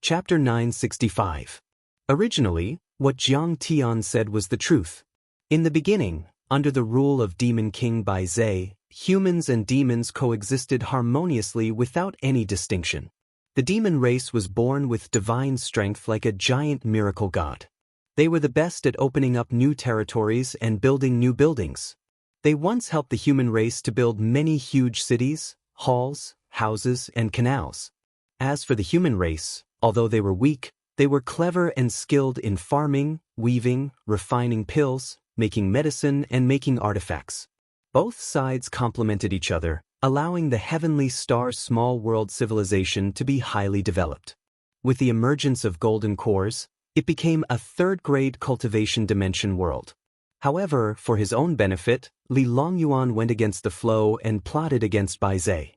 Chapter 965. Originally, what Jiang Tian said was the truth. In the beginning, under the rule of Demon King Bai Zhe, humans and demons coexisted harmoniously without any distinction. The demon race was born with divine strength like a giant miracle god. They were the best at opening up new territories and building new buildings. They once helped the human race to build many huge cities, halls, houses, and canals. As for the human race, although they were weak, they were clever and skilled in farming, weaving, refining pills, making medicine, and making artifacts. Both sides complemented each other, allowing the heavenly star small world civilization to be highly developed. With the emergence of golden cores, it became a third-grade cultivation dimension world. However, for his own benefit, Li Longyuan went against the flow and plotted against Bai Zhe.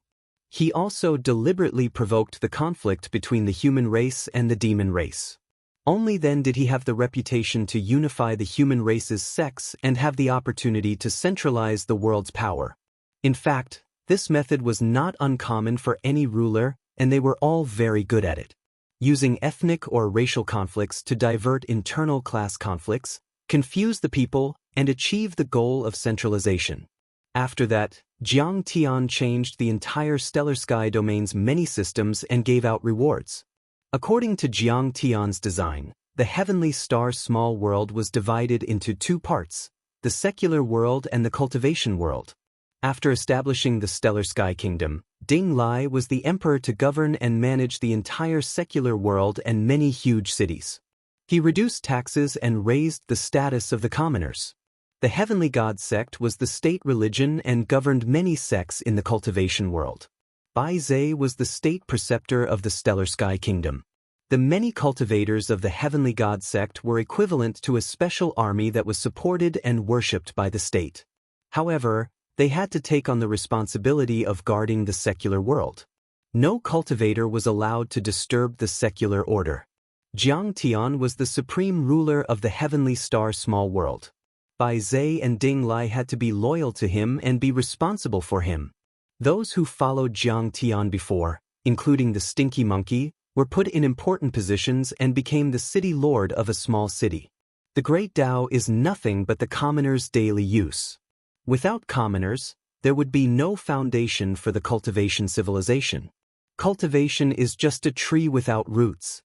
He also deliberately provoked the conflict between the human race and the demon race. Only then did he have the reputation to unify the human race's sex and have the opportunity to centralize the world's power. In fact, this method was not uncommon for any ruler, and they were all very good at it. Using ethnic or racial conflicts to divert internal class conflicts, confuse the people, and achieve the goal of centralization. After that, Jiang Tian changed the entire stellar sky domain's many systems and gave out rewards. According to Jiang Tian's design, the heavenly star small world was divided into two parts, the secular world and the cultivation world. After establishing the stellar sky kingdom, Ding Lai was the emperor to govern and manage the entire secular world and many huge cities. He reduced taxes and raised the status of the commoners. The heavenly god sect was the state religion and governed many sects in the cultivation world. Bai Zhe was the state preceptor of the stellar sky kingdom. The many cultivators of the heavenly god sect were equivalent to a special army that was supported and worshipped by the state. However, they had to take on the responsibility of guarding the secular world. No cultivator was allowed to disturb the secular order. Jiang Tian was the supreme ruler of the heavenly star small world. Bai Zhe and Ding Lai had to be loyal to him and be responsible for him. Those who followed Jiang Tian before, including the Stinky Monkey, were put in important positions and became the city lord of a small city. The Great Tao is nothing but the commoner's daily use. Without commoners, there would be no foundation for the cultivation civilization. Cultivation is just a tree without roots.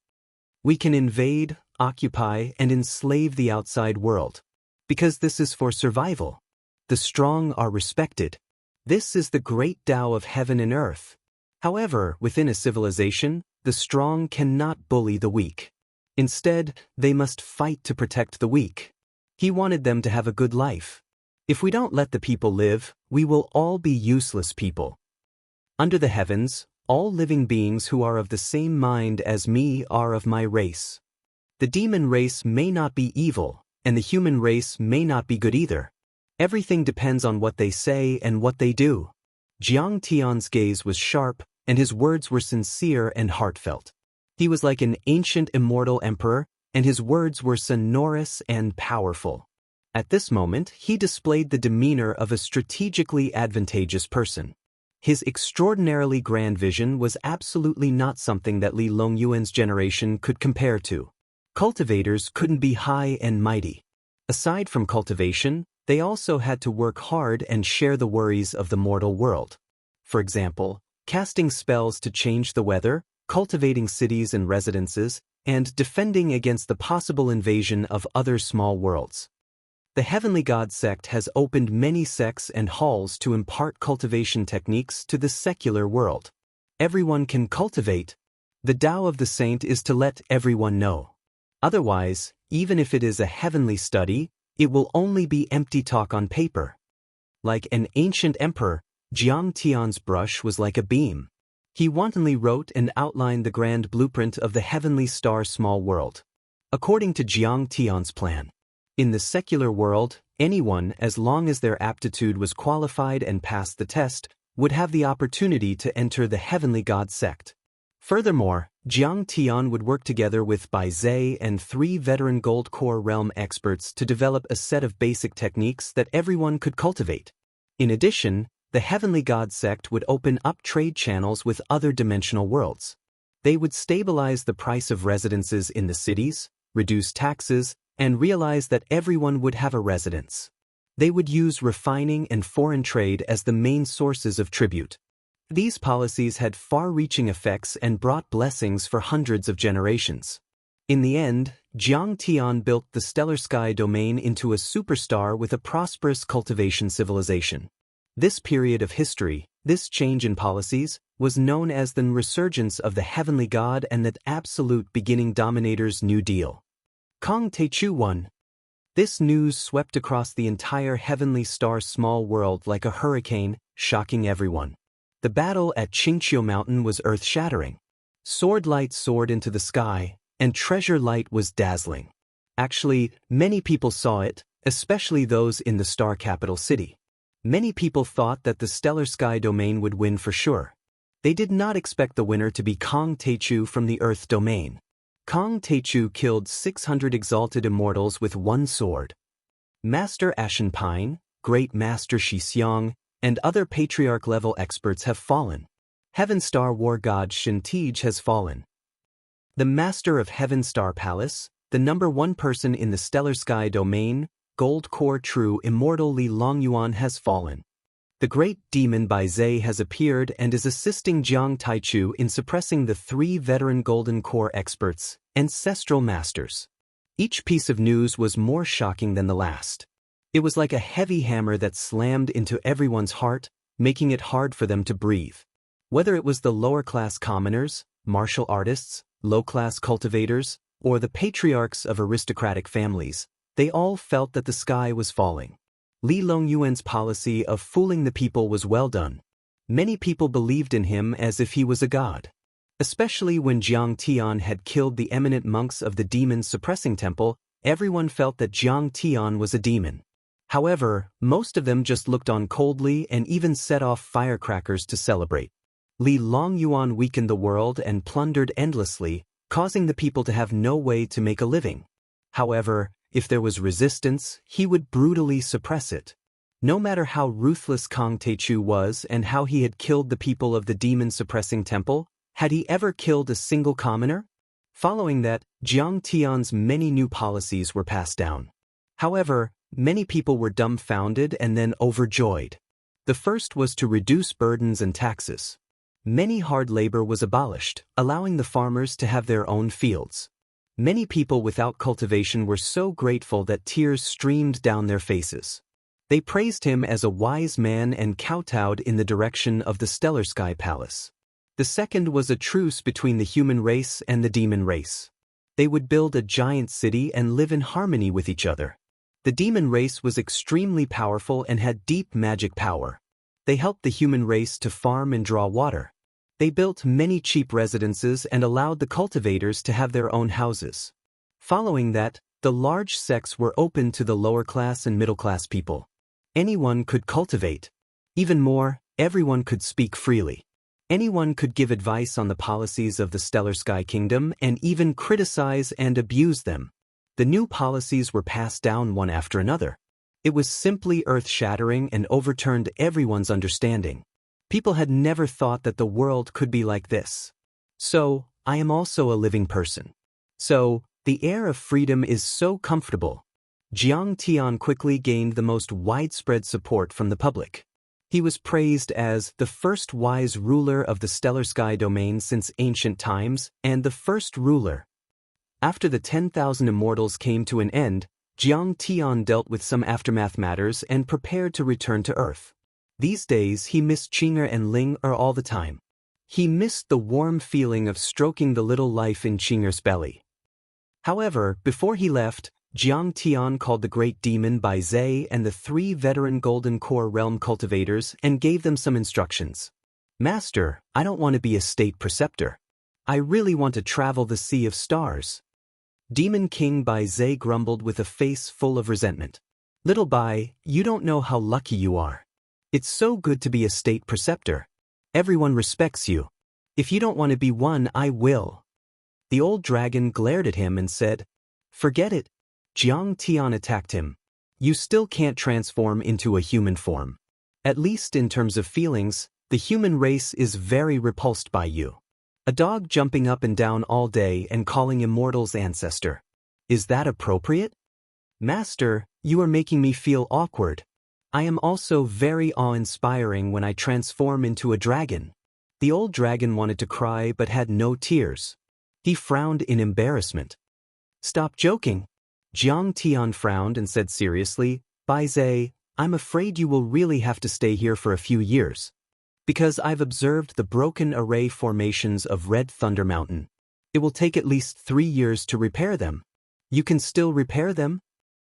We can invade, occupy, and enslave the outside world. Because this is for survival. The strong are respected. This is the great Tao of heaven and earth. However, within a civilization, the strong cannot bully the weak. Instead, they must fight to protect the weak. He wanted them to have a good life. If we don't let the people live, we will all be useless people. Under the heavens, all living beings who are of the same mind as me are of my race. The demon race may not be evil, and the human race may not be good either. Everything depends on what they say and what they do. Jiang Tian's gaze was sharp, and his words were sincere and heartfelt. He was like an ancient immortal emperor, and his words were sonorous and powerful. At this moment, he displayed the demeanor of a strategically advantageous person. His extraordinarily grand vision was absolutely not something that Li Longyuan's generation could compare to. Cultivators couldn't be high and mighty. Aside from cultivation, they also had to work hard and share the worries of the mortal world. For example, casting spells to change the weather, cultivating cities and residences, and defending against the possible invasion of other small worlds. The heavenly god sect has opened many sects and halls to impart cultivation techniques to the secular world. Everyone can cultivate. The Tao of the saint is to let everyone know. Otherwise, even if it is a heavenly study, it will only be empty talk on paper. Like an ancient emperor, Jiang Tian's brush was like a beam. He wantonly wrote and outlined the grand blueprint of the heavenly star small world. According to Jiang Tian's plan, in the secular world, anyone, as long as their aptitude was qualified and passed the test, would have the opportunity to enter the heavenly god sect. Furthermore, Jiang Tian would work together with Bai Zhe and 3 veteran Gold Core realm experts to develop a set of basic techniques that everyone could cultivate. In addition, the heavenly god sect would open up trade channels with other dimensional worlds. They would stabilize the price of residences in the cities, reduce taxes, and realize that everyone would have a residence. They would use refining and foreign trade as the main sources of tribute. These policies had far-reaching effects and brought blessings for hundreds of generations. In the end, Jiang Tian built the stellar sky domain into a superstar with a prosperous cultivation civilization. This period of history, this change in policies, was known as the resurgence of the heavenly god and the absolute beginning dominator's New Deal. Kong Teichu won. This news swept across the entire heavenly star's small world like a hurricane, shocking everyone. The battle at Qingqiu Mountain was earth-shattering. Sword light soared into the sky, and treasure light was dazzling. Actually, many people saw it, especially those in the star capital city. Many people thought that the stellar sky domain would win for sure. They did not expect the winner to be Kong Teichu from the earth domain. Kong Teichu killed 600 exalted immortals with one sword. Master Ashen Pine, Great Master Xiong, and other patriarch-level experts have fallen. Heaven Star War God Shin Tej has fallen. The Master of Heaven Star Palace, the #1 person in the stellar sky domain, Gold Core True Immortal Li Longyuan has fallen. The Great Demon Bai Zhe has appeared and is assisting Jiang Taichu in suppressing the 3 veteran Golden Core experts, Ancestral Masters. Each piece of news was more shocking than the last. It was like a heavy hammer that slammed into everyone's heart, making it hard for them to breathe. Whether it was the lower-class commoners, martial artists, low-class cultivators, or the patriarchs of aristocratic families, they all felt that the sky was falling. Li Longyuan's policy of fooling the people was well done. Many people believed in him as if he was a god. Especially when Jiang Tian had killed the eminent monks of the demon suppressing temple, everyone felt that Jiang Tian was a demon. However, most of them just looked on coldly and even set off firecrackers to celebrate. Li Longyuan weakened the world and plundered endlessly, causing the people to have no way to make a living. However, if there was resistance, he would brutally suppress it. No matter how ruthless Kong Teichu was and how he had killed the people of the demon-suppressing temple, had he ever killed a single commoner? Following that, Jiang Tian's many new policies were passed down. However, many people were dumbfounded and then overjoyed. The first was to reduce burdens and taxes. Many hard labor was abolished, allowing the farmers to have their own fields. Many people without cultivation were so grateful that tears streamed down their faces. They praised him as a wise man and kowtowed in the direction of the Stellar Sky Palace. The second was a truce between the human race and the demon race. They would build a giant city and live in harmony with each other. The demon race was extremely powerful and had deep magic power. They helped the human race to farm and draw water. They built many cheap residences and allowed the cultivators to have their own houses. Following that, the large sects were open to the lower class and middle class people. Anyone could cultivate. Even more, everyone could speak freely. Anyone could give advice on the policies of the Stellar Sky Kingdom and even criticize and abuse them. The new policies were passed down one after another. It was simply earth-shattering and overturned everyone's understanding. People had never thought that the world could be like this. So, I am also a living person. So, the air of freedom is so comfortable. Jiang Tian quickly gained the most widespread support from the public. He was praised as the first wise ruler of the Stellar Sky domain since ancient times and the first ruler. After the 10,000 immortals came to an end, Jiang Tian dealt with some aftermath matters and prepared to return to Earth. These days he missed Qing'er and Ling all the time. He missed the warm feeling of stroking the little life in Qing'er's belly. However, before he left, Jiang Tian called the Great Demon Bai Zhe and the 3 veteran Golden Core Realm cultivators and gave them some instructions. Master, I don't want to be a state preceptor. I really want to travel the Sea of Stars. Demon King Bai Zhe grumbled with a face full of resentment. Little Bai, you don't know how lucky you are. It's so good to be a state preceptor. Everyone respects you. If you don't want to be one, I will. The old dragon glared at him and said, Forget it. Jiang Tian attacked him. You still can't transform into a human form. At least in terms of feelings, the human race is very repulsed by you. A dog jumping up and down all day and calling immortals ancestor. Is that appropriate? Master, you are making me feel awkward. I am also very awe-inspiring when I transform into a dragon. The old dragon wanted to cry but had no tears. He frowned in embarrassment. Stop joking. Jiang Tian frowned and said seriously, Bai Zhe, I'm afraid you will really have to stay here for a few years. Because I've observed the broken array formations of Red Thunder Mountain. It will take at least 3 years to repair them. You can still repair them?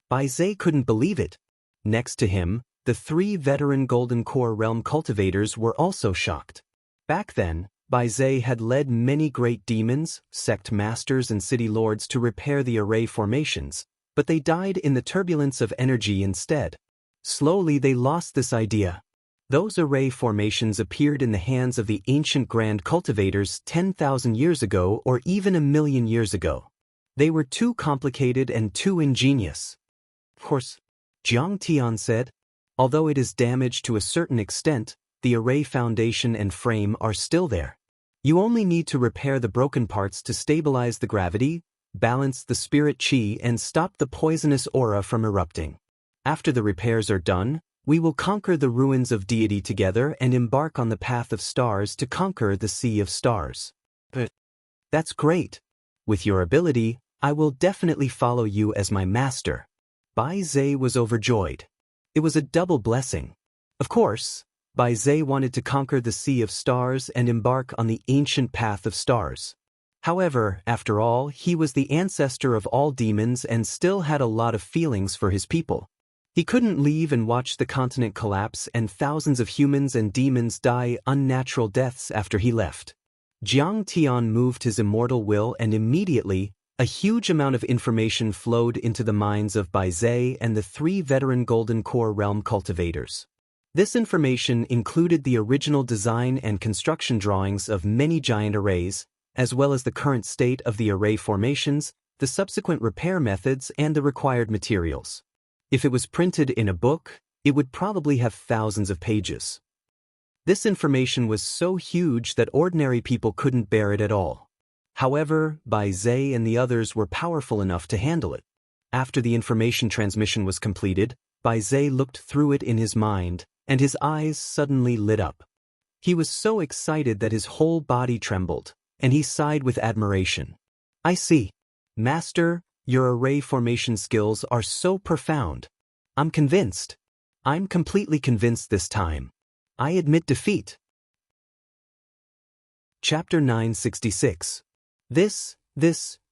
Bai Zhe couldn't believe it. Next to him, the 3 veteran Golden Core Realm cultivators were also shocked. Back then, Bai Zhe had led many great demons, sect masters and city lords to repair the array formations, but they died in the turbulence of energy instead. Slowly they lost this idea. Those array formations appeared in the hands of the ancient grand cultivators 10,000 years ago or even 1,000,000 years ago. They were too complicated and too ingenious. Of course, Jiang Tian said, although it is damaged to a certain extent, the array foundation and frame are still there. You only need to repair the broken parts to stabilize the gravity, balance the spirit chi and stop the poisonous aura from erupting. After the repairs are done, we will conquer the ruins of deity together and embark on the path of stars to conquer the sea of stars. But that's great. With your ability, I will definitely follow you as my master. Bai Zhe was overjoyed. It was a double blessing. Of course, Bai Zhe wanted to conquer the sea of stars and embark on the ancient path of stars. However, after all, he was the ancestor of all demons and still had a lot of feelings for his people. He couldn't leave and watch the continent collapse and thousands of humans and demons die unnatural deaths after he left. Jiang Tian moved his immortal will and immediately, a huge amount of information flowed into the minds of Bai Zhe and the 3 veteran Golden Core Realm cultivators. This information included the original design and construction drawings of many giant arrays, as well as the current state of the array formations, the subsequent repair methods and the required materials. If it was printed in a book, it would probably have thousands of pages. This information was so huge that ordinary people couldn't bear it at all. However, Bai Zhe and the others were powerful enough to handle it. After the information transmission was completed, Bai Zhe looked through it in his mind, and his eyes suddenly lit up. He was so excited that his whole body trembled, and he sighed with admiration. I see. Master, your array formation skills are so profound. I'm convinced. I'm completely convinced this time. I admit defeat. Chapter 966. This,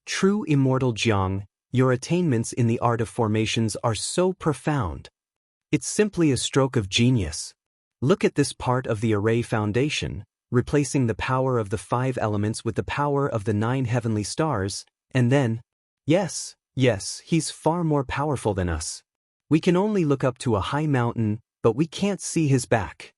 true immortal Jiang, your attainments in the art of formations are so profound. It's simply a stroke of genius. Look at this part of the array foundation, replacing the power of the 5 elements with the power of the 9 heavenly stars, and then, yes, he's far more powerful than us. We can only look up to a high mountain, but we can't see his back.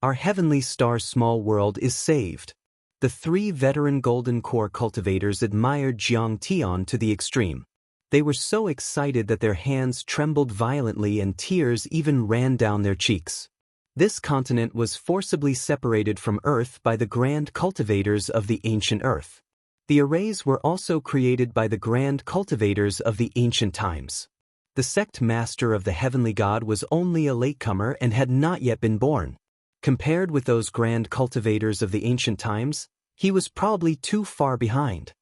Our heavenly star small world is saved. The 3 veteran Golden Core cultivators admired Jiang Tian to the extreme. They were so excited that their hands trembled violently and tears even ran down their cheeks. This continent was forcibly separated from Earth by the grand cultivators of the ancient Earth. The arrays were also created by the grand cultivators of the ancient times. The sect master of the heavenly god was only a latecomer and had not yet been born. Compared with those grand cultivators of the ancient times, he was probably too far behind.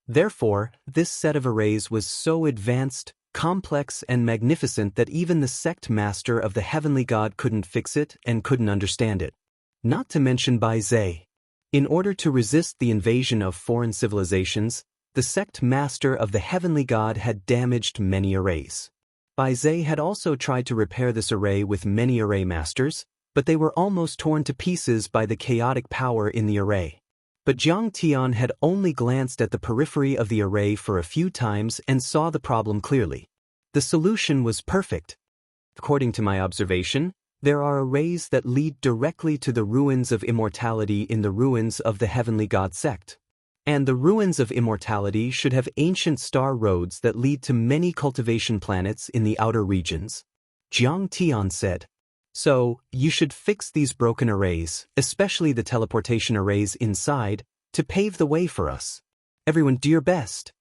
Therefore, this set of arrays was so advanced, complex and magnificent that even the sect master of the heavenly god couldn't fix it and couldn't understand it. Not to mention Bai Zhe. In order to resist the invasion of foreign civilizations, the sect master of the heavenly god had damaged many arrays. Bai Zhe had also tried to repair this array with many array masters, but they were almost torn to pieces by the chaotic power in the array. But Jiang Tian had only glanced at the periphery of the array for a few times and saw the problem clearly. The solution was perfect. According to my observation, there are arrays that lead directly to the ruins of immortality in the ruins of the heavenly god sect. And the ruins of immortality should have ancient star roads that lead to many cultivation planets in the outer regions. Jiang Tian said. So, you should fix these broken arrays, especially the teleportation arrays inside, to pave the way for us. Everyone do your best.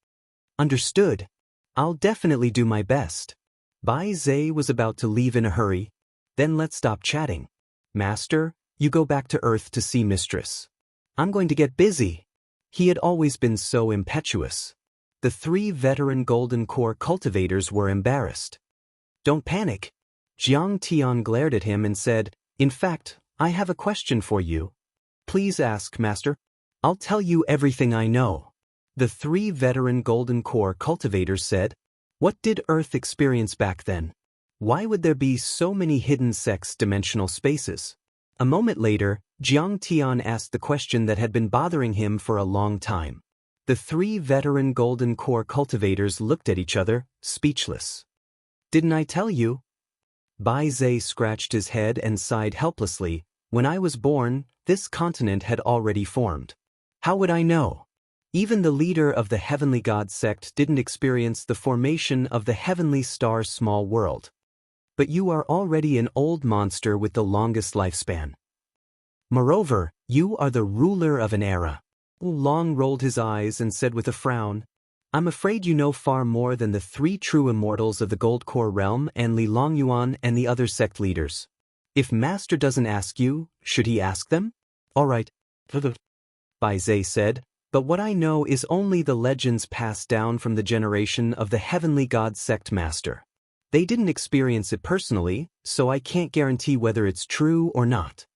Understood. I'll definitely do my best. Bai Zhe was about to leave in a hurry. Then let's stop chatting. Master, you go back to Earth to see Mistress. I'm going to get busy. He had always been so impetuous. The 3 veteran Golden Core cultivators were embarrassed. Don't panic. Jiang Tian glared at him and said, in fact, I have a question for you. Please ask, Master. I'll tell you everything I know. The 3 veteran Golden Core cultivators said, what did Earth experience back then? Why would there be so many hidden sex-dimensional spaces? A moment later, Jiang Tian asked the question that had been bothering him for a long time. The 3 veteran Golden Core cultivators looked at each other, speechless. Didn't I tell you? Bai Zhe scratched his head and sighed helplessly. When I was born, this continent had already formed. How would I know? Even the leader of the Heavenly God sect didn't experience the formation of the Heavenly Star's small world. But you are already an old monster with the longest lifespan. Moreover, you are the ruler of an era. Long rolled his eyes and said with a frown, I'm afraid you know far more than the 3 true immortals of the Gold Core realm and Li Longyuan and the other sect leaders. If Master doesn't ask you, should he ask them? All right, Bai Zhe said, but what I know is only the legends passed down from the generation of the Heavenly God sect Master. They didn't experience it personally, so I can't guarantee whether it's true or not.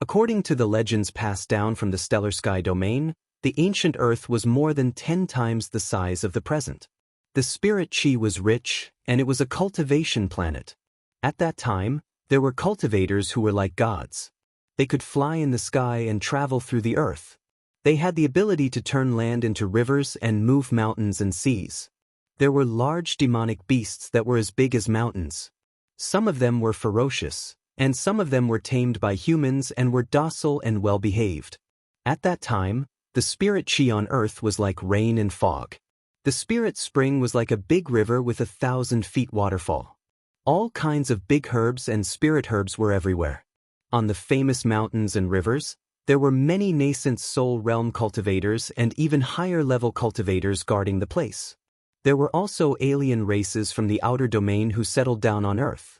According to the legends passed down from the stellar sky domain, the ancient Earth was more than 10 times the size of the present. The spirit chi was rich, and it was a cultivation planet. At that time, there were cultivators who were like gods. They could fly in the sky and travel through the earth. They had the ability to turn land into rivers and move mountains and seas. There were large demonic beasts that were as big as mountains. Some of them were ferocious, and some of them were tamed by humans and were docile and well-behaved. At that time, the spirit chi on earth was like rain and fog. The spirit spring was like a big river with 1,000 feet waterfall. All kinds of big herbs and spirit herbs were everywhere. On the famous mountains and rivers, there were many nascent soul realm cultivators and even higher-level cultivators guarding the place. There were also alien races from the outer domain who settled down on Earth.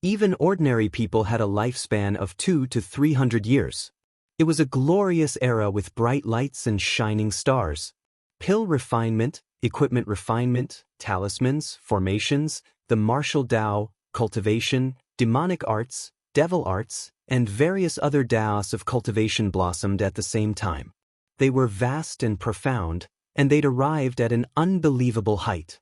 Even ordinary people had a lifespan of 200 to 300 years. It was a glorious era with bright lights and shining stars. Pill refinement, equipment refinement, talismans, formations, the martial Tao, cultivation, demonic arts, devil arts, and various other Daos of cultivation blossomed at the same time. They were vast and profound, and they'd arrived at an unbelievable height.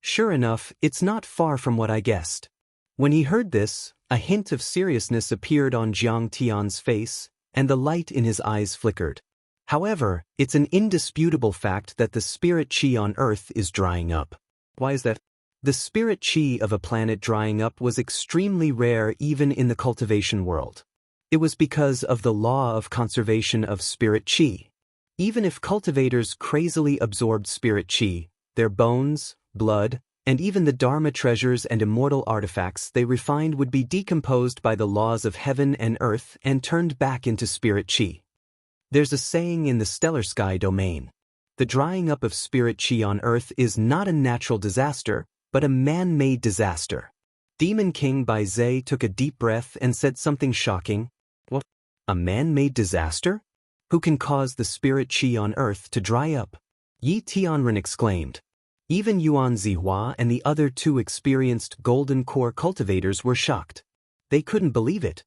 Sure enough, it's not far from what I guessed. When he heard this, a hint of seriousness appeared on Jiang Tian's face, and the light in his eyes flickered. However, it's an indisputable fact that the spirit chi on Earth is drying up. Why is that? The spirit chi of a planet drying up was extremely rare even in the cultivation world. It was because of the law of conservation of spirit chi. Even if cultivators crazily absorbed spirit chi, their bones, blood, and even the Dharma treasures and immortal artifacts they refined would be decomposed by the laws of heaven and earth and turned back into spirit chi. There's a saying in the stellar sky domain. The drying up of spirit chi on Earth is not a natural disaster, but a man-made disaster. Demon King Bai Zhe took a deep breath and said something shocking. What? A man-made disaster? Who can cause the spirit chi on Earth to dry up? Yi Tianren exclaimed. Even Yuan Zihua and the other 2 experienced Golden Core cultivators were shocked. They couldn't believe it.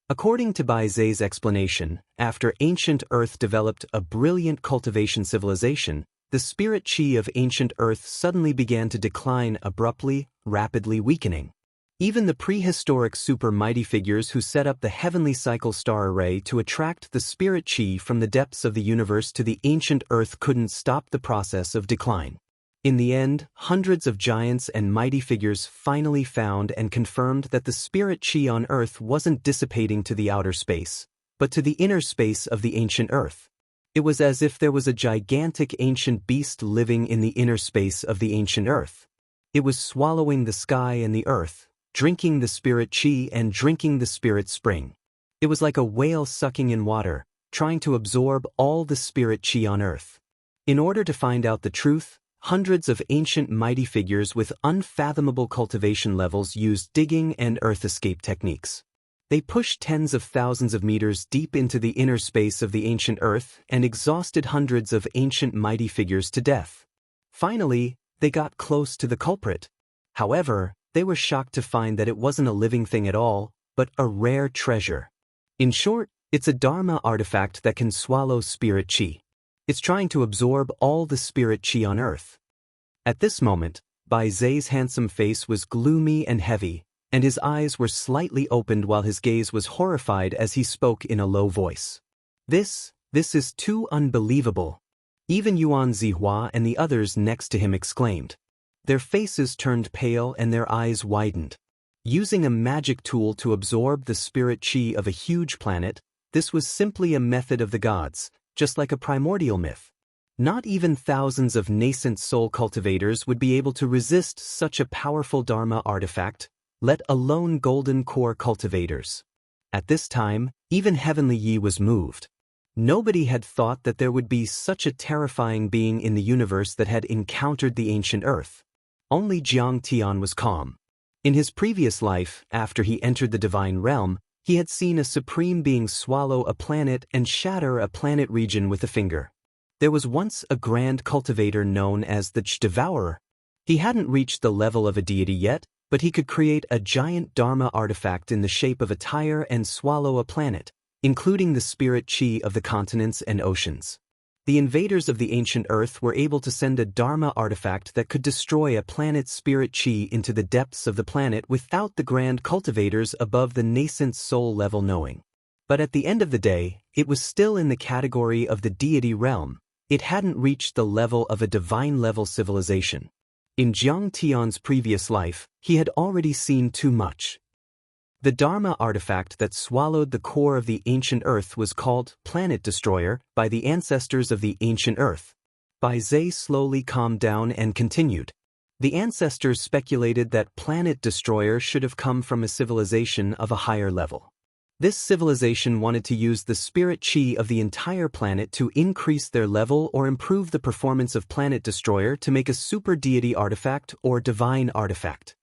According to Bai Zhe's explanation, after ancient Earth developed a brilliant cultivation civilization, the spirit chi of ancient Earth suddenly began to decline abruptly, rapidly weakening. Even the prehistoric super mighty figures who set up the heavenly cycle star array to attract the spirit chi from the depths of the universe to the ancient Earth couldn't stop the process of decline. In the end, hundreds of giants and mighty figures finally found and confirmed that the spirit chi on Earth wasn't dissipating to the outer space, but to the inner space of the ancient Earth. It was as if there was a gigantic ancient beast living in the inner space of the ancient Earth. It was swallowing the sky and the earth, drinking the spirit chi and drinking the spirit spring. It was like a whale sucking in water, trying to absorb all the spirit chi on Earth. In order to find out the truth, hundreds of ancient mighty figures with unfathomable cultivation levels used digging and earth escape techniques. They pushed tens of thousands of meters deep into the inner space of the ancient Earth and exhausted hundreds of ancient mighty figures to death. Finally, they got close to the culprit. However, they were shocked to find that it wasn't a living thing at all, but a rare treasure. In short, it's a Dharma artifact that can swallow spirit chi. It's trying to absorb all the spirit chi on Earth. At this moment, Bai Zai's handsome face was gloomy and heavy, and his eyes were slightly opened while his gaze was horrified as he spoke in a low voice. This is too unbelievable. Even Yuan Zihua and the others next to him exclaimed. Their faces turned pale and their eyes widened. Using a magic tool to absorb the spirit chi of a huge planet, this was simply a method of the gods, just like a primordial myth. Not even thousands of nascent soul cultivators would be able to resist such a powerful Dharma artifact, let alone golden core cultivators. At this time, even Heavenly Yi was moved. Nobody had thought that there would be such a terrifying being in the universe that had encountered the ancient Earth. Only Jiang Tian was calm. In his previous life, after he entered the divine realm, he had seen a supreme being swallow a planet and shatter a planet region with a finger. There was once a grand cultivator known as the Devourer. He hadn't reached the level of a deity yet, but he could create a giant Dharma artifact in the shape of a tire and swallow a planet, including the spirit chi of the continents and oceans. The invaders of the ancient Earth were able to send a Dharma artifact that could destroy a planet's spirit chi into the depths of the planet without the grand cultivators above the nascent soul level knowing. But at the end of the day, it was still in the category of the deity realm. It hadn't reached the level of a divine-level civilization. In Jiang Tian's previous life, he had already seen too much. The Dharma artifact that swallowed the core of the ancient Earth was called Planet Destroyer by the ancestors of the ancient Earth. Bai Zai slowly calmed down and continued. The ancestors speculated that Planet Destroyer should have come from a civilization of a higher level. This civilization wanted to use the spirit chi of the entire planet to increase their level or improve the performance of Planet Destroyer to make a super deity artifact or divine artifact.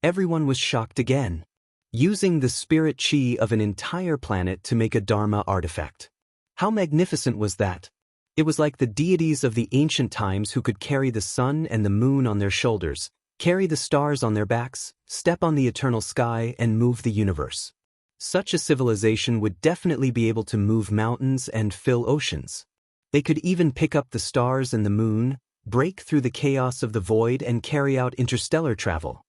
Everyone was shocked again. Using the spirit chi of an entire planet to make a Dharma artifact. How magnificent was that? It was like the deities of the ancient times who could carry the sun and the moon on their shoulders, carry the stars on their backs, step on the eternal sky, and move the universe. Such a civilization would definitely be able to move mountains and fill oceans. They could even pick up the stars and the moon, break through the chaos of the void and carry out interstellar travel.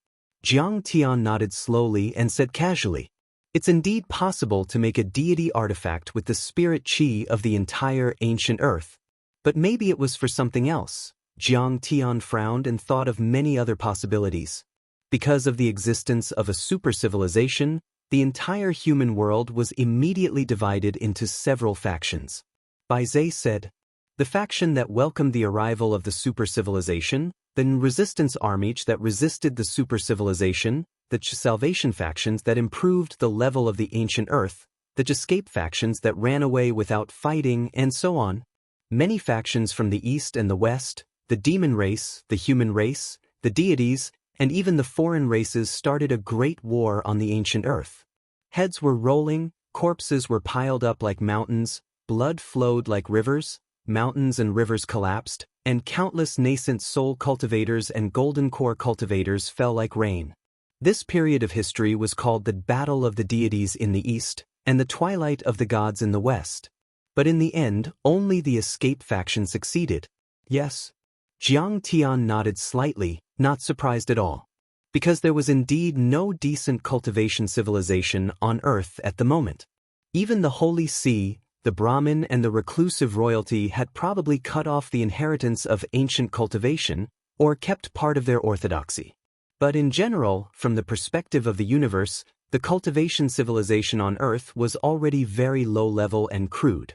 Jiang Tian nodded slowly and said casually, "It's indeed possible to make a deity artifact with the spirit chi of the entire ancient Earth. But maybe it was for something else." Jiang Tian frowned and thought of many other possibilities. Because of the existence of a super civilization, the entire human world was immediately divided into several factions. Bai Zai said, "The faction that welcomed the arrival of the super civilization, the resistance army that resisted the super civilization, the salvation factions that improved the level of the ancient Earth, the escape factions that ran away without fighting, and so on. Many factions from the east and the west, the demon race, the human race, the deities, and even the foreign races started a great war on the ancient Earth. Heads were rolling, corpses were piled up like mountains, blood flowed like rivers, mountains and rivers collapsed, and countless nascent soul cultivators and golden core cultivators fell like rain. This period of history was called the Battle of the Deities in the East and the Twilight of the Gods in the West. But in the end, only the escape faction succeeded. Yes. Jiang Tian nodded slightly, not surprised at all. Because there was indeed no decent cultivation civilization on Earth at the moment. Even the Holy See, the Brahmin and the reclusive royalty had probably cut off the inheritance of ancient cultivation or kept part of their orthodoxy. But in general, from the perspective of the universe, the cultivation civilization on Earth was already very low-level and crude.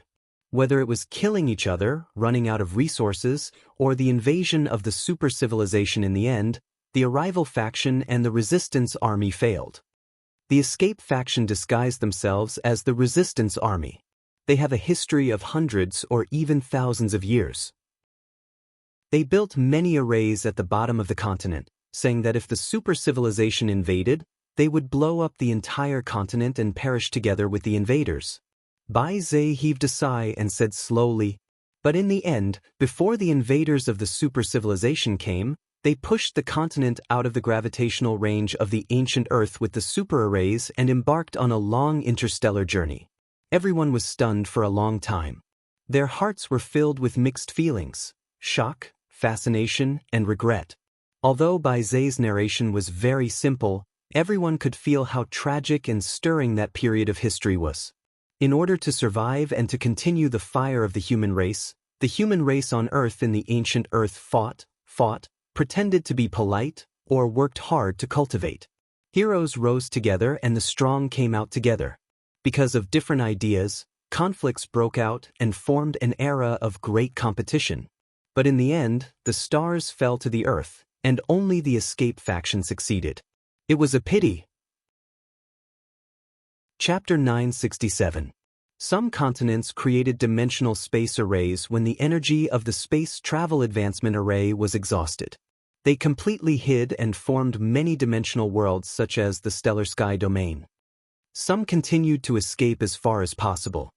Whether it was killing each other, running out of resources, or the invasion of the super civilization in the end, the arrival faction and the resistance army failed. The escape faction disguised themselves as the resistance army. They have a history of hundreds or even thousands of years. They built many arrays at the bottom of the continent, saying that if the super civilization invaded, they would blow up the entire continent and perish together with the invaders. Bai Zhe heaved a sigh and said slowly, "But in the end, before the invaders of the super civilization came, they pushed the continent out of the gravitational range of the ancient Earth with the super arrays and embarked on a long interstellar journey. Everyone was stunned for a long time. Their hearts were filled with mixed feelings: shock, fascination, and regret. Although Bai Zhe's narration was very simple, everyone could feel how tragic and stirring that period of history was. In order to survive and to continue the fire of the human race on Earth in the ancient Earth fought, pretended to be polite, or worked hard to cultivate. Heroes rose together and the strong came out together. Because of different ideas, conflicts broke out and formed an era of great competition. But in the end, the stars fell to the earth, and only the escape faction succeeded. It was a pity. Chapter 967. Some continents created dimensional space arrays when the energy of the Space Travel Advancement Array was exhausted. They completely hid and formed many dimensional worlds such as the Stellar Sky Domain. Some continued to escape as far as possible.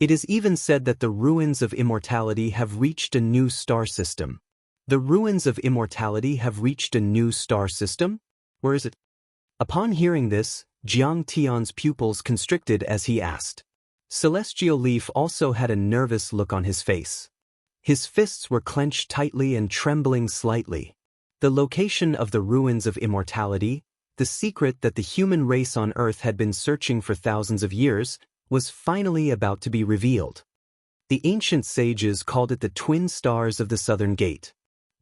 It is even said that the ruins of immortality have reached a new star system. The ruins of immortality have reached a new star system? Where is it? Upon hearing this, Jiang Tian's pupils constricted as he asked. Celestial Leaf also had a nervous look on his face. His fists were clenched tightly and trembling slightly. The location of the ruins of immortality, the secret that the human race on Earth had been searching for thousands of years, was finally about to be revealed. The ancient sages called it the twin stars of the Southern Gate.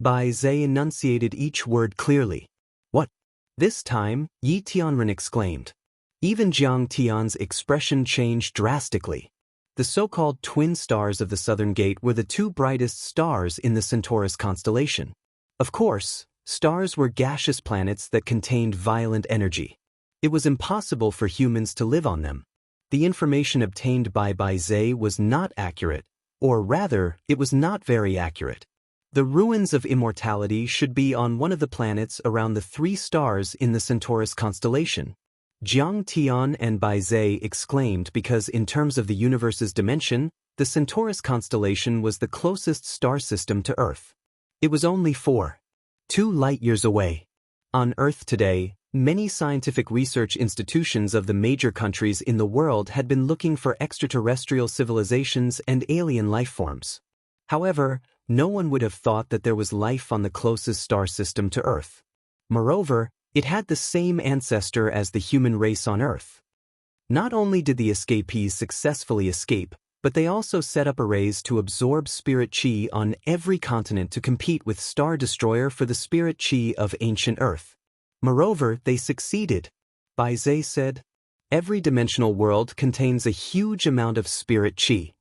Bai Zhe enunciated each word clearly. "What?" This time, Yi Tianren exclaimed. Even Jiang Tian's expression changed drastically. The so-called twin stars of the Southern Gate were the two brightest stars in the Centaurus constellation. Of course, stars were gaseous planets that contained violent energy. It was impossible for humans to live on them. The information obtained by Bai Zhe was not accurate, or rather, it was not very accurate. The ruins of immortality should be on one of the planets around the three stars in the Centaurus constellation. Jiang Tian and Bai Zhe exclaimed because in terms of the universe's dimension, the Centaurus constellation was the closest star system to Earth. It was only 2 light-years away. On Earth today, many scientific research institutions of the major countries in the world had been looking for extraterrestrial civilizations and alien life forms. However, no one would have thought that there was life on the closest star system to Earth. Moreover, it had the same ancestor as the human race on Earth. Not only did the escapees successfully escape, but they also set up arrays to absorb spirit chi on every continent to compete with Star Destroyer for the spirit chi of ancient Earth. Moreover, they succeeded. Bai Zhe said, "Every dimensional world contains a huge amount of spirit chi.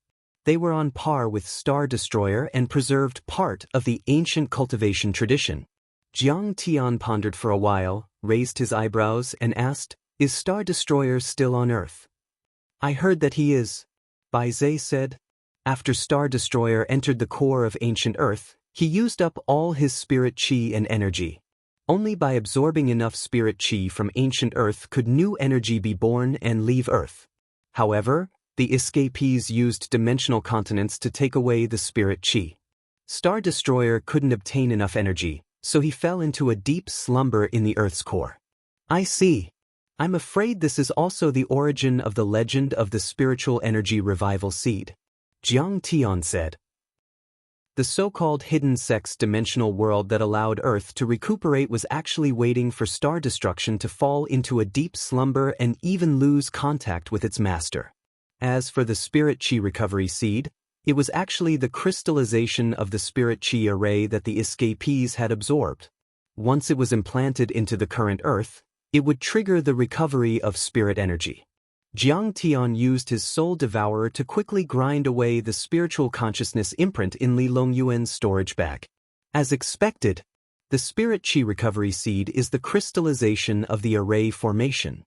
They were on par with Star Destroyer and preserved part of the ancient cultivation tradition." Jiang Tian pondered for a while, raised his eyebrows, and asked, "Is Star Destroyer still on Earth?" "I heard that he is," Bai Zhe said. "After Star Destroyer entered the core of ancient Earth, he used up all his spirit chi and energy. Only by absorbing enough spirit chi from ancient Earth could new energy be born and leave Earth. However, the escapees used dimensional continents to take away the spirit chi. Star Destroyer couldn't obtain enough energy, so he fell into a deep slumber in the Earth's core." "I see. I'm afraid this is also the origin of the legend of the spiritual energy revival seed," Jiang Tian said. The so-called hidden sex dimensional world that allowed Earth to recuperate was actually waiting for star destruction to fall into a deep slumber and even lose contact with its master. As for the spirit chi recovery seed, it was actually the crystallization of the spirit chi array that the escapees had absorbed. Once it was implanted into the current Earth, it would trigger the recovery of spirit energy. Jiang Tian used his soul devourer to quickly grind away the spiritual consciousness imprint in Li Longyuan's storage bag. As expected, the spirit chi recovery seed is the crystallization of the array formation.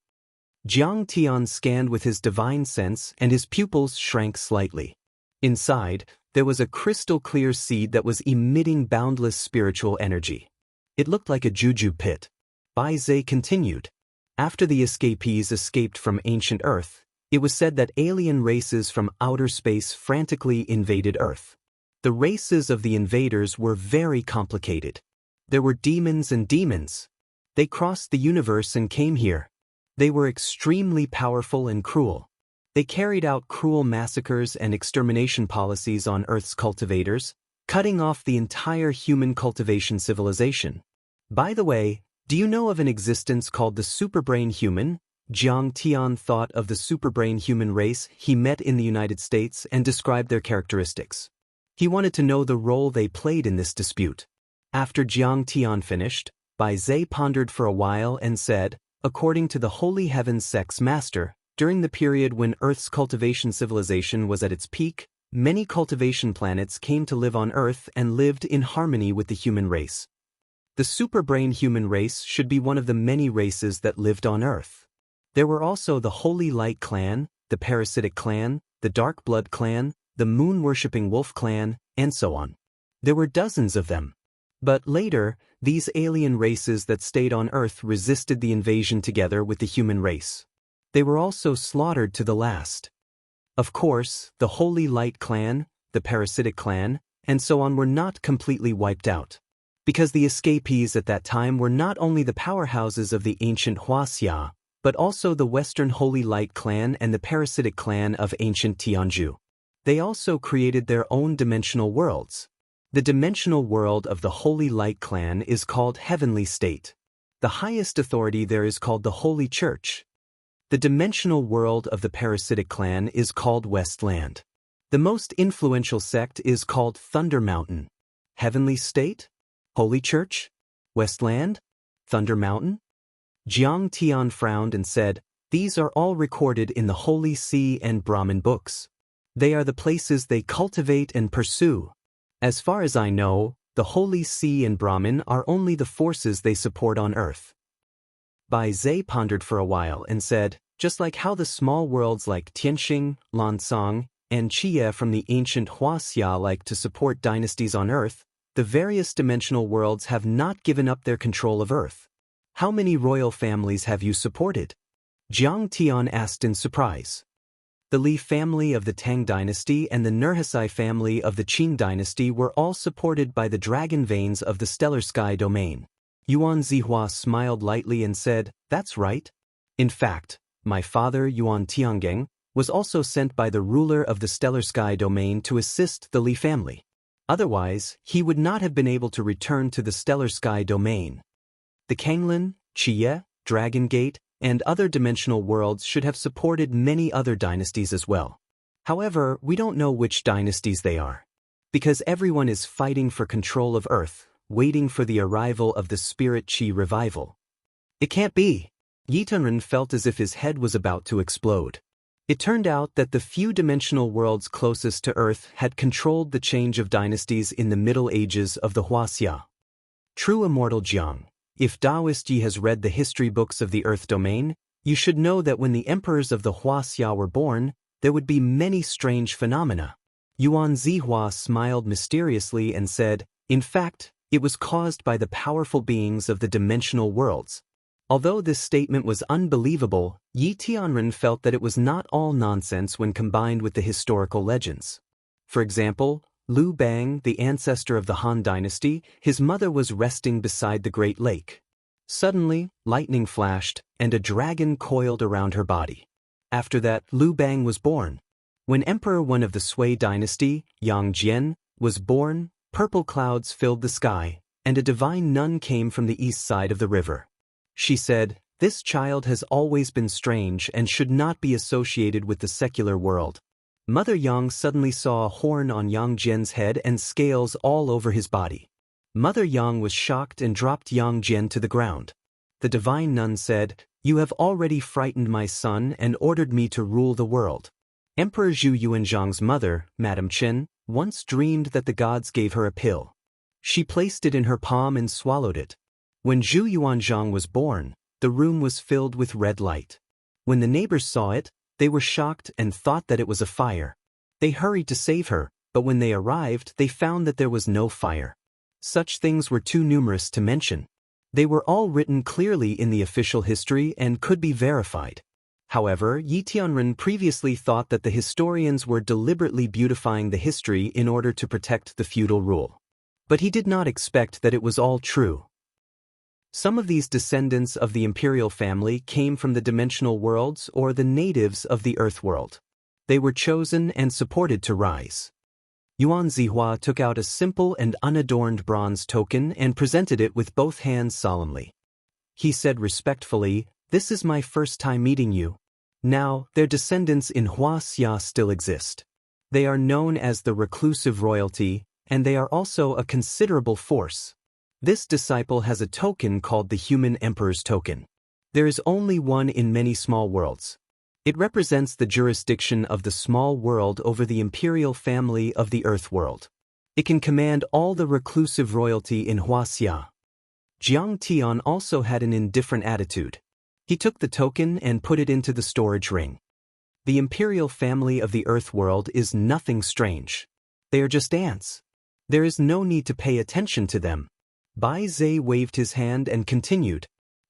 Jiang Tian scanned with his divine sense and his pupils shrank slightly. Inside, there was a crystal-clear seed that was emitting boundless spiritual energy. It looked like a juju pit. Bai Zhe continued. After the escapees escaped from ancient Earth, it was said that alien races from outer space frantically invaded Earth. The races of the invaders were very complicated. There were demons and demons. They crossed the universe and came here. They were extremely powerful and cruel. They carried out cruel massacres and extermination policies on Earth's cultivators, cutting off the entire human cultivation civilization. By the way, do you know of an existence called the superbrain human? Jiang Tian thought of the superbrain human race he met in the United States and described their characteristics. He wanted to know the role they played in this dispute. After Jiang Tian finished, Bai Zhe pondered for a while and said, according to the Holy Heavens Sect's master, during the period when Earth's cultivation civilization was at its peak, many cultivation planets came to live on Earth and lived in harmony with the human race. The superbrain human race should be one of the many races that lived on Earth. There were also the Holy Light clan, the Parasitic clan, the Dark Blood clan, the moon-worshipping wolf clan, and so on. There were dozens of them. But later, these alien races that stayed on Earth resisted the invasion together with the human race. They were also slaughtered to the last. Of course, the Holy Light clan, the Parasitic clan, and so on were not completely wiped out. Because the escapees at that time were not only the powerhouses of the ancient Wuxia, but also the Western Holy Light clan and the Parasitic clan of ancient Tianzhu. They also created their own dimensional worlds. The dimensional world of the Holy Light clan is called Heavenly State. The highest authority there is called the Holy Church. The dimensional world of the Parasitic clan is called Westland. The most influential sect is called Thunder Mountain. Heavenly State? Holy Church? Westland? Thunder Mountain? Jiang Tian frowned and said, these are all recorded in the Holy See and Brahmin books. They are the places they cultivate and pursue. As far as I know, the Holy See and Brahmin are only the forces they support on Earth. Bai Zhe pondered for a while and said, just like how the small worlds like Tianxing, Lansong, and Qie from the ancient Huaxia like to support dynasties on Earth, the various dimensional worlds have not given up their control of Earth. How many royal families have you supported? Jiang Tian asked in surprise. The Li family of the Tang dynasty and the Nurhasai family of the Qin dynasty were all supported by the dragon veins of the stellar sky domain. Yuan Zihua smiled lightly and said, that's right. In fact, my father Yuan Tiangeng was also sent by the ruler of the stellar sky domain to assist the Li family. Otherwise, he would not have been able to return to the stellar sky domain. The Kanglin, Qie, Dragon Gate, and other dimensional worlds should have supported many other dynasties as well. However, we don't know which dynasties they are. Because everyone is fighting for control of Earth, waiting for the arrival of the Spirit Qi revival. It can't be. Yi Tunren felt as if his head was about to explode. It turned out that the few dimensional worlds closest to Earth had controlled the change of dynasties in the Middle Ages of the Huaxia. True immortal Jiang, if Taoist Yi has read the history books of the Earth domain, you should know that when the emperors of the Huaxia were born, there would be many strange phenomena. Yuan Zihua smiled mysteriously and said, in fact, it was caused by the powerful beings of the dimensional worlds. Although this statement was unbelievable, Yi Tianren felt that it was not all nonsense when combined with the historical legends. For example, Liu Bang, the ancestor of the Han dynasty, his mother was resting beside the Great Lake. Suddenly, lightning flashed, and a dragon coiled around her body. After that, Liu Bang was born. When Emperor Wen of the Sui dynasty, Yang Jian, was born, purple clouds filled the sky, and a divine nun came from the east side of the river. She said, this child has always been strange and should not be associated with the secular world. Mother Yang suddenly saw a horn on Yang Jian's head and scales all over his body. Mother Yang was shocked and dropped Yang Jian to the ground. The divine nun said, you have already frightened my son and ordered me to rule the world. Emperor Zhu Yuanzhang's mother, Madame Chen, once dreamed that the gods gave her a pill. She placed it in her palm and swallowed it. When Zhu Yuanzhang was born, the room was filled with red light. When the neighbors saw it, they were shocked and thought that it was a fire. They hurried to save her, but when they arrived, they found that there was no fire. Such things were too numerous to mention. They were all written clearly in the official history and could be verified. However, Yi Tianren previously thought that the historians were deliberately beautifying the history in order to protect the feudal rule. But he did not expect that it was all true. Some of these descendants of the imperial family came from the dimensional worlds or the natives of the earth world. They were chosen and supported to rise. Yuan Zihua took out a simple and unadorned bronze token and presented it with both hands solemnly. He said respectfully, "This is my first time meeting you." Now, their descendants in Wuxia still exist. They are known as the reclusive royalty, and they are also a considerable force. This disciple has a token called the Human Emperor's Token. There is only one in many small worlds. It represents the jurisdiction of the small world over the imperial family of the earth world. It can command all the reclusive royalty in Wuxia. Jiang Tian also had an indifferent attitude. He took the token and put it into the storage ring. The imperial family of the earth world is nothing strange. They are just ants. There is no need to pay attention to them. Bai Zhe waved his hand and continued.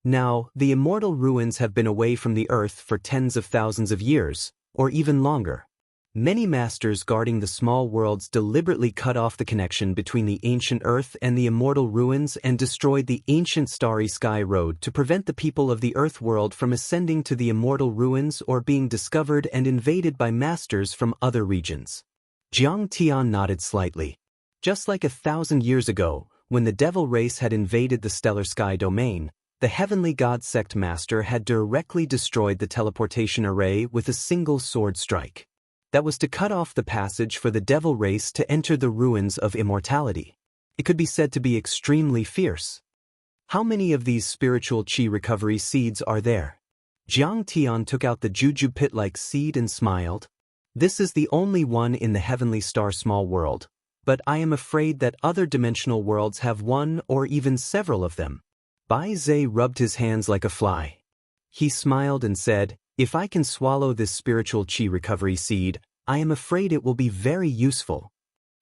Now, the immortal ruins have been away from the earth for tens of thousands of years, or even longer. Many masters guarding the small worlds deliberately cut off the connection between the ancient earth and the immortal ruins and destroyed the ancient starry sky road to prevent the people of the earth world from ascending to the immortal ruins or being discovered and invaded by masters from other regions. Jiang Tian nodded slightly. Just like 1,000 years ago, when the devil race had invaded the stellar sky domain, the heavenly god sect master had directly destroyed the teleportation array with a single sword strike. That was to cut off the passage for the devil race to enter the ruins of immortality. It could be said to be extremely fierce. How many of these spiritual chi recovery seeds are there? Jiang Tian took out the juju pit-like seed and smiled. This is the only one in the heavenly star small world, but I am afraid that other dimensional worlds have one or even several of them. Bai Zhe rubbed his hands like a fly. He smiled and said, "If I can swallow this spiritual chi recovery seed, I am afraid it will be very useful."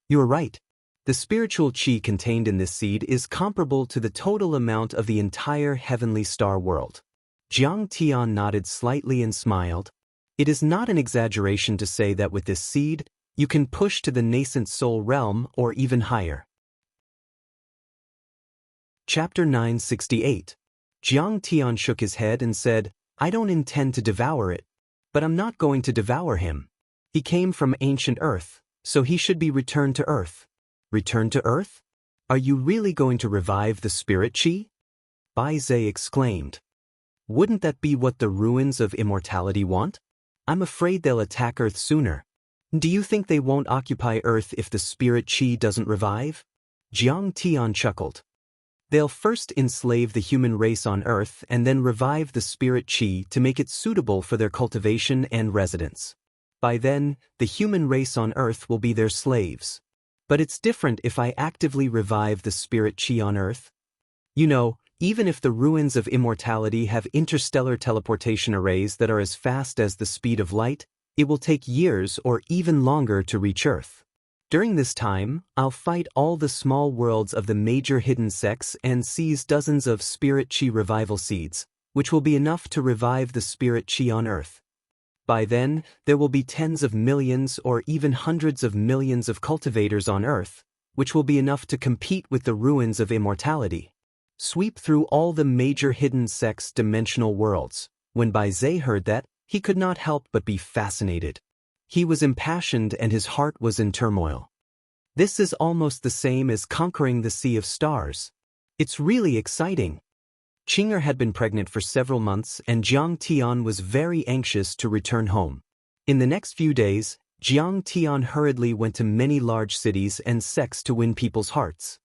You are right. The spiritual chi contained in this seed is comparable to the total amount of the entire heavenly star world. Jiang Tian nodded slightly and smiled. It is not an exaggeration to say that with this seed, you can push to the nascent soul realm or even higher. Chapter 968. Jiang Tian shook his head and said, "I don't intend to devour it. But I'm not going to devour him. He came from ancient Earth, so he should be returned to Earth." Returned to Earth? Are you really going to revive the spirit chi? Bai Zhe exclaimed. Wouldn't that be what the ruins of immortality want? I'm afraid they'll attack Earth sooner. Do you think they won't occupy Earth if the spirit chi doesn't revive? Jiang Tian chuckled. They'll first enslave the human race on Earth and then revive the spirit chi to make it suitable for their cultivation and residence. By then, the human race on Earth will be their slaves. But it's different if I actively revive the spirit chi on Earth. You know, even if the ruins of immortality have interstellar teleportation arrays that are as fast as the speed of light, it will take years or even longer to reach Earth. During this time, I'll fight all the small worlds of the major hidden sects and seize dozens of spirit chi revival seeds, which will be enough to revive the spirit chi on Earth. By then, there will be tens of millions or even hundreds of millions of cultivators on Earth, which will be enough to compete with the ruins of immortality. Sweep through all the major hidden sects' dimensional worlds. When Bai Zhe heard that, he could not help but be fascinated. He was impassioned and his heart was in turmoil. This is almost the same as conquering the Sea of Stars. It's really exciting. Qing'er had been pregnant for several months and Jiang Tian was very anxious to return home. In the next few days, Jiang Tian hurriedly went to many large cities and sects to win people's hearts.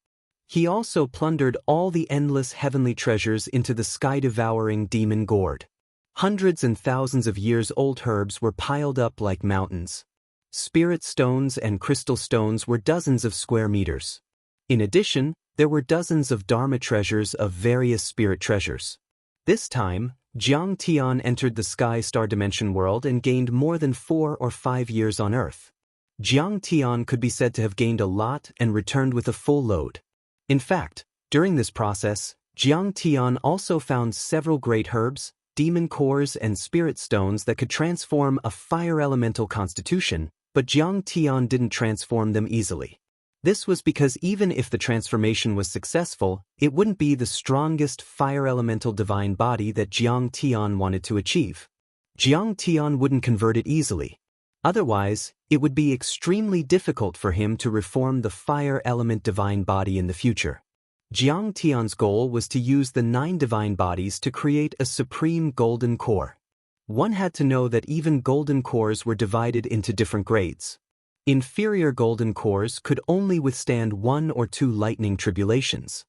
He also plundered all the endless heavenly treasures into the sky-devouring demon gourd. Hundreds and thousands of years old herbs were piled up like mountains. Spirit stones and crystal stones were dozens of square meters. In addition, there were dozens of dharma treasures of various spirit treasures. This time, Jiang Tian entered the Sky Star Dimension world and gained more than 4 or 5 years on Earth. Jiang Tian could be said to have gained a lot and returned with a full load. In fact, during this process, Jiang Tian also found several great herbs, demon cores and spirit stones that could transform a fire elemental constitution, but Jiang Tian didn't transform them easily. This was because even if the transformation was successful, it wouldn't be the strongest fire elemental divine body that Jiang Tian wanted to achieve. Jiang Tian wouldn't convert it easily. Otherwise, it would be extremely difficult for him to reform the fire element divine body in the future. Jiang Tian's goal was to use the 9 divine bodies to create a supreme golden core. One had to know that even golden cores were divided into different grades. Inferior golden cores could only withstand 1 or 2 lightning tribulations.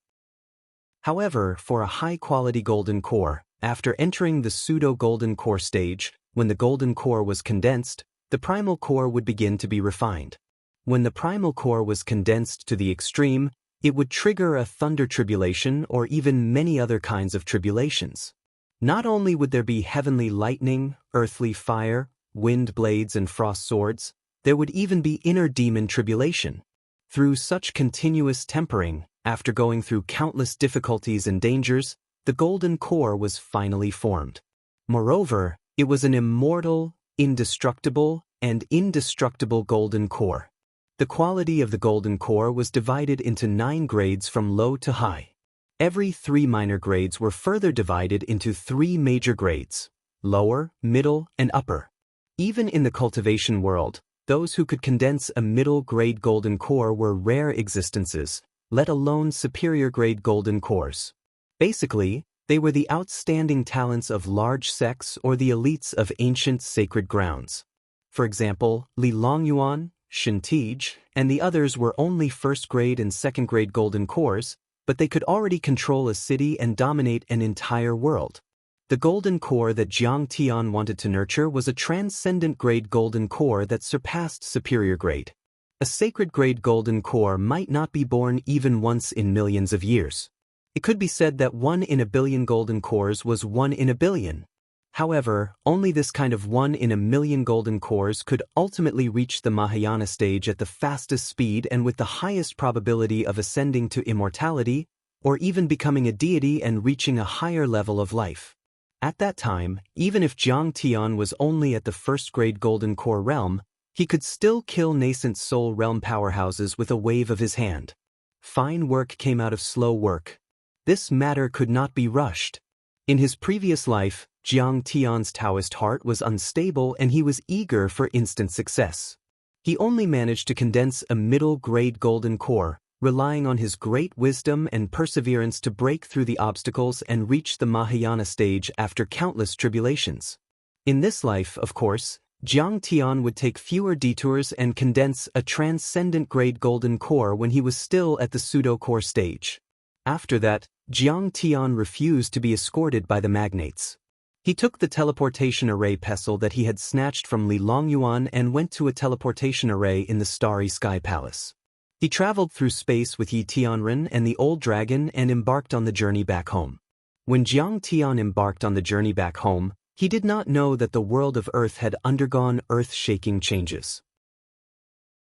However, for a high-quality golden core, after entering the pseudo-golden core stage, when the golden core was condensed, the primal core would begin to be refined. When the primal core was condensed to the extreme, it would trigger a thunder tribulation or even many other kinds of tribulations. Not only would there be heavenly lightning, earthly fire, wind blades and frost swords, there would even be inner demon tribulation. Through such continuous tempering, after going through countless difficulties and dangers, the golden core was finally formed. Moreover, it was an immortal, indestructible, and indestructible golden core. The quality of the golden core was divided into 9 grades from low to high. Every 3 minor grades were further divided into 3 major grades: lower, middle, and upper. Even in the cultivation world, those who could condense a middle-grade golden core were rare existences, let alone superior-grade golden cores. Basically, they were the outstanding talents of large sects or the elites of ancient sacred grounds. For example, Li Longyuan, Shen Tij, and the others were only first-grade and second-grade golden cores, but they could already control a city and dominate an entire world. The golden core that Jiang Tian wanted to nurture was a transcendent grade golden core that surpassed superior grade. A sacred grade golden core might not be born even once in millions of years. It could be said that 1 in a billion golden cores was 1 in a billion. However, only this kind of 1 in a million golden cores could ultimately reach the Mahayana stage at the fastest speed and with the highest probability of ascending to immortality, or even becoming a deity and reaching a higher level of life. At that time, even if Jiang Tian was only at the first-grade golden core realm, he could still kill nascent soul realm powerhouses with a wave of his hand. Fine work came out of slow work. This matter could not be rushed. In his previous life, Jiang Tian's Taoist heart was unstable and he was eager for instant success. He only managed to condense a middle-grade golden core, relying on his great wisdom and perseverance to break through the obstacles and reach the Mahayana stage after countless tribulations. In this life, of course, Jiang Tian would take fewer detours and condense a transcendent grade golden core when he was still at the pseudo-core stage. After that, Jiang Tian refused to be escorted by the magnates. He took the teleportation array pestle that he had snatched from Li Longyuan and went to a teleportation array in the Starry Sky Palace. He traveled through space with Yi Tianren and the Old Dragon and embarked on the journey back home. When Jiang Tian embarked on the journey back home, he did not know that the world of Earth had undergone earth-shaking changes.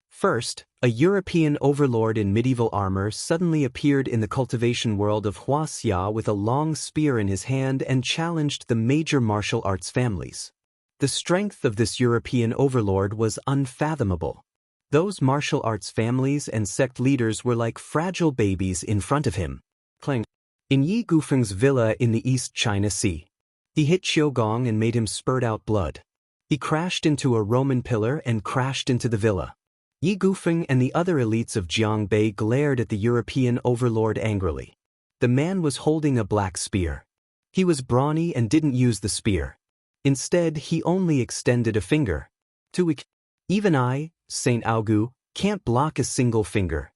First, a European overlord in medieval armor suddenly appeared in the cultivation world of Wuxia with a long spear in his hand and challenged the major martial arts families. The strength of this European overlord was unfathomable. Those martial arts families and sect leaders were like fragile babies in front of him. In Yi Gufeng's villa in the East China Sea, he hit Qiu Gong and made him spurt out blood. He crashed into a Roman pillar and crashed into the villa. Yi Gufeng and the other elites of Jiangbei glared at the European overlord angrily. The man was holding a black spear. He was brawny and didn't use the spear. Instead, he only extended a finger. Even I, Saint Augu, can't block a single finger.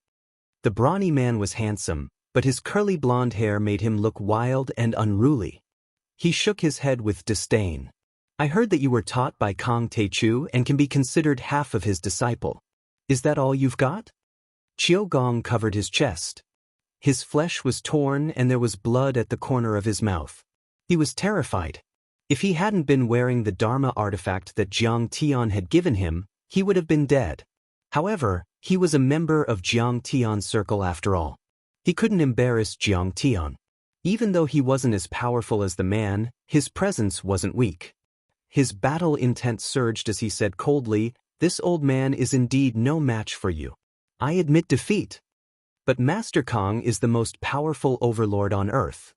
The brawny man was handsome, but his curly blonde hair made him look wild and unruly. He shook his head with disdain. I heard that you were taught by Kang Teichu and can be considered half of his disciple. Is that all you've got? Qiu Gong covered his chest. His flesh was torn and there was blood at the corner of his mouth. He was terrified. If he hadn't been wearing the Dharma artifact that Jiang Tian had given him, he would have been dead. However, he was a member of Jiang Tian's circle after all. He couldn't embarrass Jiang Tian. Even though he wasn't as powerful as the man, his presence wasn't weak. His battle intent surged as he said coldly, "This old man is indeed no match for you. I admit defeat. But Master Kong is the most powerful overlord on earth.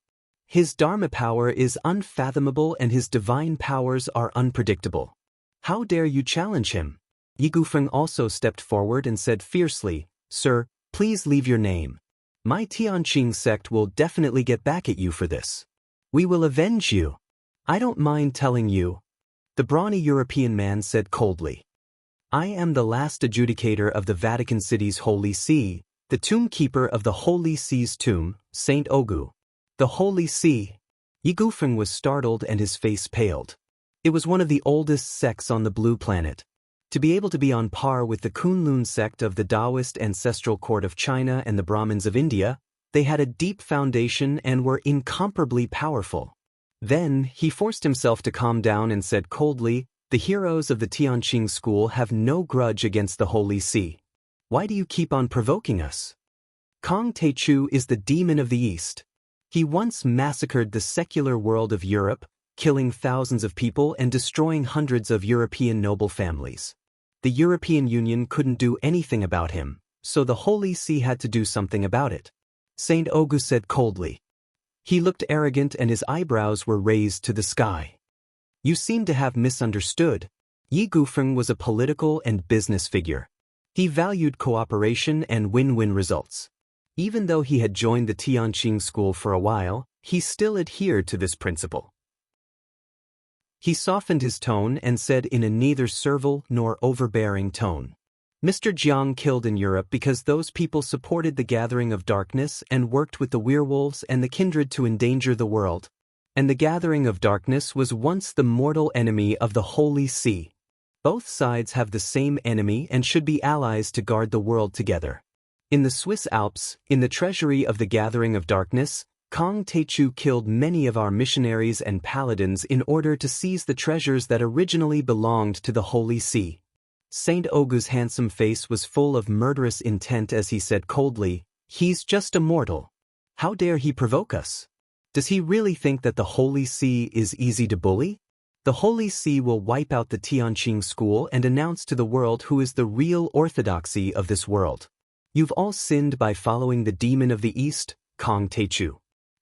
His Dharma power is unfathomable and his divine powers are unpredictable. How dare you challenge him?" Yi Gufeng also stepped forward and said fiercely, "Sir, please leave your name. My Tianqing sect will definitely get back at you for this. We will avenge you. I don't mind telling you," the brawny European man said coldly. "I am the last adjudicator of the Vatican City's Holy See, the tomb keeper of the Holy See's tomb, Saint Ogu. The Holy See." Yi Gufeng was startled and his face paled. It was one of the oldest sects on the blue planet. To be able to be on par with the Kunlun sect of the Taoist ancestral court of China and the Brahmins of India, they had a deep foundation and were incomparably powerful. Then, he forced himself to calm down and said coldly, "The heroes of the Tianqing school have no grudge against the Holy See. Why do you keep on provoking us? Kong Techu is the demon of the East. He once massacred the secular world of Europe, killing thousands of people and destroying hundreds of European noble families. The European Union couldn't do anything about him, so the Holy See had to do something about it," Saint Ogu said coldly. He looked arrogant and his eyebrows were raised to the sky. "You seem to have misunderstood. Yi Gufeng was a political and business figure. He valued cooperation and win-win results. Even though he had joined the Tianqing school for a while, he still adhered to this principle." He softened his tone and said in a neither servile nor overbearing tone, "Mr. Jiang killed in Europe because those people supported the gathering of darkness and worked with the werewolves and the kindred to endanger the world. And the gathering of darkness was once the mortal enemy of the Holy See. Both sides have the same enemy and should be allies to guard the world together. In the Swiss Alps, in the treasury of the Gathering of Darkness, Kong Techu killed many of our missionaries and paladins in order to seize the treasures that originally belonged to the Holy See." Saint Ogu's handsome face was full of murderous intent as he said coldly, "He's just a mortal. How dare he provoke us? Does he really think that the Holy See is easy to bully? The Holy See will wipe out the Tianqing school and announce to the world who is the real orthodoxy of this world. You've all sinned by following the demon of the East, Kong Techu.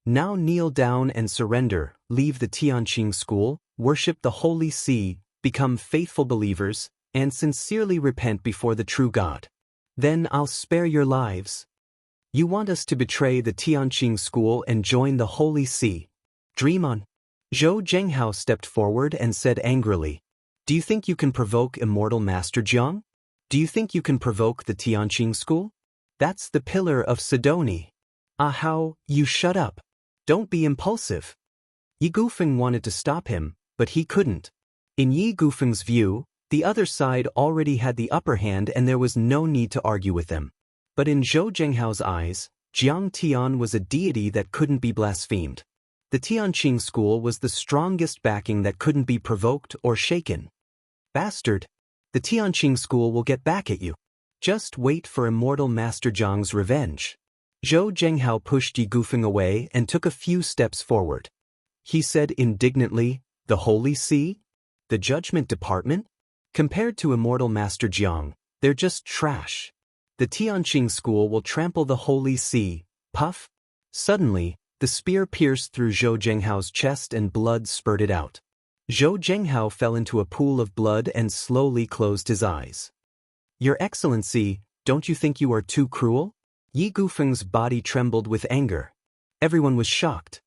Now kneel down and surrender, leave the Tianqing school, worship the Holy See, become faithful believers, and sincerely repent before the true God. Then I'll spare your lives. You want us to betray the Tianqing school and join the Holy See? Dream on." Zhou Zhenghao stepped forward and said angrily, "Do you think you can provoke immortal Master Jiang? Do you think you can provoke the Tianqing school? That's the pillar of Sidoni. Ahau, you shut up. Don't be impulsive." Yi Gufeng wanted to stop him, but he couldn't. In Yi Gufeng's view, the other side already had the upper hand and there was no need to argue with them. But in Zhou Zhenghao's eyes, Jiang Tian was a deity that couldn't be blasphemed. The Tianqing school was the strongest backing that couldn't be provoked or shaken. "Bastard! The Tianqing school will get back at you. Just wait for immortal Master Jiang's revenge." Zhou Zhenghao pushed Yi Gufeng away and took a few steps forward. He said indignantly, "The Holy See? The Judgment Department? Compared to immortal Master Jiang, they're just trash. The Tianqing school will trample the Holy See." Puff! Suddenly, the spear pierced through Zhou Zhenghao's chest and blood spurted out. Zhou Zhenghao fell into a pool of blood and slowly closed his eyes. "Your Excellency, don't you think you are too cruel?" Yi Gufeng's body trembled with anger. Everyone was shocked.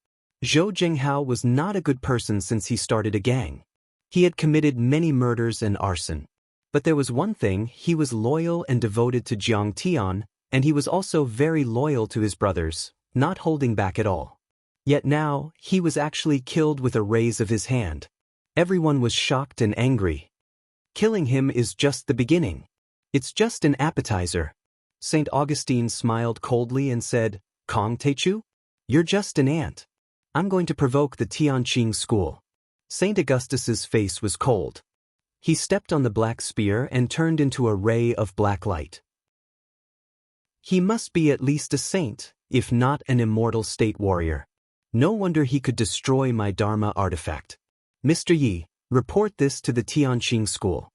Zhou Zhenghao was not a good person since he started a gang. He had committed many murders and arson. But there was one thing, he was loyal and devoted to Jiang Tian, and he was also very loyal to his brothers, not holding back at all. Yet now, he was actually killed with a raise of his hand. Everyone was shocked and angry. Killing him is just the beginning. It's just an appetizer. St. Augustine smiled coldly and said, "Kong Techu? You're just an ant. I'm going to provoke the Tianqing school. St. Augustus's face was cold. He stepped on the black spear and turned into a ray of black light. He must be at least a saint, if not an immortal state warrior. No wonder he could destroy my Dharma artifact. Mr. Yi, report this to the Tianqing school.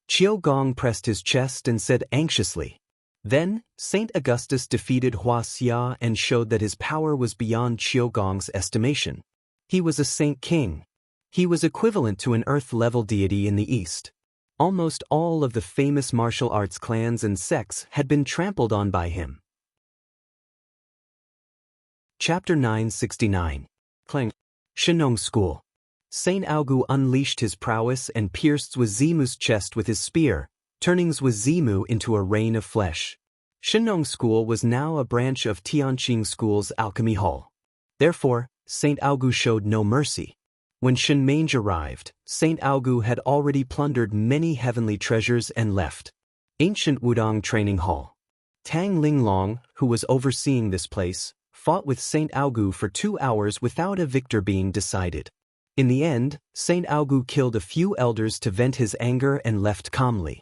Qiu Gong pressed his chest and said anxiously. Then, St. Augustus defeated Wuxia and showed that his power was beyond Qiu Gong's estimation. He was a saint king. He was equivalent to an earth-level deity in the East. Almost all of the famous martial arts clans and sects had been trampled on by him. Chapter 969. Clang. Shenong School. Saint Augu unleashed his prowess and pierced Zimu's chest with his spear, turning Zimu into a rain of flesh. Shenong School was now a branch of Tianqing School's alchemy hall. Therefore, Saint Augu showed no mercy. When Shenmage arrived, Saint Augu had already plundered many heavenly treasures and left. Ancient Wudong Training Hall. Tang Linglong, who was overseeing this place, fought with Saint Augu for 2 hours without a victor being decided. In the end, Saint Augu killed a few elders to vent his anger and left calmly.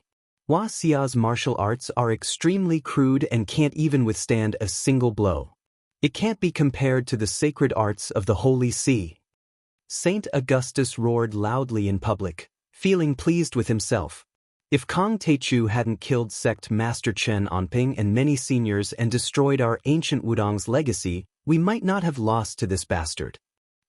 Wuxia's martial arts are extremely crude and can't even withstand a single blow. It can't be compared to the sacred arts of the Holy See. Saint Augustus roared loudly in public, feeling pleased with himself. If Kong Teichu hadn't killed sect Master Chen Onping and many seniors and destroyed our ancient Wudong's legacy, we might not have lost to this bastard.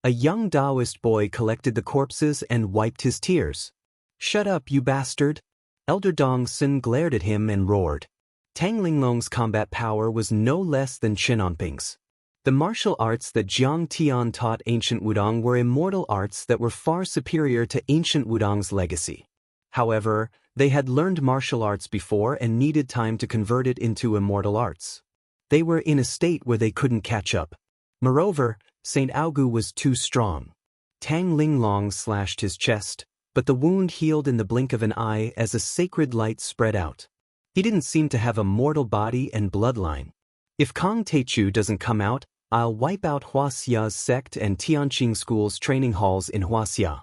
A young Taoist boy collected the corpses and wiped his tears. Shut up, you bastard! Elder Dong Sin glared at him and roared. Tang Linglong's combat power was no less than Chen Onping's. The martial arts that Jiang Tian taught ancient Wudong were immortal arts that were far superior to ancient Wudong's legacy. However, they had learned martial arts before and needed time to convert it into immortal arts. They were in a state where they couldn't catch up. Moreover, Saint Augu was too strong. Tang Linglong slashed his chest, but the wound healed in the blink of an eye as a sacred light spread out. He didn't seem to have a mortal body and bloodline. If Kong Teichu doesn't come out, I'll wipe out Wuxia's sect and Tianqing School's training halls in Wuxia.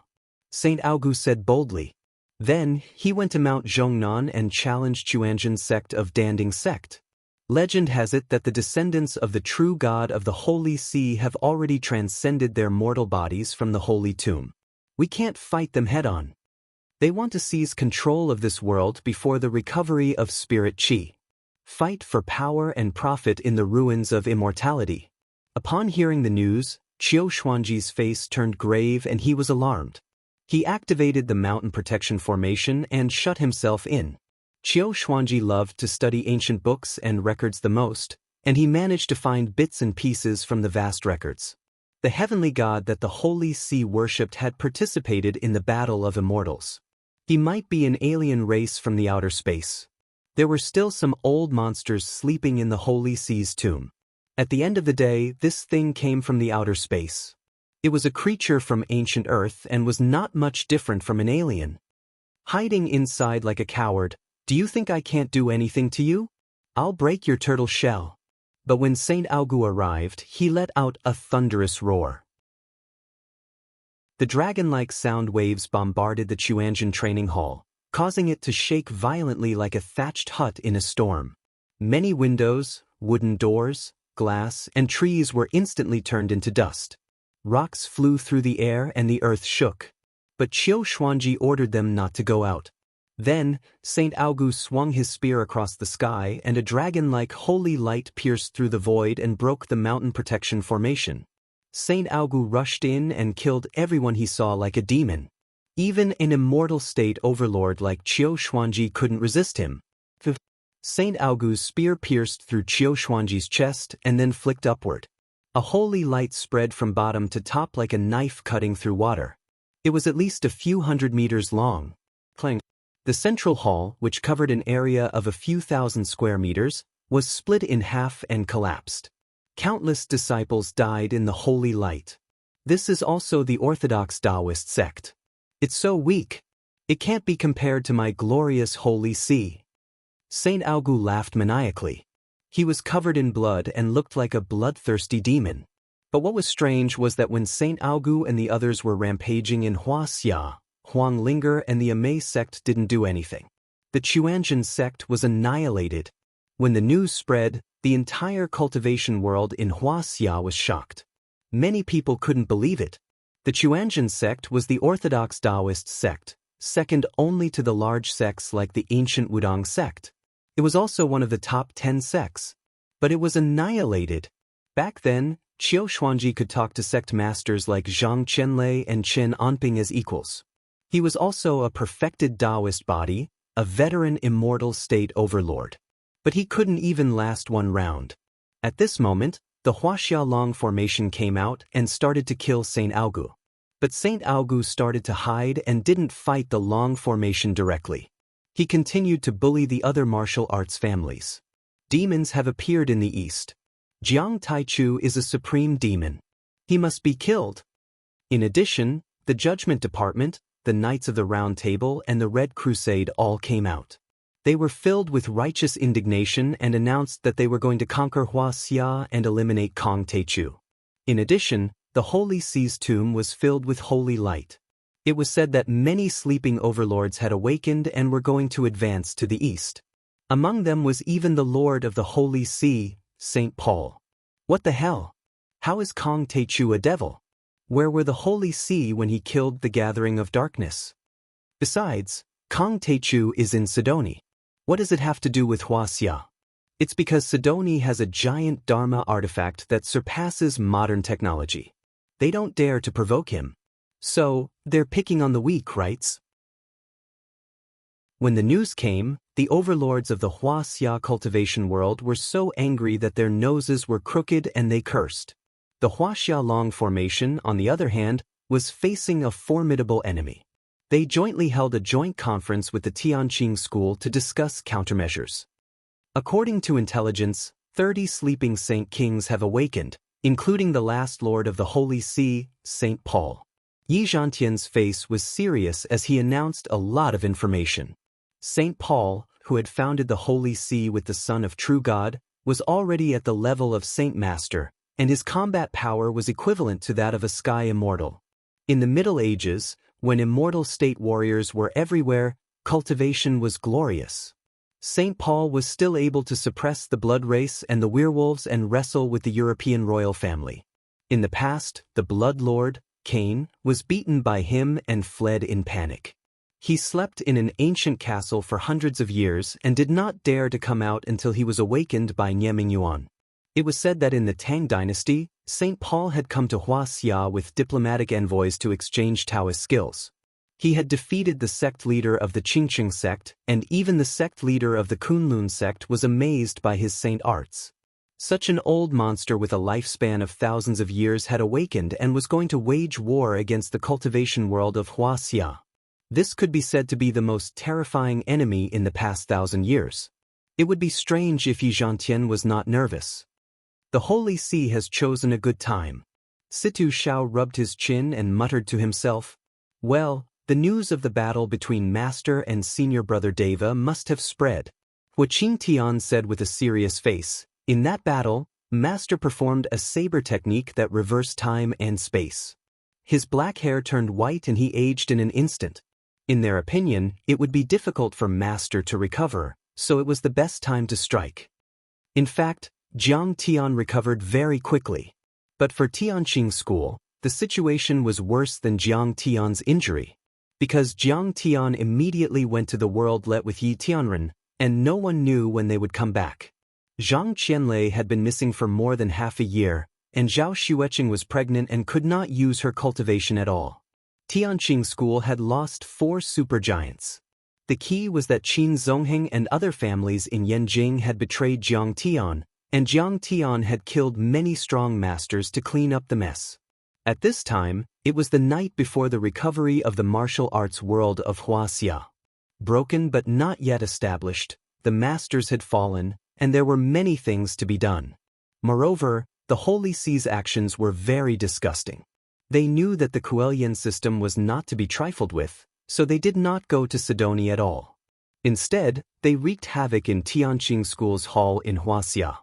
Saint Augu said boldly. Then, he went to Mount Zhongnan and challenged Chuanzhen's sect of Danding sect. Legend has it that the descendants of the true God of the Holy See have already transcended their mortal bodies from the Holy Tomb. We can't fight them head-on. They want to seize control of this world before the recovery of spirit qi. Fight for power and profit in the ruins of immortality. Upon hearing the news, Qiu Xuanji's face turned grave and he was alarmed. He activated the mountain protection formation and shut himself in. Qiu Xuanji loved to study ancient books and records the most, and he managed to find bits and pieces from the vast records. The heavenly god that the Holy See worshipped had participated in the battle of immortals. He might be an alien race from the outer space. There were still some old monsters sleeping in the Holy See's tomb. At the end of the day, this thing came from the outer space. It was a creature from ancient Earth and was not much different from an alien. Hiding inside like a coward, do you think I can't do anything to you? I'll break your turtle shell. But when Saint Augu arrived, he let out a thunderous roar. The dragon-like sound waves bombarded the Chuanzhen training hall, causing it to shake violently like a thatched hut in a storm. Many windows, wooden doors, glass, and trees were instantly turned into dust. Rocks flew through the air and the earth shook. But Qiu Xuanji ordered them not to go out. Then, Saint Augu swung his spear across the sky and a dragon-like holy light pierced through the void and broke the mountain protection formation. Saint Augu rushed in and killed everyone he saw like a demon. Even an immortal state overlord like Qiu Xuanji couldn't resist him. Saint Augu's spear pierced through Qiu Xuanji's chest and then flicked upward. A holy light spread from bottom to top like a knife cutting through water. It was at least a few hundred meters long. Clang. The central hall, which covered an area of a few thousand square meters, was split in half and collapsed. Countless disciples died in the holy light. This is also the Orthodox Taoist sect. It's so weak. It can't be compared to my glorious Holy See. Saint Augu laughed maniacally. He was covered in blood and looked like a bloodthirsty demon. But what was strange was that when Saint Aogu and the others were rampaging in Wuxia, Huang Linger and the Amei sect didn't do anything. The Chuanzhen sect was annihilated. When the news spread, the entire cultivation world in Wuxia was shocked. Many people couldn't believe it. The Chuanzhen sect was the orthodox Taoist sect, second only to the large sects like the ancient Wudong sect. It was also one of the top 10 sects. But it was annihilated. Back then, Qiu Xuanji could talk to sect masters like Zhang Qianlei and Chen Anping as equals. He was also a perfected Taoist body, a veteran immortal state overlord. But he couldn't even last one round. At this moment, the Huaxia Long formation came out and started to kill Saint Aogu. But Saint Aogu started to hide and didn't fight the Long formation directly. He continued to bully the other martial arts families. Demons have appeared in the east. Jiang Taichu is a supreme demon. He must be killed. In addition, the Judgment Department, the Knights of the Round Table and the Red Crusade all came out. They were filled with righteous indignation and announced that they were going to conquer Huaxia and eliminate Kong Taichu. In addition, the Holy Sea's tomb was filled with holy light. It was said that many sleeping overlords had awakened and were going to advance to the east. Among them was even the Lord of the Holy See, St. Paul. What the hell? How is Kong Taichu a devil? Where were the Holy See when he killed the Gathering of Darkness? Besides, Kong Taichu is in Sidoni. What does it have to do with Huaxia? It's because Sidoni has a giant Dharma artifact that surpasses modern technology. They don't dare to provoke him. So, they're picking on the weak, right? When the news came, the overlords of the Huaxia cultivation world were so angry that their noses were crooked and they cursed. The Huaxia Long formation, on the other hand, was facing a formidable enemy. They jointly held a joint conference with the Tianqing school to discuss countermeasures. According to intelligence, 30 sleeping saint kings have awakened, including the last lord of the Holy See, St. Paul. Yi Zhantian's face was serious as he announced a lot of information. St. Paul, who had founded the Holy See with the Son of True God, was already at the level of Saint Master, and his combat power was equivalent to that of a sky immortal. In the Middle Ages, when immortal state warriors were everywhere, cultivation was glorious. St. Paul was still able to suppress the blood race and the werewolves and wrestle with the European royal family. In the past, the blood lord, Cain, was beaten by him and fled in panic. He slept in an ancient castle for hundreds of years and did not dare to come out until he was awakened by Nieming Yuan. It was said that in the Tang dynasty, St. Paul had come to Huaxia with diplomatic envoys to exchange Taoist skills. He had defeated the sect leader of the Qingqing sect, and even the sect leader of the Kunlun sect was amazed by his saint arts. Such an old monster with a lifespan of thousands of years had awakened and was going to wage war against the cultivation world of Huaxia. This could be said to be the most terrifying enemy in the past 1,000 years. It would be strange if Yi Zhantian was not nervous. The Holy See has chosen a good time. Situ Shao rubbed his chin and muttered to himself, "Well, the news of the battle between Master and Senior Brother Deva must have spread." Huaqing Tian said with a serious face, "In that battle, Master performed a saber technique that reversed time and space. His black hair turned white and he aged in an instant. In their opinion, it would be difficult for Master to recover, so it was the best time to strike." In fact, Jiang Tian recovered very quickly. But for Tianqing school, the situation was worse than Jiang Tian's injury. Because Jiang Tian immediately went to the world let with Yi Tianren, and no one knew when they would come back. Zhang Qianlei had been missing for more than half a year, and Zhao Xueqing was pregnant and could not use her cultivation at all. Tianqing school had lost 4 supergiants. The key was that Qin Zongheng and other families in Yanjing had betrayed Jiang Tian, and Jiang Tian had killed many strong masters to clean up the mess. At this time, it was the night before the recovery of the martial arts world of Huaxia. Broken but not yet established, the masters had fallen, and there were many things to be done. Moreover, the Holy See's actions were very disgusting. They knew that the Kuelian system was not to be trifled with, so they did not go to Sidoni at all. Instead, they wreaked havoc in Tianqing School's hall in Huaxia.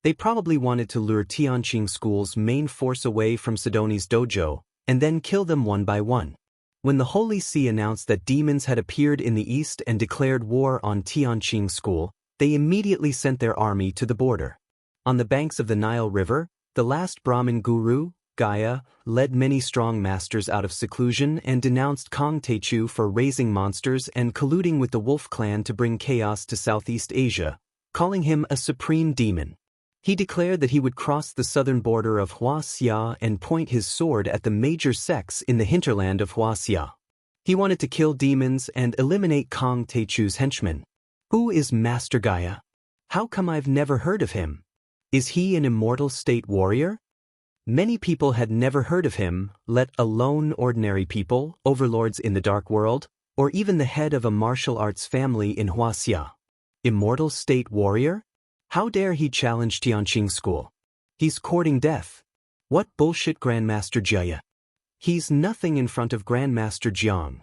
They probably wanted to lure Tianqing School's main force away from Sidoni's dojo, and then kill them one by one. When the Holy See announced that demons had appeared in the east and declared war on Tianqing School, they immediately sent their army to the border. On the banks of the Nile River, the last Brahmin guru, Gaia, led many strong masters out of seclusion and denounced Kong Techu for raising monsters and colluding with the Wolf clan to bring chaos to Southeast Asia, calling him a supreme demon. He declared that he would cross the southern border of Wuxia and point his sword at the major sects in the hinterland of Wuxia. He wanted to kill demons and eliminate Kong Techu's henchmen. Who is Master Gaia? How come I've never heard of him? Is he an immortal state warrior? Many people had never heard of him, let alone ordinary people, overlords in the dark world, or even the head of a martial arts family in Wuxia. Immortal state warrior? How dare he challenge Tianqing School? He's courting death. What bullshit, Grandmaster Jia? He's nothing in front of Grandmaster Jiang.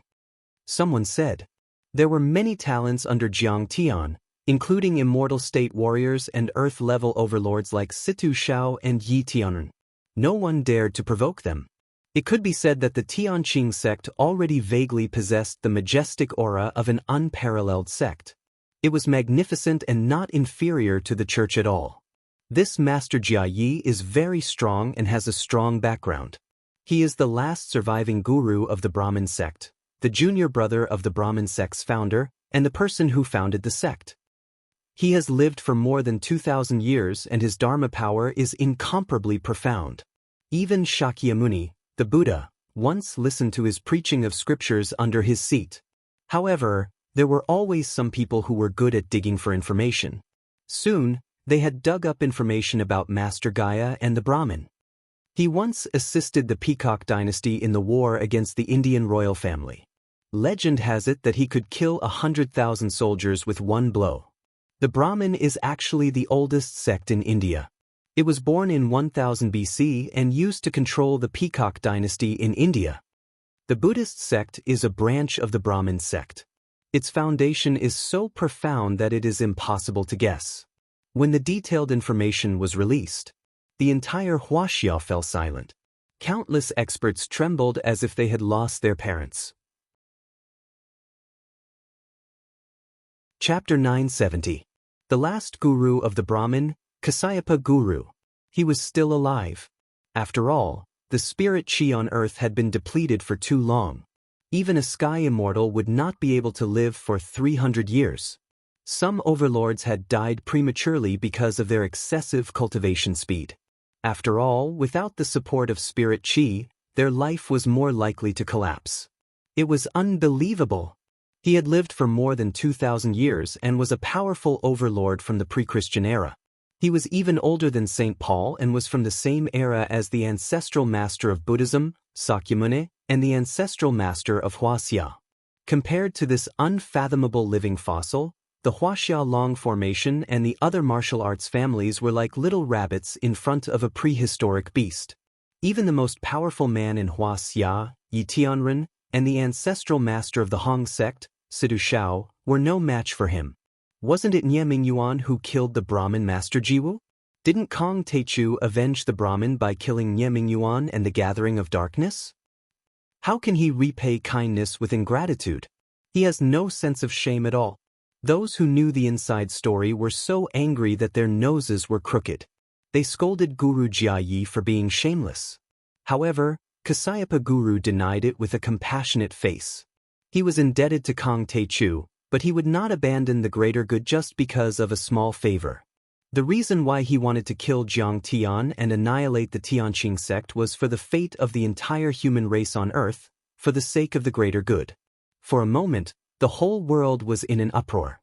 Someone said. There were many talents under Jiang Tian, including immortal state warriors and earth-level overlords like Situ Shao and Yi Tianren. No one dared to provoke them. It could be said that the Tianqing sect already vaguely possessed the majestic aura of an unparalleled sect. It was magnificent and not inferior to the church at all. This Master Jia Yi is very strong and has a strong background. He is the last surviving guru of the Brahmin sect, the junior brother of the Brahmin sect's founder, and the person who founded the sect. He has lived for more than 2,000 years and his dharma power is incomparably profound. Even Shakyamuni, the Buddha, once listened to his preaching of scriptures under his seat. However, there were always some people who were good at digging for information. Soon, they had dug up information about Master Gaia and the Brahmin. He once assisted the Peacock dynasty in the war against the Indian royal family. Legend has it that he could kill 100,000 soldiers with one blow. The Brahmin is actually the oldest sect in India. It was born in 1000 BC and used to control the Peacock dynasty in India. The Buddhist sect is a branch of the Brahmin sect. Its foundation is so profound that it is impossible to guess. When the detailed information was released, the entire Wuxia fell silent. Countless experts trembled as if they had lost their parents. Chapter 970. The last guru of the Brahmin, Kasyapa Guru. He was still alive. After all, the spirit chi on earth had been depleted for too long. Even a sky immortal would not be able to live for 300 years. Some overlords had died prematurely because of their excessive cultivation speed. After all, without the support of spirit chi, their life was more likely to collapse. It was unbelievable. He had lived for more than 2,000 years and was a powerful overlord from the pre-Christian era. He was even older than St. Paul and was from the same era as the ancestral master of Buddhism, Sakyamuni, and the ancestral master of Wuxia. Compared to this unfathomable living fossil, the Wuxia Long formation and the other martial arts families were like little rabbits in front of a prehistoric beast. Even the most powerful man in Wuxia, Yi Tianren, and the ancestral master of the Hong sect, Situ Shao, were no match for him. Wasn't it Nye Mingyuan who killed the Brahmin Master Jiwu? Didn't Kong Techu avenge the Brahmin by killing Nye Mingyuan and the Gathering of Darkness? How can he repay kindness with ingratitude? He has no sense of shame at all. Those who knew the inside story were so angry that their noses were crooked. They scolded Guru Jia Yi for being shameless. However, Kasyapa Guru denied it with a compassionate face. He was indebted to Kong Techu, but he would not abandon the greater good just because of a small favor. The reason why he wanted to kill Jiang Tian and annihilate the Tianqing sect was for the fate of the entire human race on Earth, for the sake of the greater good. For a moment, the whole world was in an uproar.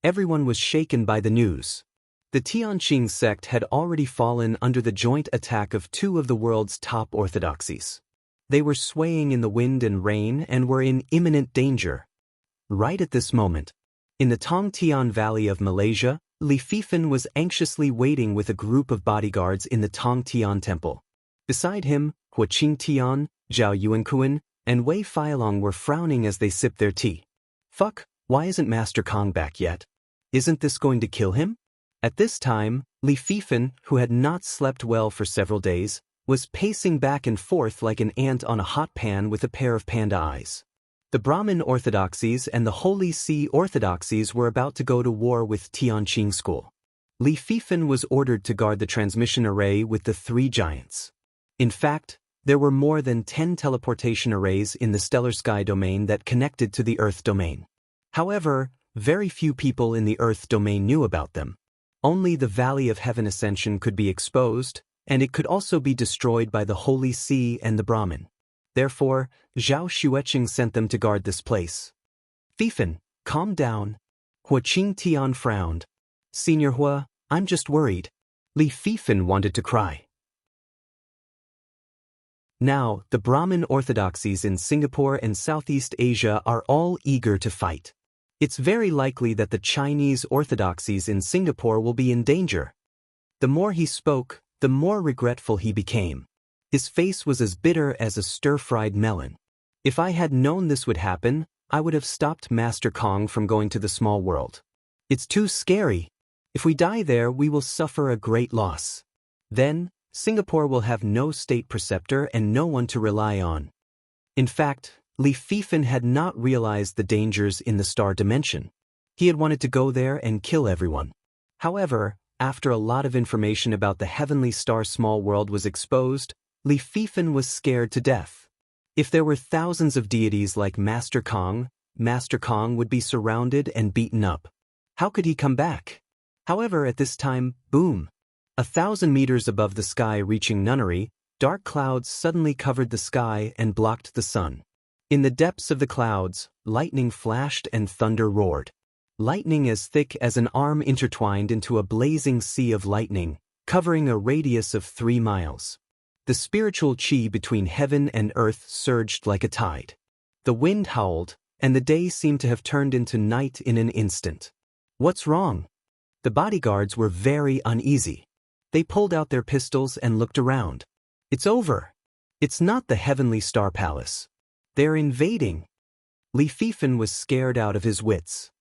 Everyone was shaken by the news. The Tianqing sect had already fallen under the joint attack of two of the world's top orthodoxies. They were swaying in the wind and rain and were in imminent danger. Right at this moment, in the Tongtian Valley of Malaysia, Li Fifan was anxiously waiting with a group of bodyguards in the Tongtian temple. Beside him, Hua Qingtian, Zhao Yuankuan, and Wei Feilong were frowning as they sipped their tea. Fuck, why isn't Master Kong back yet? Isn't this going to kill him? At this time, Li Fifan, who had not slept well for several days, was pacing back and forth like an ant on a hot pan with a pair of panda eyes. The Brahmin orthodoxies and the Holy See orthodoxies were about to go to war with Tianqing school. Li Fifan was ordered to guard the transmission array with the three giants. In fact, there were more than 10 teleportation arrays in the stellar sky domain that connected to the Earth domain. However, very few people in the Earth domain knew about them. Only the Valley of Heaven Ascension could be exposed, and it could also be destroyed by the Holy See and the Brahmin. Therefore, Zhao Xueqing sent them to guard this place. Fifan, calm down. Hua Qingtian frowned. Senior Hua, I'm just worried. Li Fifan wanted to cry. Now, the Brahmin orthodoxies in Singapore and Southeast Asia are all eager to fight. It's very likely that the Chinese orthodoxies in Singapore will be in danger. The more he spoke, the more regretful he became. His face was as bitter as a stir-fried melon. If I had known this would happen, I would have stopped Master Kong from going to the small world. It's too scary. If we die there, we will suffer a great loss. Then, Singapore will have no state preceptor and no one to rely on. In fact, Li Fifan had not realized the dangers in the star dimension. He had wanted to go there and kill everyone. However, after a lot of information about the heavenly star small world was exposed, Li Fifan was scared to death. If there were thousands of deities like Master Kong would be surrounded and beaten up. How could he come back? However, at this time, boom! 1,000 meters above the sky reaching nunnery, dark clouds suddenly covered the sky and blocked the sun. In the depths of the clouds, lightning flashed and thunder roared. Lightning as thick as an arm intertwined into a blazing sea of lightning, covering a radius of 3 miles. The spiritual chi between heaven and earth surged like a tide. The wind howled, and the day seemed to have turned into night in an instant. What's wrong? The bodyguards were very uneasy. They pulled out their pistols and looked around. It's over. It's not the Heavenly Star Palace. They're invading. Li Fifan was scared out of his wits.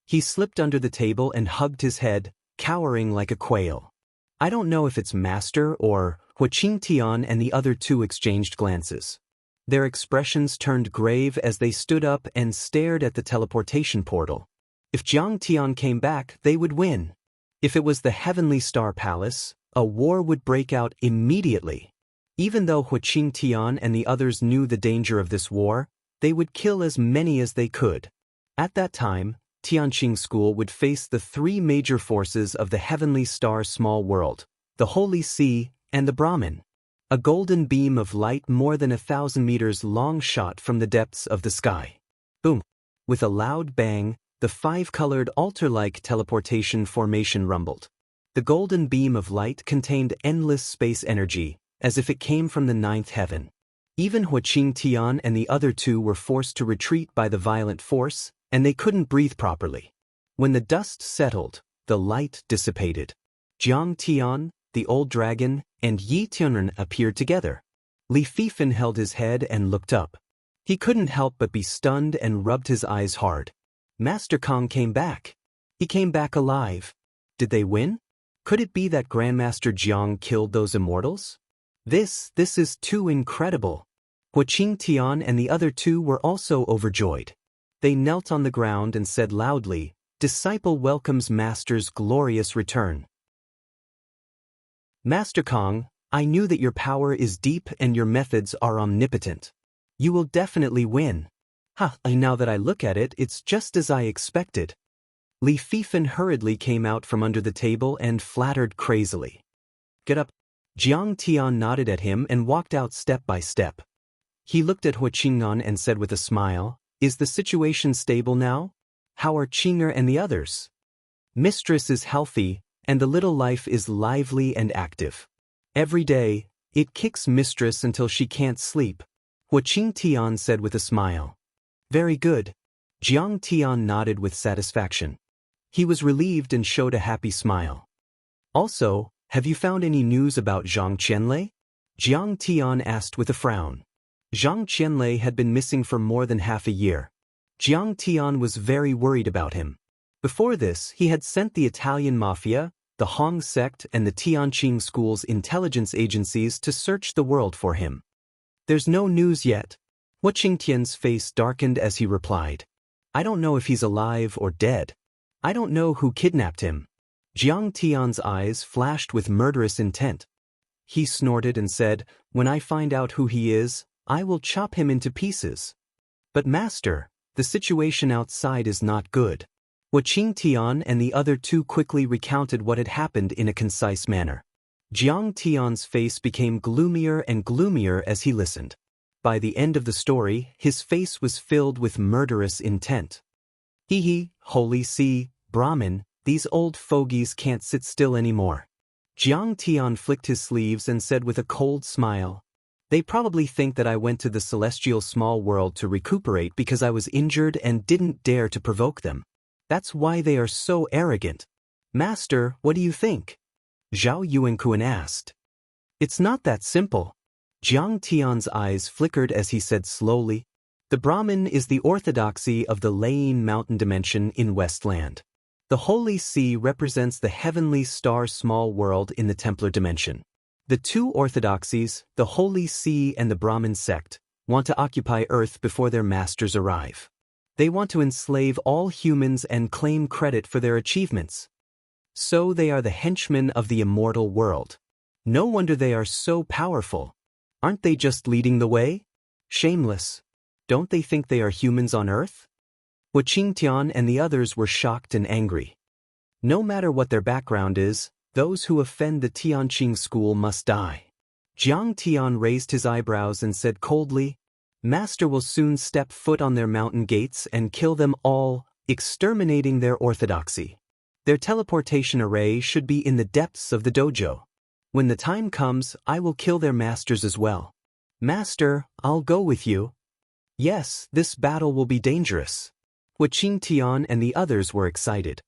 He slipped under the table and hugged his head, cowering like a quail. I don't know if it's Master or Hua Qingtian and the other two exchanged glances. Their expressions turned grave as they stood up and stared at the teleportation portal. If Jiang Tian came back, they would win. If it was the Heavenly Star Palace, a war would break out immediately. Even though Hua Qingtian and the others knew the danger of this war, they would kill as many as they could. At that time, Tianqing School would face the 3 major forces of the Heavenly Star Small World, the Holy See, and the Brahmin. A golden beam of light more than 1,000 meters long shot from the depths of the sky. Boom! With a loud bang, the 5-colored altar-like teleportation formation rumbled. The golden beam of light contained endless space energy, as if it came from the 9th heaven. Even Hua Qingtian and the other two were forced to retreat by the violent force, and they couldn't breathe properly. When the dust settled, the light dissipated. Jiang Tian, the old dragon, and Yi Tianren appeared together. Li Fifan held his head and looked up. He couldn't help but be stunned and rubbed his eyes hard. Master Kong came back. He came back alive. Did they win? Could it be that Grandmaster Jiang killed those immortals? This is too incredible. Hua Qingtian and the other two were also overjoyed. They knelt on the ground and said loudly, "Disciple welcomes Master's glorious return." Master Kong, I knew that your power is deep and your methods are omnipotent. You will definitely win. Now that I look at it, it's just as I expected. Li Fifan hurriedly came out from under the table and flattered crazily. Get up. Jiang Tian nodded at him and walked out step by step. He looked at Hua Qingnan and said with a smile, "Is the situation stable now? How are Qinger and the others?" Mistress is healthy, and the little life is lively and active. Every day, it kicks Mistress until she can't sleep. Hua Qingtian said with a smile. Very good. Jiang Tian nodded with satisfaction. He was relieved and showed a happy smile. Also, have you found any news about Zhang Qianlei? Jiang Tian asked with a frown. Zhang Qianlei had been missing for more than half a year. Jiang Tian was very worried about him. Before this, he had sent the Italian mafia, the Hong sect and the Tianqing school's intelligence agencies to search the world for him. There's no news yet. Wu Qingtian's face darkened as he replied. I don't know if he's alive or dead. I don't know who kidnapped him. Jiang Tian's eyes flashed with murderous intent. He snorted and said, when I find out who he is, I will chop him into pieces. But master, the situation outside is not good. Wu Qingtian and the other two quickly recounted what had happened in a concise manner. Jiang Tian's face became gloomier and gloomier as he listened. By the end of the story, his face was filled with murderous intent. Holy See, Brahmin, these old fogies can't sit still anymore. Jiang Tian flicked his sleeves and said with a cold smile, they probably think that I went to the celestial small world to recuperate because I was injured and didn't dare to provoke them. That's why they are so arrogant. Master, what do you think? Zhao Yuankuan asked. It's not that simple. Jiang Tian's eyes flickered as he said slowly, the Brahmin is the orthodoxy of the Laying Mountain dimension in Westland. The Holy See represents the heavenly star small world in the Templar dimension. The two orthodoxies, the Holy See and the Brahmin sect, want to occupy Earth before their masters arrive. They want to enslave all humans and claim credit for their achievements. So they are the henchmen of the immortal world. No wonder they are so powerful. Aren't they just leading the way? Shameless. Don't they think they are humans on Earth? Wu Qingtian and the others were shocked and angry. No matter what their background is, those who offend the Tianqing school must die. Jiang Tian raised his eyebrows and said coldly, Master will soon step foot on their mountain gates and kill them all, exterminating their orthodoxy. Their teleportation array should be in the depths of the dojo. When the time comes, I will kill their masters as well. Master, I'll go with you. Yes, this battle will be dangerous. Wu Qingtian and the others were excited.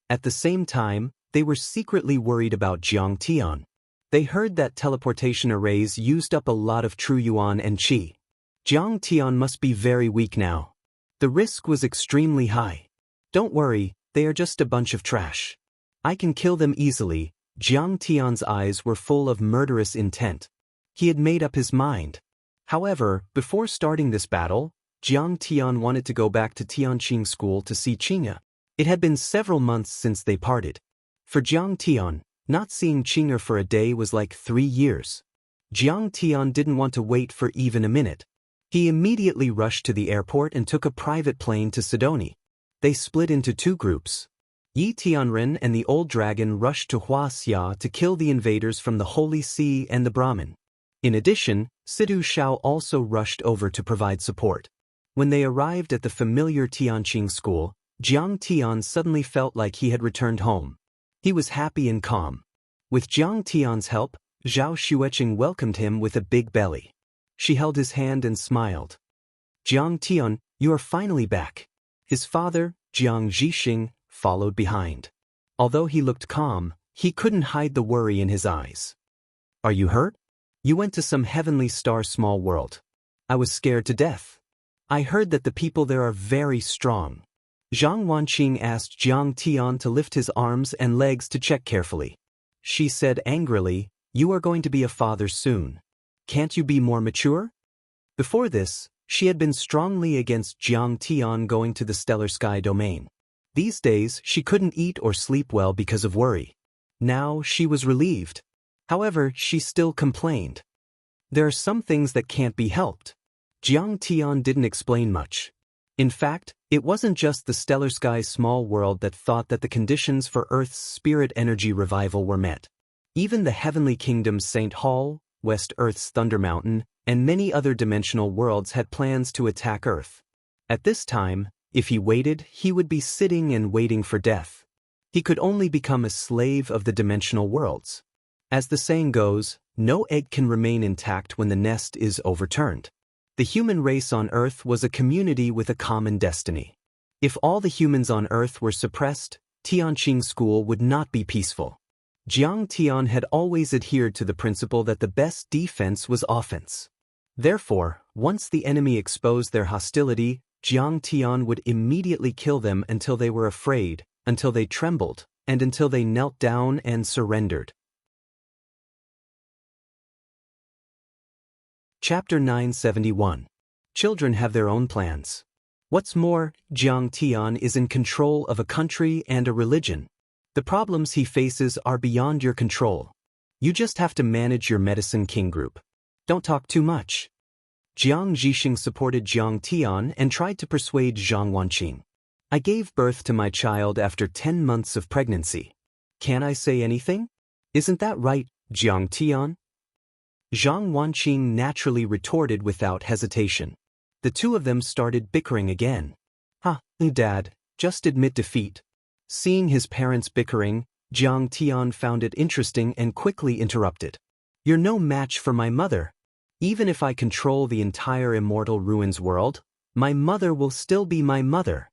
At the same time, they were secretly worried about Jiang Tian. They heard that teleportation arrays used up a lot of true yuan and qi. Jiang Tian must be very weak now. The risk was extremely high. Don't worry, they are just a bunch of trash. I can kill them easily. Jiang Tian's eyes were full of murderous intent. He had made up his mind. However, before starting this battle, Jiang Tian wanted to go back to Tianqing school to see Qing'e. It had been several months since they parted. For Jiang Tian, not seeing Qing'e for a day was like 3 years. Jiang Tian didn't want to wait for even a minute. He immediately rushed to the airport and took a private plane to Sidoni. They split into 2 groups. Yi Tianren and the Old Dragon rushed to Huaxia to kill the invaders from the Holy See and the Brahmin. In addition, Sidu Shao also rushed over to provide support. When they arrived at the familiar Tianqing school, Jiang Tian suddenly felt like he had returned home. He was happy and calm. With Jiang Tian's help, Zhao Xueqing welcomed him with a big belly. She held his hand and smiled. Jiang Tian, you are finally back. His father, Jiang Zhixing, followed behind. Although he looked calm, he couldn't hide the worry in his eyes. Are you hurt? You went to some heavenly star small world. I was scared to death. I heard that the people there are very strong. Zhang Wanqing asked Jiang Tian to lift his arms and legs to check carefully. She said angrily, you are going to be a father soon. Can't you be more mature? Before this, she had been strongly against Jiang Tian going to the stellar sky domain. These days, she couldn't eat or sleep well because of worry. Now, she was relieved. However, she still complained. There are some things that can't be helped. Jiang Tian didn't explain much. In fact, it wasn't just the stellar sky small world that thought that the conditions for Earth's spirit energy revival were met. Even the heavenly kingdoms St. Hall, West Earth's Thunder Mountain, and many other dimensional worlds had plans to attack Earth. At this time, if he waited, he would be sitting and waiting for death. He could only become a slave of the dimensional worlds. As the saying goes, no egg can remain intact when the nest is overturned. The human race on Earth was a community with a common destiny. If all the humans on Earth were suppressed, Tianqing school would not be peaceful. Jiang Tian had always adhered to the principle that the best defense was offense. Therefore, once the enemy exposed their hostility, Jiang Tian would immediately kill them until they were afraid, until they trembled, and until they knelt down and surrendered. Chapter 971. Children have their own plans. What's more, Jiang Tian is in control of a country and a religion. The problems he faces are beyond your control. You just have to manage your Medicine King group. Don't talk too much. Jiang Zhixing supported Jiang Tian and tried to persuade Zhang Wanqing. I gave birth to my child after 10 months of pregnancy. Can I say anything? Isn't that right, Jiang Tian? Zhang Wanqing naturally retorted without hesitation. The two of them started bickering again. Dad, just admit defeat. Seeing his parents bickering, Jiang Tian found it interesting and quickly interrupted. You're no match for my mother. Even if I control the entire Immortal Ruins world, my mother will still be my mother.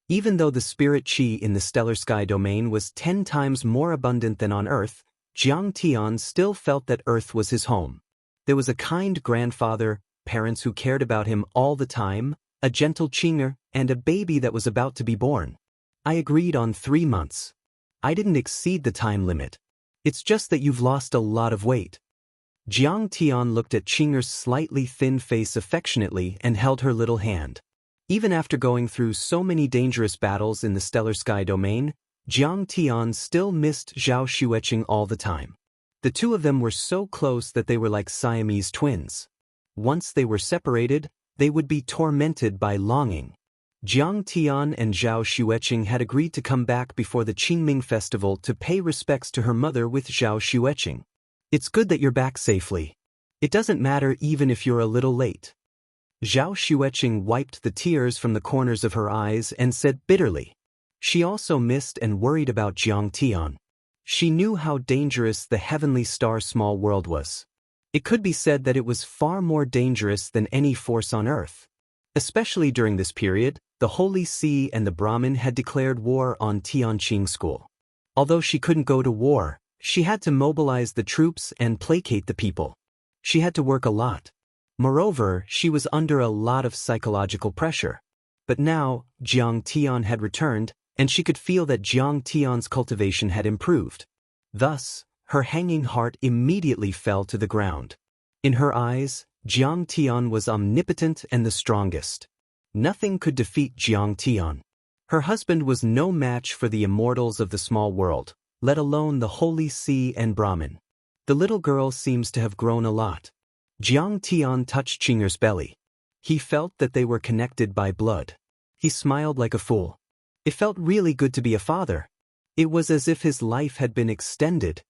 Even though the spirit qi in the stellar sky domain was 10 times more abundant than on Earth, Jiang Tian still felt that Earth was his home. There was a kind grandfather, parents who cared about him all the time, a gentle Qinger, and a baby that was about to be born. I agreed on 3 months. I didn't exceed the time limit. It's just that you've lost a lot of weight. Jiang Tian looked at Qinger's slightly thin face affectionately and held her little hand. Even after going through so many dangerous battles in the stellar sky domain, Jiang Tian still missed Zhao Xueqing all the time. The two of them were so close that they were like Siamese twins. Once they were separated, they would be tormented by longing. Jiang Tian and Zhao Xueqing had agreed to come back before the Qingming festival to pay respects to her mother with Zhao Xueqing. It's good that you're back safely. It doesn't matter even if you're a little late. Zhao Xueqing wiped the tears from the corners of her eyes and said bitterly. She also missed and worried about Jiang Tian. She knew how dangerous the heavenly star small world was. It could be said that it was far more dangerous than any force on Earth. Especially during this period, the Holy See and the Brahmin had declared war on Tianqing School. Although she couldn't go to war, she had to mobilize the troops and placate the people. She had to work a lot. Moreover, she was under a lot of psychological pressure. But now, Jiang Tian had returned, and she could feel that Jiang Tian's cultivation had improved. Thus, her hanging heart immediately fell to the ground. In her eyes, Jiang Tian was omnipotent and the strongest. Nothing could defeat Jiang Tian. Her husband was no match for the immortals of the small world, let alone the Holy See and Brahmin. The little girl seems to have grown a lot. Jiang Tian touched Qinger's belly. He felt that they were connected by blood. He smiled like a fool. It felt really good to be a father. It was as if his life had been extended.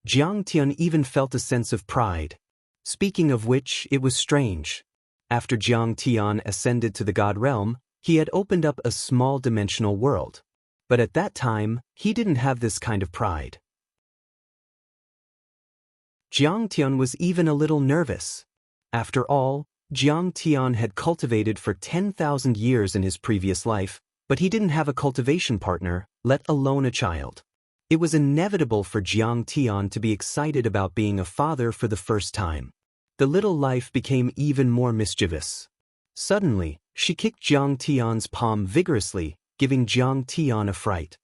Jiang Tian even felt a sense of pride. Speaking of which, it was strange. After Jiang Tian ascended to the God realm, he had opened up a small dimensional world. But at that time, he didn't have this kind of pride. Jiang Tian was even a little nervous. After all, Jiang Tian had cultivated for 10,000 years in his previous life, but he didn't have a cultivation partner, let alone a child. It was inevitable for Jiang Tian to be excited about being a father for the first time. The little life became even more mischievous. Suddenly, she kicked Jiang Tian's palm vigorously, giving Jiang Tian a fright.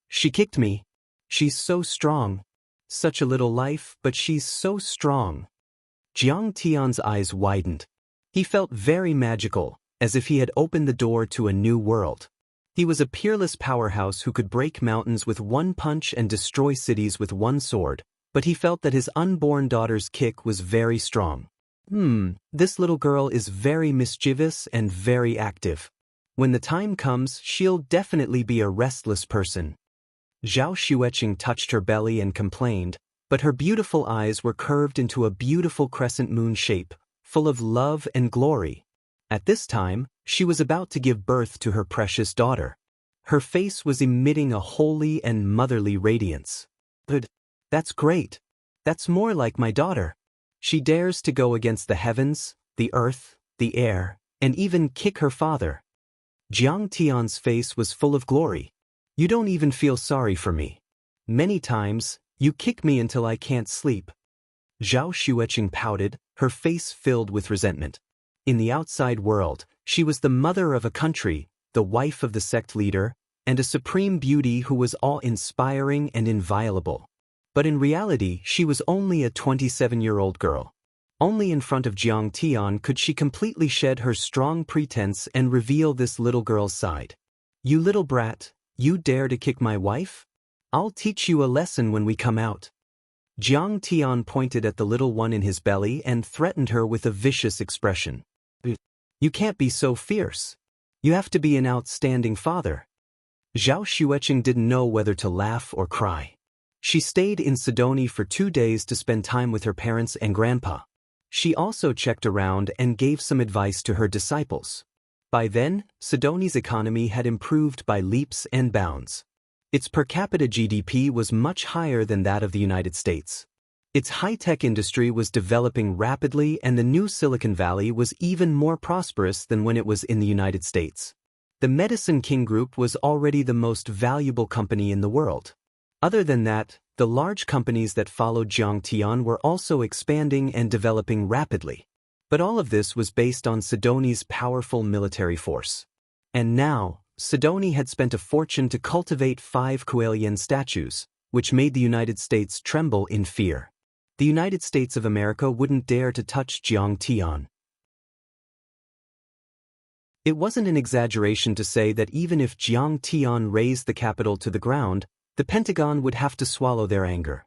She kicked me. She's so strong. Such a little life, but she's so strong. Jiang Tian's eyes widened. He felt very magical, as if he had opened the door to a new world. He was a peerless powerhouse who could break mountains with one punch and destroy cities with one sword, but he felt that his unborn daughter's kick was very strong. This little girl is very mischievous and very active. When the time comes, she'll definitely be a restless person. Zhao Xueqing touched her belly and complained, but her beautiful eyes were curved into a beautiful crescent moon shape, full of love and glory. At this time, she was about to give birth to her precious daughter. Her face was emitting a holy and motherly radiance. But that's great. That's more like my daughter. She dares to go against the heavens, the earth, the air, and even kick her father. Jiang Tian's face was full of glory. You don't even feel sorry for me. Many times, you kick me until I can't sleep. Zhao Xueqing pouted, her face filled with resentment. In the outside world, she was the mother of a country, the wife of the sect leader, and a supreme beauty who was awe-inspiring and inviolable. But in reality, she was only a 27-year-old girl. Only in front of Jiang Tian could she completely shed her strong pretense and reveal this little girl's side. "You little brat, you dare to kick my wife? I'll teach you a lesson when we come out." Jiang Tian pointed at the little one in his belly and threatened her with a vicious expression. "You can't be so fierce. You have to be an outstanding father." Zhao Xueqing didn't know whether to laugh or cry. She stayed in Sidoni for 2 days to spend time with her parents and grandpa. She also checked around and gave some advice to her disciples. By then, Sidoni's economy had improved by leaps and bounds. Its per capita GDP was much higher than that of the United States. Its high-tech industry was developing rapidly, and the new Silicon Valley was even more prosperous than when it was in the United States. The Medicine King Group was already the most valuable company in the world. Other than that, the large companies that followed Jiang Tian were also expanding and developing rapidly. But all of this was based on Sidoni's powerful military force. And now, Sidoni had spent a fortune to cultivate 5 Kuelian statues, which made the United States tremble in fear. The United States of America wouldn't dare to touch Jiang Tian. It wasn't an exaggeration to say that even if Jiang Tian razed the capital to the ground, the Pentagon would have to swallow their anger.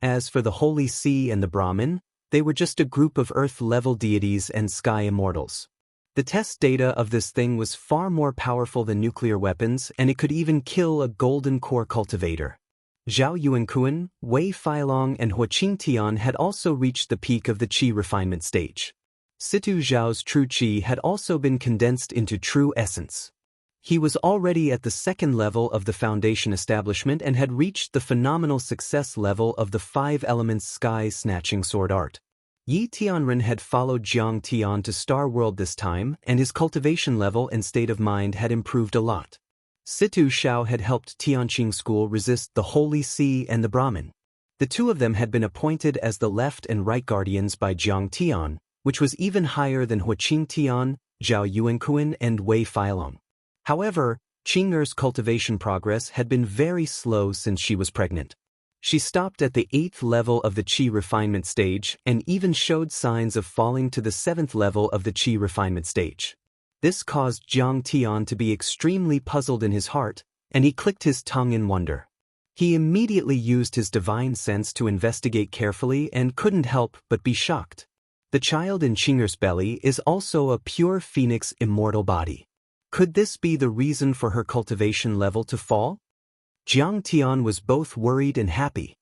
As for the Holy See and the Brahmin, they were just a group of Earth-level deities and sky immortals. The test data of this thing was far more powerful than nuclear weapons, and it could even kill a golden core cultivator. Zhao Yuankuan, Wei Feilong, and Hua Qingtian had also reached the peak of the qi refinement stage. Situ Zhao's true qi had also been condensed into true essence. He was already at the 2nd level of the Foundation establishment and had reached the phenomenal success level of the 5 elements sky-snatching sword art. Yi Tianren had followed Jiang Tian to Star World this time, and his cultivation level and state of mind had improved a lot. Situ Xiao had helped Tianqing School resist the Holy See and the Brahmin. The 2 of them had been appointed as the left and right guardians by Jiang Tian, which was even higher than Hua Qingtian, Zhao Yuankuan, and Wei Feilong. However, Qing'er's cultivation progress had been very slow since she was pregnant. She stopped at the 8th level of the qi refinement stage and even showed signs of falling to the 7th level of the qi refinement stage. This caused Jiang Tian to be extremely puzzled in his heart, and he clicked his tongue in wonder. He immediately used his divine sense to investigate carefully and couldn't help but be shocked. The child in Qing'er's belly is also a pure phoenix immortal body. Could this be the reason for her cultivation level to fall? Jiang Tian was both worried and happy.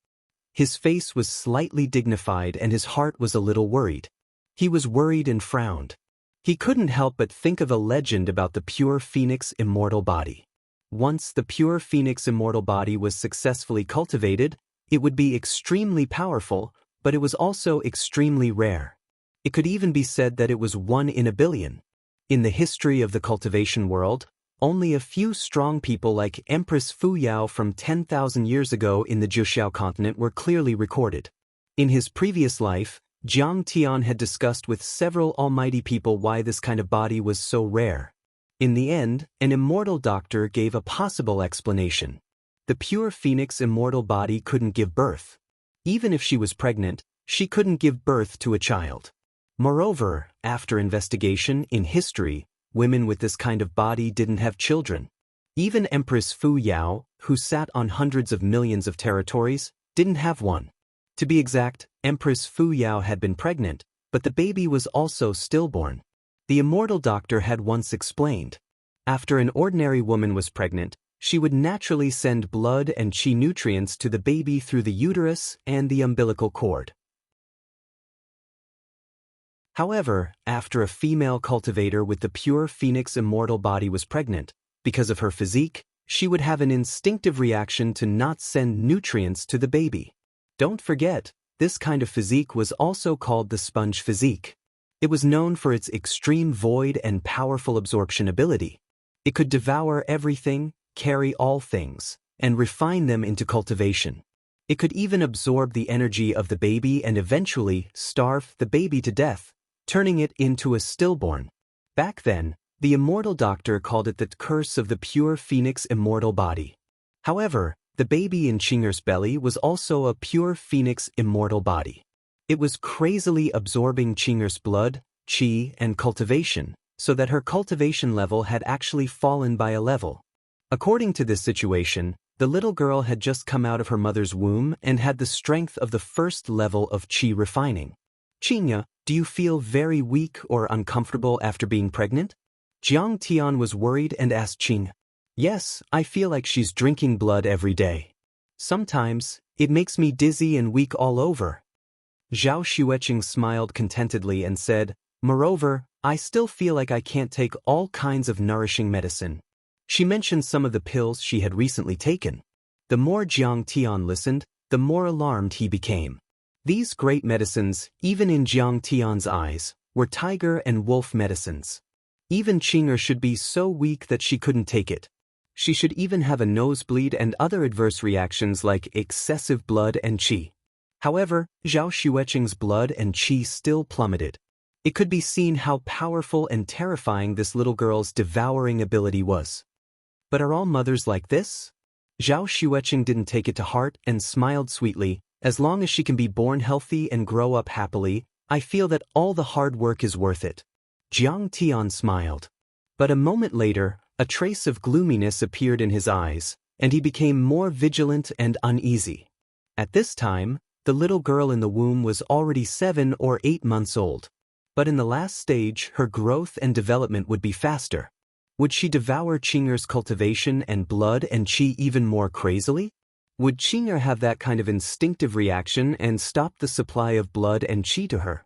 His face was slightly dignified and his heart was a little worried. He was worried and frowned. He couldn't help but think of a legend about the pure phoenix immortal body. Once the pure phoenix immortal body was successfully cultivated, it would be extremely powerful, but it was also extremely rare. It could even be said that it was 1 in a billion. In the history of the cultivation world, only a few strong people like Empress Fu Yao from 10,000 years ago in the Zhuxiao continent were clearly recorded. In his previous life, Jiang Tian had discussed with several almighty people why this kind of body was so rare. In the end, an immortal doctor gave a possible explanation. The pure phoenix immortal body couldn't give birth. Even if she was pregnant, she couldn't give birth to a child. Moreover, after investigation in history, women with this kind of body didn't have children. Even Empress Fu Yao, who sat on hundreds of millions of territories, didn't have one. To be exact, Empress Fu Yao had been pregnant, but the baby was also stillborn. The immortal doctor had once explained, after an ordinary woman was pregnant, she would naturally send blood and qi nutrients to the baby through the uterus and the umbilical cord. However, after a female cultivator with the pure phoenix immortal body was pregnant, because of her physique, she would have an instinctive reaction to not send nutrients to the baby. Don't forget, this kind of physique was also called the sponge physique. It was known for its extreme void and powerful absorption ability. It could devour everything, carry all things, and refine them into cultivation. It could even absorb the energy of the baby and eventually starve the baby to death, turning it into a stillborn. Back then, The immortal doctor called it the curse of the pure phoenix immortal body. However, the baby in Qing'er's belly was also a pure phoenix immortal body. It was crazily absorbing Qing'er's blood, qi, and cultivation, so that her cultivation level had actually fallen by a level. According to this situation, the little girl had just come out of her mother's womb and had the strength of the first level of qi refining. Xianxia, do you feel very weak or uncomfortable after being pregnant? Jiang Tian was worried and asked Qing. Yes, I feel like she's drinking blood every day. Sometimes, it makes me dizzy and weak all over. Zhao Xueqing smiled contentedly and said, moreover, I still feel like I can't take all kinds of nourishing medicine. She mentioned some of the pills she had recently taken. The more Jiang Tian listened, the more alarmed he became. These great medicines, even in Jiang Tian's eyes, were tiger and wolf medicines. Even Qing'er should be so weak that she couldn't take it. She should even have a nosebleed and other adverse reactions like excessive blood and qi. However, Zhao Xueqing's blood and qi still plummeted. It could be seen how powerful and terrifying this little girl's devouring ability was. But are all mothers like this? Zhao Xueqing didn't take it to heart and smiled sweetly. As long as she can be born healthy and grow up happily, I feel that all the hard work is worth it. Jiang Tian smiled. But a moment later, a trace of gloominess appeared in his eyes, and he became more vigilant and uneasy. At this time, the little girl in the womb was already 7 or 8 months old. But in the last stage, her growth and development would be faster. Would she devour Qing'er's cultivation and blood and qi even more crazily? Would Qing'er have that kind of instinctive reaction and stop the supply of blood and qi to her?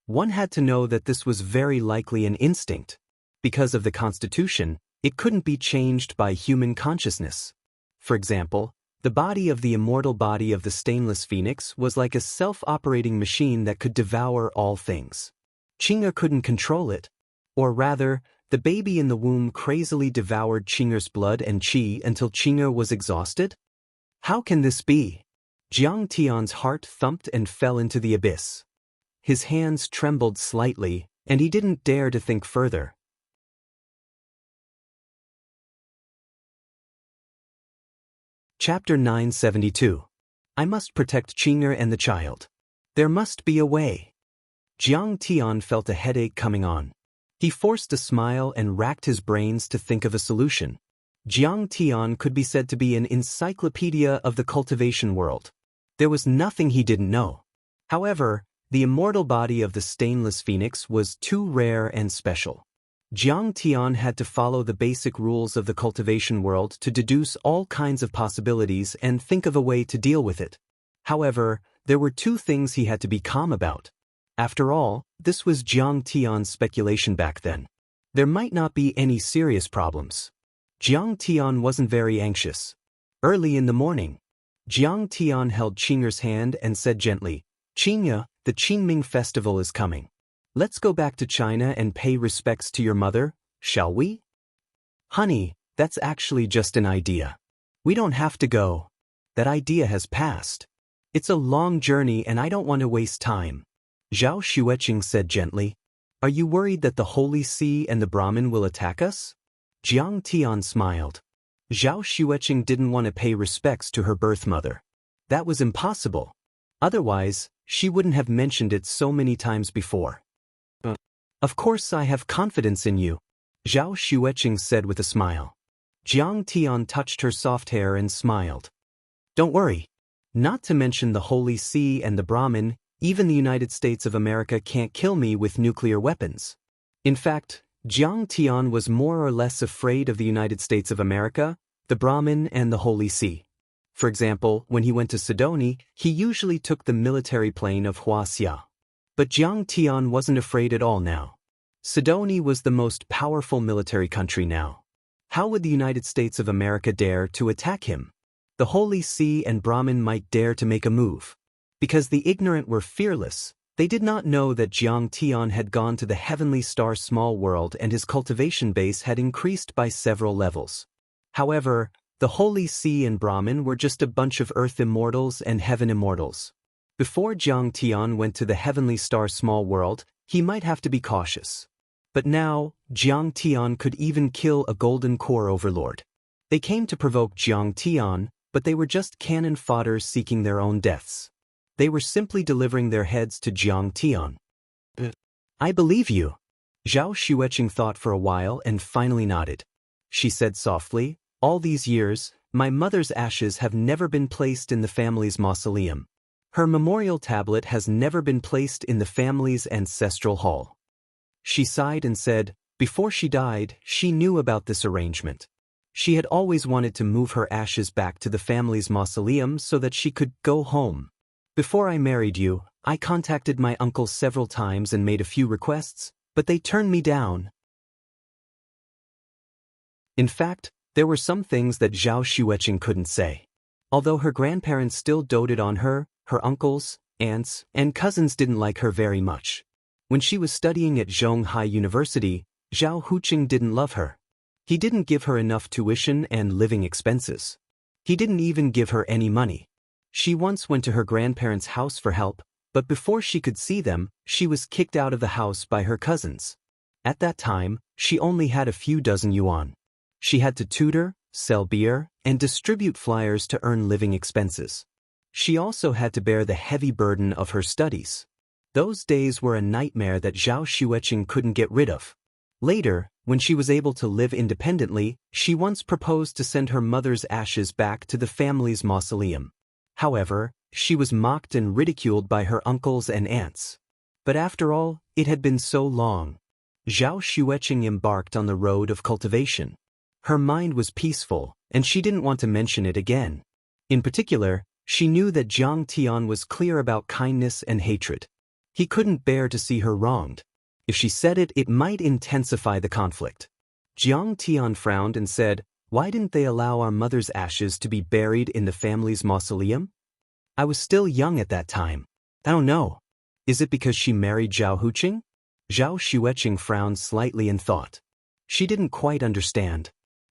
One had to know that this was very likely an instinct. Because of the constitution, it couldn't be changed by human consciousness. For example, the body of the immortal body of the stainless phoenix was like a self-operating machine that could devour all things. Qing'er couldn't control it. Or rather, the baby in the womb crazily devoured Qing'er's blood and qi until Qing'er was exhausted? How can this be? Jiang Tian's heart thumped and fell into the abyss. His hands trembled slightly, and he didn't dare to think further. Chapter 972. I must protect Qing'er and the child. There must be a way. Jiang Tian felt a headache coming on. He forced a smile and racked his brains to think of a solution. Jiang Tian could be said to be an encyclopedia of the cultivation world. There was nothing he didn't know. However, the immortal body of the stainless phoenix was too rare and special. Jiang Tian had to follow the basic rules of the cultivation world to deduce all kinds of possibilities and think of a way to deal with it. However, there were 2 things he had to be calm about. After all, this was Jiang Tian's speculation back then. There might not be any serious problems. Jiang Tian wasn't very anxious. Early in the morning, Jiang Tian held Qing'er's hand and said gently, Qing'er, the Qingming festival is coming. Let's go back to China and pay respects to your mother, shall we? Honey, that's actually just an idea. We don't have to go. That idea has passed. It's a long journey and I don't want to waste time. Zhao Xueqing said gently. Are you worried that the Holy See and the Brahmin will attack us? Jiang Tian smiled. Zhao Xueqing didn't want to pay respects to her birth mother. That was impossible. Otherwise, she wouldn't have mentioned it so many times before. Of course I have confidence in you, Zhao Xueqing said with a smile. Jiang Tian touched her soft hair and smiled. Don't worry. Not to mention the Holy See and the Brahmin, even the United States of America can't kill me with nuclear weapons. In fact, Jiang Tian was more or less afraid of the United States of America, the Brahmin, and the Holy See. For example, when he went to Sidoni, he usually took the military plane of Wuxia. But Jiang Tian wasn't afraid at all now. Sidoni was the most powerful military country now. How would the United States of America dare to attack him? The Holy See and Brahmin might dare to make a move. Because the ignorant were fearless, they did not know that Jiang Tian had gone to the heavenly star small world and his cultivation base had increased by several levels. However, the Holy See and Brahmin were just a bunch of earth immortals and heaven immortals. Before Jiang Tian went to the heavenly star small world, he might have to be cautious. But now, Jiang Tian could even kill a golden core overlord. They came to provoke Jiang Tian, but they were just cannon fodder seeking their own deaths. They were simply delivering their heads to Jiang Tian. I believe you. Zhao Xueqing thought for a while and finally nodded. She said softly, all these years, my mother's ashes have never been placed in the family's mausoleum. Her memorial tablet has never been placed in the family's ancestral hall. She sighed and said, before she died, she knew about this arrangement. She had always wanted to move her ashes back to the family's mausoleum so that she could go home. Before I married you, I contacted my uncle several times and made a few requests, but they turned me down. In fact, there were some things that Zhao Xueqing couldn't say. Although her grandparents still doted on her, her uncles, aunts, and cousins didn't like her very much. When she was studying at Zhonghai University, Zhao Huqing didn't love her. He didn't give her enough tuition and living expenses. He didn't even give her any money. She once went to her grandparents' house for help, but before she could see them, she was kicked out of the house by her cousins. At that time, she only had a few dozen yuan. She had to tutor, sell beer, and distribute flyers to earn living expenses. She also had to bear the heavy burden of her studies. Those days were a nightmare that Zhao Xueqing couldn't get rid of. Later, when she was able to live independently, she once proposed to send her mother's ashes back to the family's mausoleum. However, she was mocked and ridiculed by her uncles and aunts. But after all, it had been so long. Zhao Xueqing embarked on the road of cultivation. Her mind was peaceful, and she didn't want to mention it again. In particular, she knew that Jiang Tian was clear about kindness and hatred. He couldn't bear to see her wronged. If she said it, it might intensify the conflict. Jiang Tian frowned and said, why didn't they allow our mother's ashes to be buried in the family's mausoleum? I was still young at that time. I don't know. Is it because she married Zhao Huqing? Zhao Xueqing frowned slightly and thought. She didn't quite understand.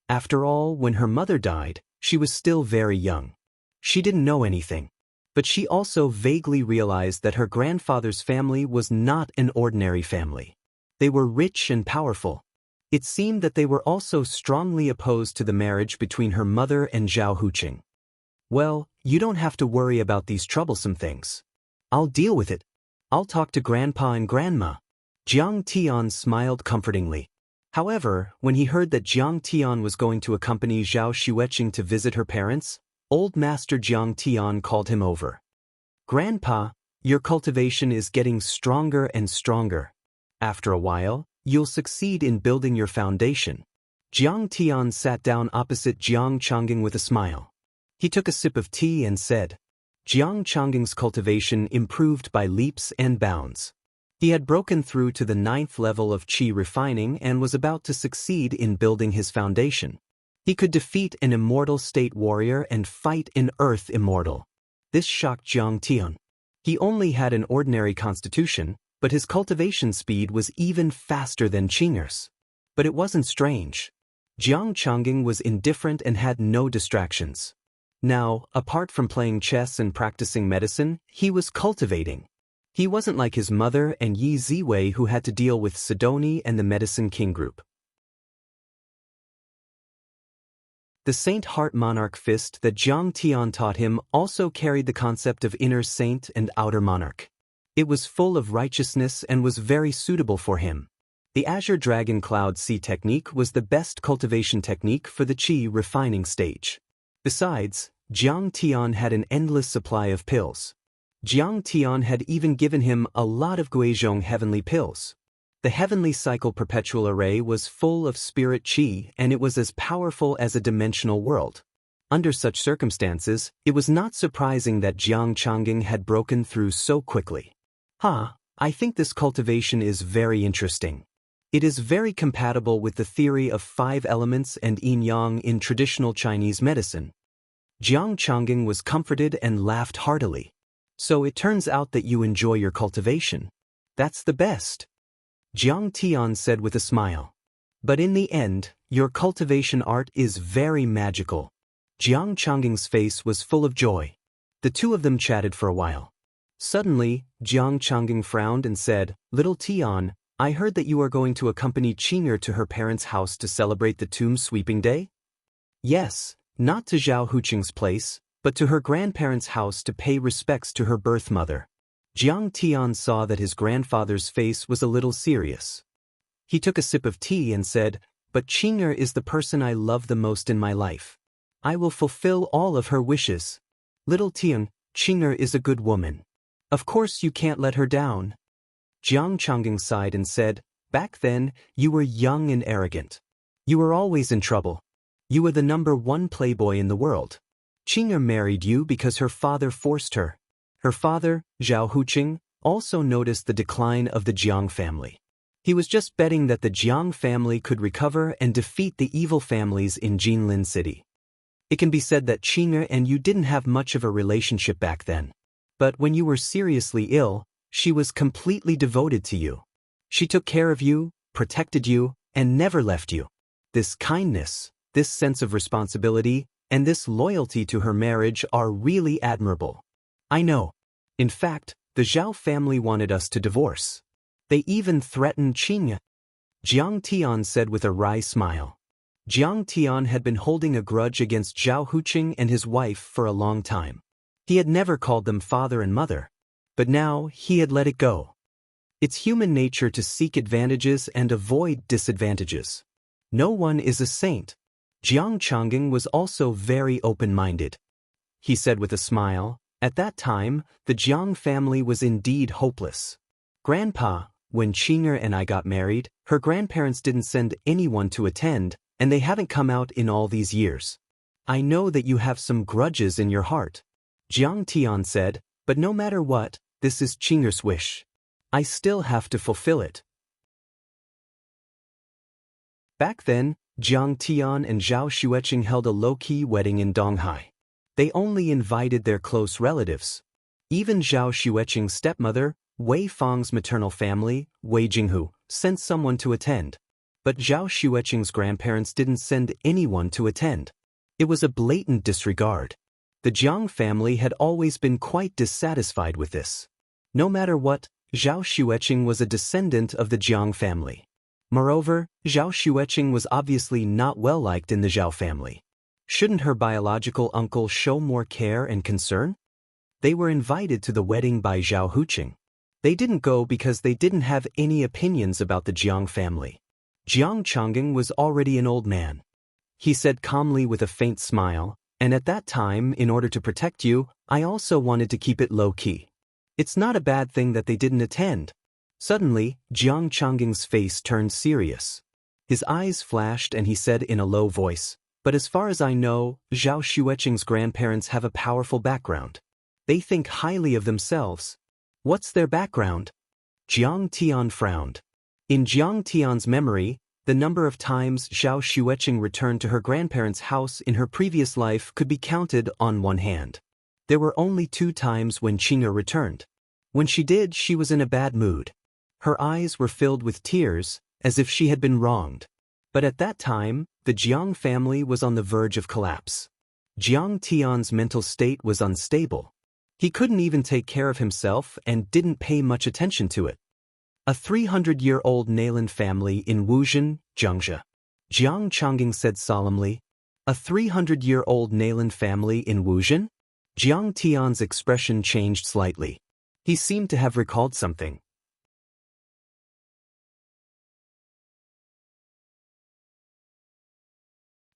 After all, when her mother died, she was still very young. She didn't know anything. But she also vaguely realized that her grandfather's family was not an ordinary family. They were rich and powerful. It seemed that they were also strongly opposed to the marriage between her mother and Zhao Huqing. Well, you don't have to worry about these troublesome things. I'll deal with it. I'll talk to Grandpa and Grandma. Jiang Tian smiled comfortingly. However, when he heard that Jiang Tian was going to accompany Zhao Xueqing to visit her parents, Old Master Jiang Tian called him over. Grandpa, your cultivation is getting stronger and stronger. After a while, you'll succeed in building your foundation. Jiang Tian sat down opposite Jiang Changing with a smile. He took a sip of tea and said, Jiang Changging's cultivation improved by leaps and bounds. He had broken through to the 9th level of qi refining and was about to succeed in building his foundation. He could defeat an immortal state warrior and fight an earth immortal. This shocked Jiang Tian. He only had an ordinary constitution, but his cultivation speed was even faster than Qinger's. But it wasn't strange. Jiang Changging was indifferent and had no distractions. Now, apart from playing chess and practicing medicine, he was cultivating. He wasn't like his mother and Yi Ziwei, who had to deal with Sidoni and the Medicine King group. The Saint Heart Monarch fist that Jiang Tian taught him also carried the concept of inner saint and outer monarch. It was full of righteousness and was very suitable for him. The Azure Dragon Cloud Sea technique was the best cultivation technique for the qi refining stage. Besides, Jiang Tian had an endless supply of pills. Jiang Tian had even given him a lot of Guizhong heavenly pills. The heavenly cycle perpetual array was full of spirit qi, and it was as powerful as a dimensional world. Under such circumstances, it was not surprising that Jiang Changging had broken through so quickly. I think this cultivation is very interesting. It is very compatible with the theory of 5 elements and yin-yang in traditional Chinese medicine. Jiang Changging was comforted and laughed heartily. So it turns out that you enjoy your cultivation. That's the best. Jiang Tian said with a smile. But in the end, your cultivation art is very magical. Jiang Changging's face was full of joy. The two of them chatted for a while. Suddenly, Jiang Changging frowned and said, Little Tian, I heard that you are going to accompany Qing'er to her parents' house to celebrate the tomb sweeping day? Yes, not to Zhao Huqing's place, but to her grandparents' house to pay respects to her birth mother. Jiang Tian saw that his grandfather's face was a little serious. He took a sip of tea and said, "But Qing'er is the person I love the most in my life. I will fulfill all of her wishes. Little Tian, Qing'er is a good woman. Of course you can't let her down." Jiang Chang'ing sighed and said, "Back then, you were young and arrogant. You were always in trouble. You were the #1 playboy in the world. Qing'er married you because her father forced her." Her father, Zhao Huqing, also noticed the decline of the Jiang family. He was just betting that the Jiang family could recover and defeat the evil families in Jinlin City. It can be said that Qing'er and you didn't have much of a relationship back then. But when you were seriously ill, she was completely devoted to you. She took care of you, protected you, and never left you. This kindness, this sense of responsibility, and this loyalty to her marriage are really admirable. I know. In fact, the Zhao family wanted us to divorce. They even threatened Qing'er. Jiang Tian said with a wry smile. Jiang Tian had been holding a grudge against Zhao Huqing and his wife for a long time. He had never called them father and mother. But now he had let it go. It's human nature to seek advantages and avoid disadvantages. No one is a saint. Jiang Chang'ing was also very open-minded. He said with a smile, "At that time, the Jiang family was indeed hopeless. Grandpa, when Qing'er and I got married, her grandparents didn't send anyone to attend, and they haven't come out in all these years. I know that you have some grudges in your heart." Jiang Tian said, "But no matter what, this is Qing'er's wish. I still have to fulfill it." Back then, Jiang Tian and Zhao Xueqing held a low-key wedding in Donghai. They only invited their close relatives. Even Zhao Xueqing's stepmother, Wei Fang's maternal family, Wei Jinghu, sent someone to attend. But Zhao Xueqing's grandparents didn't send anyone to attend. It was a blatant disregard. The Jiang family had always been quite dissatisfied with this. No matter what, Zhao Xueqing was a descendant of the Jiang family. Moreover, Zhao Xueqing was obviously not well liked in the Zhao family. Shouldn't her biological uncle show more care and concern? They were invited to the wedding by Zhao Huqing. They didn't go because they didn't have any opinions about the Jiang family. Jiang Chang'ing was already an old man. He said calmly with a faint smile, "And at that time, in order to protect you, I also wanted to keep it low-key. It's not a bad thing that they didn't attend." Suddenly, Jiang Chang'ing's face turned serious. His eyes flashed and he said in a low voice, "But as far as I know, Zhao Xueqing's grandparents have a powerful background. They think highly of themselves. What's their background?" Jiang Tian frowned. In Jiang Tian's memory, the number of times Zhao Xueqing returned to her grandparents' house in her previous life could be counted on one hand. There were only 2 times when Qing'er returned. When she did, she was in a bad mood. Her eyes were filled with tears, as if she had been wronged. But at that time, the Jiang family was on the verge of collapse. Jiang Tian's mental state was unstable. He couldn't even take care of himself and didn't pay much attention to it. A 300-year-old Nailan family in Wuxia, Xianxia. Jiang Chang'ing said solemnly. A 300-year-old Nailan family in Wuxia? Jiang Tian's expression changed slightly. He seemed to have recalled something.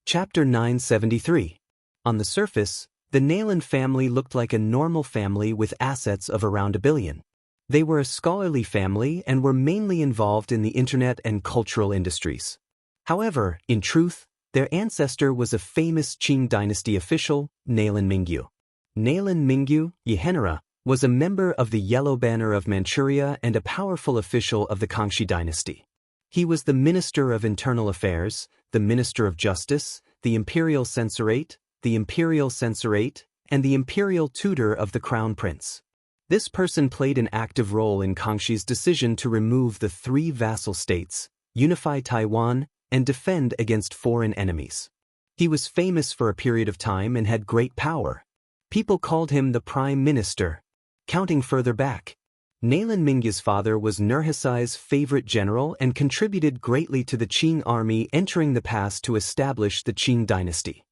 Chapter 973. On the surface, the Nailan family looked like a normal family with assets of around $1 billion. They were a scholarly family and were mainly involved in the internet and cultural industries. However, in truth, their ancestor was a famous Qing dynasty official, Nailan Mingyu. Nailan Mingyu, Yehenera, was a member of the Yellow Banner of Manchuria and a powerful official of the Kangxi dynasty. He was the Minister of Internal Affairs, the Minister of Justice, the Imperial Censorate, and the Imperial Tutor of the Crown Prince. This person played an active role in Kangxi's decision to remove the 3 vassal states, unify Taiwan, and defend against foreign enemies. He was famous for a period of time and had great power. People called him the Prime Minister. Counting further back, Nalin Mingyu's father was Nurhasai's favorite general and contributed greatly to the Qing army entering the pass to establish the Qing dynasty.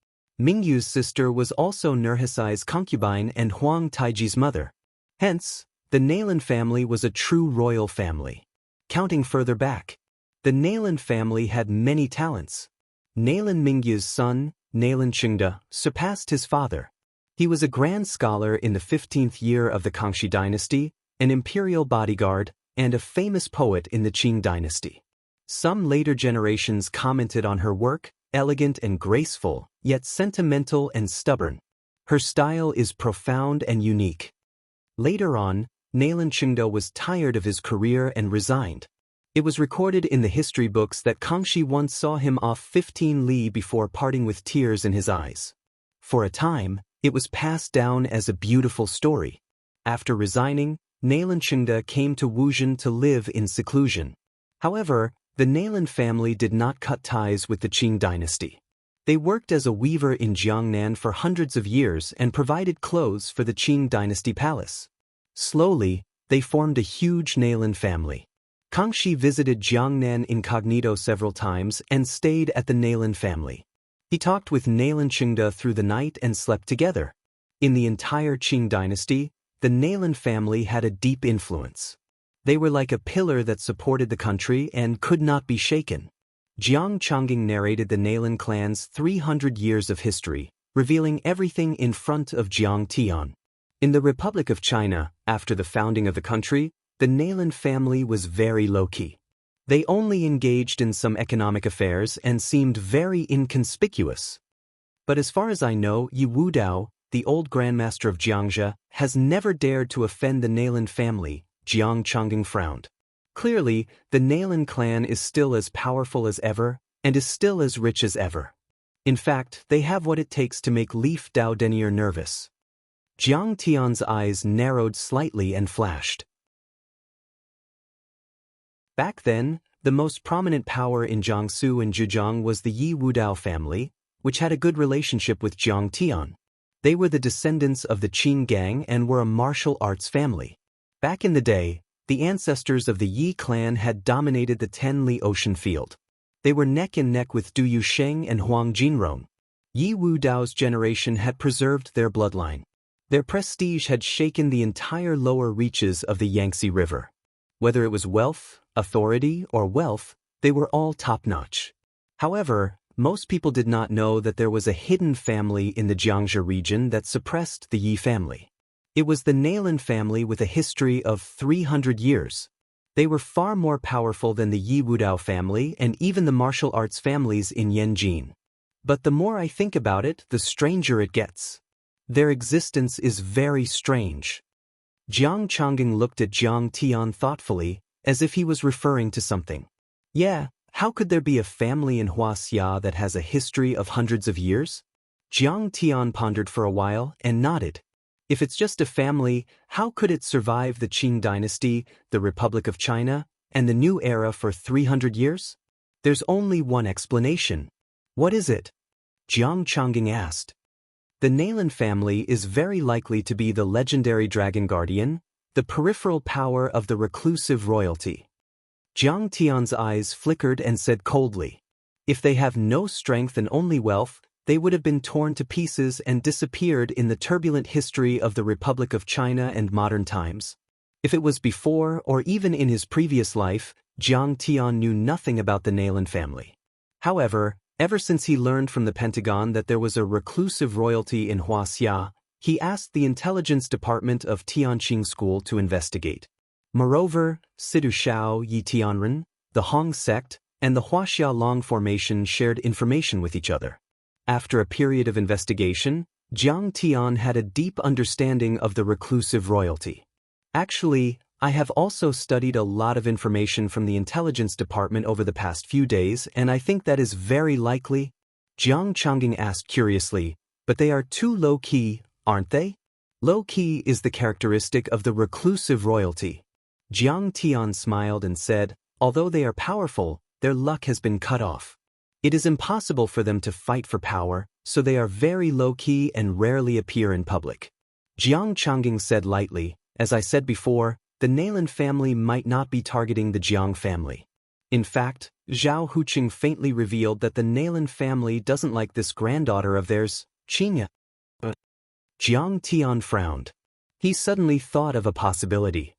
Mingyu's sister was also Nurhasai's concubine and Huang Taiji's mother. Hence, the Nalin family was a true royal family. Counting further back, the Nalin family had many talents. Nalin Mingyu's son, Nalin Qingde, surpassed his father. He was a grand scholar in the 15th year of the Kangxi dynasty, an imperial bodyguard, and a famous poet in the Qing dynasty. Some later generations commented on her work, elegant and graceful, yet sentimental and stubborn. Her style is profound and unique. Later on, Nalin Qingde was tired of his career and resigned. It was recorded in the history books that Kangxi once saw him off 15 li before parting with tears in his eyes. For a time, it was passed down as a beautiful story. After resigning, Nalin Qingde came to Wuxia to live in seclusion. However, the Nalin family did not cut ties with the Qing dynasty. They worked as a weaver in Jiangnan for hundreds of years and provided clothes for the Qing dynasty palace. Slowly, they formed a huge Nalin family. Kangxi visited Jiangnan incognito several times and stayed at the Nalin family. He talked with Nalin Qingde through the night and slept together. In the entire Qing dynasty, the Nalin family had a deep influence. They were like a pillar that supported the country and could not be shaken. Jiang Chongging narrated the Nalin clan's 300 years of history, revealing everything in front of Jiang Tian. In the Republic of China, after the founding of the country, the Nalin family was very low-key. They only engaged in some economic affairs and seemed very inconspicuous. But as far as I know, Yi Wudao, the old grandmaster of Jiangxia, has never dared to offend the Nalin family. Jiang Chongging frowned. Clearly, the Nalin clan is still as powerful as ever, and is still as rich as ever. In fact, they have what it takes to make Leaf Dao Denier nervous. Jiang Tian's eyes narrowed slightly and flashed. Back then, the most prominent power in Jiangsu and Zhejiang was the Yi Wudao family, which had a good relationship with Jiang Tian. They were the descendants of the Qing gang and were a martial arts family. Back in the day, the ancestors of the Yi clan had dominated the Tenli ocean field. They were neck and neck with Du Yusheng and Huang Jinrong. Yi Wudao's generation had preserved their bloodline. Their prestige had shaken the entire lower reaches of the Yangtze River. Whether it was wealth, authority, or wealth, they were all top-notch. However, most people did not know that there was a hidden family in the Jiangxia region that suppressed the Yi family. It was the Nalin family with a history of 300 years. They were far more powerful than the Yi Wudao family and even the martial arts families in Yanjin. But the more I think about it, the stranger it gets. Their existence is very strange. Jiang Chongging looked at Jiang Tian thoughtfully, as if he was referring to something. Yeah, how could there be a family in Wuxia that has a history of hundreds of years? Jiang Tian pondered for a while and nodded. If it's just a family, how could it survive the Qing dynasty, the Republic of China, and the new era for 300 years? There's only one explanation. What is it? Jiang Chongging asked. The Nalin family is very likely to be the legendary dragon guardian, the peripheral power of the reclusive royalty. Jiang Tian's eyes flickered and said coldly, if they have no strength and only wealth, they would have been torn to pieces and disappeared in the turbulent history of the Republic of China and modern times. If it was before or even in his previous life, Jiang Tian knew nothing about the Nalin family. However, ever since he learned from the Pentagon that there was a reclusive royalty in Wuxia, he asked the intelligence department of Tianqing School to investigate. Moreover, Sidu Shao Yi Tianren, the Hong sect, and the Huaxia Long formation shared information with each other. After a period of investigation, Jiang Tian had a deep understanding of the reclusive royalty. Actually, I have also studied a lot of information from the intelligence department over the past few days, and I think that is very likely. Jiang Chongging asked curiously, but they are too low-key, aren't they? Low-key is the characteristic of the reclusive royalty. Jiang Tian smiled and said, although they are powerful, their luck has been cut off. It is impossible for them to fight for power, so they are very low-key and rarely appear in public. Jiang Chongging said lightly, as I said before, the Nailan family might not be targeting the Jiang family. In fact, Zhao Huqing faintly revealed that the Nailan family doesn't like this granddaughter of theirs, Xianxia. Jiang Tian frowned. He suddenly thought of a possibility.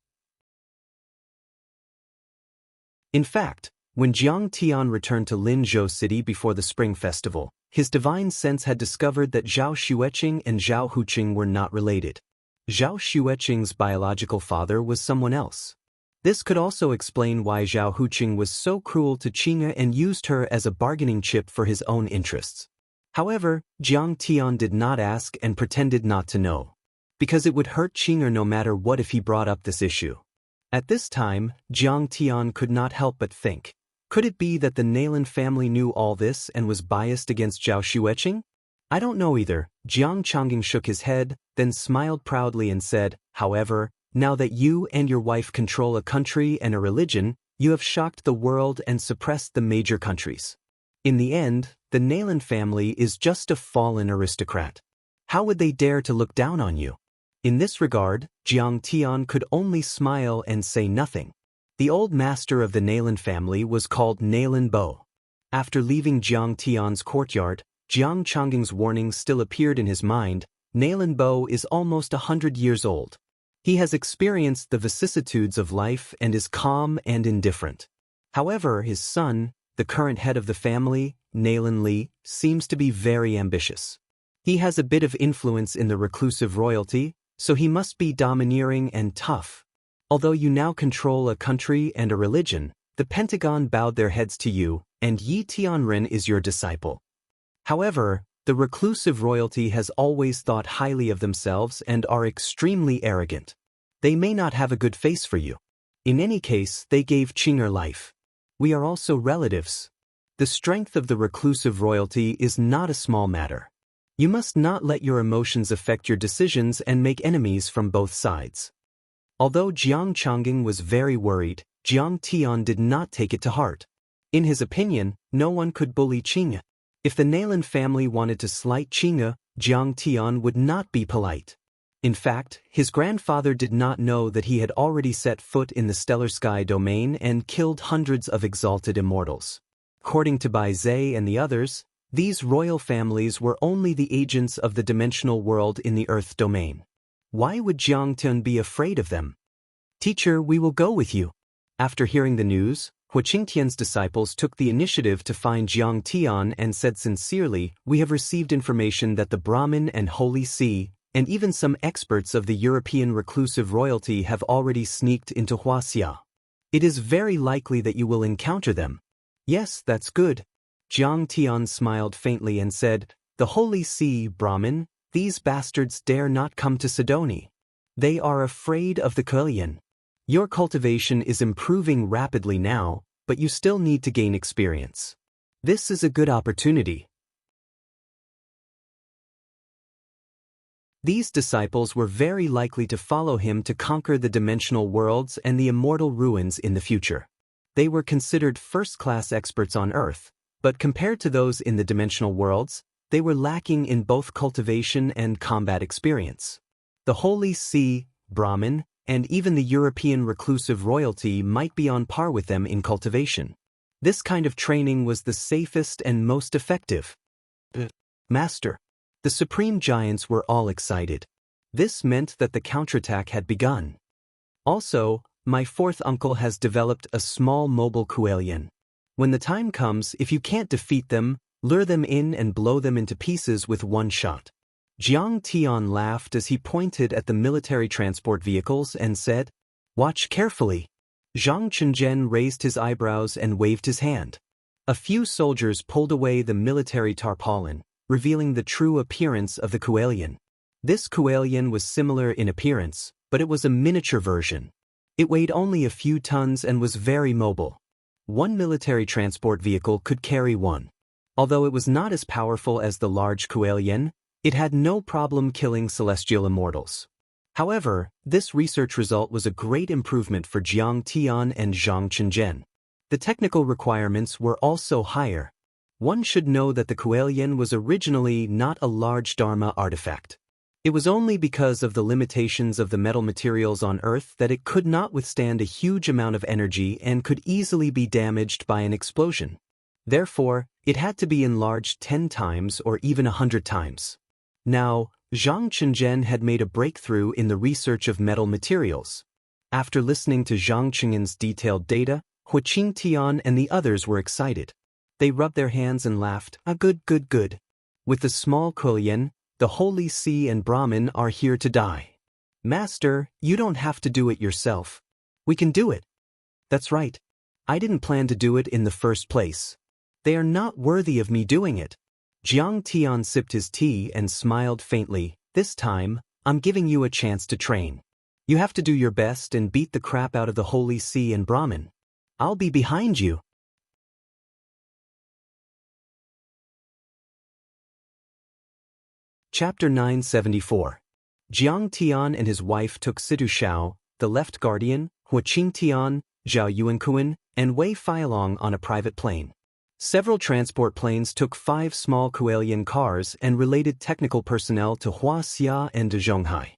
In fact, when Jiang Tian returned to Linzhou City before the Spring Festival, his divine sense had discovered that Zhao Xueqing and Zhao Huqing were not related. Zhao Xueqing's biological father was someone else. This could also explain why Zhao Huqing was so cruel to Xianxia and used her as a bargaining chip for his own interests. However, Jiang Tian did not ask and pretended not to know, because it would hurt Xianxia no matter what if he brought up this issue. At this time, Jiang Tian could not help but think, could it be that the Nailan family knew all this and was biased against Zhao Xueqing? I don't know either. Jiang Changing shook his head, then smiled proudly and said, however, now that you and your wife control a country and a religion, you have shocked the world and suppressed the major countries. In the end, the Nailan family is just a fallen aristocrat. How would they dare to look down on you? In this regard, Jiang Tian could only smile and say nothing. The old master of the Nailan family was called Nailan Bo. After leaving Jiang Tian's courtyard, Jiang Changing's warning still appeared in his mind. Nailan Bo is almost 100 years old. He has experienced the vicissitudes of life and is calm and indifferent. However, his son, the current head of the family, Nailan Li, seems to be very ambitious. He has a bit of influence in the reclusive royalty, so he must be domineering and tough. Although you now control a country and a religion, the Pentagon bowed their heads to you, and Yi Tianren is your disciple. However, the reclusive royalty has always thought highly of themselves and are extremely arrogant. They may not have a good face for you. In any case, they gave Xianxia life. We are also relatives. The strength of the reclusive royalty is not a small matter. You must not let your emotions affect your decisions and make enemies from both sides. Although Jiang Changing was very worried, Jiang Tian did not take it to heart. In his opinion, no one could bully Xianxia. If the Nailan family wanted to slight Xianxia, Jiang Tian would not be polite. In fact, his grandfather did not know that he had already set foot in the stellar sky domain and killed hundreds of exalted immortals. According to Bai Zhe and the others, these royal families were only the agents of the dimensional world in the Earth domain. Why would Jiang Tian be afraid of them? Teacher, we will go with you. After hearing the news, Hu Qingtian's disciples took the initiative to find Jiang Tian and said sincerely, we have received information that the Brahmin and Holy See, and even some experts of the European reclusive royalty have already sneaked into Wuxia. It is very likely that you will encounter them. Yes, that's good. Jiang Tian smiled faintly and said, the Holy See, Brahmin, these bastards dare not come to Sidoni. They are afraid of the Cultivation. Your cultivation is improving rapidly now, but you still need to gain experience. This is a good opportunity. These disciples were very likely to follow him to conquer the dimensional worlds and the immortal ruins in the future. They were considered first-class experts on Earth, but compared to those in the dimensional worlds, they were lacking in both cultivation and combat experience. The Holy See, Brahmin, and even the European reclusive royalty might be on par with them in cultivation. This kind of training was the safest and most effective. Master. The supreme giants were all excited. This meant that the counterattack had begun. Also, my fourth uncle has developed a small mobile Cultivation. When the time comes, if you can't defeat them, lure them in and blow them into pieces with one shot. Jiang Tian laughed as he pointed at the military transport vehicles and said, watch carefully. Zhang Chenzhen raised his eyebrows and waved his hand. A few soldiers pulled away the military tarpaulin, revealing the true appearance of the Cultivation. This Cultivation was similar in appearance, but it was a miniature version. It weighed only a few tons and was very mobile. One military transport vehicle could carry one. Although it was not as powerful as the large Cultivation, it had no problem killing celestial immortals. However, this research result was a great improvement for Jiang Tian and Zhang Chenzhen. The technical requirements were also higher. One should know that the Cultivation was originally not a large Dharma artifact. It was only because of the limitations of the metal materials on Earth that it could not withstand a huge amount of energy and could easily be damaged by an explosion. Therefore, it had to be enlarged 10 times or even 100 times. Now, Zhang Chengzhen had made a breakthrough in the research of metal materials. After listening to Zhang Chengzhen's detailed data, Hu Qingtian and the others were excited. They rubbed their hands and laughed, good. With the small Kulian, the holy sea and Brahmin are here to die. Master, you don't have to do it yourself. We can do it. That's right. I didn't plan to do it in the first place. They are not worthy of me doing it. Jiang Tian sipped his tea and smiled faintly. This time, I'm giving you a chance to train. You have to do your best and beat the crap out of the holy sea and Brahmin. I'll be behind you. Chapter 974. Jiang Tian and his wife took Situ Shao, the left guardian, Hu Qingtian, Zhao Yuankuan, and Wei Feilong on a private plane. Several transport planes took 5 small Kuelian cars and related technical personnel to Wuxia and Xianxia.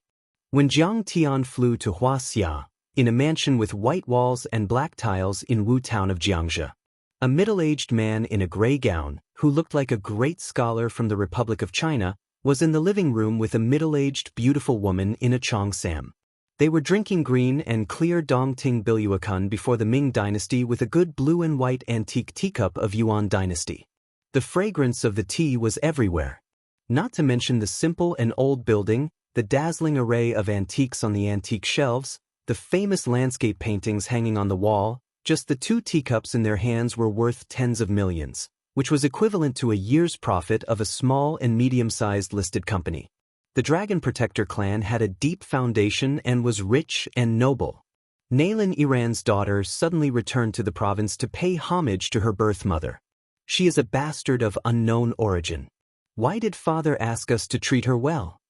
When Jiang Tian flew to Wuxia, in a mansion with white walls and black tiles in Wu town of Jiangxia, a middle-aged man in a gray gown, who looked like a great scholar from the Republic of China, was in the living room with a middle-aged beautiful woman in a cheongsam. They were drinking green and clear Dongting Biluakan before the Ming dynasty with a good blue and white antique teacup of Yuan dynasty. The fragrance of the tea was everywhere. Not to mention the simple and old building, the dazzling array of antiques on the antique shelves, the famous landscape paintings hanging on the wall. Just the 2 teacups in their hands were worth tens of millions, which was equivalent to a year's profit of a small and medium-sized listed company. The Dragon Protector clan had a deep foundation and was rich and noble. Nailin Iran's daughter suddenly returned to the province to pay homage to her birth mother. She is a bastard of unknown origin. Why did father ask us to treat her well?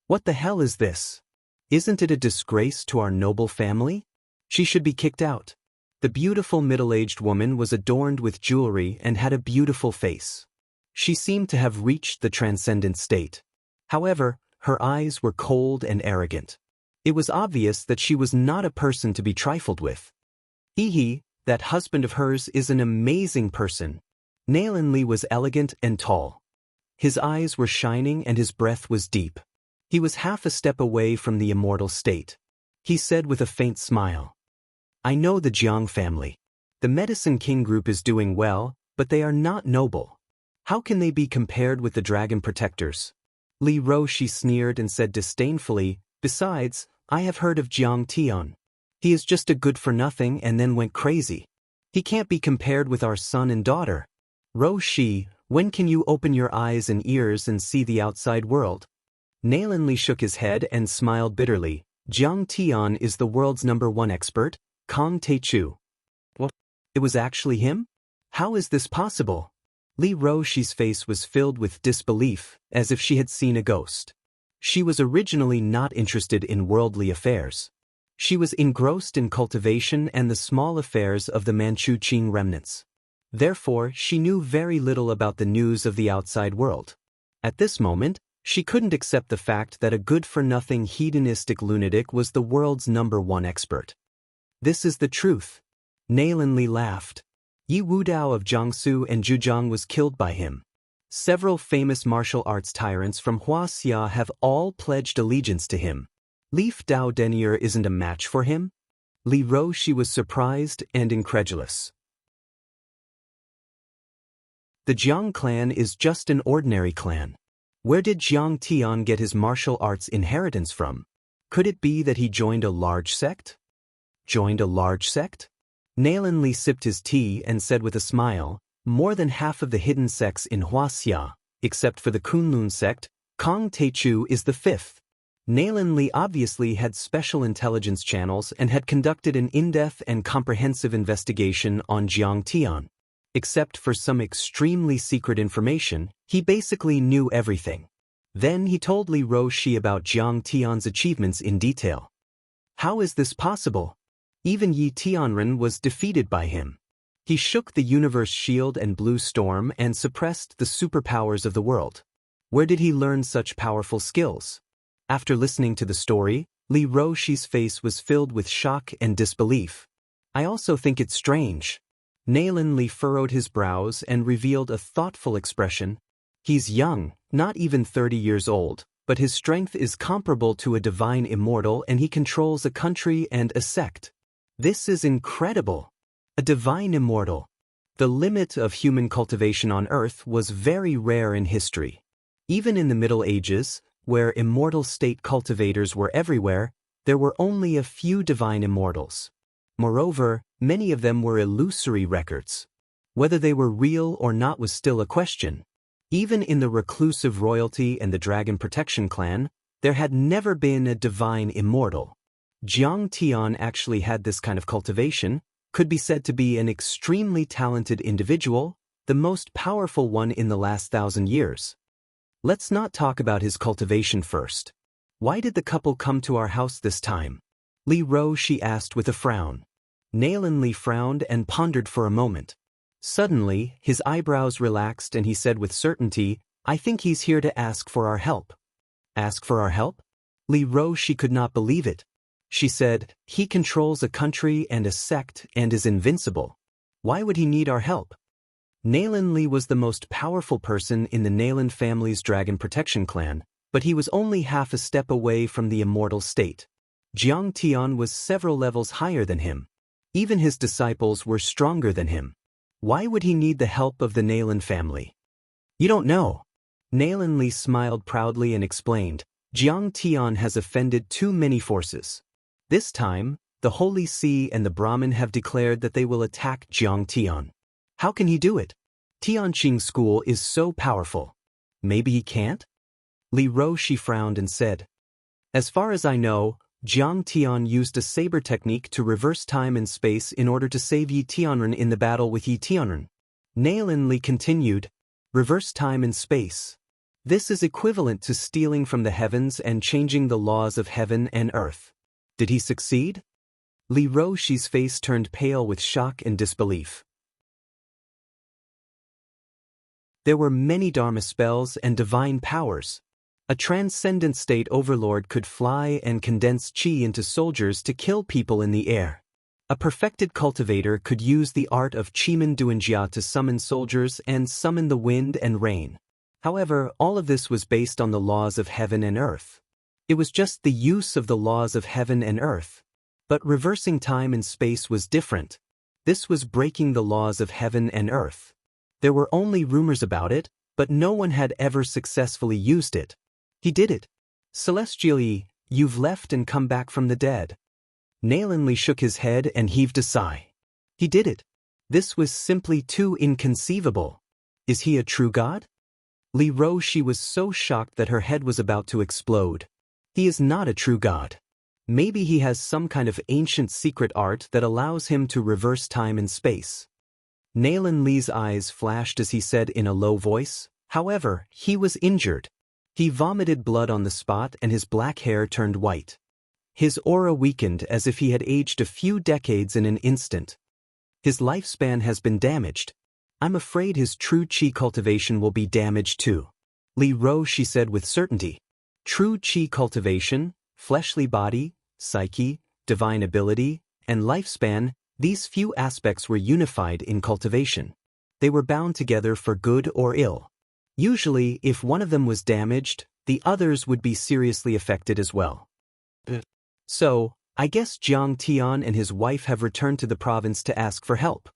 What the hell is this? Isn't it a disgrace to our noble family? She should be kicked out. The beautiful middle-aged woman was adorned with jewelry and had a beautiful face. She seemed to have reached the transcendent state. However, her eyes were cold and arrogant. It was obvious that she was not a person to be trifled with. That husband of hers is an amazing person. Nailin Li was elegant and tall. His eyes were shining and his breath was deep. He was half a step away from the immortal state. He said with a faint smile, I know the Jiang family. The Medicine King group is doing well, but they are not noble. How can they be compared with the Dragon Protectors? Li Roshi sneered and said disdainfully, besides, I have heard of Jiang Tian. He is just a good-for-nothing and then went crazy. He can't be compared with our son and daughter. Roshi, when can you open your eyes and ears and see the outside world? Nailin Li shook his head and smiled bitterly. Jiang Tian is the world's #1 expert, Kong Teichu. What? It was actually him? How is this possible? Li Roshi's face was filled with disbelief, as if she had seen a ghost. She was originally not interested in worldly affairs. She was engrossed in cultivation and the small affairs of the Manchu Qing remnants. Therefore, she knew very little about the news of the outside world. At this moment, she couldn't accept the fact that a good-for-nothing hedonistic lunatic was the world's #1 expert. This is the truth. Nailin Li laughed. Yi Wudao of Jiangsu and Zhujiang was killed by him. Several famous martial arts tyrants from Huaxia have all pledged allegiance to him. Leaf Dao Denier isn't a match for him? Li Roshi was surprised and incredulous. The Jiang clan is just an ordinary clan. Where did Jiang Tian get his martial arts inheritance from? Could it be that he joined a large sect? Joined a large sect? Nailin Li sipped his tea and said with a smile, more than half of the hidden sects in Huaxia, except for the Kunlun sect, Kong Teichu is the 5th. Nailin Li obviously had special intelligence channels and had conducted an in-depth and comprehensive investigation on Jiang Tian. Except for some extremely secret information, he basically knew everything. Then he told Li Roshi about Jiang Tian's achievements in detail. How is this possible? Even Yi Tianren was defeated by him. He shook the universe shield and blue storm and suppressed the superpowers of the world. Where did he learn such powerful skills? After listening to the story, Li Roxi's face was filled with shock and disbelief. I also think it's strange. Nailin Li furrowed his brows and revealed a thoughtful expression. He's young, not even 30 years old, but his strength is comparable to a divine immortal and he controls a country and a sect. This is incredible. A divine immortal. The limit of human cultivation on Earth was very rare in history. Even in the Middle Ages, where immortal state cultivators were everywhere, there were only a few divine immortals. Moreover, many of them were illusory records. Whether they were real or not was still a question. Even in the reclusive royalty and the Dragon Protection clan, there had never been a divine immortal. Jiang Tian actually had this kind of cultivation, could be said to be an extremely talented individual, the most powerful one in the last 1,000 years. Let's not talk about his cultivation first. Why did the couple come to our house this time? Li Roxi asked with a frown. Nailin Li frowned and pondered for a moment. Suddenly, his eyebrows relaxed and he said with certainty, I think he's here to ask for our help. Ask for our help? Li Roxi could not believe it. She said, he controls a country and a sect and is invincible. Why would he need our help? Nailin Li was the most powerful person in the Nailin family's Dragon Protection clan, but he was only half a step away from the immortal state. Jiang Tian was several levels higher than him. Even his disciples were stronger than him. Why would he need the help of the Nailin family? You don't know. Nailin Li smiled proudly and explained, Jiang Tian has offended too many forces. This time, the Holy See and the Brahmin have declared that they will attack Jiang Tian. How can he do it? Tianqing school is so powerful. Maybe he can't? Li Roxi frowned and said, as far as I know, Jiang Tian used a saber technique to reverse time and space in order to save Yi Tianren in the battle with Yi Tianren. Nailin Li continued, reverse time and space. This is equivalent to stealing from the heavens and changing the laws of heaven and earth. Did he succeed? Li Roxi's face turned pale with shock and disbelief. There were many Dharma spells and divine powers. A transcendent state overlord could fly and condense qi into soldiers to kill people in the air. A perfected cultivator could use the art of Qimen Duanjia to summon soldiers and summon the wind and rain. However, all of this was based on the laws of heaven and earth. It was just the use of the laws of heaven and earth. But reversing time and space was different. This was breaking the laws of heaven and earth. There were only rumors about it, but no one had ever successfully used it. He did it. Celestial Yi, you've left and come back from the dead. Nailin Li shook his head and heaved a sigh. He did it. This was simply too inconceivable. Is he a true god? Li Roxi was so shocked that her head was about to explode. He is not a true god. Maybe he has some kind of ancient secret art that allows him to reverse time and space. Nailin Li's eyes flashed as he said in a low voice, however, he was injured. He vomited blood on the spot and his black hair turned white. His aura weakened as if he had aged a few decades in an instant. His lifespan has been damaged. I'm afraid his true qi cultivation will be damaged too. Li Roxi said with certainty. True qi cultivation, fleshly body, psyche, divine ability, and lifespan, these few aspects were unified in cultivation. They were bound together for good or ill. Usually, if one of them was damaged, the others would be seriously affected as well. So, I guess Jiang Tian and his wife have returned to the province to ask for help.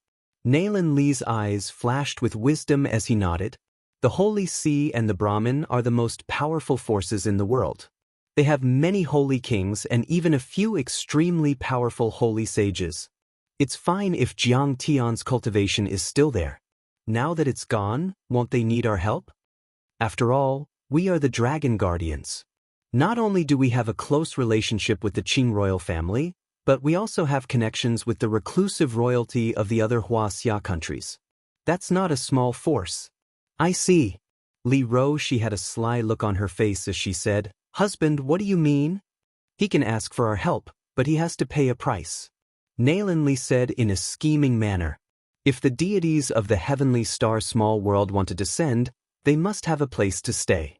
Nailin Li's eyes flashed with wisdom as he nodded. The Holy See and the Brahmin are the most powerful forces in the world. They have many holy kings and even a few extremely powerful holy sages. It's fine if Jiang Tian's cultivation is still there. Now that it's gone, won't they need our help? After all, we are the Dragon Guardians. Not only do we have a close relationship with the Qing royal family, but we also have connections with the reclusive royalty of the other Huaxia countries. That's not a small force. I see. Li Roxi had a sly look on her face as she said, Husband, what do you mean? He can ask for our help, but he has to pay a price. Nailin Li said in a scheming manner. If the deities of the heavenly star small world want to descend, they must have a place to stay.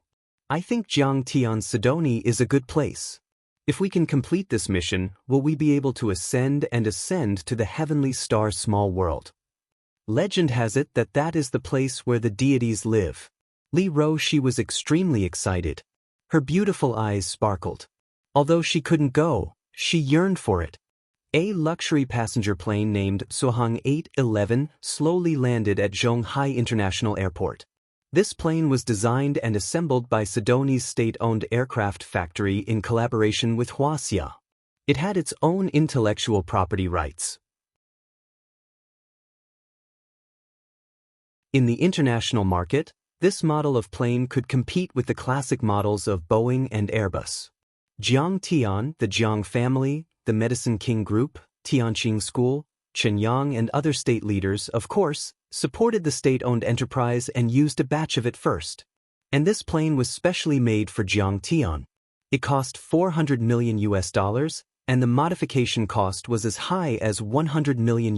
I think Jiang Tian's Sidoni is a good place. If we can complete this mission, will we be able to ascend to the heavenly star small world? Legend has it that that is the place where the deities live. Li Roshi was extremely excited. Her beautiful eyes sparkled. Although she couldn't go, she yearned for it. A luxury passenger plane named Sohang 811 slowly landed at Zhonghai International Airport. This plane was designed and assembled by Sidoni's state-owned aircraft factory in collaboration with Wuxia. It had its own intellectual property rights. In the international market, this model of plane could compete with the classic models of Boeing and Airbus. Jiang Tian, the Jiang family, the Medicine King Group, Tianqing School, Shenyang and other state leaders, of course, supported the state-owned enterprise and used a batch of it first. And this plane was specially made for Jiang Tian. It cost $400 million, and the modification cost was as high as $100 million.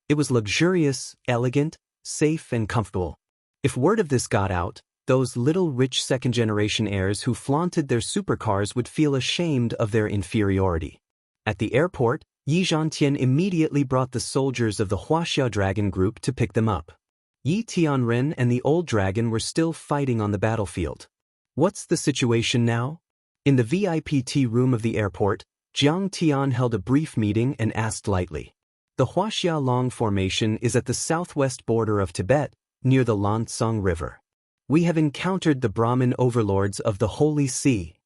It was luxurious, elegant, safe and comfortable. If word of this got out, those little rich second-generation heirs who flaunted their supercars would feel ashamed of their inferiority. At the airport, Yi Zhantian immediately brought the soldiers of the Huaxia Dragon Group to pick them up. Yi Tianren and the old dragon were still fighting on the battlefield. What's the situation now? In the VIP room of the airport, Jiang Tian held a brief meeting and asked lightly. The Huaxia Long Formation is at the southwest border of Tibet, near the Lancang River. We have encountered the Brahmin overlords of the Holy See.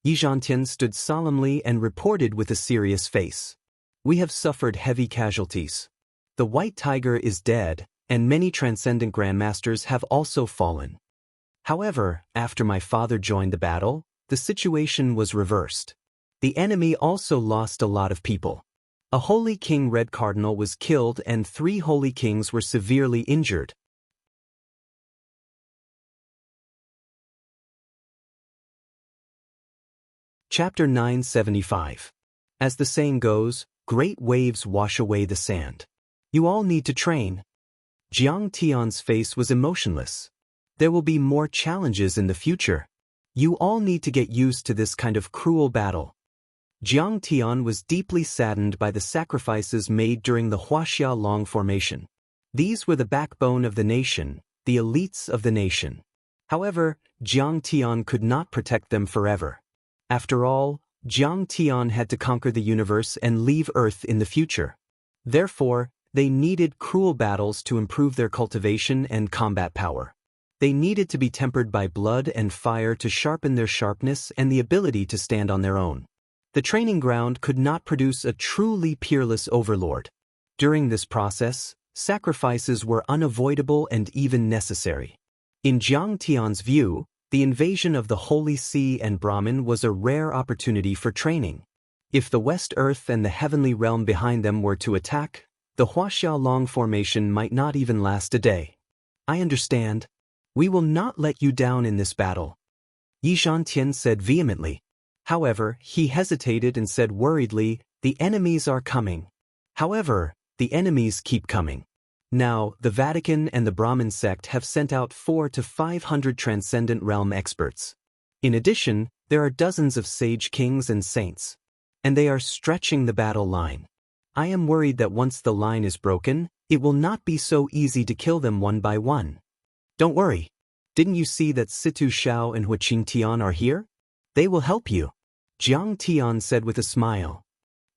Yi Zhantian stood solemnly and reported with a serious face. We have suffered heavy casualties. The White Tiger is dead, and many transcendent grandmasters have also fallen. However, after my father joined the battle, the situation was reversed. The enemy also lost a lot of people. A Holy King Red Cardinal was killed and 3 Holy Kings were severely injured. Chapter 975. As the saying goes, great waves wash away the sand. You all need to train. Jiang Tian's face was emotionless. There will be more challenges in the future. You all need to get used to this kind of cruel battle. Jiang Tian was deeply saddened by the sacrifices made during the Huaxia Long Formation. These were the backbone of the nation, the elites of the nation. However, Jiang Tian could not protect them forever. After all, Jiang Tian had to conquer the universe and leave Earth in the future. Therefore, they needed cruel battles to improve their cultivation and combat power. They needed to be tempered by blood and fire to sharpen their sharpness and the ability to stand on their own. The training ground could not produce a truly peerless overlord. During this process, sacrifices were unavoidable and even necessary. In Jiang Tian's view, the invasion of the Holy See and Brahmin was a rare opportunity for training. If the West Earth and the heavenly realm behind them were to attack, the Huaxia Long Formation might not even last a day. I understand. We will not let you down in this battle. Yi Zhantian said vehemently. However, he hesitated and said worriedly, the enemies are coming. However, the enemies keep coming. Now, the Vatican and the Brahmin sect have sent out 400 to 500 transcendent realm experts. In addition, there are dozens of sage kings and saints. And they are stretching the battle line. I am worried that once the line is broken, it will not be so easy to kill them one by one. Don't worry. Didn't you see that Situ Xiao and Huaqing Tian are here? They will help you. Jiang Tian said with a smile.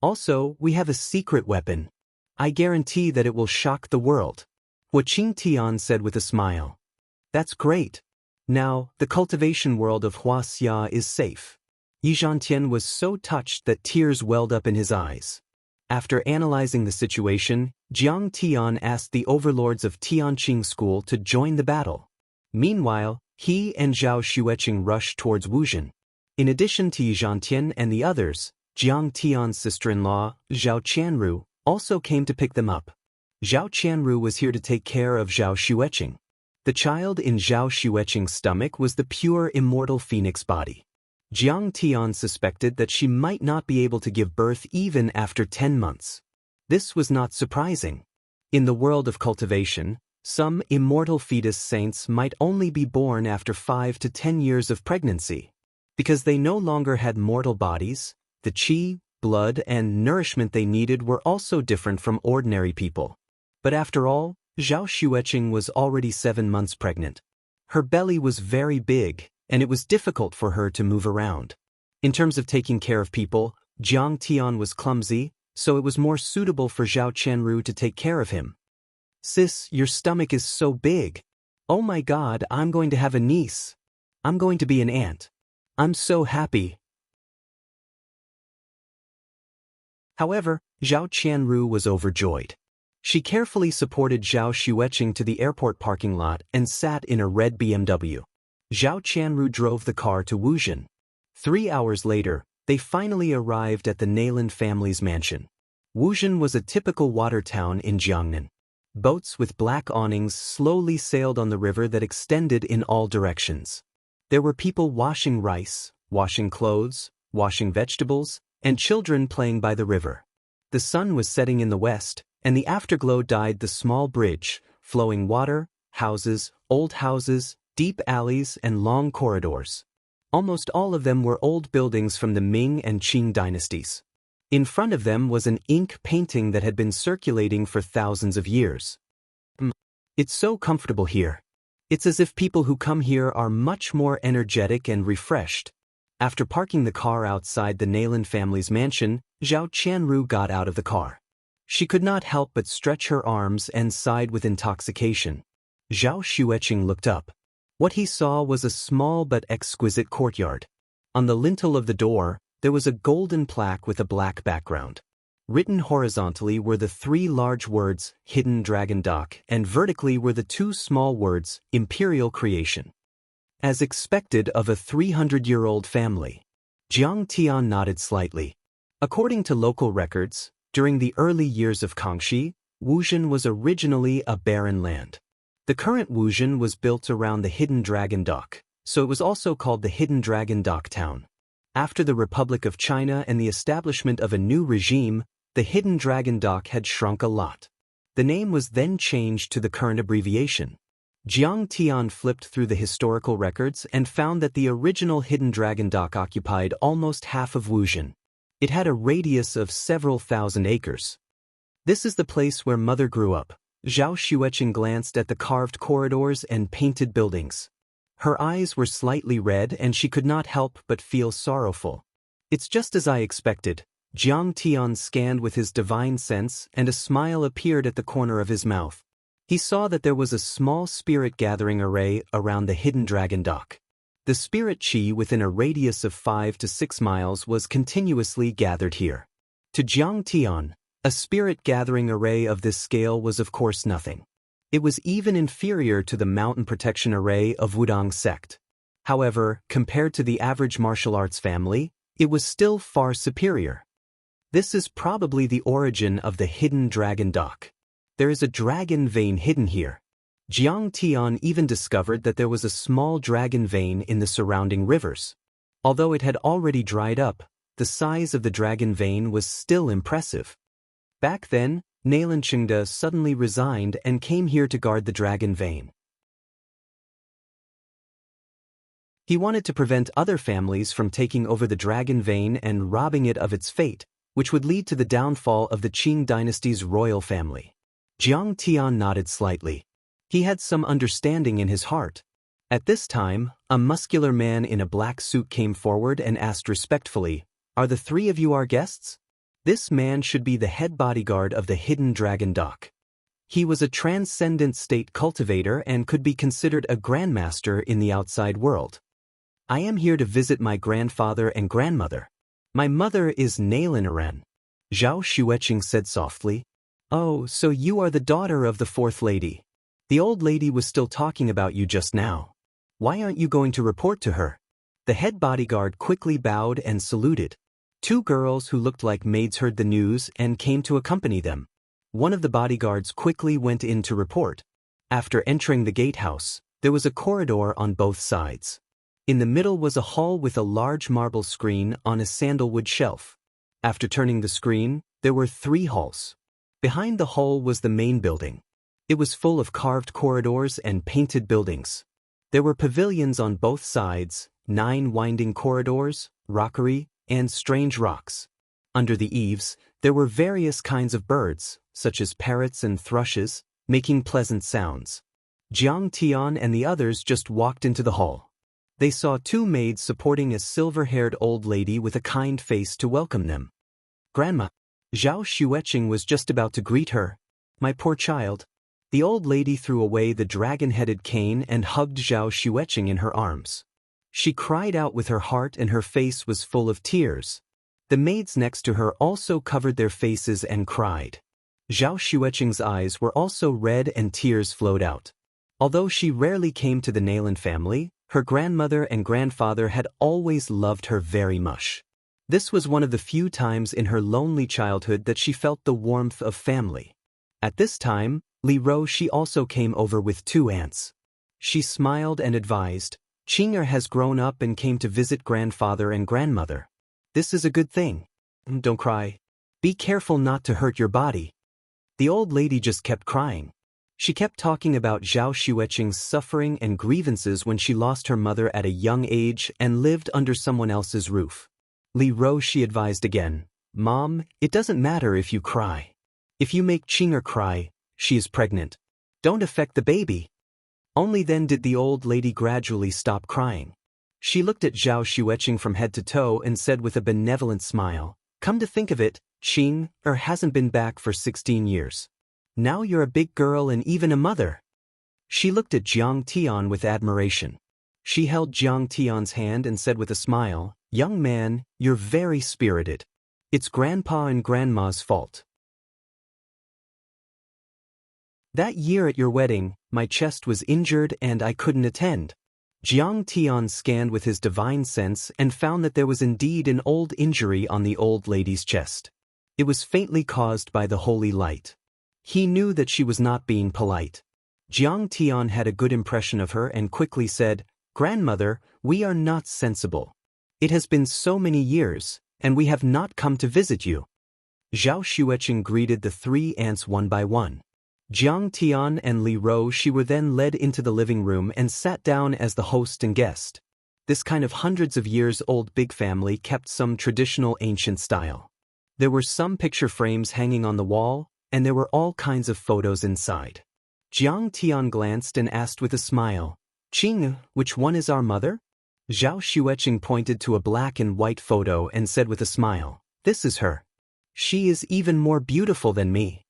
Also, we have a secret weapon. I guarantee that it will shock the world. Huaqing Tian said with a smile. That's great. Now, the cultivation world of Huaxia is safe. Yi Zhantian was so touched that tears welled up in his eyes. After analyzing the situation, Jiang Tian asked the overlords of Tianqing School to join the battle. Meanwhile, he and Zhao Xueqing rushed towards Wuzhen. In addition to Yi Zhantian and the others, Jiang Tian's sister-in-law, Zhao Qianru, also came to pick them up. Zhao Qianru was here to take care of Zhao Xueqing. The child in Zhao Xueqing's stomach was the pure immortal phoenix body. Jiang Tian suspected that she might not be able to give birth even after 10 months. This was not surprising. In the world of cultivation, Some immortal fetus saints might only be born after 5 to 10 years of pregnancy. Because they no longer had mortal bodies, the qi, blood, and nourishment they needed were also different from ordinary people. But after all, Zhao Xueqing was already 7 months pregnant. Her belly was very big, and it was difficult for her to move around. In terms of taking care of people, Jiang Tian was clumsy, so it was more suitable for Zhao Qianru to take care of him. "Sis, your stomach is so big. Oh my God, I'm going to have a niece. I'm going to be an aunt. I'm so happy." However, Zhao Qianru was overjoyed. She carefully supported Zhao Xueqing to the airport parking lot and sat in a red BMW. Zhao Qianru drove the car to Wuxia. 3 hours later, they finally arrived at the Lin family's mansion. Wuxia was a typical water town in Jiangnan. Boats with black awnings slowly sailed on the river that extended in all directions. There were people washing rice, washing clothes, washing vegetables, and children playing by the river. The sun was setting in the west, and the afterglow dyed the small bridge, flowing water, houses, old houses, deep alleys, and long corridors. Almost all of them were old buildings from the Ming and Qing dynasties. In front of them was an ink painting that had been circulating for thousands of years. It's so comfortable here. It's as if people who come here are much more energetic and refreshed. After parking the car outside the Lin family's mansion, Zhao Qianru got out of the car. She could not help but stretch her arms and sighed with intoxication. Zhao Xueqing looked up. What he saw was a small but exquisite courtyard. On the lintel of the door, there was a golden plaque with a black background. Written horizontally were the 3 large words, Hidden Dragon Dock, and vertically were the 2 small words, Imperial Creation. As expected of a 300-year-old family. Jiang Tian nodded slightly. According to local records, during the early years of Kangxi, Wuxia was originally a barren land. The current Wuxia was built around the Hidden Dragon Dock, so it was also called the Hidden Dragon Dock Town. After the Republic of China and the establishment of a new regime, the Hidden Dragon Dock had shrunk a lot. The name was then changed to the current abbreviation. Jiang Tian flipped through the historical records and found that the original Hidden Dragon Dock occupied almost half of Wuxia. It had a radius of several thousand acres. "This is the place where Mother grew up." Zhao Xueqing glanced at the carved corridors and painted buildings. Her eyes were slightly red and she could not help but feel sorrowful. "It's just as I expected." Jiang Tian scanned with his divine sense and a smile appeared at the corner of his mouth. He saw that there was a small spirit gathering array around the Hidden Dragon Dock. The spirit qi within a radius of 5 to 6 miles was continuously gathered here. To Jiang Tian, a spirit gathering array of this scale was of course nothing. It was even inferior to the mountain protection array of Wudang sect. However, compared to the average martial arts family, it was still far superior. This is probably the origin of the Hidden Dragon Dock. There is a dragon vein hidden here. Jiang Tian even discovered that there was a small dragon vein in the surrounding rivers. Although it had already dried up, the size of the dragon vein was still impressive. Back then, Lin Chengde suddenly resigned and came here to guard the dragon vein. He wanted to prevent other families from taking over the dragon vein and robbing it of its fate, which would lead to the downfall of the Qing dynasty's royal family. Jiang Tian nodded slightly. He had some understanding in his heart. At this time, a muscular man in a black suit came forward and asked respectfully, "Are the 3 of you our guests?" This man should be the head bodyguard of the Hidden Dragon Dock. He was a transcendent state cultivator and could be considered a grandmaster in the outside world. "I am here to visit my grandfather and grandmother. My mother is Lin Ren," Zhao Xueqing said softly. "Oh, so you are the daughter of the 4th lady. The old lady was still talking about you just now. Why aren't you going to report to her?" The head bodyguard quickly bowed and saluted. 2 girls who looked like maids heard the news and came to accompany them. One of the bodyguards quickly went in to report. After entering the gatehouse, there was a corridor on both sides. In the middle was a hall with a large marble screen on a sandalwood shelf. After turning the screen, there were 3 halls. Behind the hall was the main building. It was full of carved corridors and painted buildings. There were pavilions on both sides, 9 winding corridors, rockery, and strange rocks. Under the eaves, there were various kinds of birds, such as parrots and thrushes, making pleasant sounds. Jiang Tian and the others just walked into the hall. They saw 2 maids supporting a silver-haired old lady with a kind face to welcome them. "Grandma." Zhao Xueqing was just about to greet her. "My poor child." The old lady threw away the dragon-headed cane and hugged Zhao Xueqing in her arms. She cried out with her heart and her face was full of tears. The maids next to her also covered their faces and cried. Zhao Xueqing's eyes were also red and tears flowed out. Although she rarely came to the Nailan family, her grandmother and grandfather had always loved her very much. This was one of the few times in her lonely childhood that she felt the warmth of family. At this time, Li Roshi also came over with 2 aunts. She smiled and advised, "Qing'er has grown up and came to visit grandfather and grandmother. This is a good thing. Don't cry. Be careful not to hurt your body." The old lady just kept crying. She kept talking about Zhao Xueqing's suffering and grievances when she lost her mother at a young age and lived under someone else's roof. Li Roshi advised again, "Mom, it doesn't matter if you cry. If you make Qing'er cry, she is pregnant. Don't affect the baby." Only then did the old lady gradually stop crying. She looked at Zhao Xueqing from head to toe and said with a benevolent smile, "Come to think of it, Qing'er hasn't been back for 16 years. Now you're a big girl and even a mother." She looked at Jiang Tian with admiration. She held Jiang Tian's hand and said with a smile, "Young man, you're very spirited. It's grandpa and grandma's fault. That year at your wedding, my chest was injured and I couldn't attend." Jiang Tian scanned with his divine sense and found that there was indeed an old injury on the old lady's chest. It was faintly caused by the holy light. He knew that she was not being polite. Jiang Tian had a good impression of her and quickly said, "Grandmother, we are not sensible. It has been so many years, and we have not come to visit you." Zhao Xueqing greeted the 3 aunts one by one. Jiang Tian and Li Roshi were then led into the living room and sat down as the host and guest. This kind of hundreds of years old big family kept some traditional ancient style. There were some picture frames hanging on the wall, and there were all kinds of photos inside. Jiang Tian glanced and asked with a smile, "Qing, which one is our mother?" Zhao Xueqing pointed to a black and white photo and said with a smile, "This is her. She is even more beautiful than me."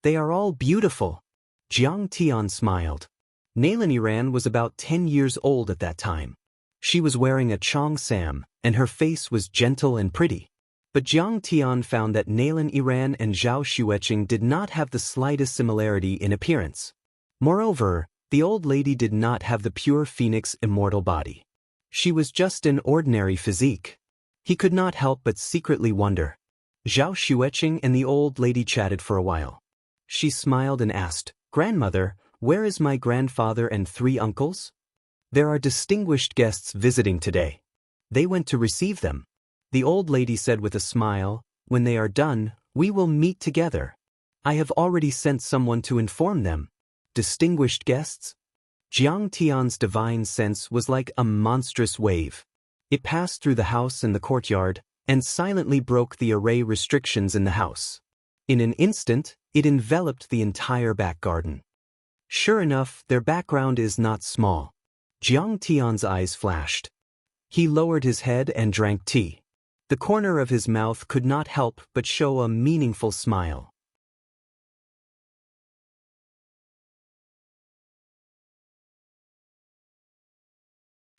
"They are all beautiful." Jiang Tian smiled. Nailan Iran was about 10 years old at that time. She was wearing a cheongsam, and her face was gentle and pretty. But Jiang Tian found that Nailan Iran and Zhao Xueqing did not have the slightest similarity in appearance. Moreover, the old lady did not have the pure phoenix immortal body. She was just an ordinary physique. He could not help but secretly wonder. Zhao Xueqing and the old lady chatted for a while. She smiled and asked, "Grandmother, where is my grandfather and 3 uncles? There are distinguished guests visiting today. They went to receive them." The old lady said with a smile, "When they are done, we will meet together. I have already sent someone to inform them." Distinguished guests? Jiang Tian's divine sense was like a monstrous wave. It passed through the house and the courtyard, and silently broke the array restrictions in the house. In an instant, it enveloped the entire back garden. Sure enough, their background is not small. Jiang Tian's eyes flashed. He lowered his head and drank tea. The corner of his mouth could not help but show a meaningful smile.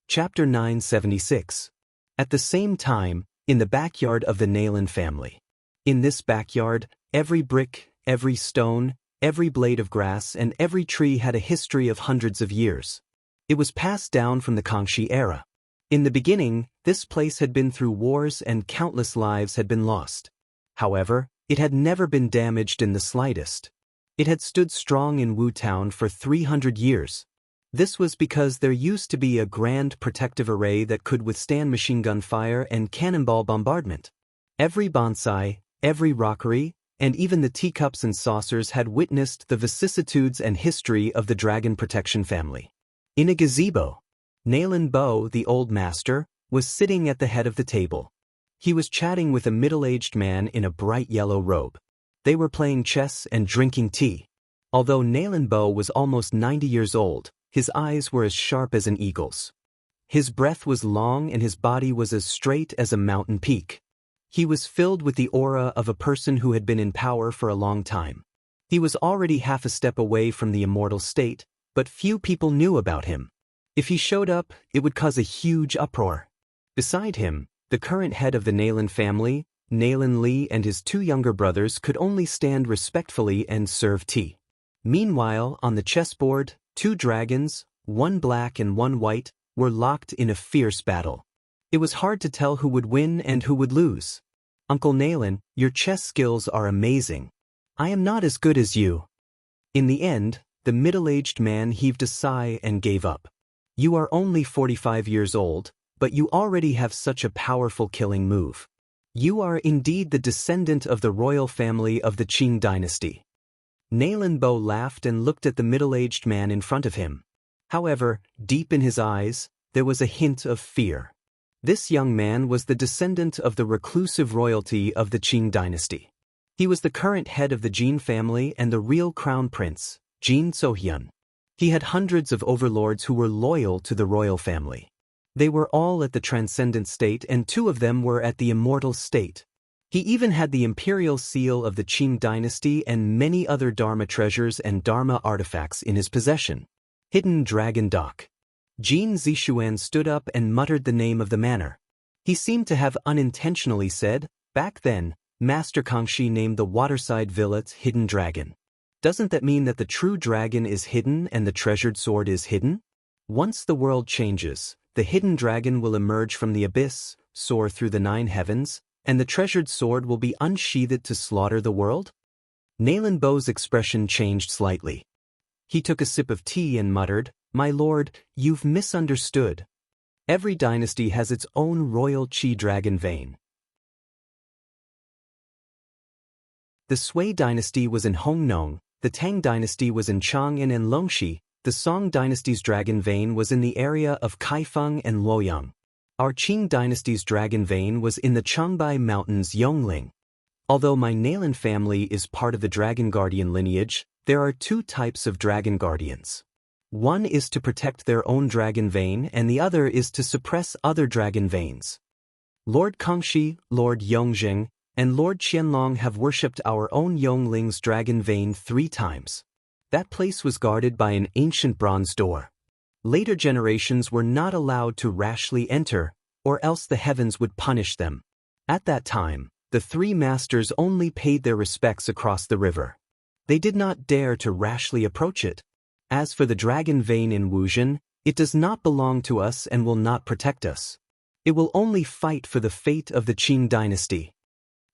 Chapter 976. At the same time, in the backyard of the Nailan family. In this backyard, every brick, every stone, every blade of grass and every tree had a history of hundreds of years. It was passed down from the Kangxi era. In the beginning, this place had been through wars and countless lives had been lost. However, it had never been damaged in the slightest. It had stood strong in Wu Town for 300 years. This was because there used to be a grand protective array that could withstand machine gun fire and cannonball bombardment. Every bonsai, every rockery, and even the teacups and saucers had witnessed the vicissitudes and history of the dragon protection family. In a gazebo, Nailan Bo, the old master, was sitting at the head of the table. He was chatting with a middle-aged man in a bright yellow robe. They were playing chess and drinking tea. Although Nailan Bo was almost 90 years old, his eyes were as sharp as an eagle's. His breath was long and his body was as straight as a mountain peak. He was filled with the aura of a person who had been in power for a long time. He was already half a step away from the immortal state, but few people knew about him. If he showed up, it would cause a huge uproar. Beside him, the current head of the Nailan family, Nailan Li, and his two younger brothers could only stand respectfully and serve tea. Meanwhile, on the chessboard, two dragons, one black and one white, were locked in a fierce battle. It was hard to tell who would win and who would lose. Uncle Nailan, your chess skills are amazing. I am not as good as you. In the end, the middle-aged man heaved a sigh and gave up. You are only 45 years old, but you already have such a powerful killing move. You are indeed the descendant of the royal family of the Qing dynasty. Nailan Bo laughed and looked at the middle-aged man in front of him. However, deep in his eyes, there was a hint of fear. This young man was the descendant of the reclusive royalty of the Qing dynasty. He was the current head of the Jin family and the real crown prince, Jin Sohyun. He had hundreds of overlords who were loyal to the royal family. They were all at the transcendent state and two of them were at the immortal state. He even had the imperial seal of the Qing dynasty and many other Dharma treasures and Dharma artifacts in his possession. Hidden Dragon Dock. Jin Zishuan stood up and muttered the name of the manor. He seemed to have unintentionally said, back then, Master Kangxi named the waterside villa Hidden Dragon. Doesn't that mean that the true dragon is hidden and the treasured sword is hidden? Once the world changes, the hidden dragon will emerge from the abyss, soar through the 9 heavens, and the treasured sword will be unsheathed to slaughter the world? Nailan Bo's expression changed slightly. He took a sip of tea and muttered, My lord, you've misunderstood. Every dynasty has its own royal Qi dragon vein. The Sui dynasty was in Hongnong, the Tang dynasty was in Chang'an and Longxi, the Song dynasty's dragon vein was in the area of Kaifeng and Luoyang. Our Qing dynasty's dragon vein was in the Changbai Mountains Yongling. Although my Nailan family is part of the dragon guardian lineage, there are two types of dragon guardians. One is to protect their own dragon vein and the other is to suppress other dragon veins. Lord Kangxi, Lord Yongjing, and Lord Qianlong have worshipped our own Yongling's dragon vein 3 times. That place was guarded by an ancient bronze door. Later generations were not allowed to rashly enter, or else the heavens would punish them. At that time, the 3 masters only paid their respects across the river. They did not dare to rashly approach it. As for the dragon vein in Wuzhen, it does not belong to us and will not protect us. It will only fight for the fate of the Qing dynasty.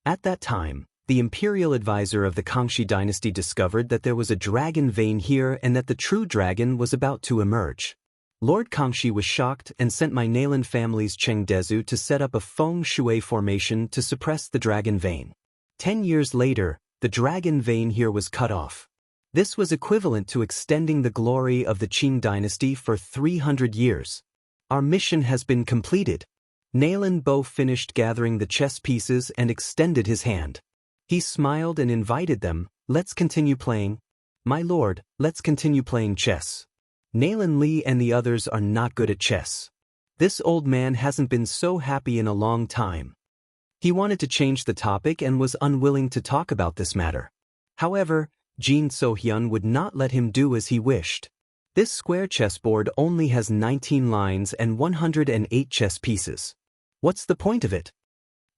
At that time, the imperial advisor of the Kangxi dynasty discovered that there was a dragon vein here and that the true dragon was about to emerge. Lord Kangxi was shocked and sent my Nailan family's Cheng Dezu to set up a feng shui formation to suppress the dragon vein. 10 years later, the dragon vein here was cut off. This was equivalent to extending the glory of the Qing dynasty for 300 years. Our mission has been completed. Nailan Bo finished gathering the chess pieces and extended his hand. He smiled and invited them, let's continue playing. My lord, let's continue playing chess. Nailan Li and the others are not good at chess. This old man hasn't been so happy in a long time. He wanted to change the topic and was unwilling to talk about this matter. However, Jin Sohyun would not let him do as he wished. This square chessboard only has 19 lines and 108 chess pieces. What's the point of it?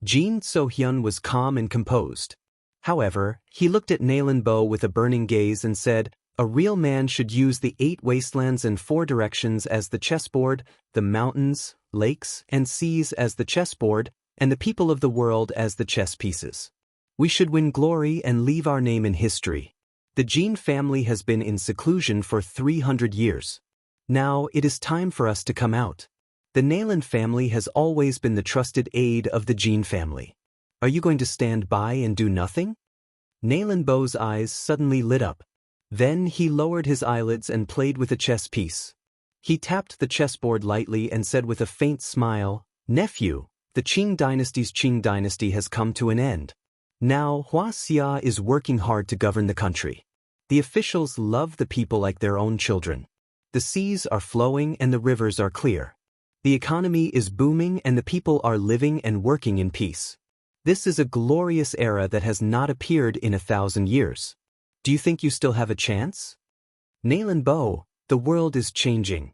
Jin Sohyun was calm and composed. However, he looked at Nailan Bo with a burning gaze and said, a real man should use the 8 wastelands and 4 directions as the chessboard, the mountains, lakes, and seas as the chessboard, and the people of the world as the chess pieces. We should win glory and leave our name in history. The Jin family has been in seclusion for 300 years. Now it is time for us to come out. The Nailan family has always been the trusted aid of the Jin family. Are you going to stand by and do nothing? Nalinbo's eyes suddenly lit up. Then he lowered his eyelids and played with a chess piece. He tapped the chessboard lightly and said with a faint smile, "Nephew, the Qing dynasty has come to an end. Now Wuxia is working hard to govern the country. The officials love the people like their own children. The seas are flowing and the rivers are clear. The economy is booming and the people are living and working in peace. This is a glorious era that has not appeared in 1,000 years. Do you think you still have a chance?" Nalinbo, the world is changing.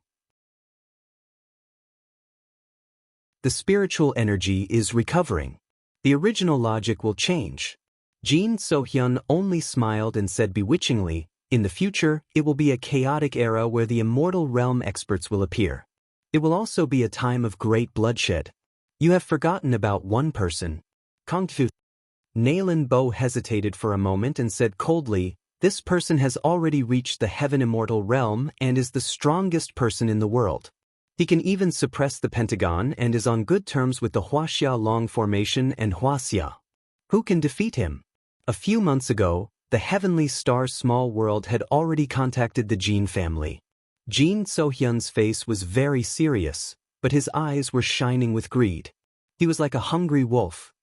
The spiritual energy is recovering. The original logic will change. Jin So-hyun only smiled and said bewitchingly, "In the future, it will be a chaotic era where the immortal realm experts will appear. It will also be a time of great bloodshed. You have forgotten about one person, Cultivate." Nalinbo hesitated for a moment and said coldly, "This person has already reached the heaven immortal realm and is the strongest person in the world. He can even suppress the Pentagon and is on good terms with the Wuxia Long Formation and Wuxia. Who can defeat him?" A few months ago, the Heavenly Star Small World had already contacted the Jin family. Jin So-hyun's face was very serious, but his eyes were shining with greed. He was like a hungry wolf.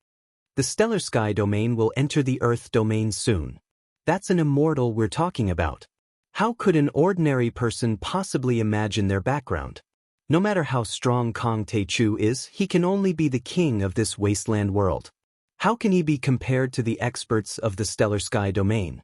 "The Stellar Sky domain will enter the Earth domain soon. That's an immortal we're talking about. How could an ordinary person possibly imagine their background? No matter how strong Kong Tae-chu is, he can only be the king of this wasteland world. How can he be compared to the experts of the Stellar Sky domain?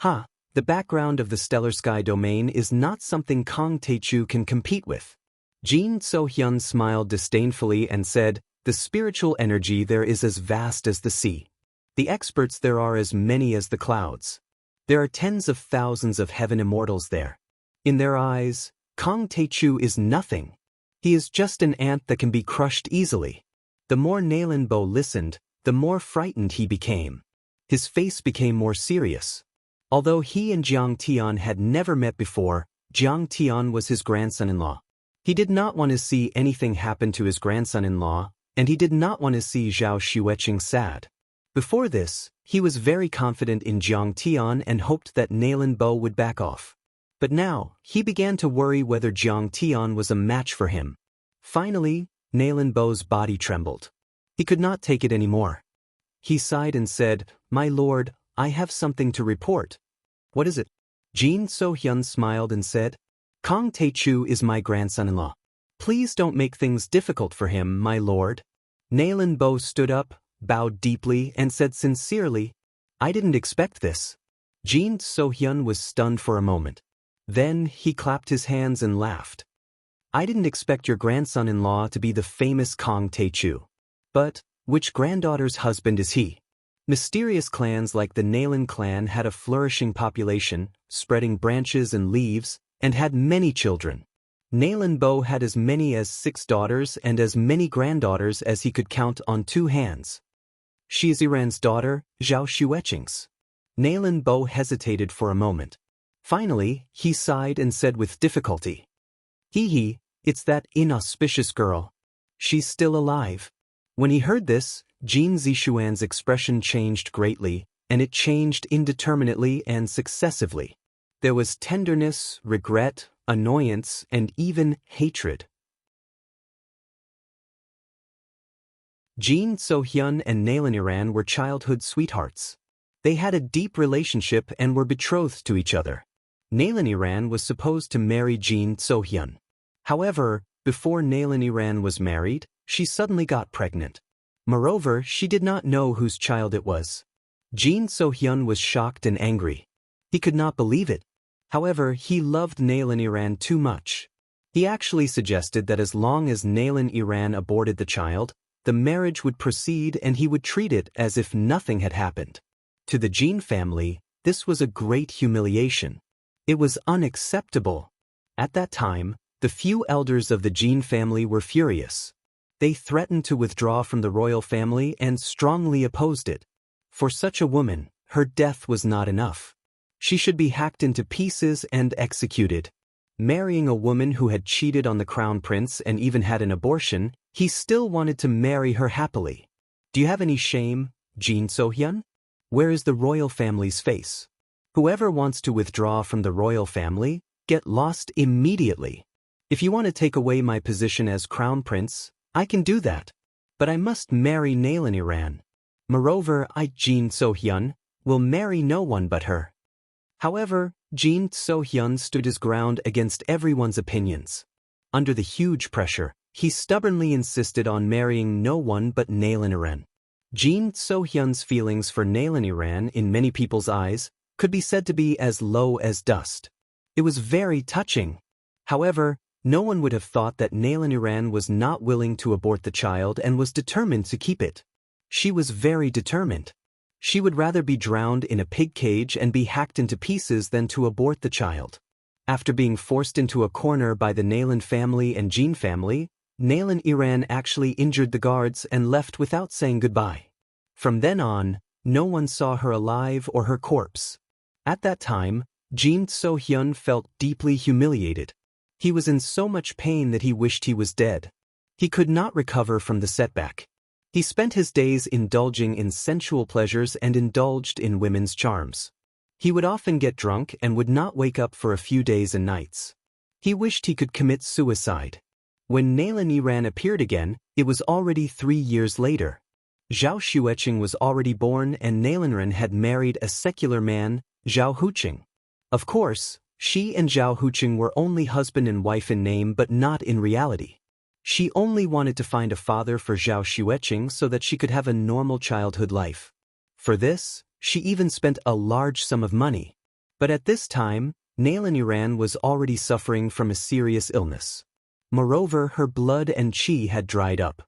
The background of the Stellar Sky domain is not something Kong Tae-chu can compete with." Jin So-hyun smiled disdainfully and said, "The spiritual energy there is as vast as the sea. The experts there are as many as the clouds. There are tens of thousands of heaven immortals there. In their eyes, Kong Tae-chu is nothing. He is just an ant that can be crushed easily." The more Nalinbo listened, the more frightened he became. His face became more serious. Although he and Jiang Tian had never met before, Jiang Tian was his grandson-in-law. He did not want to see anything happen to his grandson-in-law, and he did not want to see Zhao Xueqing sad. Before this, he was very confident in Jiang Tian and hoped that Nalinbo would back off. But now, he began to worry whether Jiang Tian was a match for him. Finally, Nalinbo's body trembled. He could not take it anymore. He sighed and said, "My lord, I have something to report." "What is it?" Jin So-hyun smiled and said, "Kong Tae-chu is my grandson-in-law. Please don't make things difficult for him, my lord." Nalinbo stood up, bowed deeply, and said sincerely, "I didn't expect this." Jin So-hyun was stunned for a moment. Then he clapped his hands and laughed. "I didn't expect your grandson-in-law to be the famous Kong Tae-chu. But, which granddaughter's husband is he?" Mysterious clans like the Nalin clan had a flourishing population, spreading branches and leaves, and had many children. Nalinbo had as many as 6 daughters and as many granddaughters as he could count on 2 hands. "She is Iran's daughter, Zhao Xueqing's." Nalinbo hesitated for a moment. Finally, he sighed and said with difficulty, It's that inauspicious girl. She's still alive." When he heard this, Jin Zishuan's expression changed greatly, and it changed indeterminately and successively. There was tenderness, regret, annoyance, and even hatred. Jin So-hyun and Nalin Iran were childhood sweethearts. They had a deep relationship and were betrothed to each other. Nalin Iran was supposed to marry Jin So-hyun. However, before Nalin Iran was married, she suddenly got pregnant. Moreover, she did not know whose child it was. Jin So-hyun was shocked and angry. He could not believe it. However, he loved Nalin Iran too much. He actually suggested that as long as Nalin Iran aborted the child, the marriage would proceed and he would treat it as if nothing had happened. To the Jin family, this was a great humiliation. It was unacceptable. At that time, the few elders of the Jin family were furious. They threatened to withdraw from the royal family and strongly opposed it. For such a woman, her death was not enough. She should be hacked into pieces and executed. Marrying a woman who had cheated on the crown prince and even had an abortion, he still wanted to marry her happily. "Do you have any shame, Jin So-hyun?" Where is the royal family's face? Whoever wants to withdraw from the royal family, get lost immediately. If you want to take away my position as crown prince, I can do that. But I must marry Nailaniran. Moreover, Jin So-hyun, will marry no one but her. However, Jin So-hyun stood his ground against everyone's opinions. Under the huge pressure, he stubbornly insisted on marrying no one but Nailaniran. Jin So-hyun's feelings for Nailaniran in many people's eyes could be said to be as low as dust. It was very touching. However, no one would have thought that Nailaniran was not willing to abort the child and was determined to keep it. She was very determined. She would rather be drowned in a pig cage and be hacked into pieces than to abort the child. After being forced into a corner by the Nailan family and Jin family, Nailaniran actually injured the guards and left without saying goodbye. From then on, no one saw her alive or her corpse. At that time, Jin So-hyun felt deeply humiliated. He was in so much pain that he wished he was dead. He could not recover from the setback. He spent his days indulging in sensual pleasures and indulged in women's charms. He would often get drunk and would not wake up for a few days and nights. He wished he could commit suicide. When Nailaniran appeared again, it was already 3 years later. Zhao Xueqing was already born and Nailaniran had married a secular man, Zhao Huqing. Of course, she and Zhao Huqing were only husband and wife in name but not in reality. She only wanted to find a father for Zhao Xueqing so that she could have a normal childhood life. For this, she even spent a large sum of money. But at this time, Nailaniran was already suffering from a serious illness. Moreover, her blood and qi had dried up.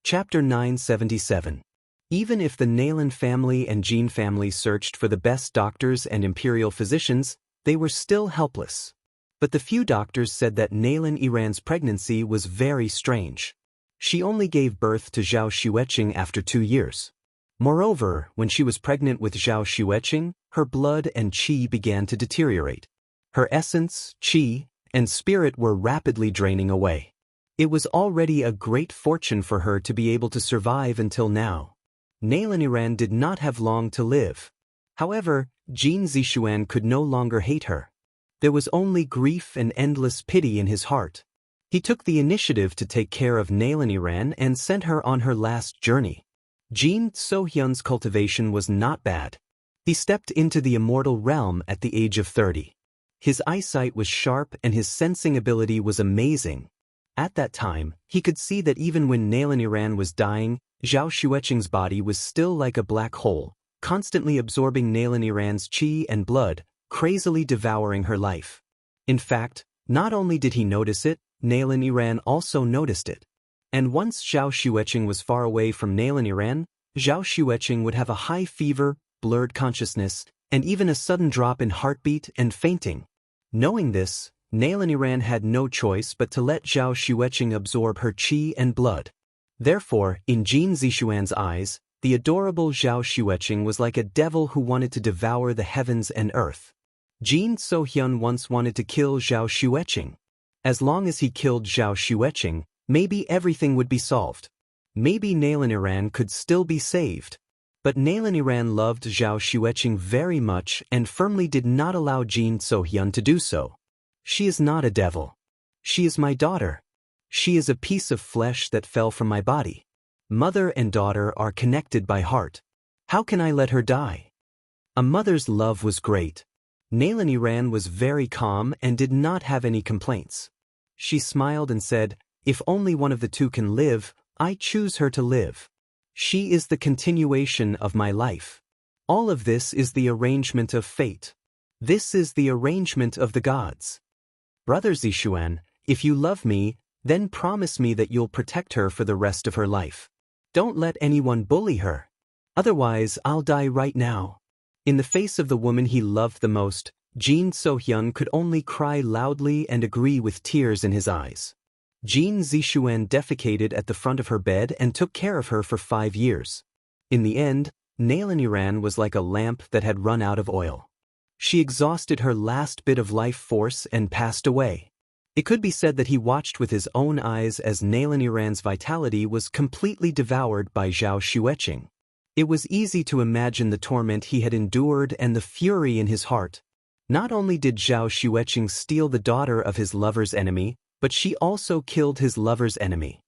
Chapter 977. Even if the Nailan family and Jin family searched for the best doctors and imperial physicians, they were still helpless. But the few doctors said that Nailaniran's pregnancy was very strange. She only gave birth to Zhao Xueqing after 2 years. Moreover, when she was pregnant with Zhao Xueqing, her blood and qi began to deteriorate. Her essence, qi, and spirit were rapidly draining away. It was already a great fortune for her to be able to survive until now. Nailaniran did not have long to live. However, Jin Zishuan could no longer hate her. There was only grief and endless pity in his heart. He took the initiative to take care of Nailaniran and sent her on her last journey. Jin So-hyun's cultivation was not bad. He stepped into the immortal realm at the age of 30. His eyesight was sharp and his sensing ability was amazing. At that time, he could see that even when Nailaniran was dying, Zhao Xueqing's body was still like a black hole, constantly absorbing Nailaniran's qi and blood, crazily devouring her life. In fact, not only did he notice it, Nailaniran also noticed it. And once Zhao Xueqing was far away from Nailaniran, Zhao Xueqing would have a high fever, blurred consciousness, and even a sudden drop in heartbeat and fainting. Knowing this, Nailaniran had no choice but to let Zhao Xueqing absorb her qi and blood. Therefore, in Jin Zishuan's eyes, the adorable Zhao Xueqing was like a devil who wanted to devour the heavens and earth. Jin So-hyun once wanted to kill Zhao Xueqing. As long as he killed Zhao Xueqing, maybe everything would be solved. Maybe Nailaniran could still be saved. But Nailaniran loved Zhao Xueqing very much and firmly did not allow Jin So-hyun to do so. She is not a devil. She is my daughter. She is a piece of flesh that fell from my body. Mother and daughter are connected by heart. How can I let her die? A mother's love was great. Nailaniran was very calm and did not have any complaints. She smiled and said, "If only one of the two can live, I choose her to live. She is the continuation of my life. All of this is the arrangement of fate. This is the arrangement of the gods. Brother Zishuan, if you love me, then promise me that you'll protect her for the rest of her life. Don't let anyone bully her. Otherwise, I'll die right now." In the face of the woman he loved the most, Jin So-hyun could only cry loudly and agree with tears in his eyes. Jin Zishuan defecated at the front of her bed and took care of her for 5 years. In the end, Nailaniran was like a lamp that had run out of oil. She exhausted her last bit of life force and passed away. It could be said that he watched with his own eyes as Nalan Iran's vitality was completely devoured by Zhao Xueqing. It was easy to imagine the torment he had endured and the fury in his heart. Not only did Zhao Xueqing steal the daughter of his lover's enemy, but she also killed his lover's enemy.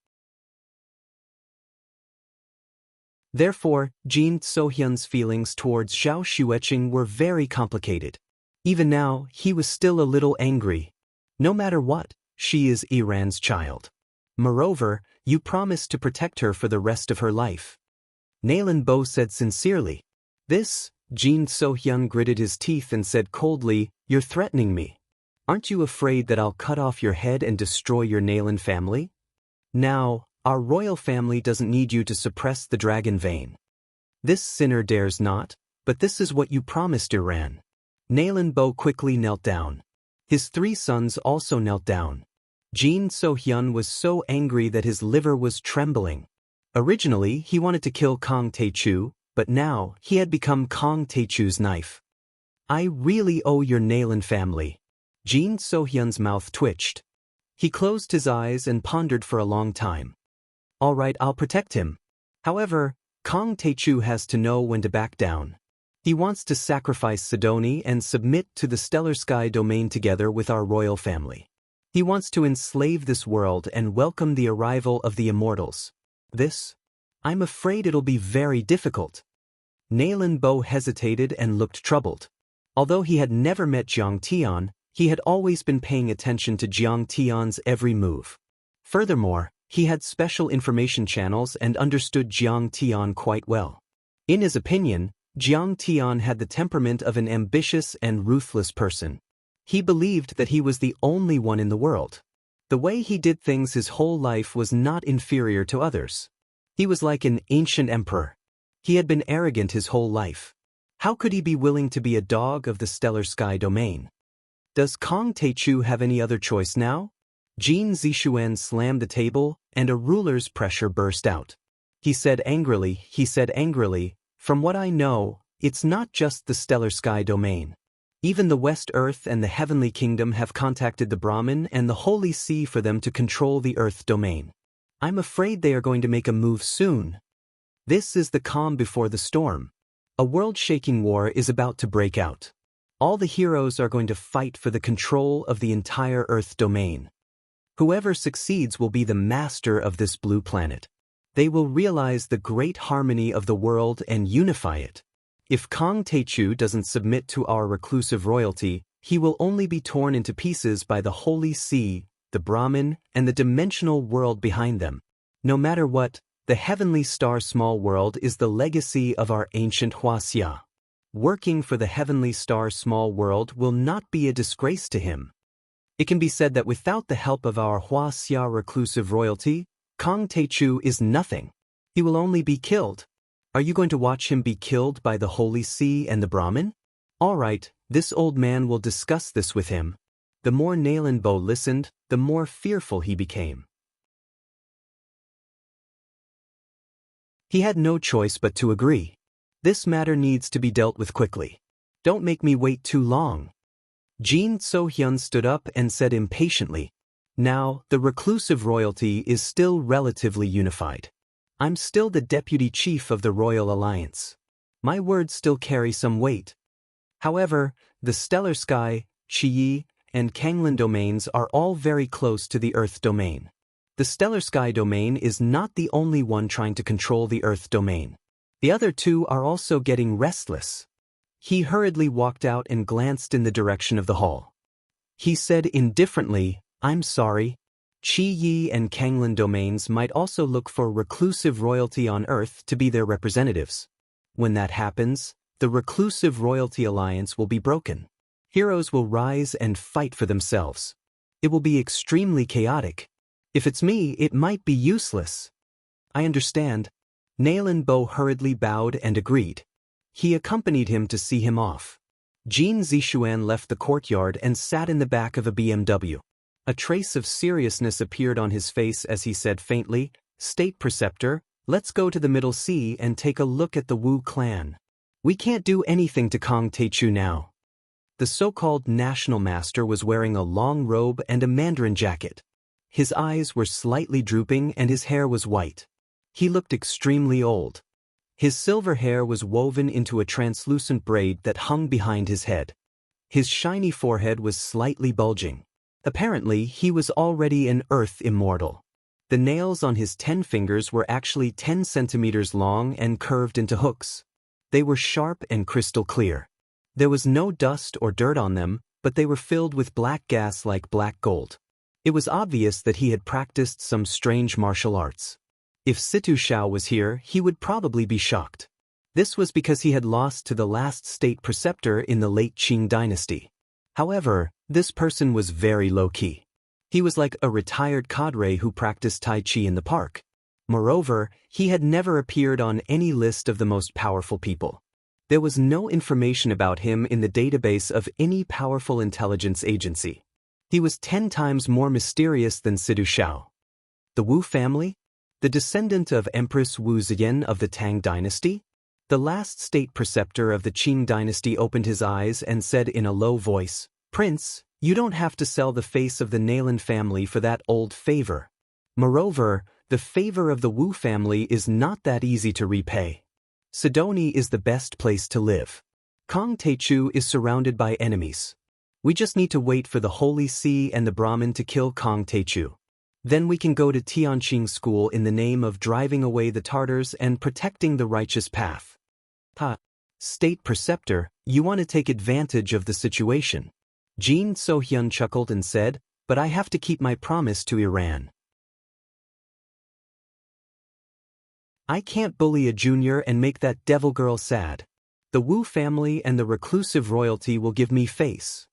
Therefore, Jin Sohyun's feelings towards Zhao Xueqing were very complicated. Even now, he was still a little angry. No matter what, she is Iran's child. Moreover, you promised to protect her for the rest of her life. Nalan Bo said sincerely. This, Jin Sohyun gritted his teeth and said coldly, "You're threatening me. Aren't you afraid that I'll cut off your head and destroy your Nalan family? Now, our royal family doesn't need you to suppress the dragon vein. This sinner dares not, but this is what you promised Iran." Nalan Bo quickly knelt down. His 3 sons also knelt down. Jin So-hyun was so angry that his liver was trembling. Originally, he wanted to kill Kong Tae-chu, but now, he had become Kong Tae-chu's knife. "I really owe your Nalan family." Jin So-hyun's mouth twitched. He closed his eyes and pondered for a long time. "All right, I'll protect him. However, Kong Tae-chu has to know when to back down. He wants to sacrifice Sidoni and submit to the stellar sky domain together with our royal family. He wants to enslave this world and welcome the arrival of the immortals. This? I'm afraid it'll be very difficult." Nalan Bo hesitated and looked troubled. Although he had never met Jiang Tian, he had always been paying attention to Jiang Tian's every move. Furthermore, he had special information channels and understood Jiang Tian quite well. In his opinion, Jiang Tian had the temperament of an ambitious and ruthless person. He believed that he was the only one in the world. The way he did things his whole life was not inferior to others. He was like an ancient emperor. He had been arrogant his whole life. How could he be willing to be a dog of the stellar sky domain? Does Kong Tae-chu have any other choice now? Jin Zishuan slammed the table, and a ruler's pressure burst out. He said angrily, "From what I know, it's not just the stellar sky domain. Even the West Earth and the Heavenly Kingdom have contacted the Brahmin and the Holy See for them to control the Earth domain. I'm afraid they are going to make a move soon. This is the calm before the storm. A world-shaking war is about to break out. All the heroes are going to fight for the control of the entire Earth domain. Whoever succeeds will be the master of this blue planet. They will realize the great harmony of the world and unify it. If Kong Tae-chu doesn't submit to our reclusive royalty, he will only be torn into pieces by the Holy See, the Brahmin, and the dimensional world behind them. No matter what, the heavenly star small world is the legacy of our ancient Wuxia. Working for the heavenly star small world will not be a disgrace to him. It can be said that without the help of our Wuxia reclusive royalty, Kong Tae-chu is nothing. He will only be killed. Are you going to watch him be killed by the Holy See and the Brahmin? All right, this old man will discuss this with him." The more Nalan Bo listened, the more fearful he became. He had no choice but to agree. This matter needs to be dealt with quickly. Don't make me wait too long. Jin So-hyun stood up and said impatiently, "Now, the reclusive royalty is still relatively unified. I'm still the deputy chief of the Royal Alliance. My words still carry some weight. However, the stellar sky, Chiyi, and Kanglin domains are all very close to the Earth domain. The stellar sky domain is not the only one trying to control the Earth domain. The other 2 are also getting restless." He hurriedly walked out and glanced in the direction of the hall. He said indifferently, "I'm sorry. Chiyi and Kanglin domains might also look for reclusive royalty on Earth to be their representatives. When that happens, the reclusive royalty alliance will be broken. Heroes will rise and fight for themselves. It will be extremely chaotic. If it's me, it might be useless." "I understand." Nalan Bo hurriedly bowed and agreed. He accompanied him to see him off. Jin Zishuan left the courtyard and sat in the back of a BMW. A trace of seriousness appeared on his face as he said faintly, "State Preceptor, let's go to the Middle Sea and take a look at the Wu clan. We can't do anything to Kong Tae-chu now." The so-called national master was wearing a long robe and a mandarin jacket. His eyes were slightly drooping and his hair was white. He looked extremely old. His silver hair was woven into a translucent braid that hung behind his head. His shiny forehead was slightly bulging. Apparently, he was already an earth immortal. The nails on his 10 fingers were actually 10 centimeters long and curved into hooks. They were sharp and crystal clear. There was no dust or dirt on them, but they were filled with black gas like black gold. It was obvious that he had practiced some strange martial arts. If Situ Shao was here, he would probably be shocked. This was because he had lost to the last state preceptor in the late Qing dynasty. However, this person was very low-key. He was like a retired cadre who practiced Tai Chi in the park. Moreover, he had never appeared on any list of the most powerful people. There was no information about him in the database of any powerful intelligence agency. He was 10 times more mysterious than Situ Shao. The Wu family? The descendant of Empress Wu Zetian of the Tang dynasty? The last state preceptor of the Qing dynasty opened his eyes and said in a low voice, "Prince, you don't have to sell the face of the Lin family for that old favor. Moreover, the favor of the Wu family is not that easy to repay. Sidoni is the best place to live. Kong Techu is surrounded by enemies. We just need to wait for the Holy See and the Brahmin to kill Kong Techu. Then we can go to Tianqing school in the name of driving away the Tartars and protecting the righteous path." State preceptor, you want to take advantage of the situation. Jin So-hyun chuckled and said, "But I have to keep my promise to Iran. I can't bully a junior and make that devil girl sad. The Wu family and the reclusive royalty will give me face."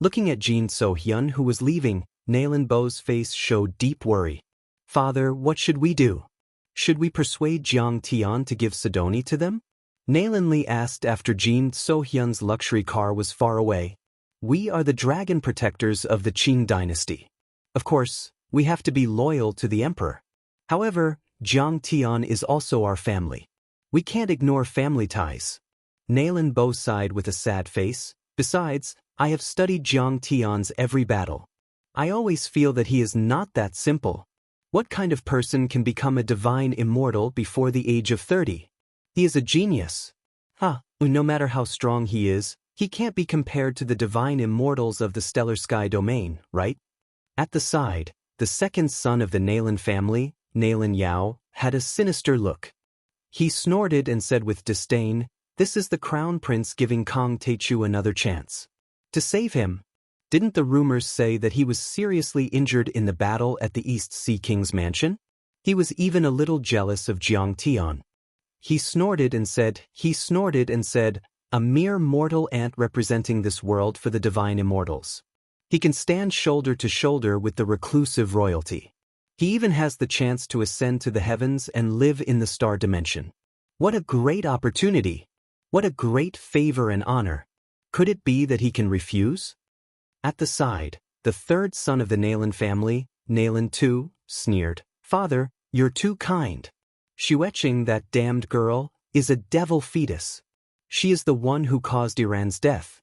Looking at Jin So-hyun, who was leaving, Nalin Bo's face showed deep worry. "Father, what should we do? Should we persuade Jiang Tian to give Sidoni to them?" Nalin Li asked after Jin So-hyun's luxury car was far away. "We are the dragon protectors of the Qing dynasty. Of course, we have to be loyal to the emperor. However, Jiang Tian is also our family. We can't ignore family ties." Nalin Bo sighed with a sad face. "Besides, I have studied Jiang Tian's every battle. I always feel that he is not that simple. What kind of person can become a divine immortal before the age of 30? He is a genius. No matter how strong he is, he can't be compared to the divine immortals of the stellar sky domain, right?" At the side, the second son of the Nalin family, Nalin Yao, had a sinister look. He snorted and said with disdain, "This is the crown prince giving Kong Techu another chance. To save him. Didn't the rumors say that he was seriously injured in the battle at the East Sea King's mansion?" He was even a little jealous of Jiang Tian. He snorted and said, "A mere mortal ant representing this world for the divine immortals. He can stand shoulder to shoulder with the reclusive royalty. He even has the chance to ascend to the heavens and live in the star dimension. What a great opportunity! What a great favor and honor! Could it be that he can refuse?" At the side, the third son of the Nalin family, Nalin II, sneered, "Father, you're too kind. Xueqing, that damned girl, is a devil fetus. She is the one who caused Iran's death.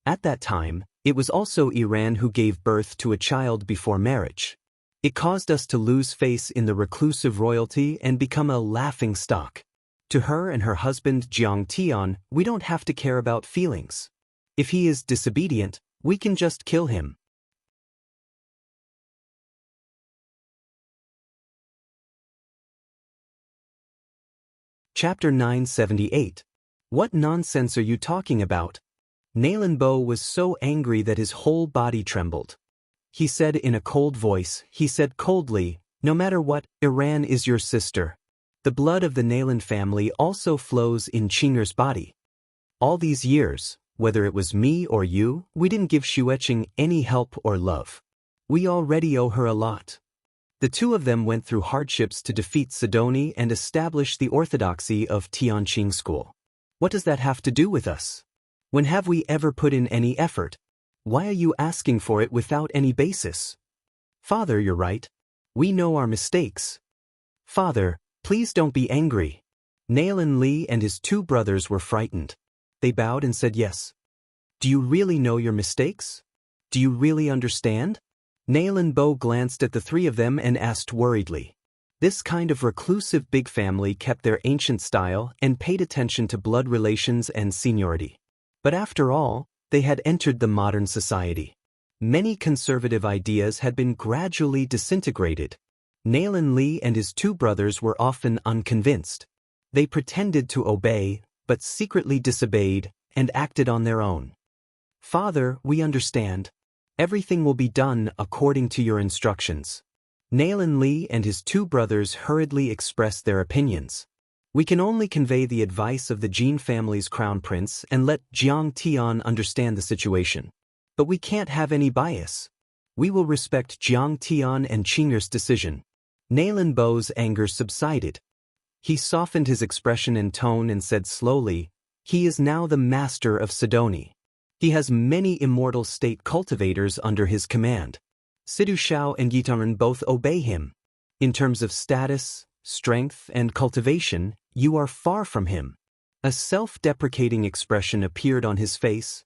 At that time, it was also Iran who gave birth to a child before marriage. It caused us to lose face in the reclusive royalty and become a laughing stock. To her and her husband Jiang Tian, we don't have to care about feelings. If he is disobedient, we can just kill him." Chapter 978. What nonsense are you talking about? Nalin Bo was so angry that his whole body trembled. He said in a cold voice, he said coldly, "No matter what, Iran is your sister. The blood of the Nalin family also flows in Qinger's body. All these years, whether it was me or you, we didn't give Xueqing any help or love. We already owe her a lot. The two of them went through hardships to defeat Sidoni and establish the orthodoxy of Tianqing school. What does that have to do with us? When have we ever put in any effort? Why are you asking for it without any basis? Father, you're right. We know our mistakes. Father, please don't be angry." Nalin Li and his two brothers were frightened. They bowed and said yes. Do you really know your mistakes? Do you really understand? Nalan Bo glanced at the three of them and asked worriedly. This kind of reclusive big family kept their ancient style and paid attention to blood relations and seniority. But after all, they had entered the modern society. Many conservative ideas had been gradually disintegrated. Nalan Li and his two brothers were often unconvinced. They pretended to obey, but secretly disobeyed, and acted on their own. Father, we understand. Everything will be done according to your instructions. Nalan Li and his two brothers hurriedly expressed their opinions. We can only convey the advice of the Jin family's crown prince and let Jiang Tian understand the situation. But we can't have any bias. We will respect Jiang Tian and Qing'er's decision. Nalan Bo's anger subsided. He softened his expression and tone and said slowly, he is now the master of Sidoni. He has many immortal state cultivators under his command. Sidu Shao and Yitaran both obey him. In terms of status, strength, and cultivation, you are far from him. A self-deprecating expression appeared on his face.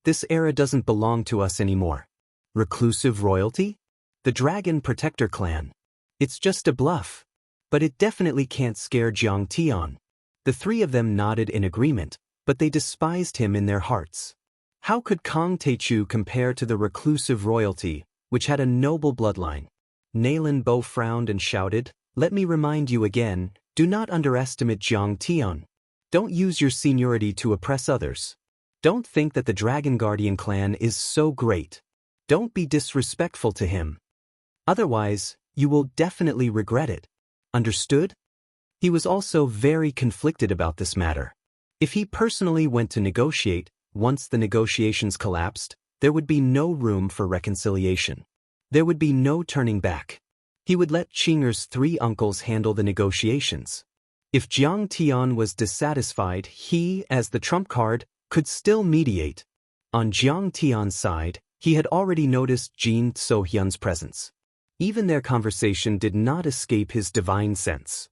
This era doesn't belong to us anymore. Reclusive royalty? The Dragon Protector clan. It's just a bluff. But it definitely can't scare Jiang Tian. The three of them nodded in agreement, but they despised him in their hearts. How could Kang Teichu compare to the reclusive royalty, which had a noble bloodline? Nalan Bo frowned and shouted, let me remind you again, do not underestimate Jiang Tian. Don't use your seniority to oppress others. Don't think that the Dragon Guardian clan is so great. Don't be disrespectful to him. Otherwise, you will definitely regret it. Understood? He was also very conflicted about this matter. If he personally went to negotiate, once the negotiations collapsed, there would be no room for reconciliation. There would be no turning back. He would let Qing'er's three uncles handle the negotiations. If Jiang Tian was dissatisfied, he, as the trump card, could still mediate. On Jiang Tian's side, he had already noticed Jin So-hyun's presence. Even their conversation did not escape his divine sense.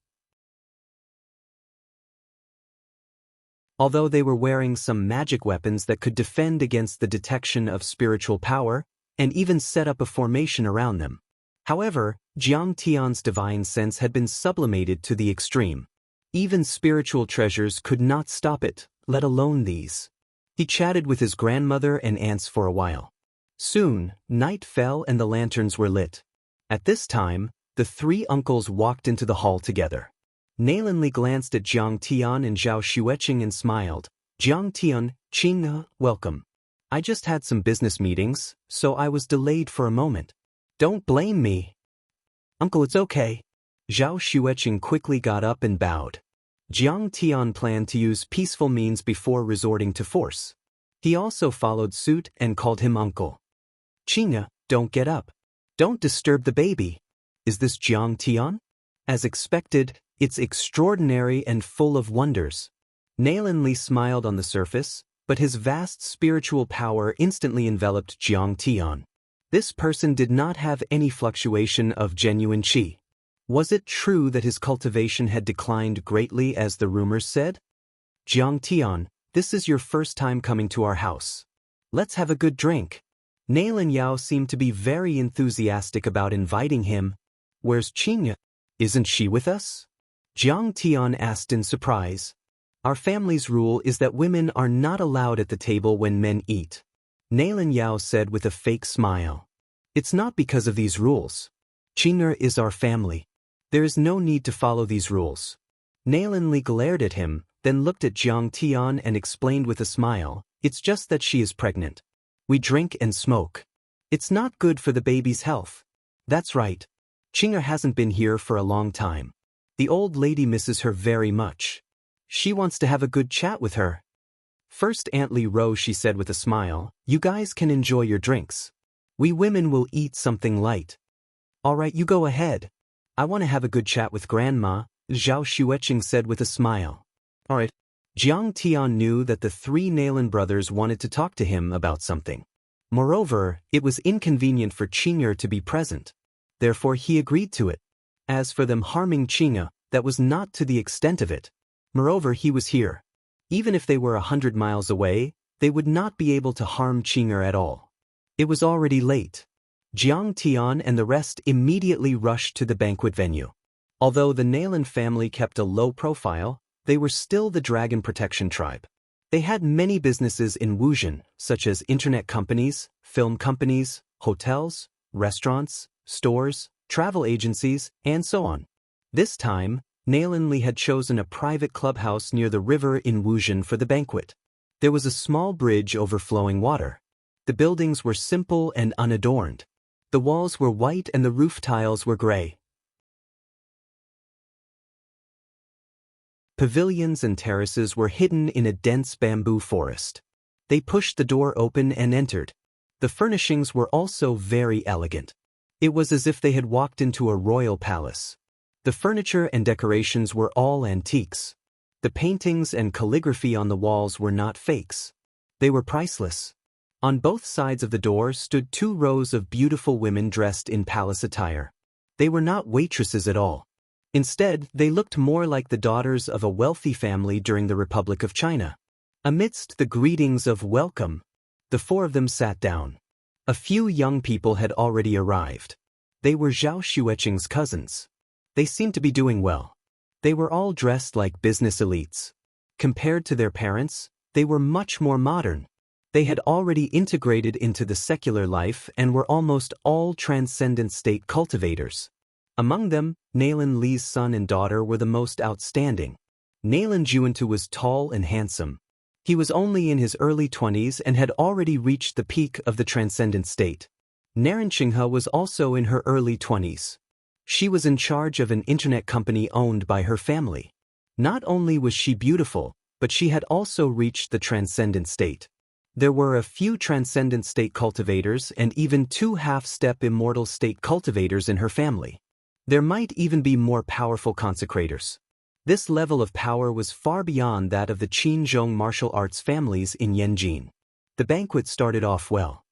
Although they were wearing some magic weapons that could defend against the detection of spiritual power, and even set up a formation around them. However, Jiang Tian's divine sense had been sublimated to the extreme. Even spiritual treasures could not stop it, let alone these. He chatted with his grandmother and aunts for a while. Soon, night fell and the lanterns were lit. At this time, the three uncles walked into the hall together. Nalan Li glanced at Jiang Tian and Zhao Xueqing and smiled. Jiang Tian, Qing'e, welcome. I just had some business meetings, so I was delayed for a moment. Don't blame me. Uncle, it's okay. Zhao Xueqing quickly got up and bowed. Jiang Tian planned to use peaceful means before resorting to force. He also followed suit and called him uncle. Qing'e, don't get up. Don't disturb the baby. Is this Jiang Tian? As expected, it's extraordinary and full of wonders. Nalan Li smiled on the surface, but his vast spiritual power instantly enveloped Jiang Tian. This person did not have any fluctuation of genuine qi. Was it true that his cultivation had declined greatly as the rumors said? Jiang Tian, this is your first time coming to our house. Let's have a good drink. Nalan Yao seemed to be very enthusiastic about inviting him. Where's Qing'e? Isn't she with us? Jiang Tian asked in surprise. Our family's rule is that women are not allowed at the table when men eat. Nalan Yao said with a fake smile. It's not because of these rules. Qing'e is our family. There is no need to follow these rules. Nalan Li glared at him, then looked at Jiang Tian and explained with a smile, it's just that she is pregnant. We drink and smoke. It's not good for the baby's health. That's right. Qing'e hasn't been here for a long time. The old lady misses her very much. She wants to have a good chat with her. First Aunt Li rose, she said with a smile, you guys can enjoy your drinks. We women will eat something light. All right, you go ahead. I want to have a good chat with Grandma, Zhao Xueqing said with a smile. All right. Jiang Tian knew that the three Nalan brothers wanted to talk to him about something. Moreover, it was inconvenient for Qing'e to be present. Therefore he agreed to it. As for them harming Qing'e, that was not to the extent of it. Moreover, he was here. Even if they were 100 miles away, They would not be able to harm Qing'er at all. It was already late. Jiang Tian and the rest immediately rushed to the banquet venue. Although the Nailan family kept a low profile, they were still the Dragon Protection Tribe. They had many businesses in Wuxia, such as internet companies, film companies, hotels, restaurants, stores, travel agencies, and so on. This time, Nailan had chosen a private clubhouse near the river in Wuxia for the banquet. There was a small bridge overflowing water. The buildings were simple and unadorned. The walls were white and the roof tiles were gray. Pavilions and terraces were hidden in a dense bamboo forest. They pushed the door open and entered. The furnishings were also very elegant. It was as if they had walked into a royal palace. The furniture and decorations were all antiques. The paintings and calligraphy on the walls were not fakes. They were priceless. On both sides of the door stood 2 rows of beautiful women dressed in palace attire. They were not waitresses at all. Instead, they looked more like the daughters of a wealthy family during the Republic of China. Amidst the greetings of welcome, the 4 of them sat down. A few young people had already arrived. They were Zhao Xueqing's cousins. They seemed to be doing well. They were all dressed like business elites. Compared to their parents, they were much more modern. They had already integrated into the secular life and were almost all transcendent state cultivators. Among them, Nailan Li's son and daughter were the most outstanding. Nailan Juantu was tall and handsome. He was only in his early 20s and had already reached the peak of the transcendent state. Xianxia was also in her early 20s. She was in charge of an internet company owned by her family. Not only was she beautiful, but she had also reached the transcendent state. There were a few transcendent state cultivators and even 2 half-step immortal state cultivators in her family. There might even be more powerful consecrators. This level of power was far beyond that of the Qinzhong martial arts families in Yanjin. The banquet started off well.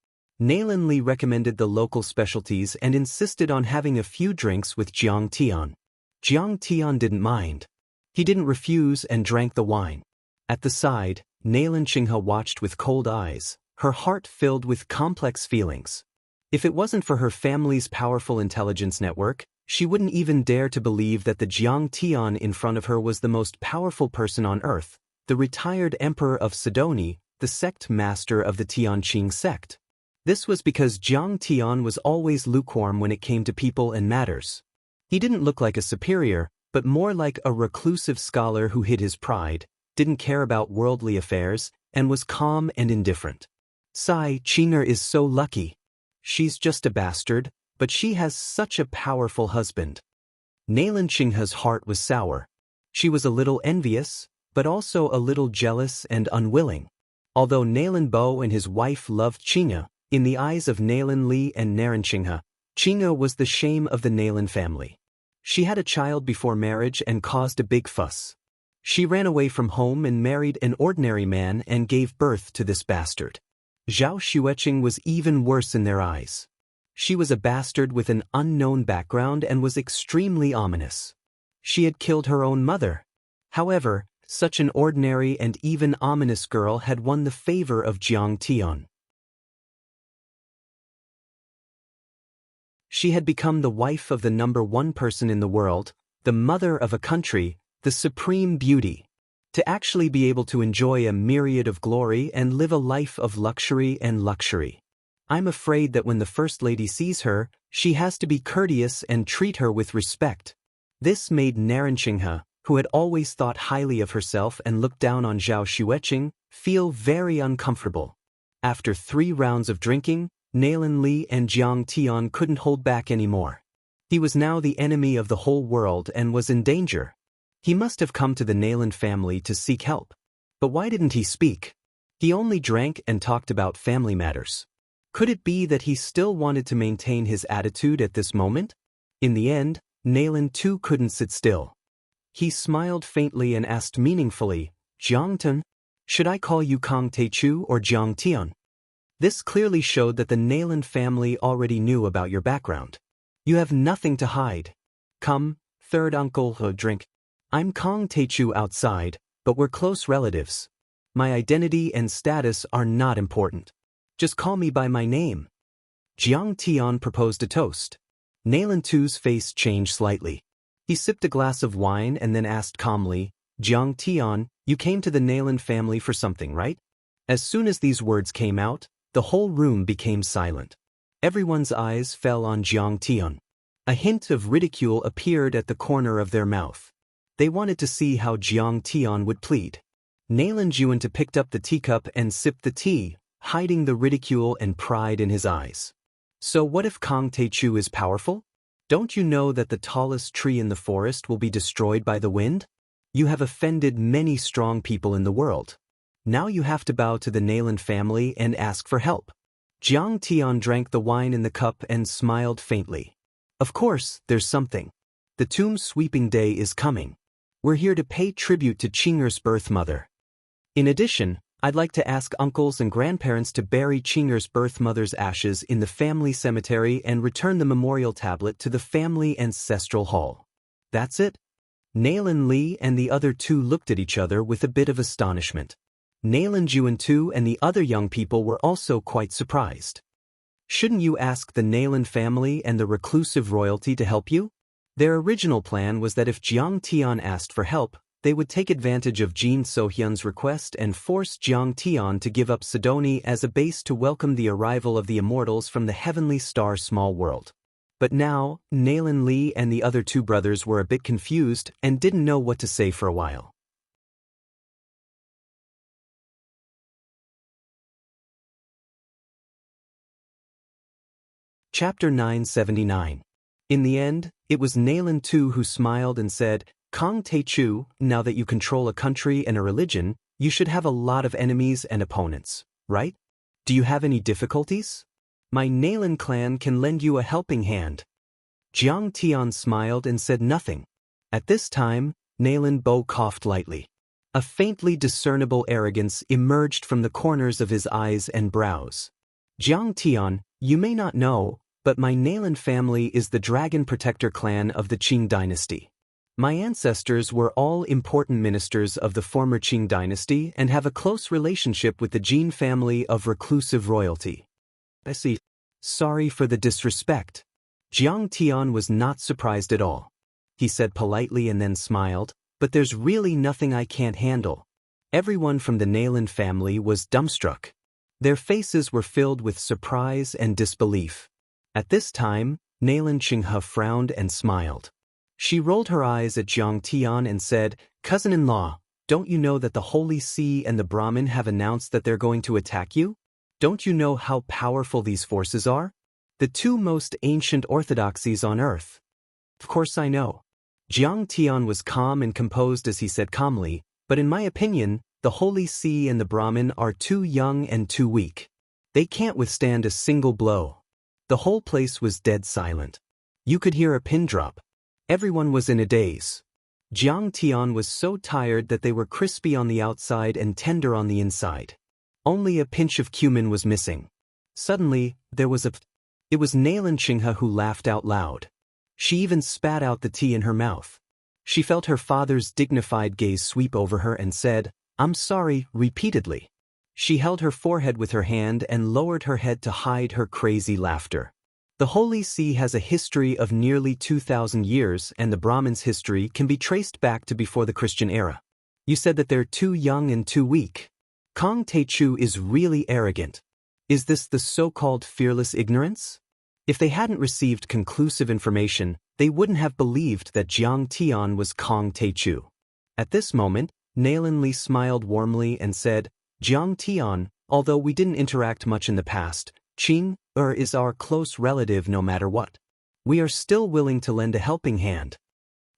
Nailan Li recommended the local specialties and insisted on having a few drinks with Jiang Tian. Jiang Tian didn't mind. He didn't refuse and drank the wine. At the side, Nailan Qinghe watched with cold eyes, her heart filled with complex feelings. If it wasn't for her family's powerful intelligence network, she wouldn't even dare to believe that the Jiang Tian in front of her was the most powerful person on earth, the retired emperor of Sidoni, the sect master of the Tianqing sect. This was because Jiang Tian was always lukewarm when it came to people and matters. He didn't look like a superior, but more like a reclusive scholar who hid his pride, didn't care about worldly affairs, and was calm and indifferent. Qing'er is so lucky. She's just a bastard, but she has such a powerful husband. Nailan Qinghe's heart was sour. She was a little envious, but also a little jealous and unwilling. Although Nailan Bo and his wife loved Qinghe, in the eyes of Nailan Li and Naran Qinghe, Qinghe was the shame of the Nailan family. She had a child before marriage and caused a big fuss. She ran away from home and married an ordinary man and gave birth to this bastard. Zhao Xueqing was even worse in their eyes. She was a bastard with an unknown background and was extremely ominous. She had killed her own mother. However, such an ordinary and even ominous girl had won the favor of Jiang Tian. She had become the wife of the #1 person in the world, the mother of a country, the supreme beauty. To actually be able to enjoy a myriad of glory and live a life of luxury and luxury. I'm afraid that when the First Lady sees her, she has to be courteous and treat her with respect. This made Naran Qinghe, who had always thought highly of herself and looked down on Zhao Xueqing, feel very uncomfortable. After 3 rounds of drinking, Nailan Li and Jiang Tian couldn't hold back anymore. He was now the enemy of the whole world and was in danger. He must have come to the Nailan family to seek help. But why didn't he speak? He only drank and talked about family matters. Could it be that he still wanted to maintain his attitude at this moment? In the end, Nailan too couldn't sit still. He smiled faintly and asked meaningfully, Jiang Tian, should I call you Kang Teichu or Jiang Tian? This clearly showed that the Nailan family already knew about your background. You have nothing to hide. Come, third uncle, drink. I'm Kang Teichu outside, but we're close relatives. My identity and status are not important. Just call me by my name. Jiang Tian proposed a toast. Nalan Tu's face changed slightly. He sipped a glass of wine and then asked calmly, Jiang Tian, you came to the Nalan family for something, right? As soon as these words came out, the whole room became silent. Everyone's eyes fell on Jiang Tian. A hint of ridicule appeared at the corner of their mouth. They wanted to see how Jiang Tian would plead. Nalan Juanta picked up the teacup and sipped the tea, hiding the ridicule and pride in his eyes. So what if Kong Teichu is powerful? Don't you know that the tallest tree in the forest will be destroyed by the wind? You have offended many strong people in the world. Now you have to bow to the Nalan family and ask for help. Jiang Tian drank the wine in the cup and smiled faintly. Of course, there's something. The tomb sweeping day is coming. We're here to pay tribute to Qing'er's birth mother. In addition, I'd like to ask uncles and grandparents to bury Qing'er's birth mother's ashes in the family cemetery and return the memorial tablet to the family ancestral hall. That's it? Nalan Li and the other two looked at each other with a bit of astonishment. Nalan Juantu and the other young people were also quite surprised. Shouldn't you ask the Nalan family and the reclusive royalty to help you? Their original plan was that if Jiang Tian asked for help, they would take advantage of Jin Sohyun's request and force Jiang Tian to give up Sidoni as a base to welcome the arrival of the immortals from the heavenly star small world. But now, Nalan Li and the other two brothers were a bit confused and didn't know what to say for a while. Chapter 979. In the end, it was Nalan Tu who smiled and said, Kong Teichu, now that you control a country and a religion, you should have a lot of enemies and opponents, right? Do you have any difficulties? My Nalan clan can lend you a helping hand. Jiang Tian smiled and said nothing. At this time, Nalan Bo coughed lightly. A faintly discernible arrogance emerged from the corners of his eyes and brows. Jiang Tian, you may not know, but my Nalan family is the Dragon Protector clan of the Qing dynasty. My ancestors were all important ministers of the former Qing dynasty and have a close relationship with the Jin family of reclusive royalty. I see. Sorry for the disrespect. Jiang Tian was not surprised at all. He said politely and then smiled, but there's really nothing I can't handle. Everyone from the Nalan family was dumbstruck. Their faces were filled with surprise and disbelief. At this time, Nalan Qinghe frowned and smiled. She rolled her eyes at Jiang Tian and said, Cousin-in-law, don't you know that the Holy See and the Brahmin have announced that they're going to attack you? Don't you know how powerful these forces are? The two most ancient orthodoxies on earth. Of course I know. Jiang Tian was calm and composed as he said calmly, but in my opinion, the Holy See and the Brahmin are too young and too weak. They can't withstand a single blow. The whole place was dead silent. You could hear a pin drop. Everyone was in a daze. Jiang Tian was so tired that they were crispy on the outside and tender on the inside. Only a pinch of cumin was missing. Suddenly, there was It was Nalan Qinghe who laughed out loud. She even spat out the tea in her mouth. She felt her father's dignified gaze sweep over her and said, I'm sorry, repeatedly. She held her forehead with her hand and lowered her head to hide her crazy laughter. The Holy See has a history of nearly 2,000 years and the Brahmin's history can be traced back to before the Christian era. You said that they're too young and too weak. Kong Teichu is really arrogant. Is this the so-called fearless ignorance? If they hadn't received conclusive information, they wouldn't have believed that Jiang Tian was Kong Teichu. At this moment, Nalan Li smiled warmly and said, Jiang Tian, although we didn't interact much in the past, Qing-er is our close relative no matter what. We are still willing to lend a helping hand.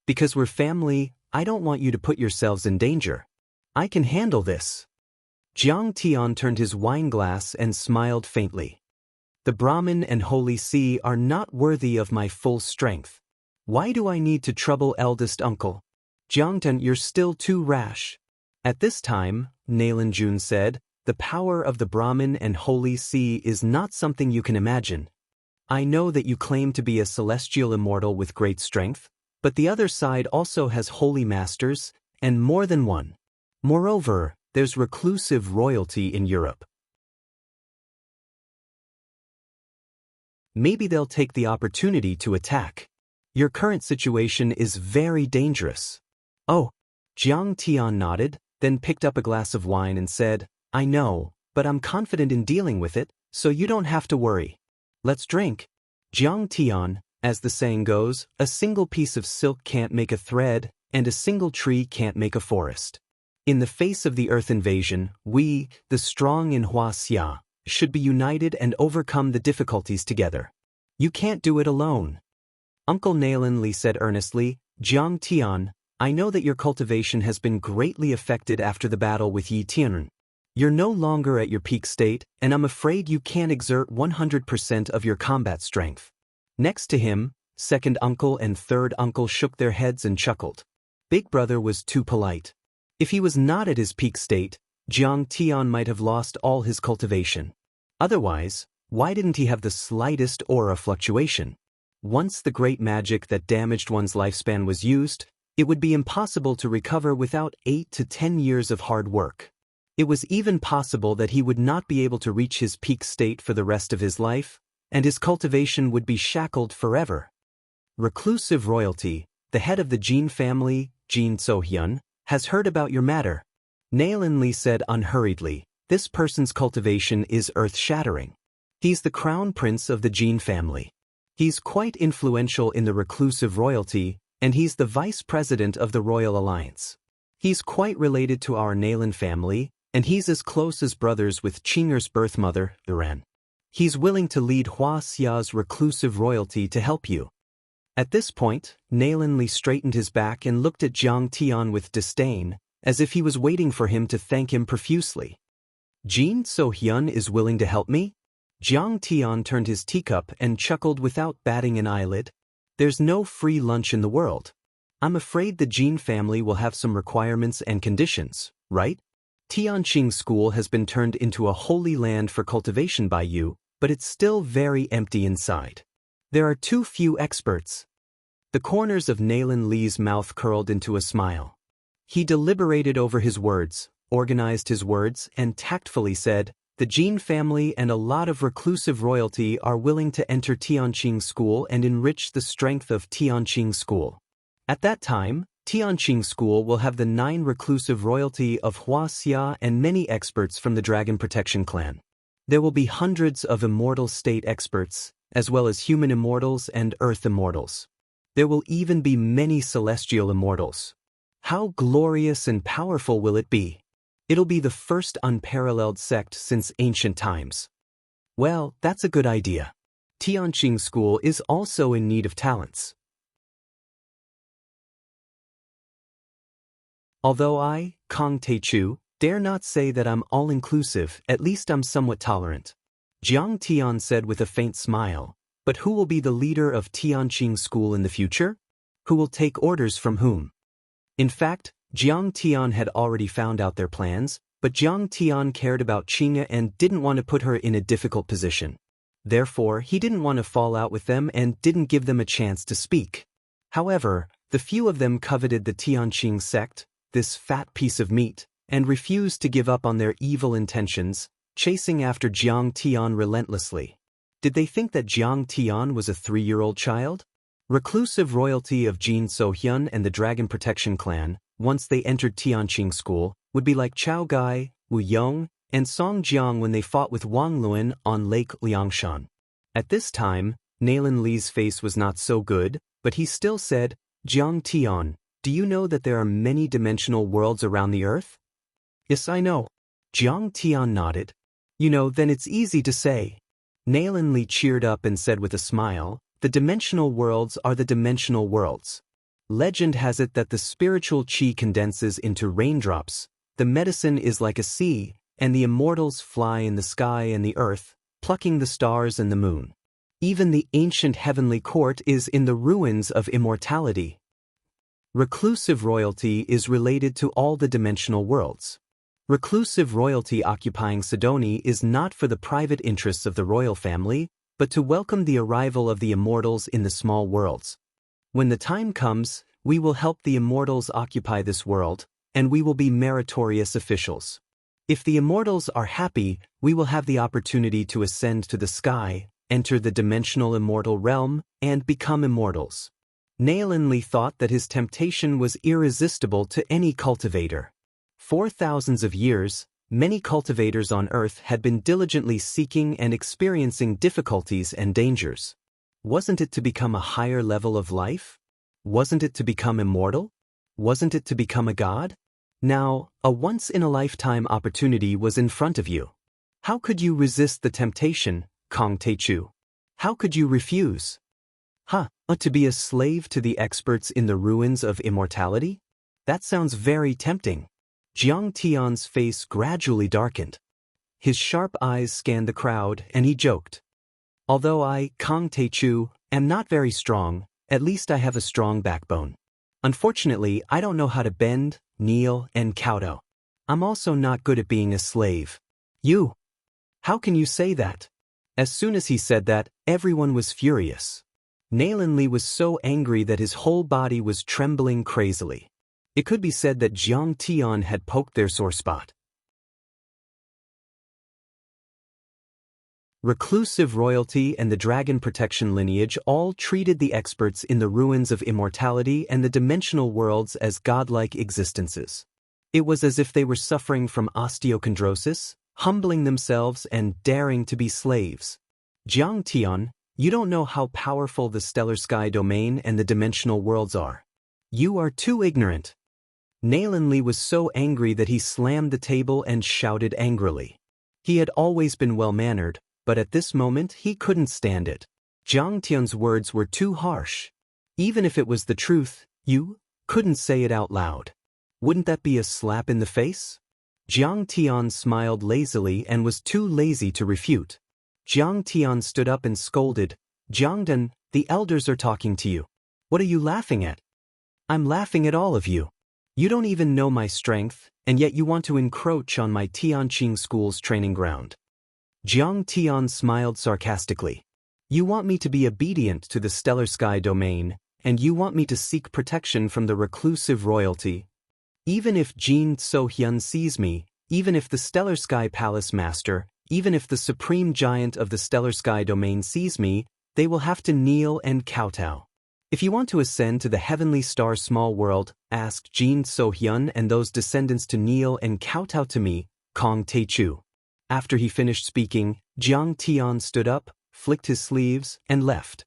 Because we're family, I don't want you to put yourselves in danger. I can handle this. Jiang Tian turned his wine glass and smiled faintly. The Brahmin and Holy See are not worthy of my full strength. Why do I need to trouble eldest uncle? Jiang Tian, you're still too rash. At this time, Nalan Jun said, the power of the Brahmin and Holy See is not something you can imagine. I know that you claim to be a celestial immortal with great strength, but the other side also has holy masters, and more than one. Moreover, there's reclusive royalty in Europe. Maybe they'll take the opportunity to attack. Your current situation is very dangerous. Oh, Jiang Tian nodded, then picked up a glass of wine and said, I know, but I'm confident in dealing with it, so you don't have to worry. Let's drink. Jiang Tian, as the saying goes, a single piece of silk can't make a thread, and a single tree can't make a forest. In the face of the Earth invasion, we, the strong in Wuxia, should be united and overcome the difficulties together. You can't do it alone. Uncle Nailan said earnestly, Jiang Tian, I know that your cultivation has been greatly affected after the battle with Yi Tianren. You're no longer at your peak state, and I'm afraid you can't exert 100% of your combat strength. Next to him, second uncle and third uncle shook their heads and chuckled. Big brother was too polite. If he was not at his peak state, Jiang Tian might have lost all his cultivation. Otherwise, why didn't he have the slightest aura fluctuation? Once the great magic that damaged one's lifespan was used, it would be impossible to recover without 8 to 10 years of hard work. It was even possible that he would not be able to reach his peak state for the rest of his life, and his cultivation would be shackled forever. Reclusive royalty, the head of the Jin family, Jin So-hyun, has heard about your matter. Nailan said unhurriedly, this person's cultivation is earth-shattering. He's the crown prince of the Jin family. He's quite influential in the reclusive royalty, and he's the vice president of the Royal Alliance. He's quite related to our Nailan family, and he's as close as brothers with Qing'er's birth mother, Yuran. He's willing to lead Huaxia's reclusive royalty to help you. At this point, Nailan straightened his back and looked at Jiang Tian with disdain, as if he was waiting for him to thank him profusely. Jin So-hyun is willing to help me? Jiang Tian turned his teacup and chuckled without batting an eyelid. There's no free lunch in the world. I'm afraid the Jin family will have some requirements and conditions, right? Tianqing School has been turned into a holy land for cultivation by you, but it's still very empty inside. There are too few experts. The corners of Nailan Li's mouth curled into a smile. He deliberated over his words, organized his words, and tactfully said, the Jin family and a lot of reclusive royalty are willing to enter Tianqing School and enrich the strength of Tianqing School. At that time, Tianqing School will have the 9 reclusive royalty of Huaxia and many experts from the Dragon Protection Clan. There will be hundreds of immortal state experts, as well as human immortals and earth immortals. There will even be many celestial immortals. How glorious and powerful will it be? It'll be the first unparalleled sect since ancient times. Well, that's a good idea. Tianqing School is also in need of talents. Although I, Kong Taechu, dare not say that I'm all-inclusive, at least I'm somewhat tolerant. Jiang Tian said with a faint smile, but who will be the leader of Tianqing School in the future? Who will take orders from whom? In fact, Jiang Tian had already found out their plans, but Jiang Tian cared about Qing'e and didn't want to put her in a difficult position. Therefore, he didn't want to fall out with them and didn't give them a chance to speak. However, the few of them coveted the Tianqing sect, this fat piece of meat, and refused to give up on their evil intentions, chasing after Jiang Tian relentlessly. Did they think that Jiang Tian was a 3-year-old child? Reclusive royalty of Jin So-hyun and the Dragon Protection Clan, once they entered Tianqing School, would be like Chao Gai, Wu Yong, and Song Jiang when they fought with Wang Lin on Lake Liangshan. At this time, Nailan Li's face was not so good, but he still said, Jiang Tian, do you know that there are many dimensional worlds around the Earth? Yes, I know. Jiang Tian nodded. You know, then it's easy to say. Nailan Li cheered up and said with a smile, the dimensional worlds are the dimensional worlds. Legend has it that the spiritual qi condenses into raindrops, the medicine is like a sea, and the immortals fly in the sky and the earth, plucking the stars and the moon. Even the ancient heavenly court is in the ruins of immortality. Reclusive royalty is related to all the dimensional worlds. Reclusive royalty occupying Sidoni is not for the private interests of the royal family, but to welcome the arrival of the immortals in the small worlds. When the time comes, we will help the immortals occupy this world, and we will be meritorious officials. If the immortals are happy, we will have the opportunity to ascend to the sky, enter the dimensional immortal realm, and become immortals. Naelinli thought that his temptation was irresistible to any cultivator. For thousands of years, many cultivators on Earth had been diligently seeking and experiencing difficulties and dangers. Wasn't it to become a higher level of life? Wasn't it to become immortal? Wasn't it to become a god? Now, a once-in-a-lifetime opportunity was in front of you. How could you resist the temptation, Kong Teichu? How could you refuse? To be a slave to the experts in the ruins of immortality? That sounds very tempting. Jiang Tian's face gradually darkened. His sharp eyes scanned the crowd, and he joked. Although I, Kong Teichu, am not very strong, at least I have a strong backbone. Unfortunately, I don't know how to bend, kneel, and kowtow. I'm also not good at being a slave. You? How can you say that? As soon as he said that, everyone was furious. Naelinli was so angry that his whole body was trembling crazily. It could be said that Jiang Tian had poked their sore spot. Reclusive royalty and the dragon protection lineage all treated the experts in the ruins of immortality and the dimensional worlds as godlike existences. It was as if they were suffering from osteochondrosis, humbling themselves and daring to be slaves. Jiang Tian, you don't know how powerful the stellar sky domain and the dimensional worlds are. You are too ignorant. Naelinli was so angry that he slammed the table and shouted angrily. He had always been well-mannered, but at this moment he couldn't stand it. Jiang Tian's words were too harsh. Even if it was the truth, you couldn't say it out loud. Wouldn't that be a slap in the face? Jiang Tian smiled lazily and was too lazy to refute. Jiang Tian stood up and scolded, Jiangdan, the elders are talking to you. What are you laughing at? I'm laughing at all of you. You don't even know my strength, and yet you want to encroach on my Tianqing school's training ground. Jiang Tian smiled sarcastically. You want me to be obedient to the stellar sky domain, and you want me to seek protection from the reclusive royalty. Even if Jin So-hyun sees me, even if the stellar sky palace master, even if the supreme giant of the stellar sky domain sees me, they will have to kneel and kowtow. If you want to ascend to the heavenly star small world, ask Jin So-hyun and those descendants to kneel and kowtow to me, Kong Teichu. After he finished speaking, Jiang Tian stood up, flicked his sleeves, and left.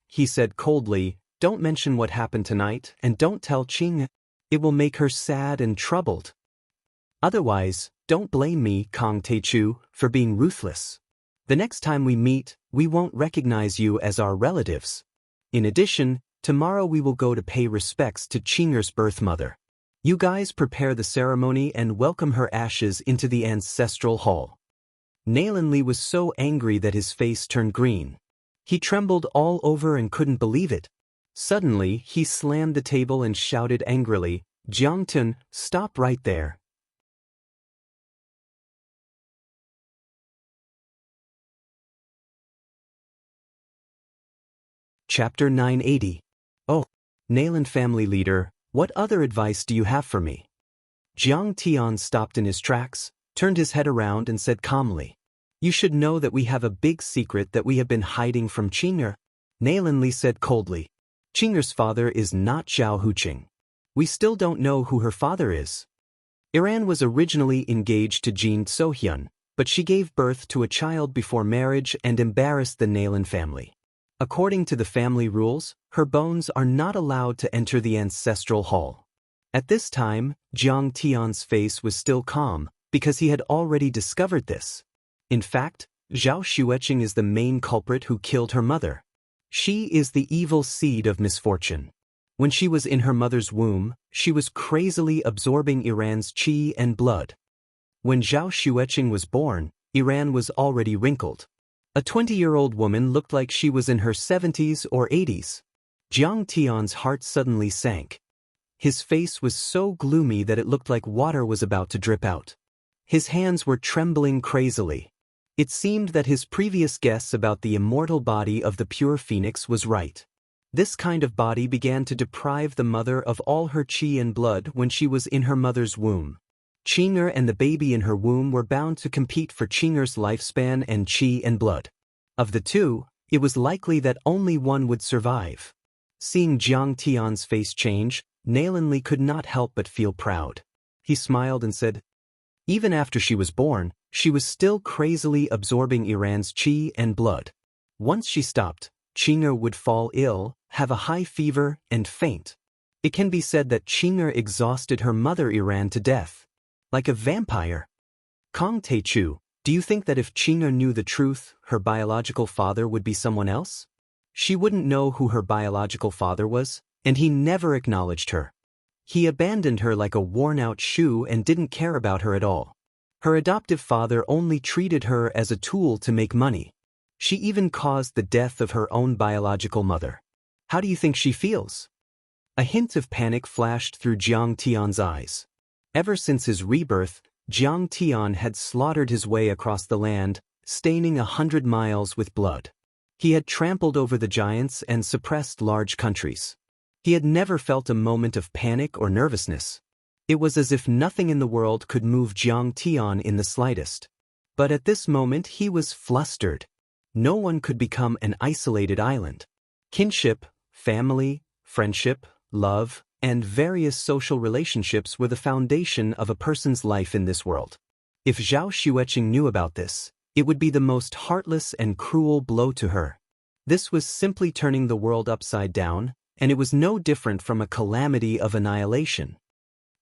He said coldly, don't mention what happened tonight and don't tell Qing. It will make her sad and troubled. Otherwise, don't blame me, Kong Teichu, for being ruthless. The next time we meet, we won't recognize you as our relatives. In addition, tomorrow we will go to pay respects to Qing'er's birth mother. You guys prepare the ceremony and welcome her ashes into the ancestral hall. Naelinli was so angry that his face turned green. He trembled all over and couldn't believe it. Suddenly, he slammed the table and shouted angrily, Jiangtun, stop right there. Chapter 980. Oh, Naelin family leader, what other advice do you have for me? Jiang Tian stopped in his tracks, turned his head around and said calmly, you should know that we have a big secret that we have been hiding from Qing'er. Naelinli said coldly, Qing'er's father is not Zhao Huqing. We still don't know who her father is. Iran was originally engaged to Jin So-hyun, but she gave birth to a child before marriage and embarrassed the Naelin family. According to the family rules, her bones are not allowed to enter the ancestral hall. At this time, Jiang Tian's face was still calm, because he had already discovered this. In fact, Zhao Xueqing is the main culprit who killed her mother. She is the evil seed of misfortune. When she was in her mother's womb, she was crazily absorbing Iran's qi and blood. When Zhao Xueqing was born, Iran was already wrinkled. A 20-year-old woman looked like she was in her 70s or 80s. Jiang Tian's heart suddenly sank. His face was so gloomy that it looked like water was about to drip out. His hands were trembling crazily. It seemed that his previous guess about the immortal body of the pure phoenix was right. This kind of body began to deprive the mother of all her qi and blood when she was in her mother's womb. Qing'er and the baby in her womb were bound to compete for Qing'er's lifespan and qi and blood. Of the two, it was likely that only one would survive. Seeing Jiang Tian's face change, Li could not help but feel proud. He smiled and said, even after she was born, she was still crazily absorbing Iran's qi and blood. Once she stopped, Qing'er would fall ill, have a high fever, and faint. It can be said that Qing'er exhausted her mother Iran to death. Like a vampire. Kong Teichu, do you think that if Qing'er knew the truth, her biological father would be someone else? She wouldn't know who her biological father was, and he never acknowledged her. He abandoned her like a worn-out shoe and didn't care about her at all. Her adoptive father only treated her as a tool to make money. She even caused the death of her own biological mother. How do you think she feels? A hint of panic flashed through Jiang Tian's eyes. Ever since his rebirth, Jiang Tian had slaughtered his way across the land, staining 100 miles with blood. He had trampled over the giants and suppressed large countries. He had never felt a moment of panic or nervousness. It was as if nothing in the world could move Jiang Tian in the slightest. But at this moment he was flustered. No one could become an isolated island. Kinship, family, friendship, love, and various social relationships were the foundation of a person's life in this world. If Zhao Xueqing knew about this, it would be the most heartless and cruel blow to her. This was simply turning the world upside down, and it was no different from a calamity of annihilation.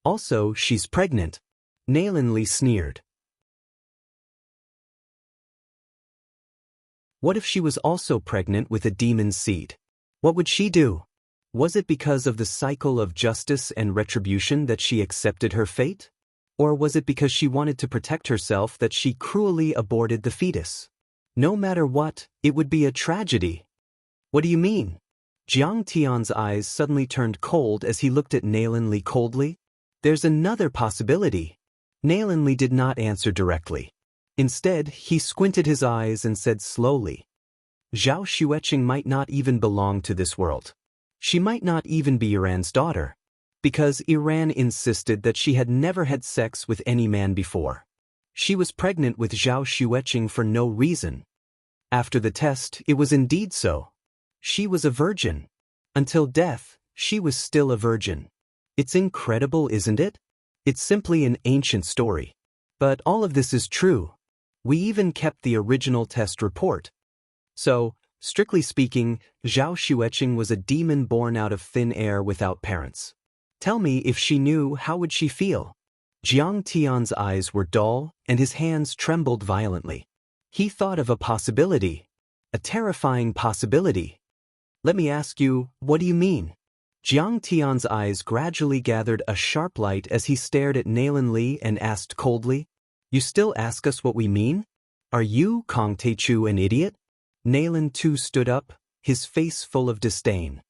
Also, she's pregnant. Li sneered. What if she was also pregnant with a demon's seed? What would she do? Was it because of the cycle of justice and retribution that she accepted her fate? Or was it because she wanted to protect herself that she cruelly aborted the fetus? No matter what, it would be a tragedy. What do you mean? Jiang Tian's eyes suddenly turned cold as he looked at Li coldly. There's another possibility. Li did not answer directly. Instead, he squinted his eyes and said slowly, Zhao Xueqing might not even belong to this world. She might not even be Iran's daughter, because Iran insisted that she had never had sex with any man before. She was pregnant with Zhao Xueqing for no reason. After the test, it was indeed so. She was a virgin. Until death, she was still a virgin. It's incredible, isn't it? It's simply an ancient story. But all of this is true. We even kept the original test report. So, strictly speaking, Zhao Xueqing was a demon born out of thin air without parents. Tell me, if she knew, how would she feel? Jiang Tian's eyes were dull, and his hands trembled violently. He thought of a possibility. A terrifying possibility. Let me ask you, what do you mean? Jiang Tian's eyes gradually gathered a sharp light as he stared at Li and asked coldly, You still ask us what we mean? Are you, Kong Teichu, an idiot? Li too stood up, his face full of disdain.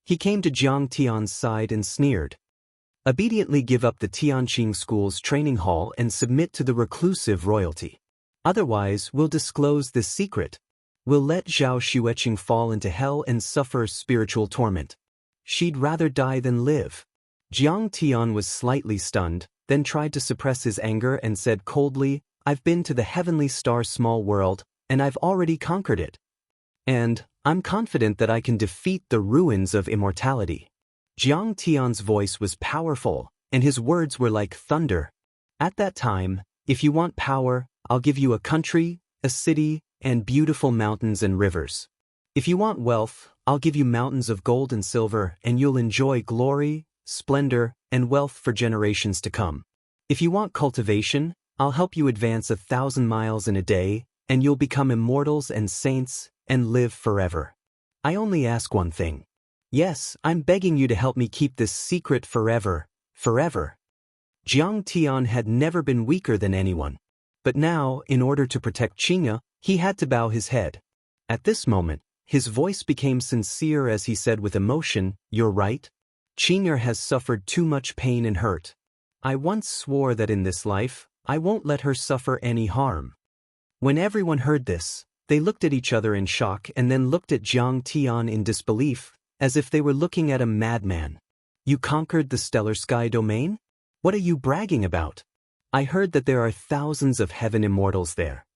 He came to Jiang Tian's side and sneered. Obediently give up the Tianqing School's training hall and submit to the reclusive royalty. Otherwise, we'll disclose this secret. We'll let Zhao Xueqing fall into hell and suffer spiritual torment. She'd rather die than live. Jiang Tian was slightly stunned, then tried to suppress his anger and said coldly, I've been to the heavenly star small world, and I've already conquered it. And I'm confident that I can defeat the ruins of immortality. Jiang Tian's voice was powerful, and his words were like thunder. At that time, if you want power, I'll give you a country, a city, and beautiful mountains and rivers. If you want wealth, I'll give you mountains of gold and silver, and you'll enjoy glory, splendor, and wealth for generations to come. If you want cultivation, I'll help you advance 1,000 miles in a day, and you'll become immortals and saints, and live forever. I only ask one thing. Yes, I'm begging you to help me keep this secret forever, forever. Jiang Tian had never been weaker than anyone. But now, in order to protect Qing'er, he had to bow his head. At this moment, his voice became sincere as he said with emotion, You're right. Qing'er has suffered too much pain and hurt. I once swore that in this life, I won't let her suffer any harm. When everyone heard this, they looked at each other in shock and then looked at Jiang Tian in disbelief, as if they were looking at a madman. You conquered the stellar sky domain? What are you bragging about? I heard that there are thousands of heaven immortals there.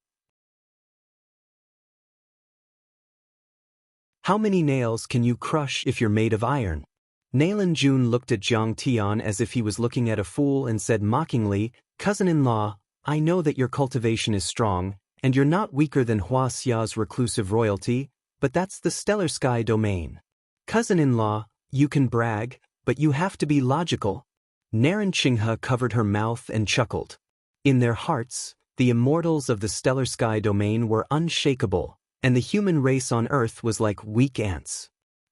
How many nails can you crush if you're made of iron? Nailin Jun looked at Jiang Tian as if he was looking at a fool and said mockingly, Cousin-in-law, I know that your cultivation is strong, and you're not weaker than Huaxia's reclusive royalty, but that's the stellar sky domain. Cousin-in-law, you can brag, but you have to be logical. Naran Qinghe covered her mouth and chuckled. In their hearts, the immortals of the stellar sky domain were unshakable, and the human race on Earth was like weak ants.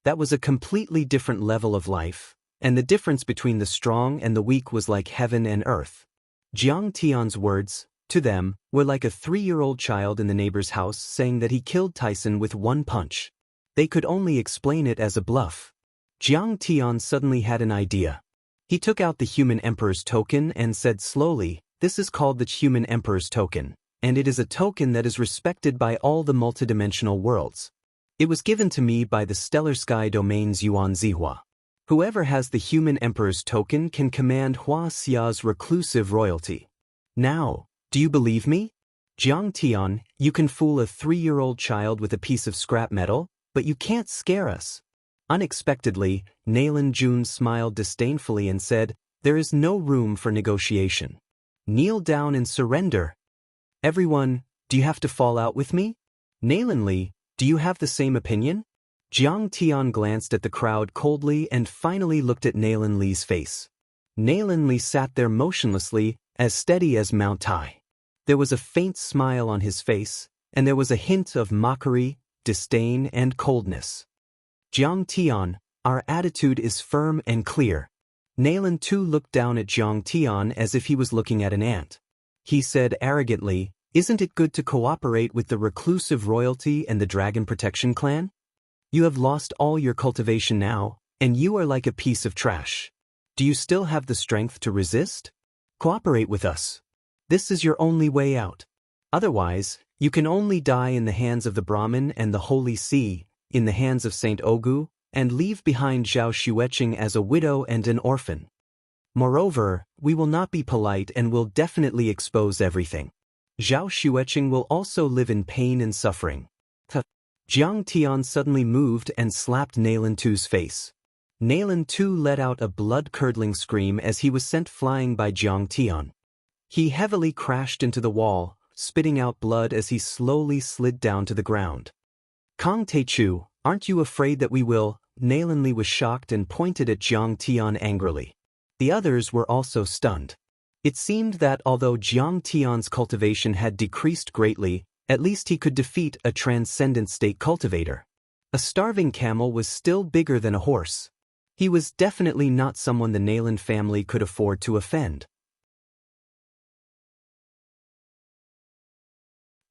That was a completely different level of life, and the difference between the strong and the weak was like heaven and earth. Jiang Tian's words, to them, were like a 3-year-old child in the neighbor's house saying that he killed Tyson with one punch. They could only explain it as a bluff. Jiang Tian suddenly had an idea. He took out the human emperor's token and said slowly, this is called the human emperor's token, and it is a token that is respected by all the multidimensional worlds. It was given to me by the stellar sky domain's Yuan Zihua. Whoever has the human emperor's token can command Huaxia's reclusive royalty. Now, do you believe me? Jiang Tian, you can fool a 3-year-old child with a piece of scrap metal, but you can't scare us. Unexpectedly, Nailin Jun smiled disdainfully and said, there is no room for negotiation. Kneel down and surrender. Everyone, do you have to fall out with me? Nailin Li, do you have the same opinion? Jiang Tian glanced at the crowd coldly and finally looked at Nailin Li's face. Nailin Li sat there motionlessly, as steady as Mount Tai. There was a faint smile on his face, and there was a hint of mockery, disdain, and coldness. Jiang Tian, our attitude is firm and clear. Nailin too looked down at Jiang Tian as if he was looking at an ant. He said arrogantly, isn't it good to cooperate with the reclusive royalty and the Dragon Protection Clan? You have lost all your cultivation now, and you are like a piece of trash. Do you still have the strength to resist? Cooperate with us. This is your only way out. Otherwise, you can only die in the hands of the Brahmin and the Holy See, in the hands of Saint Ogu, and leave behind Zhao Xueqing as a widow and an orphan. Moreover, we will not be polite and will definitely expose everything. Zhao Xueqing will also live in pain and suffering. Jiang Tian suddenly moved and slapped Nailin Tu's face. Nailin Tu let out a blood-curdling scream as he was sent flying by Jiang Tian. He heavily crashed into the wall, spitting out blood as he slowly slid down to the ground. Kang Teichu, aren't you afraid that we will? Nailin Li was shocked and pointed at Jiang Tian angrily. The others were also stunned. It seemed that although Jiang Tian's cultivation had decreased greatly, at least he could defeat a transcendent state cultivator. A starving camel was still bigger than a horse. He was definitely not someone the Nailin family could afford to offend.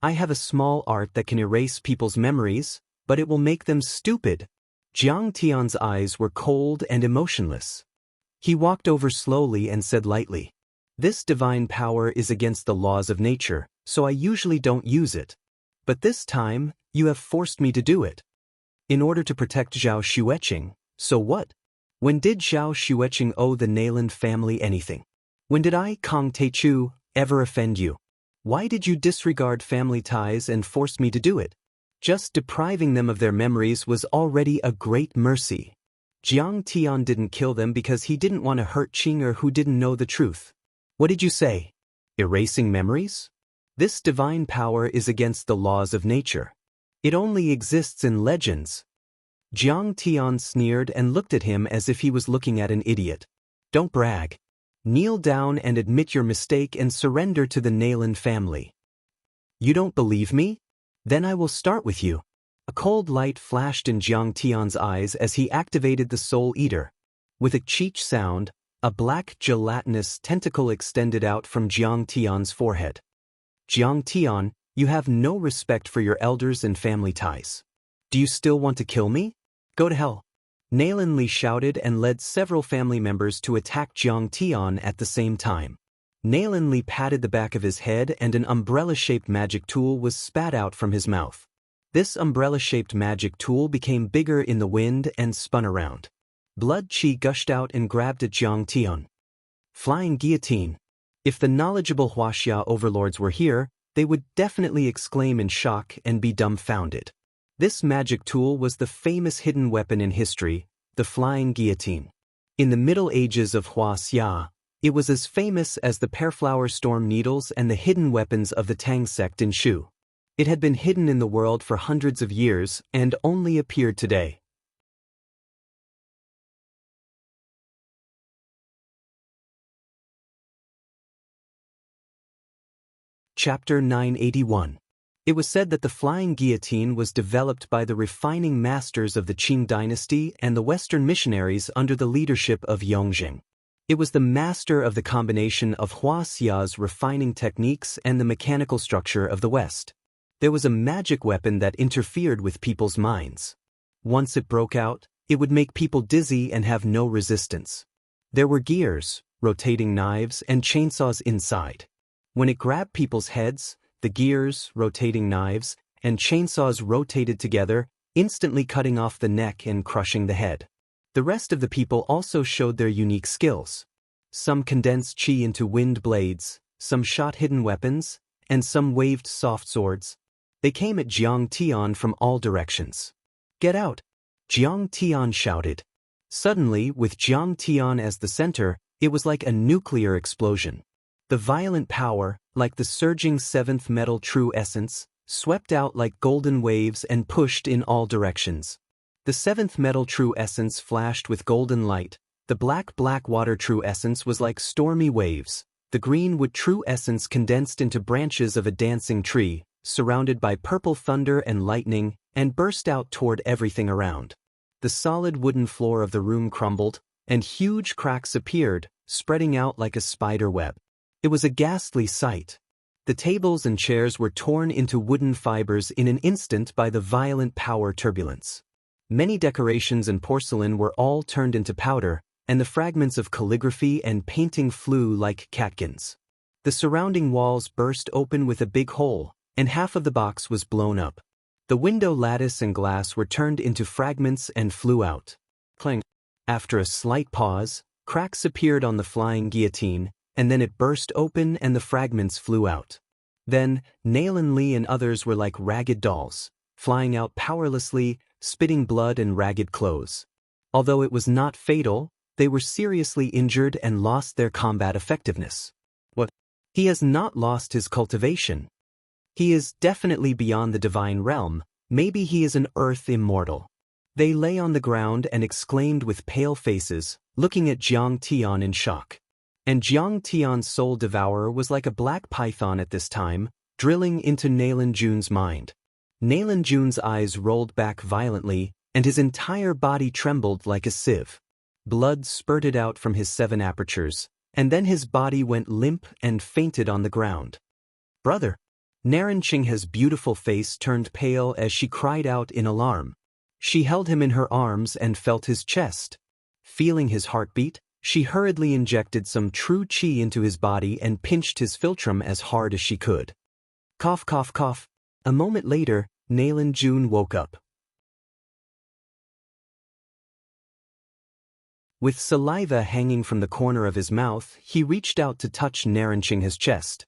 I have a small art that can erase people's memories, but it will make them stupid. Jiang Tian's eyes were cold and emotionless. He walked over slowly and said lightly, this divine power is against the laws of nature, so I usually don't use it. But this time, you have forced me to do it. In order to protect Zhao Xueqing, so what? When did Zhao Xueqing owe the Nailin family anything? When did I, Kang Teichu, ever offend you? Why did you disregard family ties and force me to do it? Just depriving them of their memories was already a great mercy. Jiang Tian didn't kill them because he didn't want to hurt Qing'er who didn't know the truth. What did you say? Erasing memories? This divine power is against the laws of nature. It only exists in legends. Jiang Tian sneered and looked at him as if he was looking at an idiot. Don't brag. Kneel down and admit your mistake and surrender to the Nailin family. You don't believe me? Then I will start with you. A cold light flashed in Jiang Tian's eyes as he activated the Soul Eater. With a cheech sound, a black gelatinous tentacle extended out from Jiang Tian's forehead. Jiang Tian, you have no respect for your elders and family ties. Do you still want to kill me? Go to hell. Nailin Li shouted and led several family members to attack Jiang Tian at the same time. Nailin Li patted the back of his head and an umbrella-shaped magic tool was spat out from his mouth. This umbrella-shaped magic tool became bigger in the wind and spun around. Blood chi gushed out and grabbed at Jiang Tian. Flying guillotine. If the knowledgeable Wuxia overlords were here, they would definitely exclaim in shock and be dumbfounded. This magic tool was the famous hidden weapon in history, the flying guillotine. In the Middle Ages of Wuxia, it was as famous as the Pearflower Storm needles and the hidden weapons of the Tang sect in Shu. It had been hidden in the world for hundreds of years and only appeared today. Chapter 981. It was said that the flying guillotine was developed by the refining masters of the Qing dynasty and the Western missionaries under the leadership of Yongzheng. It was the master of the combination of Wuxia's refining techniques and the mechanical structure of the West. There was a magic weapon that interfered with people's minds. Once it broke out, it would make people dizzy and have no resistance. There were gears, rotating knives, and chainsaws inside. When it grabbed people's heads, the gears, rotating knives, and chainsaws rotated together, instantly cutting off the neck and crushing the head. The rest of the people also showed their unique skills. Some condensed chi into wind blades, some shot hidden weapons, and some waved soft swords. They came at Jiang Tian from all directions. "Get out!" Jiang Tian shouted. Suddenly, with Jiang Tian as the center, it was like a nuclear explosion. The violent power, like the surging seventh metal true essence, swept out like golden waves and pushed in all directions. The seventh metal true essence flashed with golden light. The black water true essence was like stormy waves. The green wood true essence condensed into branches of a dancing tree, surrounded by purple thunder and lightning, and burst out toward everything around. The solid wooden floor of the room crumbled, and huge cracks appeared, spreading out like a spider web. It was a ghastly sight. The tables and chairs were torn into wooden fibers in an instant by the violent power turbulence. Many decorations and porcelain were all turned into powder, and the fragments of calligraphy and painting flew like catkins. The surrounding walls burst open with a big hole, and half of the box was blown up. The window lattice and glass were turned into fragments and flew out. Clang. After a slight pause, cracks appeared on the flying guillotine, and then it burst open and the fragments flew out. Then, Nailan Li and others were like ragged dolls, flying out powerlessly, spitting blood and ragged clothes. Although it was not fatal, they were seriously injured and lost their combat effectiveness. What? He has not lost his cultivation. He is definitely beyond the divine realm. Maybe he is an earth immortal. They lay on the ground and exclaimed with pale faces, looking at Jiang Tian in shock. And Jiang Tian's soul devourer was like a black python at this time, drilling into Nailan Jun's mind. Nailan Jun's eyes rolled back violently, and his entire body trembled like a sieve. Blood spurted out from his 7 apertures, and then his body went limp and fainted on the ground. "Brother!" Naranqing's beautiful face turned pale as she cried out in alarm. She held him in her arms and felt his chest. Feeling his heartbeat, she hurriedly injected some true qi into his body and pinched his philtrum as hard as she could. Cough, cough, cough. A moment later, Nailan Jun woke up. With saliva hanging from the corner of his mouth, he reached out to touch Naranqing's chest.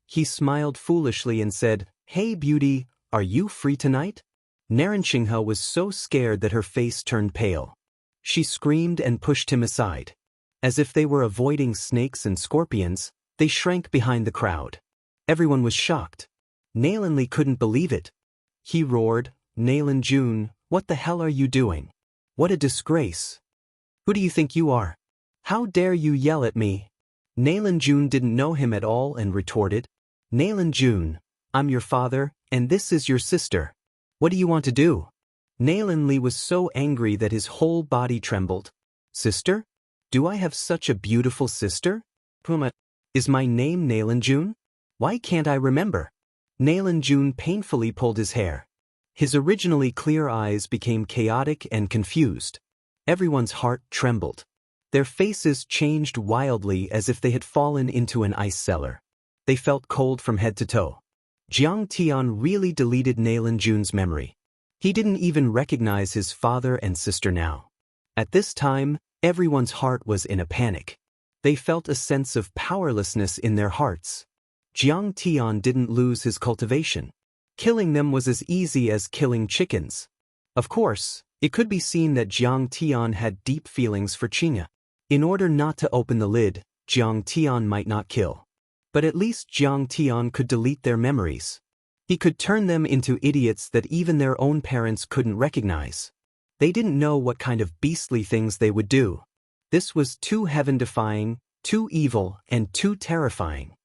He smiled foolishly and said, "Hey beauty, are you free tonight?" Naranqinghe was so scared that her face turned pale. She screamed and pushed him aside. As if they were avoiding snakes and scorpions, they shrank behind the crowd. Everyone was shocked. Nailan Li couldn't believe it. He roared, "Nailan Jun, what the hell are you doing? What a disgrace. Who do you think you are? How dare you yell at me?" Nailan Jun didn't know him at all and retorted, "Nailan Jun, I'm your father, and this is your sister. What do you want to do?" Nailan Li was so angry that his whole body trembled. "Sister? Do I have such a beautiful sister? Puma, is my name Nailan Jun? Why can't I remember?" Nailan Jun painfully pulled his hair. His originally clear eyes became chaotic and confused. Everyone's heart trembled. Their faces changed wildly as if they had fallen into an ice cellar. They felt cold from head to toe. Jiang Tian really deleted Nailan Jun's memory. He didn't even recognize his father and sister now. At this time, everyone's heart was in a panic. They felt a sense of powerlessness in their hearts. Jiang Tian didn't lose his cultivation. Killing them was as easy as killing chickens. Of course, it could be seen that Jiang Tian had deep feelings for Qingya. In order not to open the lid, Jiang Tian might not kill. But at least Jiang Tian could delete their memories. He could turn them into idiots that even their own parents couldn't recognize. They didn't know what kind of beastly things they would do. This was too heaven-defying, too evil, and too terrifying.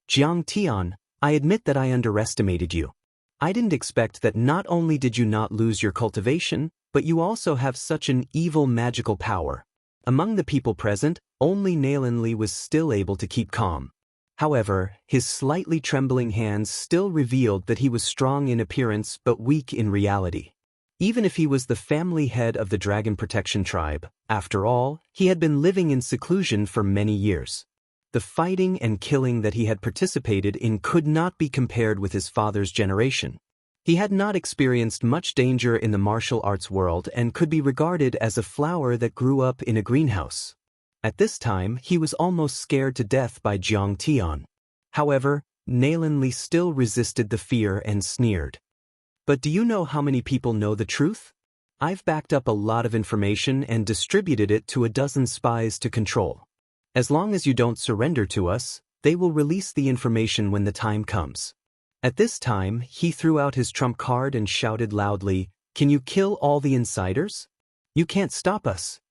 Jiang Tian, I admit that I underestimated you. I didn't expect that not only did you not lose your cultivation, but you also have such an evil magical power. Among the people present, only Nailan Li was still able to keep calm. However, his slightly trembling hands still revealed that he was strong in appearance but weak in reality. Even if he was the family head of the Dragon Protection Tribe, after all, he had been living in seclusion for many years. The fighting and killing that he had participated in could not be compared with his father's generation. He had not experienced much danger in the martial arts world and could be regarded as a flower that grew up in a greenhouse. At this time, he was almost scared to death by Jiang Tian. However, Nailan Li still resisted the fear and sneered. But do you know how many people know the truth? I've backed up a lot of information and distributed it to a dozen spies to control. As long as you don't surrender to us, they will release the information when the time comes. At this time, he threw out his trump card and shouted loudly, "Can you kill all the insiders? You can't stop us."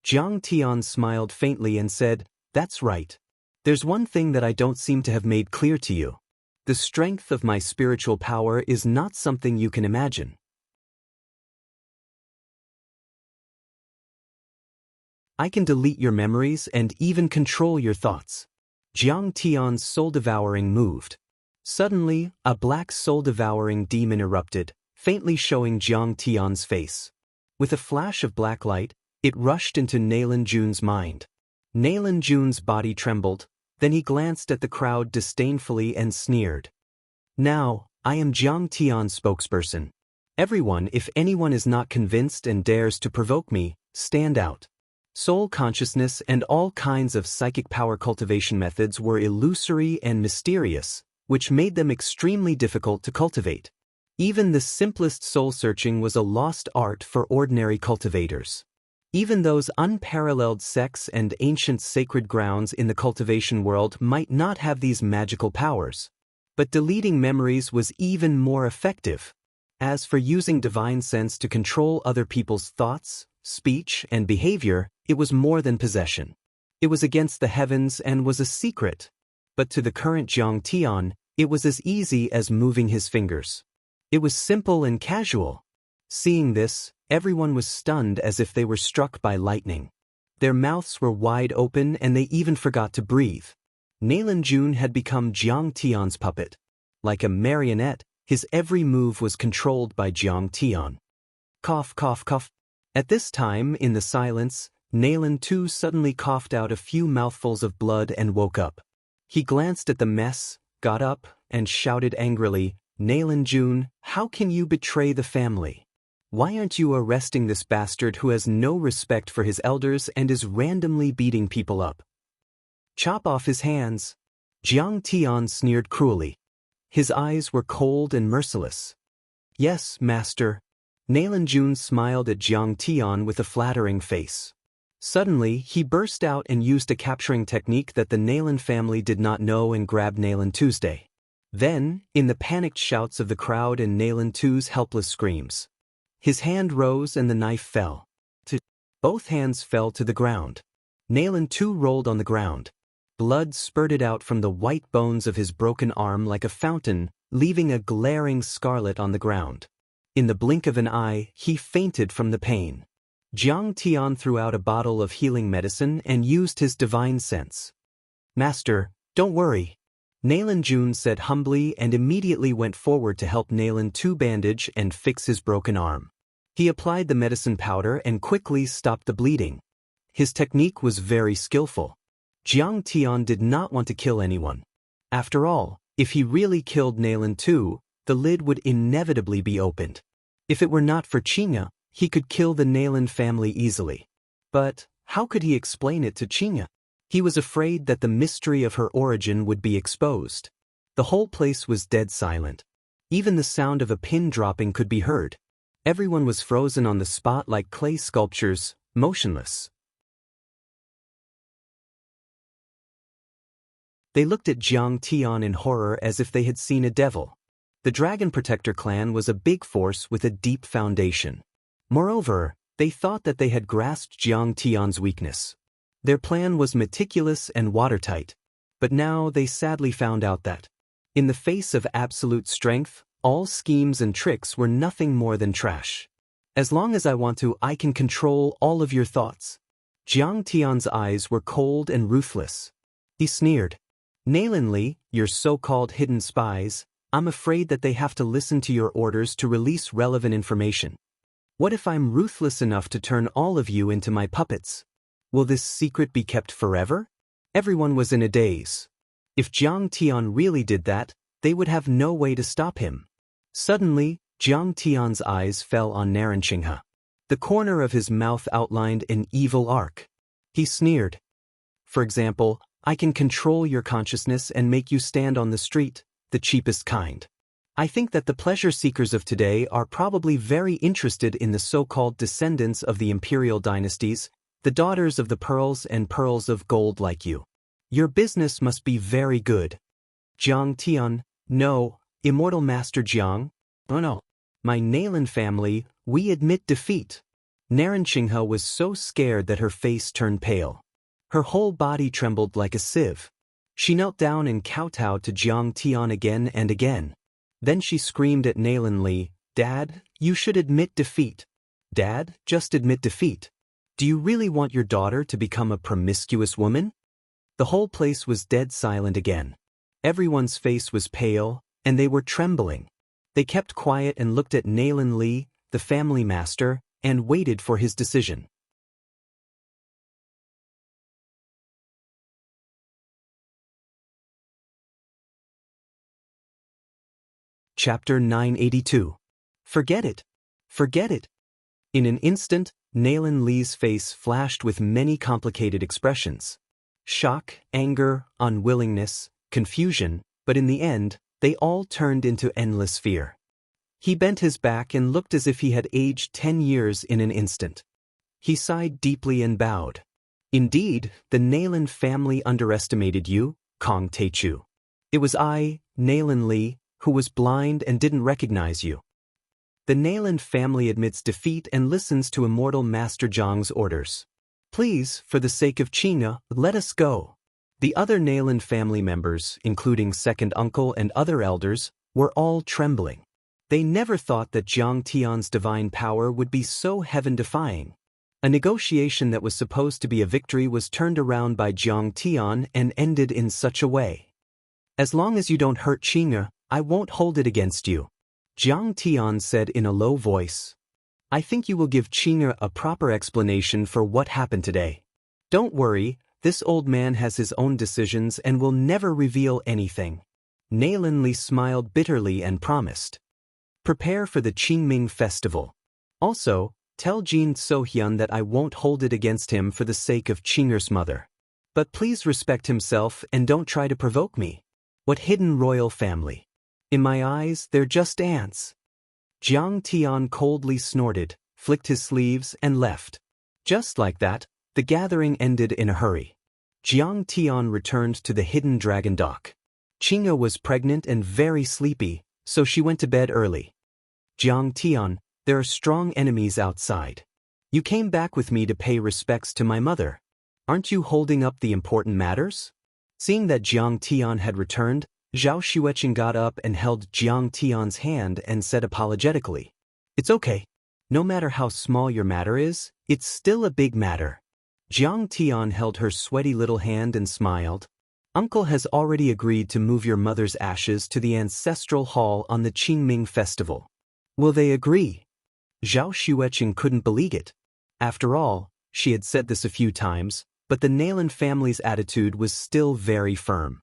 Jiang Tian smiled faintly and said, "That's right. There's one thing that I don't seem to have made clear to you. The strength of my spiritual power is not something you can imagine. I can delete your memories and even control your thoughts." Jiang Tian's soul-devouring moved. Suddenly, a black soul-devouring demon erupted, faintly showing Jiang Tian's face. With a flash of black light, it rushed into Nailan Jun's mind. Nailan Jun's body trembled, then he glanced at the crowd disdainfully and sneered. "Now, I am Jiang Tian's spokesperson. Everyone, if anyone is not convinced and dares to provoke me, stand out." Soul consciousness and all kinds of psychic power cultivation methods were illusory and mysterious, which made them extremely difficult to cultivate. Even the simplest soul-searching was a lost art for ordinary cultivators. Even those unparalleled sects and ancient sacred grounds in the cultivation world might not have these magical powers. But deleting memories was even more effective. As for using divine sense to control other people's thoughts, speech, and behavior, it was more than possession. It was against the heavens and was a secret. But to the current Jiang Tian, it was as easy as moving his fingers. It was simple and casual. Seeing this, everyone was stunned as if they were struck by lightning. Their mouths were wide open and they even forgot to breathe. Nailan Jun had become Jiang Tian's puppet. Like a marionette, his every move was controlled by Jiang Tian. Cough, cough, cough. At this time, in the silence, Nailan too suddenly coughed out a few mouthfuls of blood and woke up. He glanced at the mess, got up, and shouted angrily, "Nailan Jun, how can you betray the family? Why aren't you arresting this bastard who has no respect for his elders and is randomly beating people up? Chop off his hands." Jiang Tian sneered cruelly. His eyes were cold and merciless. "Yes, master." Nailan Jun smiled at Jiang Tian with a flattering face. Suddenly, he burst out and used a capturing technique that the Nailan family did not know and grabbed Nailan Tuesday. Then, in the panicked shouts of the crowd and Nailan Tu's helpless screams, his hand rose and the knife fell. Both hands fell to the ground. Nailan Tu rolled on the ground. Blood spurted out from the white bones of his broken arm like a fountain, leaving a glaring scarlet on the ground. In the blink of an eye, he fainted from the pain. Jiang Tian threw out a bottle of healing medicine and used his divine sense. "Master, don't worry," Nailan Jun said humbly and immediately went forward to help Nailan Tu bandage and fix his broken arm. He applied the medicine powder and quickly stopped the bleeding. His technique was very skillful. Jiang Tian did not want to kill anyone. After all, If he really killed Nailan too, the lid would inevitably be opened. If it were not for Qingya, he could kill the Nailan family easily. But how could he explain it to Qingya? He was afraid that the mystery of her origin would be exposed. The whole place was dead silent. Even the sound of a pin dropping could be heard. Everyone was frozen on the spot like clay sculptures, motionless. They looked at Jiang Tian in horror as if they had seen a devil. The Dragon Protector clan was a big force with a deep foundation. Moreover, they thought that they had grasped Jiang Tian's weakness. Their plan was meticulous and watertight. But now they sadly found out that, in the face of absolute strength, all schemes and tricks were nothing more than trash. As long as I want to, I can control all of your thoughts. Jiang Tian's eyes were cold and ruthless. He sneered. Nailan Li, your so-called hidden spies, I'm afraid that they have to listen to your orders to release relevant information. What if I'm ruthless enough to turn all of you into my puppets? Will this secret be kept forever? Everyone was in a daze. If Jiang Tian really did that, they would have no way to stop him. Suddenly, Jiang Tian's eyes fell on Xianxia. The corner of his mouth outlined an evil arc. He sneered. For example, I can control your consciousness and make you stand on the street, the cheapest kind. I think that the pleasure seekers of today are probably very interested in the so-called descendants of the imperial dynasties, the daughters of the pearls and pearls of gold like you. Your business must be very good. Jiang Tian, no, Immortal Master Jiang. Oh no. My Nailan family, we admit defeat. Xianxia was so scared that her face turned pale. Her whole body trembled like a sieve. She knelt down and kowtowed to Jiang Tian again and again. Then she screamed at Nailan Li, Dad, you should admit defeat. Dad, just admit defeat. Do you really want your daughter to become a promiscuous woman? The whole place was dead silent again. Everyone's face was pale, and they were trembling. They kept quiet and looked at Nailan Li, the family master, and waited for his decision. Chapter 982. Forget it. Forget it. In an instant, Nailan Li's face flashed with many complicated expressions. Shock, anger, unwillingness, confusion, but in the end, they all turned into endless fear. He bent his back and looked as if he had aged 10 years in an instant. He sighed deeply and bowed. Indeed, the Nailan family underestimated you, Kong Teichu. It was I, Nailan Li, who was blind and didn't recognize you. The Nailan family admits defeat and listens to Immortal Master Zhang's orders. Please, for the sake of Qingya, let us go. The other Nailan family members, including second uncle and other elders, were all trembling. They never thought that Jiang Tian's divine power would be so heaven-defying. A negotiation that was supposed to be a victory was turned around by Jiang Tian and ended in such a way. As long as you don't hurt Qingya, I won't hold it against you. Jiang Tian said in a low voice. I think you will give Qingya a proper explanation for what happened today. Don't worry, this old man has his own decisions and will never reveal anything. Nailan Li smiled bitterly and promised. Prepare for the Qingming festival. Also, tell Jin Sohyun that I won't hold it against him for the sake of Qingya's mother. But please respect himself and don't try to provoke me. What hidden royal family? In my eyes, they're just ants. Jiang Tian coldly snorted, flicked his sleeves, and left. Just like that, the gathering ended in a hurry. Jiang Tian returned to the hidden dragon dock. Qingya was pregnant and very sleepy, so she went to bed early. Jiang Tian, there are strong enemies outside. You came back with me to pay respects to my mother. Aren't you holding up the important matters? Seeing that Jiang Tian had returned, Zhao Xueqing got up and held Jiang Tian's hand and said apologetically, It's okay. No matter how small your matter is, it's still a big matter. Jiang Tian held her sweaty little hand and smiled. Uncle has already agreed to move your mother's ashes to the ancestral hall on the Qingming festival. Will they agree? Zhao Xueqing couldn't believe it. After all, she had said this a few times, but the Nailan family's attitude was still very firm.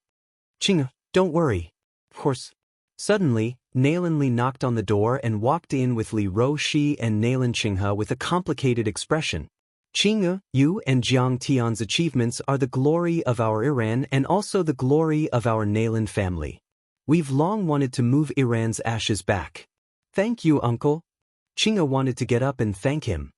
Qingya, don't worry. Of course. Suddenly, Nalan Li knocked on the door and walked in with Li Roshi and Nalan Qinghe with a complicated expression. Qinghe, you and Jiang Tian's achievements are the glory of our Iran and also the glory of our Nalan family. We've long wanted to move Iran's ashes back. Thank you, uncle. Qinghe wanted to get up and thank him.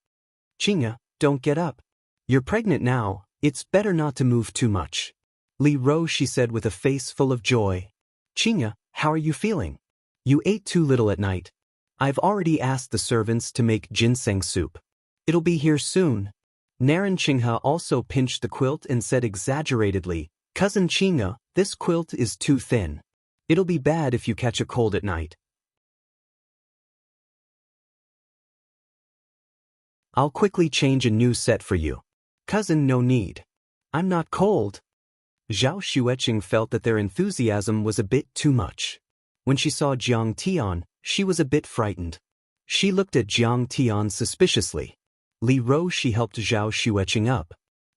Qinghe, don't get up. You're pregnant now, it's better not to move too much. Li Roshi said with a face full of joy. Qinghe, how are you feeling? You ate too little at night. I've already asked the servants to make ginseng soup. It'll be here soon. Naran Qinghe also pinched the quilt and said exaggeratedly, Cousin Qinghe, this quilt is too thin. It'll be bad if you catch a cold at night. I'll quickly change a new set for you. Cousin, no need. I'm not cold. Zhao Xueqing felt that their enthusiasm was a bit too much. When she saw Jiang Tian, she was a bit frightened. She looked at Jiang Tian suspiciously. Li Roshi helped Zhao Xueqing up.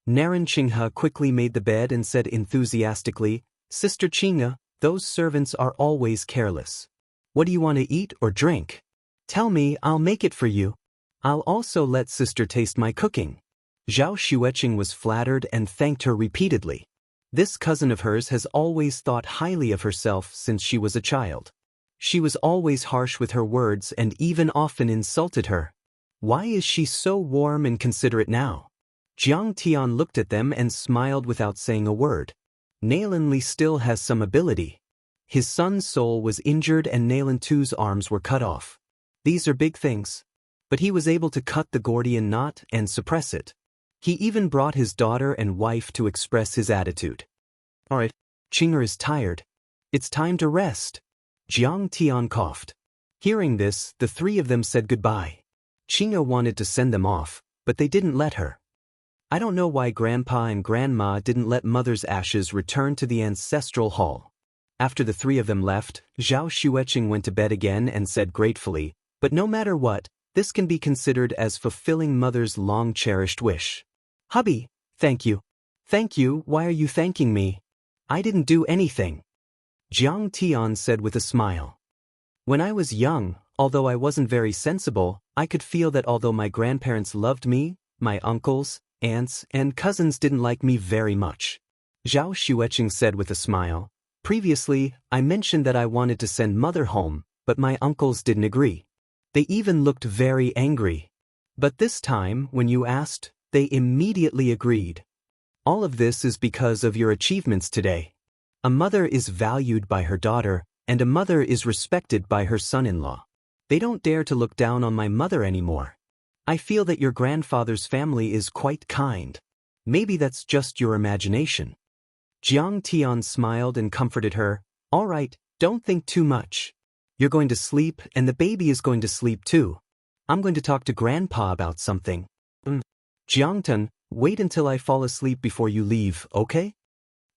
Naran Qinghe quickly made the bed and said enthusiastically, Sister Qinghe, those servants are always careless. What do you want to eat or drink? Tell me, I'll make it for you. I'll also let Sister taste my cooking. Zhao Xueqing was flattered and thanked her repeatedly. This cousin of hers has always thought highly of herself since she was a child. She was always harsh with her words and even often insulted her. Why is she so warm and considerate now? Jiang Tian looked at them and smiled without saying a word. Nalan Li still has some ability. His son's soul was injured and Nalan Tu's arms were cut off. These are big things. But he was able to cut the Gordian knot and suppress it. He even brought his daughter and wife to express his attitude. Alright, Qinghe is tired. It's time to rest. Jiang Tian coughed. Hearing this, the three of them said goodbye. Qinghe wanted to send them off, but they didn't let her. I don't know why Grandpa and Grandma didn't let Mother's ashes return to the ancestral hall. After the three of them left, Zhao Xueqing went to bed again and said gratefully, but no matter what, this can be considered as fulfilling Mother's long-cherished wish. Hubby, thank you. Thank you, why are you thanking me? I didn't do anything. Jiang Tian said with a smile. When I was young, although I wasn't very sensible, I could feel that although my grandparents loved me, my uncles, aunts, and cousins didn't like me very much. Zhao Xueqing said with a smile. Previously, I mentioned that I wanted to send Mother home, but my uncles didn't agree. They even looked very angry. But this time, when you asked, they immediately agreed. All of this is because of your achievements today. A mother is valued by her daughter, and a mother is respected by her son-in-law. They don't dare to look down on my mother anymore. I feel that your grandfather's family is quite kind. Maybe that's just your imagination. Jiang Tian smiled and comforted her. All right, don't think too much. You're going to sleep, and the baby is going to sleep too. I'm going to talk to Grandpa about something. Jiangtan, wait until I fall asleep before you leave, okay?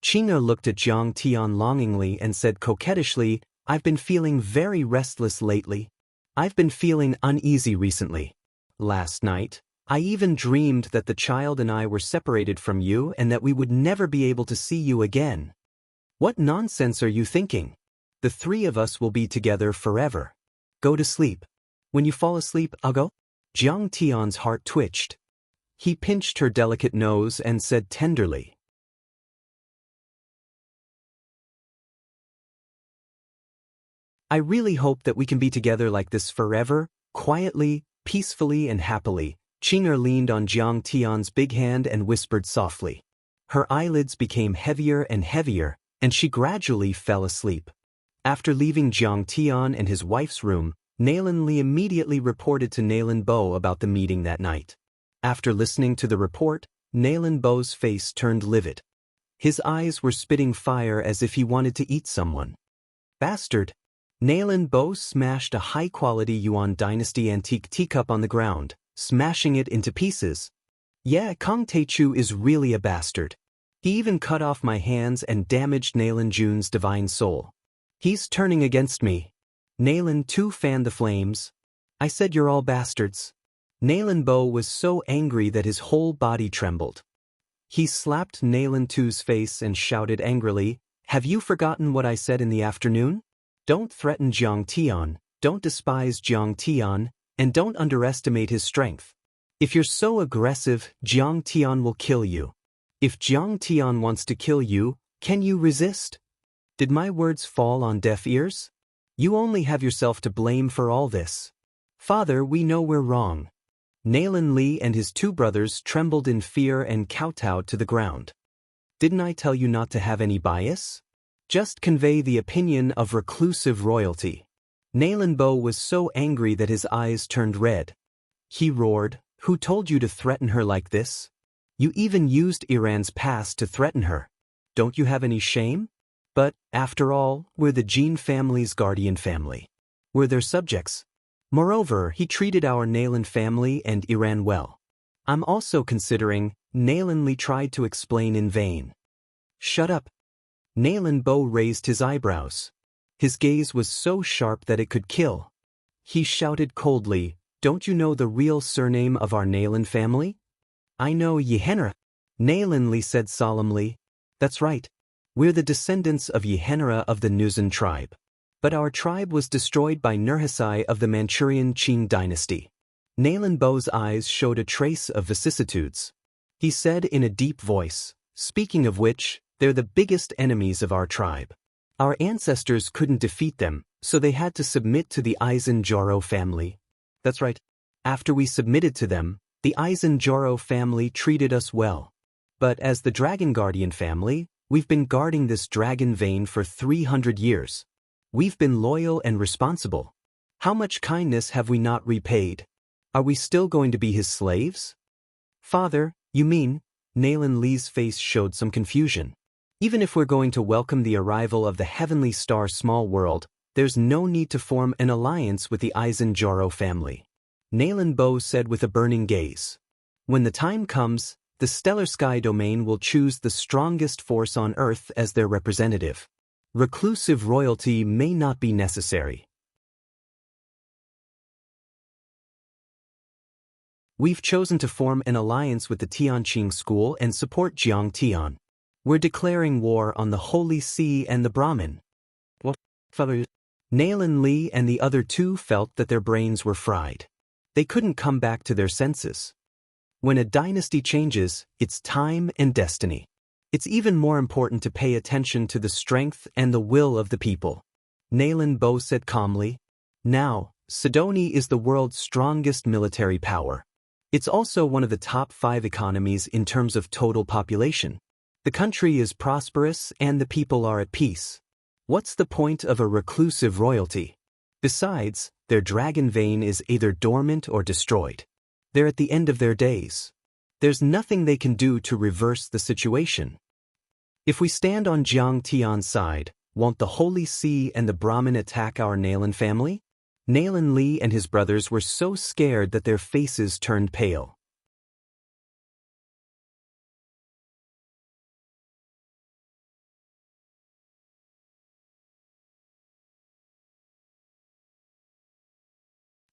Qinghe looked at Jiang Tian longingly and said coquettishly, I've been feeling very restless lately. I've been feeling uneasy recently. Last night, I even dreamed that the child and I were separated from you and that we would never be able to see you again. What nonsense are you thinking? The three of us will be together forever. Go to sleep. When you fall asleep, I'll go. Jiang Tian's heart twitched. He pinched her delicate nose and said tenderly, I really hope that we can be together like this forever, quietly, peacefully and happily. Qinghe leaned on Jiang Tian's big hand and whispered softly. Her eyelids became heavier and heavier, and she gradually fell asleep. After leaving Jiang Tian and his wife's room, Nalan Li immediately reported to Nalan Bo about the meeting that night. After listening to the report, Nalan Bo's face turned livid. His eyes were spitting fire as if he wanted to eat someone. Bastard! Nalan Bo smashed a high-quality Yuan Dynasty antique teacup on the ground, smashing it into pieces. Yeah, Kong Teichu is really a bastard. He even cut off my hands and damaged Nalan Jun's divine soul. He's turning against me. Nalan Tu fanned the flames. I said you're all bastards. Nalan Bo was so angry that his whole body trembled. He slapped Nalan Tu's face and shouted angrily, Have you forgotten what I said in the afternoon? Don't threaten Jiang Tian, don't despise Jiang Tian, and don't underestimate his strength. If you're so aggressive, Jiang Tian will kill you. If Jiang Tian wants to kill you, can you resist? Did my words fall on deaf ears? You only have yourself to blame for all this. Father, we know we're wrong. Nayland Li and his two brothers trembled in fear and kowtowed to the ground. Didn't I tell you not to have any bias? Just convey the opinion of reclusive royalty. Nayland Bo was so angry that his eyes turned red. He roared, "Who told you to threaten her like this? You even used Iran's past to threaten her. Don't you have any shame? But, after all, we're the Jin family's guardian family. We're their subjects. Moreover, he treated our Nayland family and Iran well. I'm also considering," Nayland Li tried to explain in vain. "Shut up." Nayland Bo raised his eyebrows. His gaze was so sharp that it could kill. He shouted coldly, "Don't you know the real surname of our Nayland family?" "I know Yehenra," Nayland Li said solemnly. "That's right. We're the descendants of Yehenra of the Nuzan tribe. But our tribe was destroyed by Nurhasai of the Manchurian Qing dynasty." Nayland Bo's eyes showed a trace of vicissitudes. He said in a deep voice, "Speaking of which, they're the biggest enemies of our tribe. Our ancestors couldn't defeat them, so they had to submit to the Aizen-Joro family." "That's right. After we submitted to them, the Aizen-Joro family treated us well. But as the Dragon Guardian family, we've been guarding this dragon vein for 300 years. We've been loyal and responsible. How much kindness have we not repaid? Are we still going to be his slaves?" "Father, you mean?" Nayland Li's face showed some confusion. "Even if we're going to welcome the arrival of the Heavenly Star Small World, there's no need to form an alliance with the Aizen-Joro family," Nayland Bo said with a burning gaze. "When the time comes, the Stellar Sky Domain will choose the strongest force on Earth as their representative. Reclusive royalty may not be necessary. We've chosen to form an alliance with the Tianqing school and support Jiang Tian. We're declaring war on the Holy See and the Brahmin." "What, father?" Nayland Li and the other two felt that their brains were fried. They couldn't come back to their senses. When a dynasty changes, it's time and destiny. It's even more important to pay attention to the strength and the will of the people. Nayland Bo said calmly, "Now, Sidoni is the world's strongest military power. It's also one of the top 5 economies in terms of total population. The country is prosperous and the people are at peace. What's the point of a reclusive royalty? Besides, their dragon vein is either dormant or destroyed. They're at the end of their days. There's nothing they can do to reverse the situation. If we stand on Jiang Tian's side, won't the Holy See and the Brahmin attack our Nayland family?" Nayland Li and his brothers were so scared that their faces turned pale.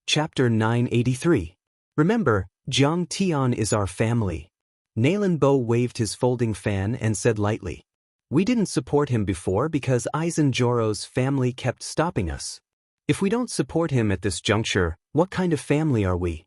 Chapter 983. Remember, Jiang Tian is our family. Nayland Bo waved his folding fan and said lightly, "We didn't support him before because Aizen-Joro's family kept stopping us. If we don't support him at this juncture, what kind of family are we?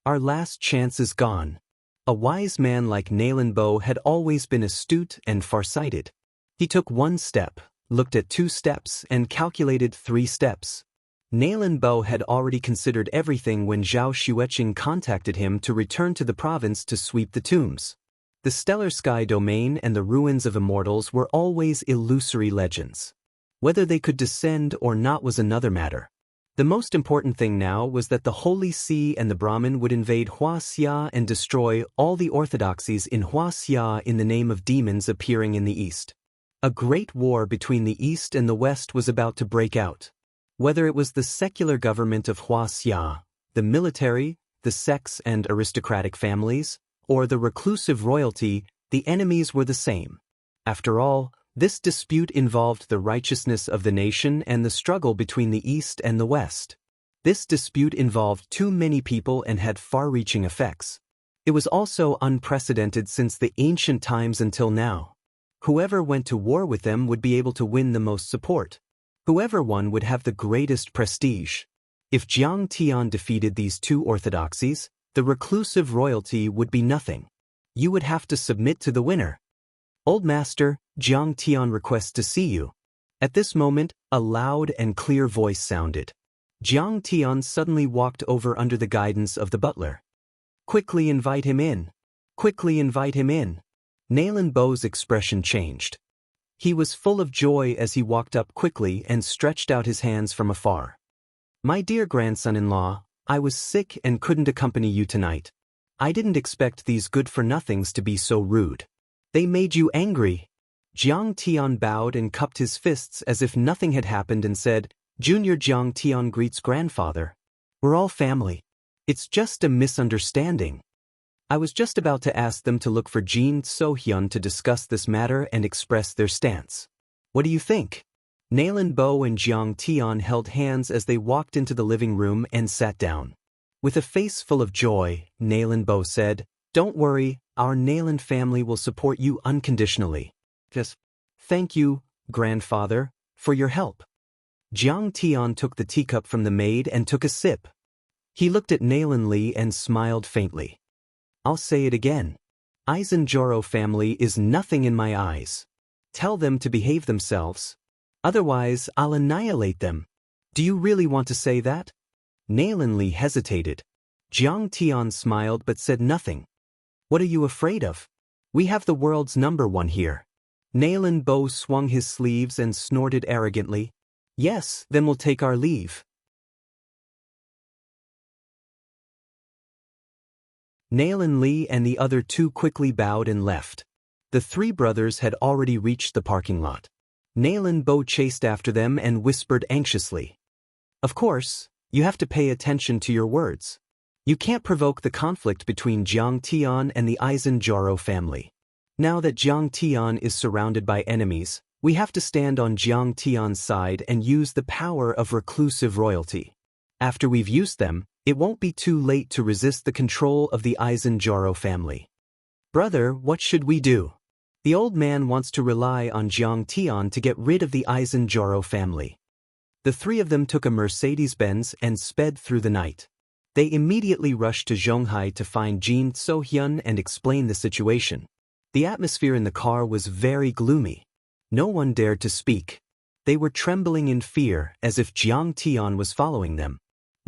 Our last chance is gone." A wise man like Nayland Bo had always been astute and farsighted. He took 1 step, looked at 2 steps, and calculated 3 steps. Nayland Bo had already considered everything when Zhao Xueqing contacted him to return to the province to sweep the tombs. The Stellar Sky Domain and the ruins of immortals were always illusory legends. Whether they could descend or not was another matter. The most important thing now was that the Holy See and the Brahmin would invade Wuxia and destroy all the orthodoxies in Wuxia in the name of demons appearing in the east. A great war between the east and the west was about to break out. Whether it was the secular government of Wuxia, the military, the sects and aristocratic families, or the reclusive royalty, the enemies were the same. After all, this dispute involved the righteousness of the nation and the struggle between the East and the West. This dispute involved too many people and had far-reaching effects. It was also unprecedented since the ancient times until now. Whoever went to war with them would be able to win the most support. Whoever won would have the greatest prestige. If Jiang Tian defeated these two orthodoxies, the reclusive royalty would be nothing. You would have to submit to the winner. Old Master, Jiang Tian requests to see you. At this moment, a loud and clear voice sounded. Jiang Tian suddenly walked over under the guidance of the butler. Quickly invite him in. Quickly invite him in. Nailan Bo's expression changed. He was full of joy as he walked up quickly and stretched out his hands from afar. My dear grandson-in-law, I was sick and couldn't accompany you tonight. I didn't expect these good-for-nothings to be so rude. They made you angry. Jiang Tian bowed and cupped his fists as if nothing had happened and said, Junior Jiang Tian greets grandfather. We're all family. It's just a misunderstanding. I was just about to ask them to look for Jin So-hyun to discuss this matter and express their stance. What do you think? Nailan Bo and Jiang Tian held hands as they walked into the living room and sat down. With a face full of joy, Nailan Bo said, Don't worry, our Nailan family will support you unconditionally. Just thank you, grandfather, for your help. Jiang Tian took the teacup from the maid and took a sip. He looked at Nailan Li and smiled faintly. I'll say it again. Aizen family is nothing in my eyes. Tell them to behave themselves. Otherwise, I'll annihilate them. Do you really want to say that? Nailan Li hesitated. Jiang Tian smiled but said nothing. What are you afraid of? We have the world's #1 here. Nailan Bo swung his sleeves and snorted arrogantly. Yes, then we'll take our leave. Nailan Li and the other two quickly bowed and left. The three brothers had already reached the parking lot. Nailan Bo chased after them and whispered anxiously. Of course, you have to pay attention to your words. You can't provoke the conflict between Jiang Tian and the Aizen family. Now that Jiang Tian is surrounded by enemies, we have to stand on Jiang Tian's side and use the power of reclusive royalty. After we've used them, it won't be too late to resist the control of the Aizen family. Brother, what should we do? The old man wants to rely on Jiang Tian to get rid of the Aizen family. The three of them took a Mercedes-Benz and sped through the night. They immediately rushed to Zhonghai to find Jin So-hyun and explain the situation. The atmosphere in the car was very gloomy. No one dared to speak. They were trembling in fear as if Jiang Tian was following them.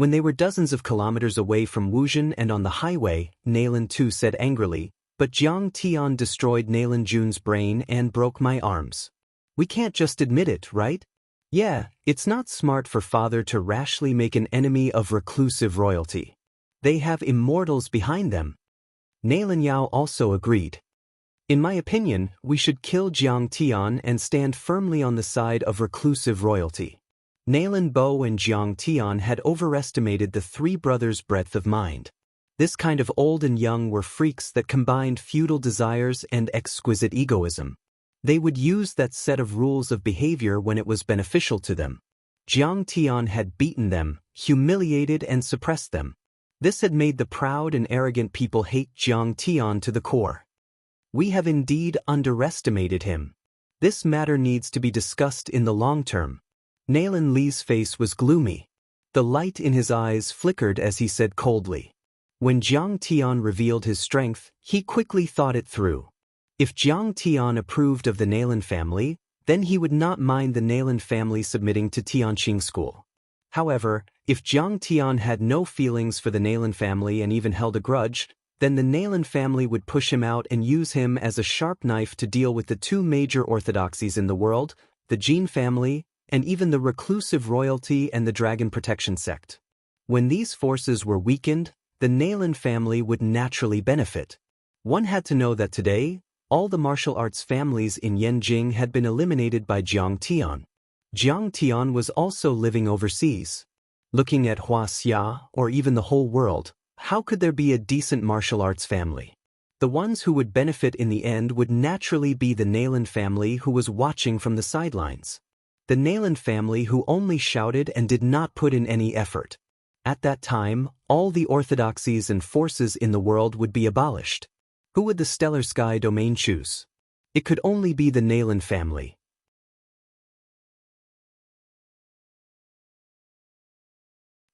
When they were dozens of kilometers away from Wuxia and on the highway, Nailan too said angrily, But Jiang Tian destroyed Nailan Jun's brain and broke my arms. We can't just admit it, right? Yeah, it's not smart for father to rashly make an enemy of reclusive royalty. They have immortals behind them. Nailan Yao also agreed. In my opinion, we should kill Jiang Tian and stand firmly on the side of reclusive royalty. Nailan Bo and Jiang Tian had overestimated the three brothers' breadth of mind. This kind of old and young were freaks that combined feudal desires and exquisite egoism. They would use that set of rules of behavior when it was beneficial to them. Jiang Tian had beaten them, humiliated and suppressed them. This had made the proud and arrogant people hate Jiang Tian to the core. We have indeed underestimated him. This matter needs to be discussed in the long term. Nailan Li's face was gloomy. The light in his eyes flickered as he said coldly. When Jiang Tian revealed his strength, he quickly thought it through. If Jiang Tian approved of the Nailan family, then he would not mind the Nailan family submitting to Tianqing school. However, if Jiang Tian had no feelings for the Nailan family and even held a grudge, then the Nailan family would push him out and use him as a sharp knife to deal with the two major orthodoxies in the world, the Jin family, and even the reclusive royalty and the Dragon Protection sect. When these forces were weakened, the Nailan family would naturally benefit. One had to know that today, all the martial arts families in Yanjing had been eliminated by Jiang Tian. Jiang Tian was also living overseas. Looking at Wuxia, or even the whole world, how could there be a decent martial arts family? The ones who would benefit in the end would naturally be the Nailan family who was watching from the sidelines. The Nailan family who only shouted and did not put in any effort. At that time, all the orthodoxies and forces in the world would be abolished. Who would the Stellar Sky domain choose? It could only be the Nailan family.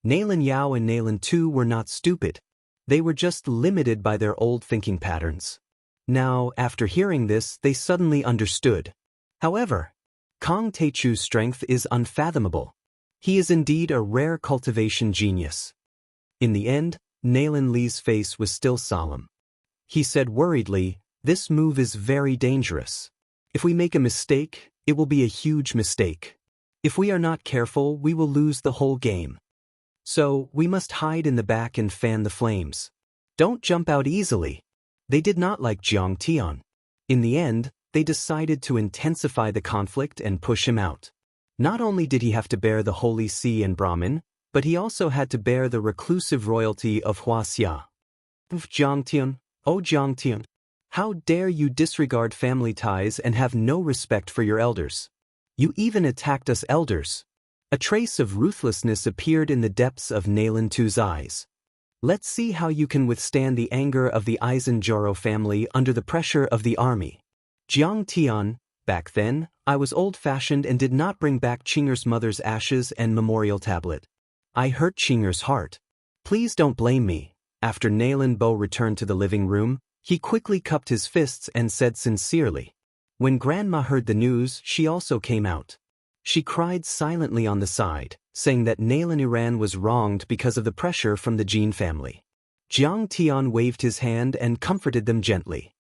Nailin Yao and Nailin Tu were not stupid. They were just limited by their old thinking patterns. Now, after hearing this, they suddenly understood. However, Kong Teichu's strength is unfathomable. He is indeed a rare cultivation genius. In the end, Nailin Li's face was still solemn. He said worriedly, "This move is very dangerous. If we make a mistake, it will be a huge mistake. If we are not careful, we will lose the whole game. So, we must hide in the back and fan the flames. Don't jump out easily." They did not like Jiang Tian. In the end, they decided to intensify the conflict and push him out. Not only did he have to bear the Holy See and Brahmin, but he also had to bear the reclusive royalty of Wuxia. Jiang Tian, oh Jiang Tian, how dare you disregard family ties and have no respect for your elders? You even attacked us elders. A trace of ruthlessness appeared in the depths of Nailin Tu's eyes. Let's see how you can withstand the anger of the Aizenjoro family under the pressure of the army. Jiang Tian, back then, I was old-fashioned and did not bring back Qing'er's mother's ashes and memorial tablet. I hurt Qing'er's heart. Please don't blame me. After Nailin Bo returned to the living room, he quickly cupped his fists and said sincerely. When Grandma heard the news, she also came out. She cried silently on the side, saying that Nailin Iran was wronged because of the pressure from the Jin family. Jiang Tian waved his hand and comforted them gently.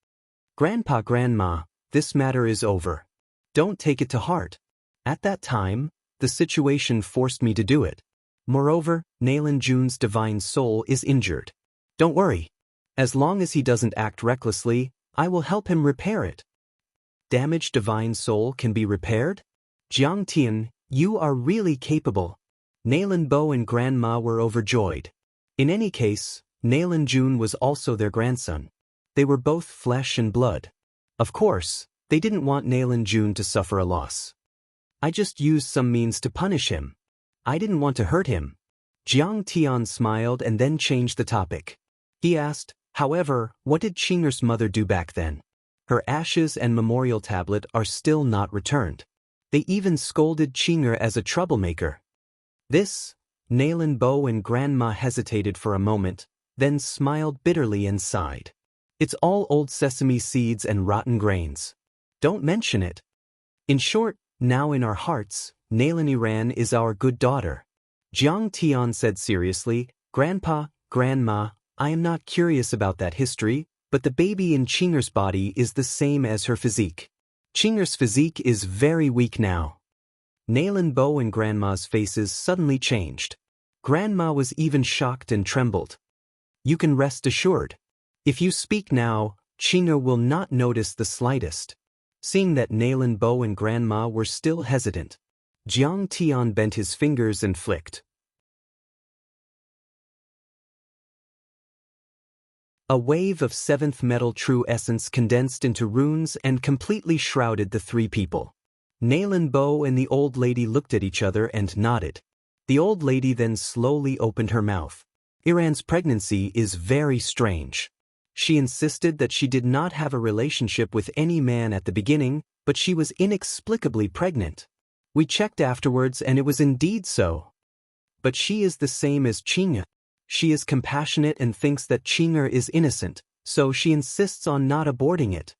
Grandpa, Grandma, this matter is over. Don't take it to heart. At that time, the situation forced me to do it. Moreover, Nailin Jun's divine soul is injured. Don't worry. As long as he doesn't act recklessly, I will help him repair it. Damaged divine soul can be repaired? Jiang Tian, you are really capable. Nailin Bo and Grandma were overjoyed. In any case, Nailin Jun was also their grandson. They were both flesh and blood. Of course, they didn't want Nailin Jun to suffer a loss. I just used some means to punish him. I didn't want to hurt him. Jiang Tian smiled and then changed the topic. He asked, however, what did Qing'er's mother do back then? Her ashes and memorial tablet are still not returned. They even scolded Qing'er as a troublemaker. This, Nailin Bo and Grandma hesitated for a moment, then smiled bitterly and sighed. It's all old sesame seeds and rotten grains. Don't mention it. In short, now in our hearts, Nailin Iran is our good daughter. Jiang Tian said seriously, Grandpa, Grandma, I am not curious about that history, but the baby in Qing'er's body is the same as her physique. Qing'er's physique is very weak now. Nailin Bo and Grandma's faces suddenly changed. Grandma was even shocked and trembled. You can rest assured. If you speak now, Qing'er will not notice the slightest. Seeing that Nailin Bo and Grandma were still hesitant, Jiang Tian bent his fingers and flicked. A wave of seventh metal true essence condensed into runes and completely shrouded the three people. Nailin Bo and the old lady looked at each other and nodded. The old lady then slowly opened her mouth. Iran's pregnancy is very strange. She insisted that she did not have a relationship with any man at the beginning, but she was inexplicably pregnant. We checked afterwards and it was indeed so. But she is the same as Qing'er. She is compassionate and thinks that Qing'er is innocent, so she insists on not aborting it.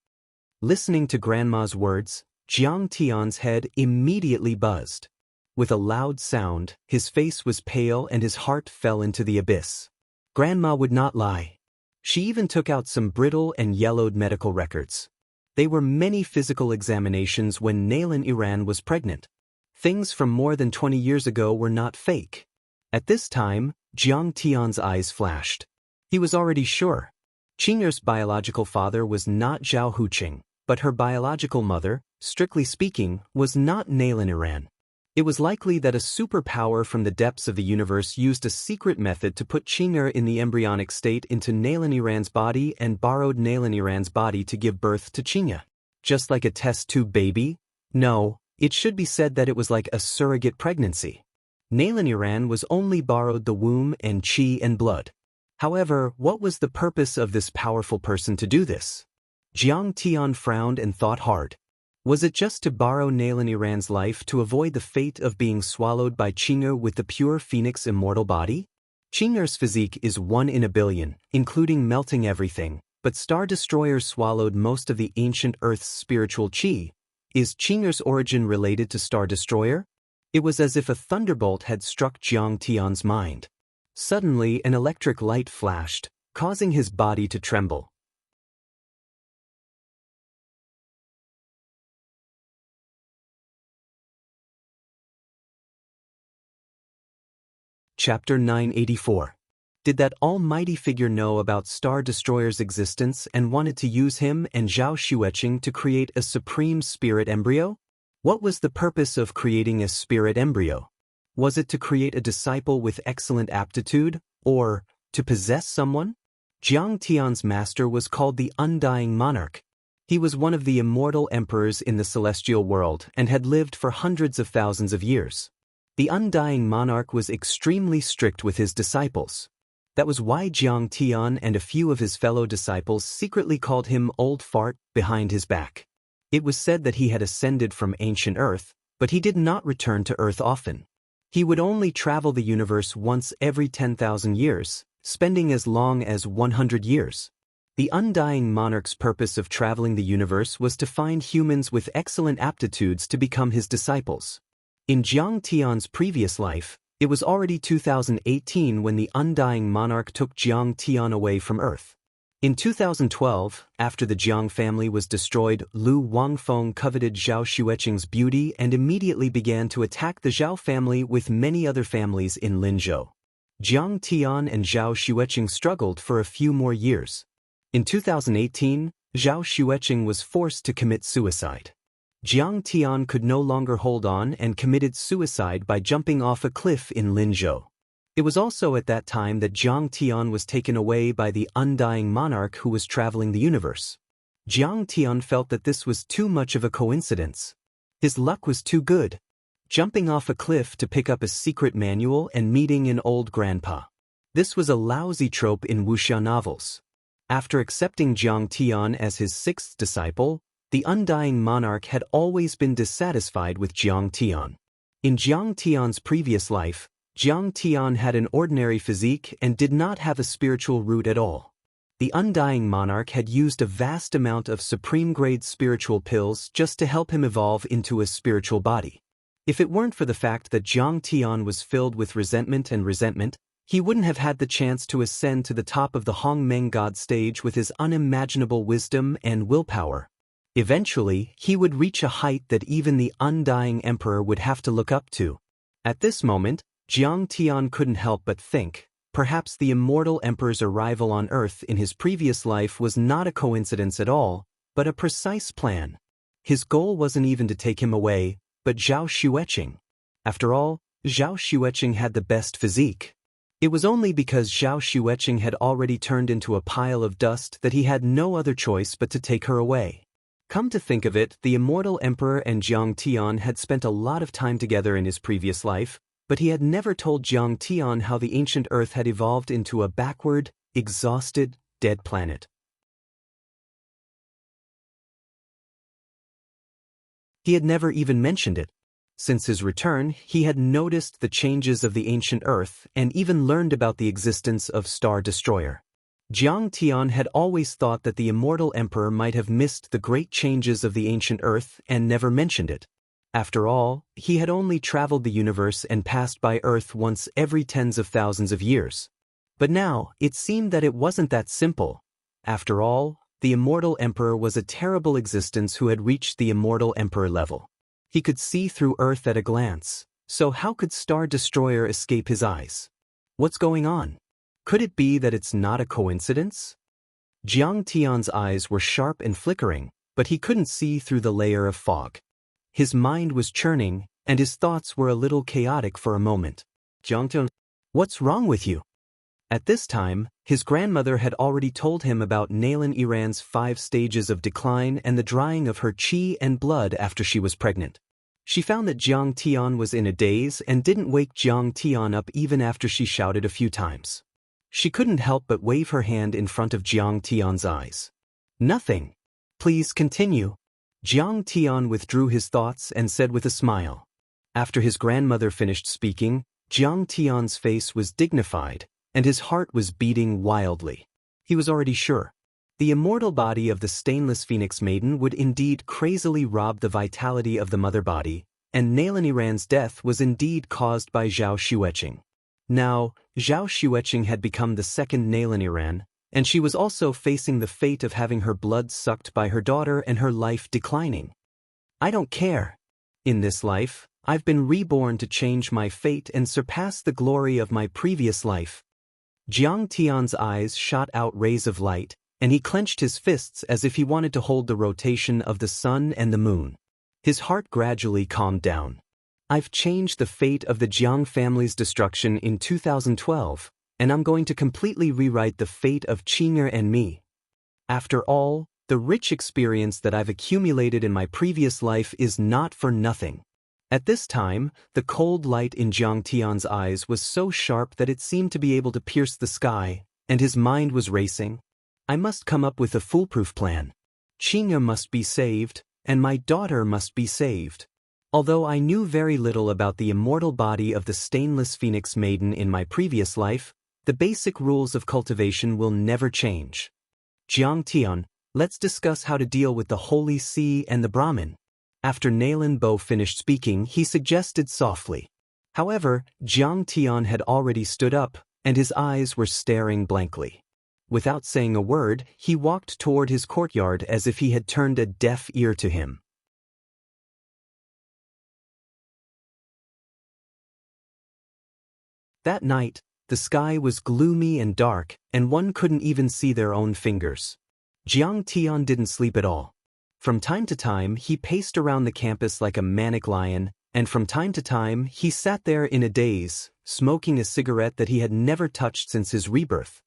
Listening to Grandma's words, Jiang Tian's head immediately buzzed. With a loud sound, his face was pale and his heart fell into the abyss. Grandma would not lie. She even took out some brittle and yellowed medical records. They were many physical examinations when Nailin Iran was pregnant. Things from more than 20 years ago were not fake. At this time, Jiang Tian's eyes flashed. He was already sure. Qing'er's biological father was not Zhao Huqing, but her biological mother, strictly speaking, was not Nailin Iran. It was likely that a superpower from the depths of the universe used a secret method to put Qing'er in the embryonic state into Nailin Iran's body and borrowed Nailin Iran's body to give birth to Qing'er. Just like a test tube baby? No, it should be said that it was like a surrogate pregnancy. Nailin Iran was only borrowed the womb and qi and blood. However, what was the purpose of this powerful person to do this? Jiang Tian frowned and thought hard. Was it just to borrow Nalan Iran's life to avoid the fate of being swallowed by Qing'er with the pure phoenix immortal body? Qing'er's physique is 1 in a billion, including melting everything, but Star Destroyer swallowed most of the ancient Earth's spiritual qi. Is Qing'er's origin related to Star Destroyer? It was as if a thunderbolt had struck Jiang Tian's mind. Suddenly an electric light flashed, causing his body to tremble. Chapter 984. Did that almighty figure know about Star Destroyer's existence and wanted to use him and Zhao Xueqing to create a supreme spirit embryo? What was the purpose of creating a spirit embryo? Was it to create a disciple with excellent aptitude, or to possess someone? Jiang Tian's master was called the Undying Monarch. He was one of the immortal emperors in the celestial world and had lived for hundreds of thousands of years. The Undying Monarch was extremely strict with his disciples. That was why Jiang Tian and a few of his fellow disciples secretly called him Old Fart behind his back. It was said that he had ascended from ancient Earth, but he did not return to Earth often. He would only travel the universe once every 10,000 years, spending as long as 100 years. The Undying Monarch's purpose of traveling the universe was to find humans with excellent aptitudes to become his disciples. In Jiang Tian's previous life, it was already 2018 when the Undying Monarch took Jiang Tian away from Earth. In 2012, after the Jiang family was destroyed, Lu Wangfeng coveted Zhao Xueqing's beauty and immediately began to attack the Zhao family with many other families in Linzhou. Jiang Tian and Zhao Xueqing struggled for a few more years. In 2018, Zhao Xueqing was forced to commit suicide. Jiang Tian could no longer hold on and committed suicide by jumping off a cliff in Linzhou. It was also at that time that Jiang Tian was taken away by the Undying Monarch who was traveling the universe. Jiang Tian felt that this was too much of a coincidence. His luck was too good. Jumping off a cliff to pick up a secret manual and meeting an old grandpa. This was a lousy trope in wuxia novels. After accepting Jiang Tian as his 6th disciple, the Undying Monarch had always been dissatisfied with Jiang Tian. In Jiang Tian's previous life, Jiang Tian had an ordinary physique and did not have a spiritual root at all. The Undying Monarch had used a vast amount of supreme-grade spiritual pills just to help him evolve into a spiritual body. If it weren't for the fact that Jiang Tian was filled with resentment, he wouldn't have had the chance to ascend to the top of the Hongmeng God stage with his unimaginable wisdom and willpower. Eventually, he would reach a height that even the Undying Emperor would have to look up to. At this moment, Jiang Tian couldn't help but think, perhaps the immortal emperor's arrival on Earth in his previous life was not a coincidence at all, but a precise plan. His goal wasn't even to take him away, but Zhao Xueqing. After all, Zhao Xueqing had the best physique. It was only because Zhao Xueqing had already turned into a pile of dust that he had no other choice but to take her away. Come to think of it, the immortal emperor and Jiang Tian had spent a lot of time together in his previous life, but he had never told Jiang Tian how the ancient Earth had evolved into a backward, exhausted, dead planet. He had never even mentioned it. Since his return, he had noticed the changes of the ancient Earth and even learned about the existence of Star Destroyer. Jiang Tian had always thought that the immortal emperor might have missed the great changes of the ancient Earth and never mentioned it. After all, he had only traveled the universe and passed by Earth once every tens of thousands of years. But now, it seemed that it wasn't that simple. After all, the immortal emperor was a terrible existence who had reached the immortal emperor level. He could see through Earth at a glance, so how could Star Destroyer escape his eyes? What's going on? Could it be that it's not a coincidence? Jiang Tian's eyes were sharp and flickering, but he couldn't see through the layer of fog. His mind was churning, and his thoughts were a little chaotic for a moment. Jiang Tian, what's wrong with you? At this time, his grandmother had already told him about Nalan Iran's 5 stages of decline and the drying of her qi and blood after she was pregnant. She found that Jiang Tian was in a daze and didn't wake Jiang Tian up even after she shouted a few times. She couldn't help but wave her hand in front of Jiang Tian's eyes. Nothing. Please continue. Jiang Tian withdrew his thoughts and said with a smile. After his grandmother finished speaking, Jiang Tian's face was dignified, and his heart was beating wildly. He was already sure. The immortal body of the stainless phoenix maiden would indeed crazily rob the vitality of the mother body, and Nailaniran's death was indeed caused by Zhao Xueqing. Now, Zhao Xueqing had become the second Nailaniran, and she was also facing the fate of having her blood sucked by her daughter and her life declining. I don't care. In this life, I've been reborn to change my fate and surpass the glory of my previous life. Jiang Tian's eyes shot out rays of light, and he clenched his fists as if he wanted to hold the rotation of the sun and the moon. His heart gradually calmed down. I've changed the fate of the Jiang family's destruction in 2012, and I'm going to completely rewrite the fate of Qing'er and me. After all, the rich experience that I've accumulated in my previous life is not for nothing. At this time, the cold light in Jiang Tian's eyes was so sharp that it seemed to be able to pierce the sky, and his mind was racing. I must come up with a foolproof plan. Qing'er must be saved, and my daughter must be saved. Although I knew very little about the immortal body of the stainless phoenix maiden in my previous life, the basic rules of cultivation will never change. Jiang Tian, let's discuss how to deal with the Holy See and the Brahmin. After Nailan Bo finished speaking, he suggested softly. However, Jiang Tian had already stood up, and his eyes were staring blankly. Without saying a word, he walked toward his courtyard as if he had turned a deaf ear to him. That night, the sky was gloomy and dark, and one couldn't even see their own fingers. Jiang Tian didn't sleep at all. From time to time, he paced around the campus like a manic lion, and from time to time, he sat there in a daze, smoking a cigarette that he had never touched since his rebirth.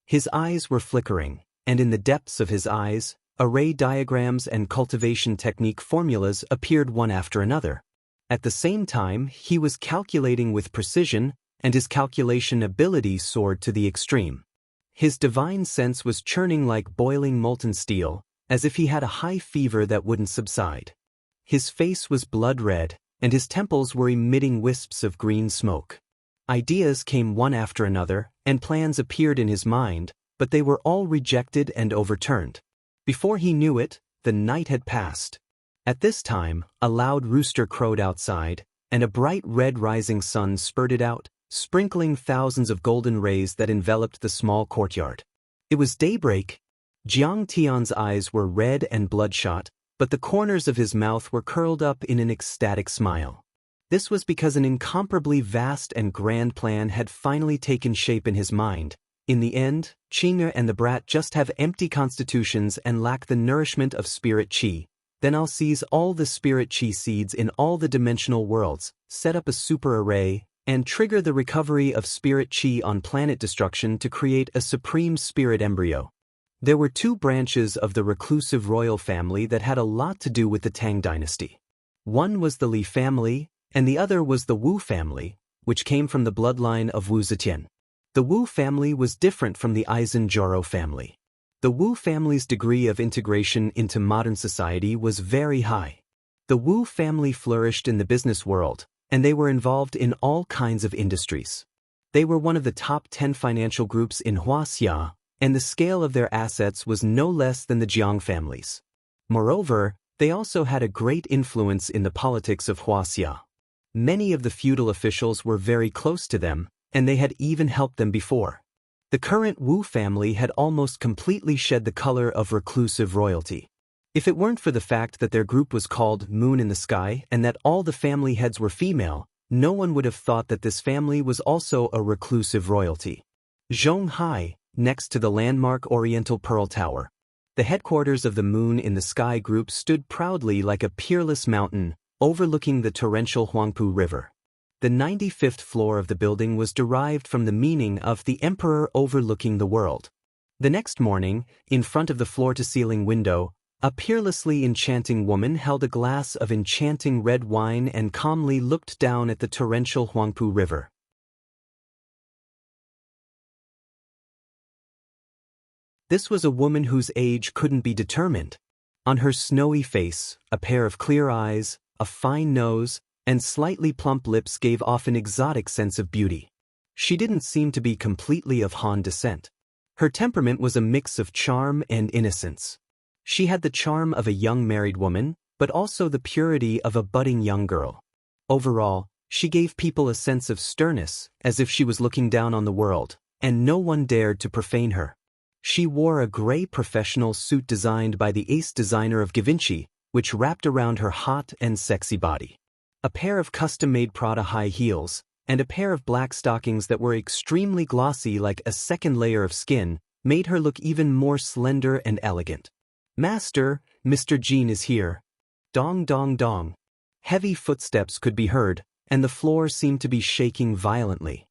His eyes were flickering, and in the depths of his eyes, array diagrams and cultivation technique formulas appeared one after another. At the same time, he was calculating with precision, and his calculation ability soared to the extreme. His divine sense was churning like boiling molten steel, as if he had a high fever that wouldn't subside. His face was blood red, and his temples were emitting wisps of green smoke. Ideas came one after another, and plans appeared in his mind, but they were all rejected and overturned. Before he knew it, the night had passed. At this time, a loud rooster crowed outside, and a bright red rising sun spurted out, sprinkling thousands of golden rays that enveloped the small courtyard. It was daybreak. Jiang Tian's eyes were red and bloodshot, but the corners of his mouth were curled up in an ecstatic smile. This was because an incomparably vast and grand plan had finally taken shape in his mind. In the end, Qing'er and the brat just have empty constitutions and lack the nourishment of spirit qi. Then I'll seize all the spirit qi seeds in all the dimensional worlds, set up a super array, and trigger the recovery of spirit qi on planet destruction to create a supreme spirit embryo. There were two branches of the reclusive royal family that had a lot to do with the Tang dynasty. One was the Li family, and the other was the Wu family, which came from the bloodline of Wu Zetian. The Wu family was different from the Aizen Zhoro family. The Wu family's degree of integration into modern society was very high. The Wu family flourished in the business world, and they were involved in all kinds of industries. They were one of the top 10 financial groups in Wuxia, and the scale of their assets was no less than the Jiang families. Moreover, they also had a great influence in the politics of Wuxia. Many of the feudal officials were very close to them, and they had even helped them before. The current Wu family had almost completely shed the color of reclusive royalty. If it weren't for the fact that their group was called Moon in the Sky and that all the family heads were female, no one would have thought that this family was also a reclusive royalty. Zhonghai, next to the landmark Oriental Pearl Tower. The headquarters of the Moon in the Sky group stood proudly like a peerless mountain, overlooking the torrential Huangpu River. The 95th floor of the building was derived from the meaning of the emperor overlooking the world. The next morning, in front of the floor-to-ceiling window, a peerlessly enchanting woman held a glass of enchanting red wine and calmly looked down at the torrential Huangpu River. This was a woman whose age couldn't be determined. On her snowy face, a pair of clear eyes, a fine nose, and slightly plump lips gave off an exotic sense of beauty. She didn't seem to be completely of Han descent. Her temperament was a mix of charm and innocence. She had the charm of a young married woman, but also the purity of a budding young girl. Overall, she gave people a sense of sternness, as if she was looking down on the world, and no one dared to profane her. She wore a gray professional suit designed by the ace designer of Givenchy, which wrapped around her hot and sexy body. A pair of custom-made Prada high heels, and a pair of black stockings that were extremely glossy like a second layer of skin, made her look even more slender and elegant. "Master, Mr. Jean is here." Dong dong dong. Heavy footsteps could be heard, and the floor seemed to be shaking violently.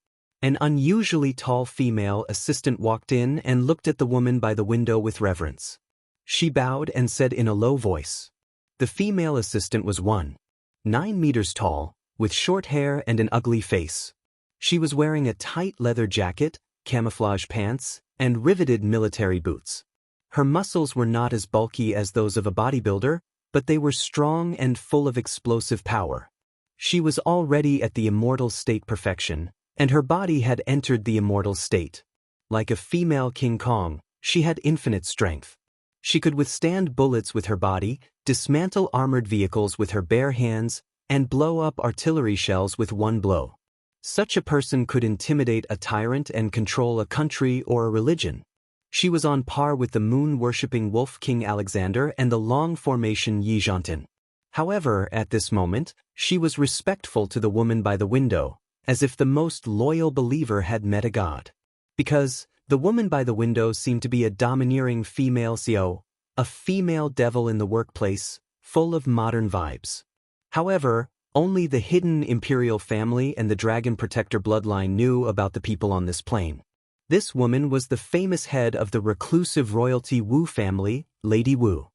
An unusually tall female assistant walked in and looked at the woman by the window with reverence. She bowed and said in a low voice. The female assistant was 1.9 meters tall, with short hair and an ugly face. She was wearing a tight leather jacket, camouflage pants, and riveted military boots. Her muscles were not as bulky as those of a bodybuilder, but they were strong and full of explosive power. She was already at the immortal state perfection, and her body had entered the immortal state. Like a female King Kong, she had infinite strength. She could withstand bullets with her body, dismantle armored vehicles with her bare hands, and blow up artillery shells with one blow. Such a person could intimidate a tyrant and control a country or a religion. She was on par with the moon-worshipping wolf King Alexander and the long formation Yi Zhantin. However, at this moment, she was respectful to the woman by the window, as if the most loyal believer had met a god. Because the woman by the window seemed to be a domineering female CEO, a female devil in the workplace, full of modern vibes. However, only the hidden imperial family and the dragon protector bloodline knew about the people on this plane. This woman was the famous head of the reclusive royalty Wu family, Lady Wu.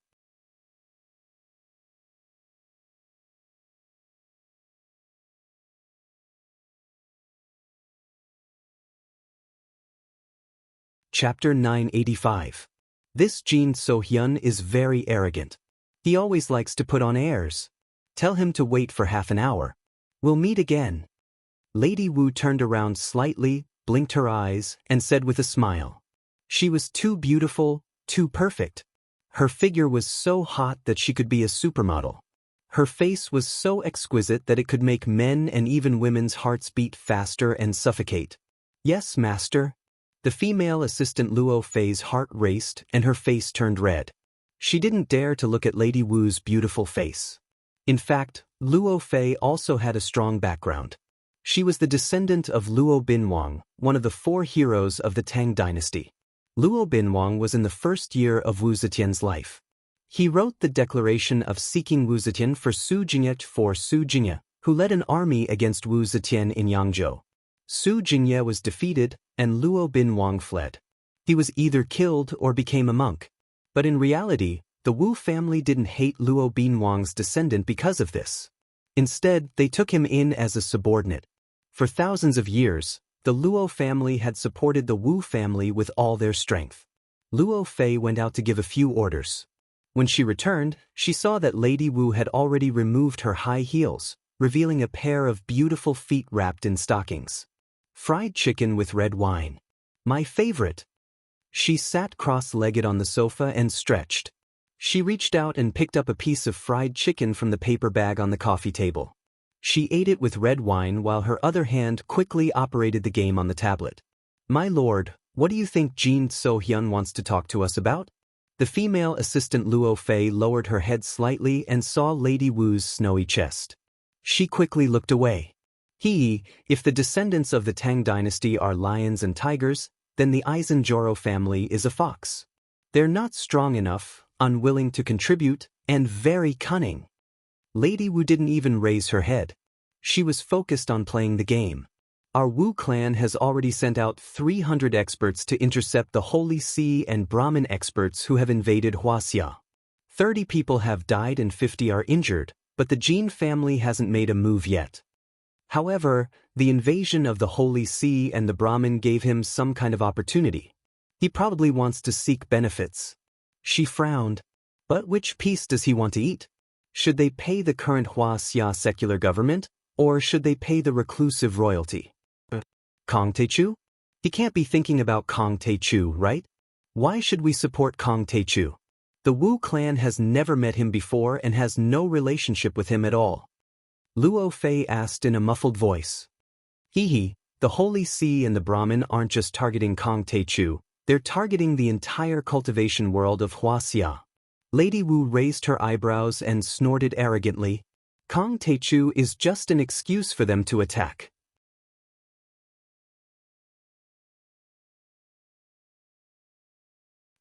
Chapter 985. This Jin So-hyun is very arrogant. He always likes to put on airs. Tell him to wait for half an hour. We'll meet again. Lady Wu turned around slightly, blinked her eyes, and said with a smile. She was too beautiful, too perfect. Her figure was so hot that she could be a supermodel. Her face was so exquisite that it could make men and even women's hearts beat faster and suffocate. Yes, master. The female assistant Luo Fei's heart raced and her face turned red. She didn't dare to look at Lady Wu's beautiful face. In fact, Luo Fei also had a strong background. She was the descendant of Luo Binwang, one of the 4 heroes of the Tang dynasty. Luo Binwang was in the first year of Wu Zetian's life. He wrote the declaration of seeking Wu Zetian for Su Jingye, who led an army against Wu Zetian in Yangzhou. Su Jingye was defeated, and Luo Binwang fled. He was either killed or became a monk. But in reality, the Wu family didn't hate Luo Binwang's descendant because of this. Instead, they took him in as a subordinate. For thousands of years, the Luo family had supported the Wu family with all their strength. Luo Fei went out to give a few orders. When she returned, she saw that Lady Wu had already removed her high heels, revealing a pair of beautiful feet wrapped in stockings. Fried chicken with red wine. My favorite. She sat cross-legged on the sofa and stretched. She reached out and picked up a piece of fried chicken from the paper bag on the coffee table. She ate it with red wine while her other hand quickly operated the game on the tablet. My lord, what do you think Jin So-hyun wants to talk to us about? The female assistant Luo Fei lowered her head slightly and saw Lady Wu's snowy chest. She quickly looked away. If the descendants of the Tang dynasty are lions and tigers, then the Aizenjoro family is a fox. They're not strong enough, unwilling to contribute, and very cunning. Lady Wu didn't even raise her head. She was focused on playing the game. Our Wu clan has already sent out 300 experts to intercept the Holy See and Brahmin experts who have invaded Wuxia. 30 people have died and 50 are injured, but the Jin family hasn't made a move yet. However, the invasion of the Holy See and the Brahmin gave him some kind of opportunity. He probably wants to seek benefits. She frowned. But which piece does he want to eat? Should they pay the current Wuxia secular government, or should they pay the reclusive royalty? Kong Taechu? He can't be thinking about Kong Taechu, right? Why should we support Kong Taechu? The Wu clan has never met him before and has no relationship with him at all. Luo Fei asked in a muffled voice. Hee, the Holy See and the Brahmin aren't just targeting Kong Taechu, they're targeting the entire cultivation world of Wuxia. Lady Wu raised her eyebrows and snorted arrogantly. Kong Taechu is just an excuse for them to attack.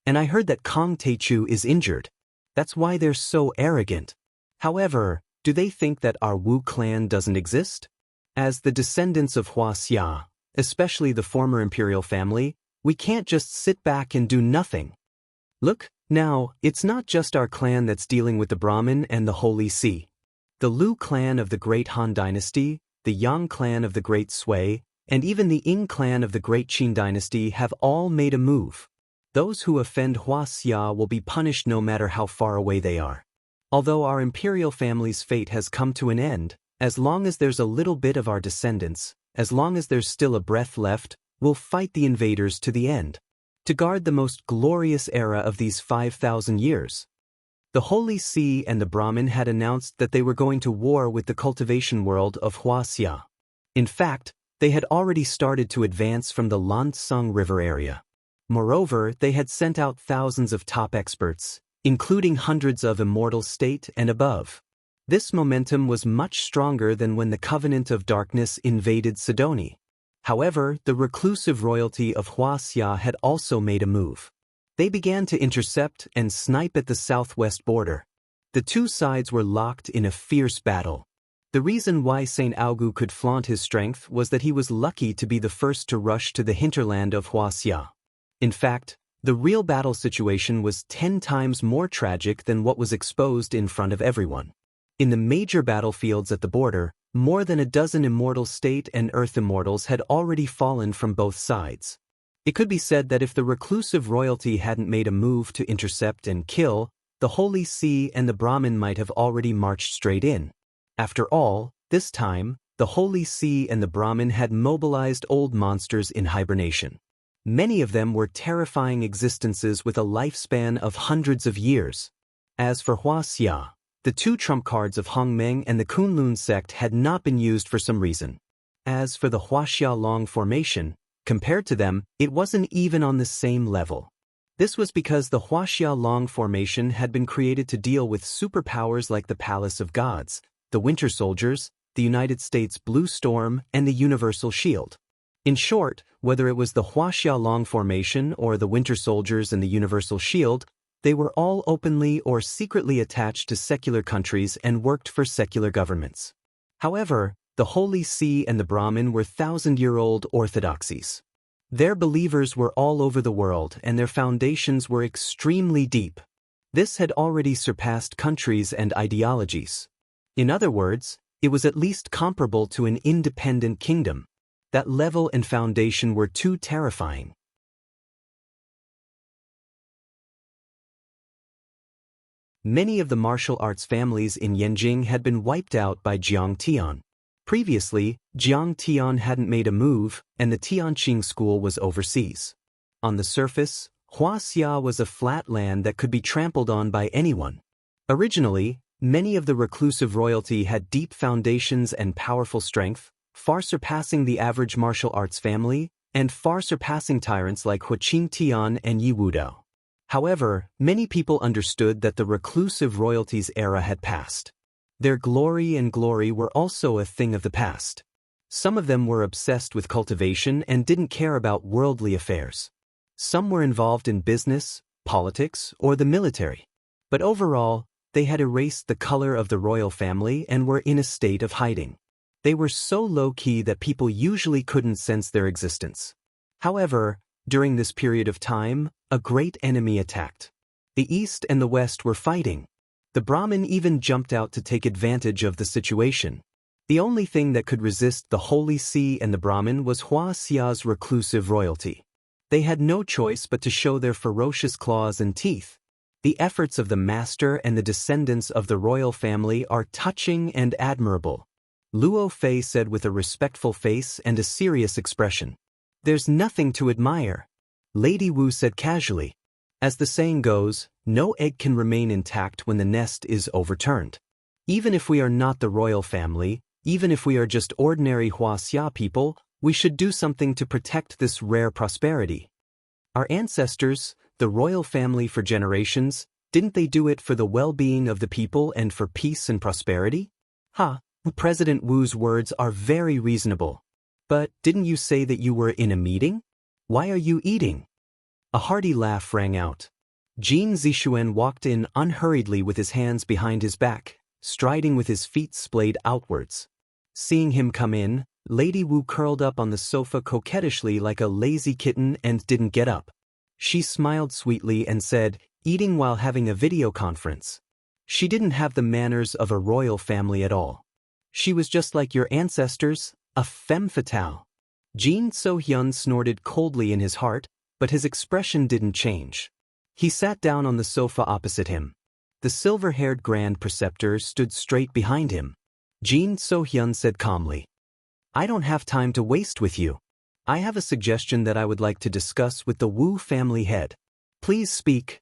And I heard that Kong Taechu is injured. That's why they're so arrogant. However, do they think that our Wu clan doesn't exist? As the descendants of Wuxia, especially the former imperial family, we can't just sit back and do nothing. Look, now, it's not just our clan that's dealing with the Brahmin and the Holy See. The Lu clan of the Great Han Dynasty, the Yang clan of the Great Sui, and even the Ying clan of the Great Qin Dynasty have all made a move. Those who offend Wuxia will be punished no matter how far away they are. Although our imperial family's fate has come to an end, as long as there's a little bit of our descendants, as long as there's still a breath left, we'll fight the invaders to the end, to guard the most glorious era of these 5,000 years. The Holy See and the Brahmin had announced that they were going to war with the cultivation world of Wuxia. In fact, they had already started to advance from the Lansung River area. Moreover, they had sent out thousands of top experts, including hundreds of immortal state and above. This momentum was much stronger than when the Covenant of Darkness invaded Sidoni. However, the reclusive royalty of Wuxia had also made a move. They began to intercept and snipe at the southwest border. The two sides were locked in a fierce battle. The reason why St. Augu could flaunt his strength was that he was lucky to be the first to rush to the hinterland of Wuxia. In fact, the real battle situation was 10 times more tragic than what was exposed in front of everyone. In the major battlefields at the border, more than a dozen immortal state and earth immortals had already fallen from both sides. It could be said that if the reclusive royalty hadn't made a move to intercept and kill, the Holy See and the Brahmin might have already marched straight in. After all, this time, the Holy See and the Brahmin had mobilized old monsters in hibernation. Many of them were terrifying existences with a lifespan of hundreds of years. As for Wuxia, the two trump cards of Hongmeng and the Kunlun sect had not been used for some reason. As for the Wuxia Long formation, compared to them, it wasn't even on the same level. This was because the Wuxia Long formation had been created to deal with superpowers like the Palace of Gods, the Winter Soldiers, the United States Blue Storm, and the Universal Shield. In short, whether it was the Wuxia Long formation or the Winter Soldiers and the Universal Shield, they were all openly or secretly attached to secular countries and worked for secular governments. However, the Holy See and the Brahmin were thousand-year-old orthodoxies. Their believers were all over the world and their foundations were extremely deep. This had already surpassed countries and ideologies. In other words, it was at least comparable to an independent kingdom. That level and foundation were too terrifying. Many of the martial arts families in Yanjing had been wiped out by Jiang Tian. Previously, Jiang Tian hadn't made a move, and the Tianqing school was overseas. On the surface, Wuxia was a flat land that could be trampled on by anyone. Originally, many of the reclusive royalty had deep foundations and powerful strength, far surpassing the average martial arts family, and far surpassing tyrants like Huqing Tian and Yi Wudao. However, many people understood that the reclusive royalty's era had passed. Their glory and glory were also a thing of the past. Some of them were obsessed with cultivation and didn't care about worldly affairs. Some were involved in business, politics, or the military. But overall, they had erased the color of the royal family and were in a state of hiding. They were so low-key that people usually couldn't sense their existence. However, during this period of time, a great enemy attacked. The East and the West were fighting. The Brahmin even jumped out to take advantage of the situation. The only thing that could resist the Holy See and the Brahmin was Wuxia's reclusive royalty. They had no choice but to show their ferocious claws and teeth. The efforts of the master and the descendants of the royal family are touching and admirable, Luo Fei said with a respectful face and a serious expression. There's nothing to admire, Lady Wu said casually. As the saying goes, no egg can remain intact when the nest is overturned. Even if we are not the royal family, even if we are just ordinary Wuxia people, we should do something to protect this rare prosperity. Our ancestors, the royal family for generations, didn't they do it for the well-being of the people and for peace and prosperity? President Wu's words are very reasonable. But didn't you say that you were in a meeting? Why are you eating? A hearty laugh rang out. Jin Zixuan walked in unhurriedly with his hands behind his back, striding with his feet splayed outwards. Seeing him come in, Lady Wu curled up on the sofa coquettishly like a lazy kitten and didn't get up. She smiled sweetly and said, eating while having a video conference. She didn't have the manners of a royal family at all. She was just like your ancestors, a femme fatale. Jin So-hyun snorted coldly in his heart, but his expression didn't change. He sat down on the sofa opposite him. The silver-haired Grand Preceptor stood straight behind him. Jin So-hyun said calmly, I don't have time to waste with you. I have a suggestion that I would like to discuss with the Wu family head. Please speak.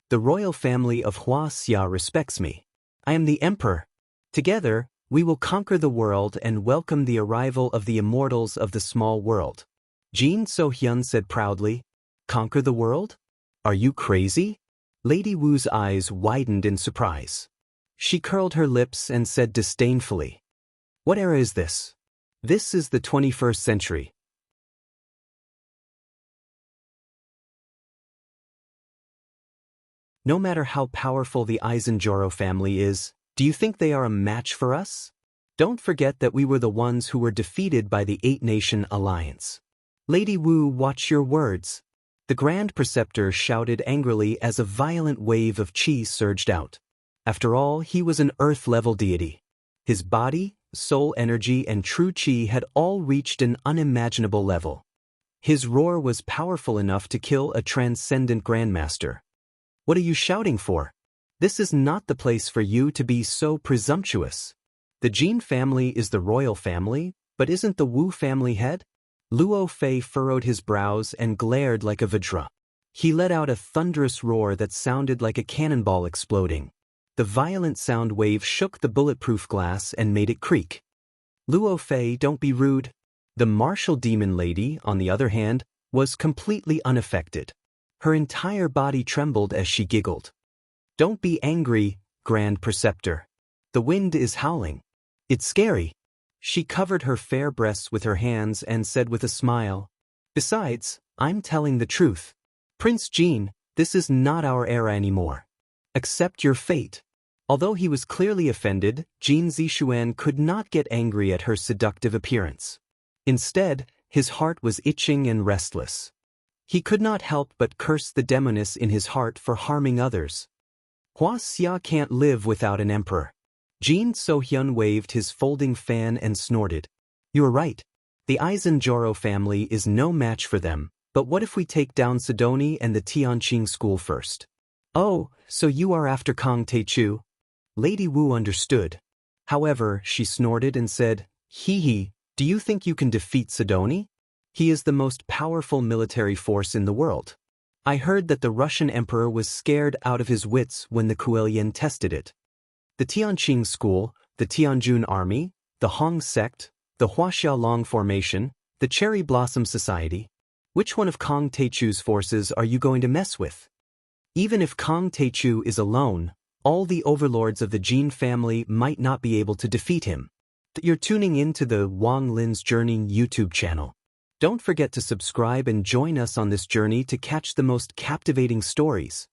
The royal family of Wuxia respects me. I am the emperor. Together, we will conquer the world and welcome the arrival of the immortals of the small world. Jin So-hyun said proudly, Conquer the world? Are you crazy? Lady Wu's eyes widened in surprise. She curled her lips and said disdainfully, What era is this? This is the 21st century. No matter how powerful the Aizenjoro family is, do you think they are a match for us? Don't forget that we were the ones who were defeated by the Eight-Nation Alliance. Lady Wu, watch your words. The Grand Preceptor shouted angrily as a violent wave of qi surged out. After all, he was an earth-level deity. His body, soul energy, and true qi had all reached an unimaginable level. His roar was powerful enough to kill a transcendent grandmaster. What are you shouting for? This is not the place for you to be so presumptuous. The Jin family is the royal family, but isn't the Wu family head? Luo Fei furrowed his brows and glared like a Vajra. He let out a thunderous roar that sounded like a cannonball exploding. The violent sound wave shook the bulletproof glass and made it creak. Luo Fei, don't be rude. The martial demon lady, on the other hand, was completely unaffected. Her entire body trembled as she giggled. Don't be angry, Grand Preceptor. The wind is howling. It's scary. She covered her fair breasts with her hands and said with a smile, Besides, I'm telling the truth. Prince Jin, this is not our era anymore. Accept your fate. Although he was clearly offended, Jin Zixuan could not get angry at her seductive appearance. Instead, his heart was itching and restless. He could not help but curse the demoness in his heart for harming others. Wuxia can't live without an emperor. Jin So-hyun waved his folding fan and snorted. You're right. The Aizenjoro family is no match for them, but what if we take down Sidoni and the Tianqing school first? Oh, so you are after Kang Taechu? Lady Wu understood. However, she snorted and said, Hee, do you think you can defeat Sidoni? He is the most powerful military force in the world. I heard that the Russian emperor was scared out of his wits when the Kuelian tested it. The Tianqing school, the Tianjun army, the Hong sect, the Huaxiaolong formation, the Cherry Blossom Society. Which one of Kang Taechu's forces are you going to mess with? Even if Kang Taechu is alone, all the overlords of the Jin family might not be able to defeat him. You're tuning in to the Wang Lin's Journey YouTube channel. Don't forget to subscribe and join us on this journey to catch the most captivating stories.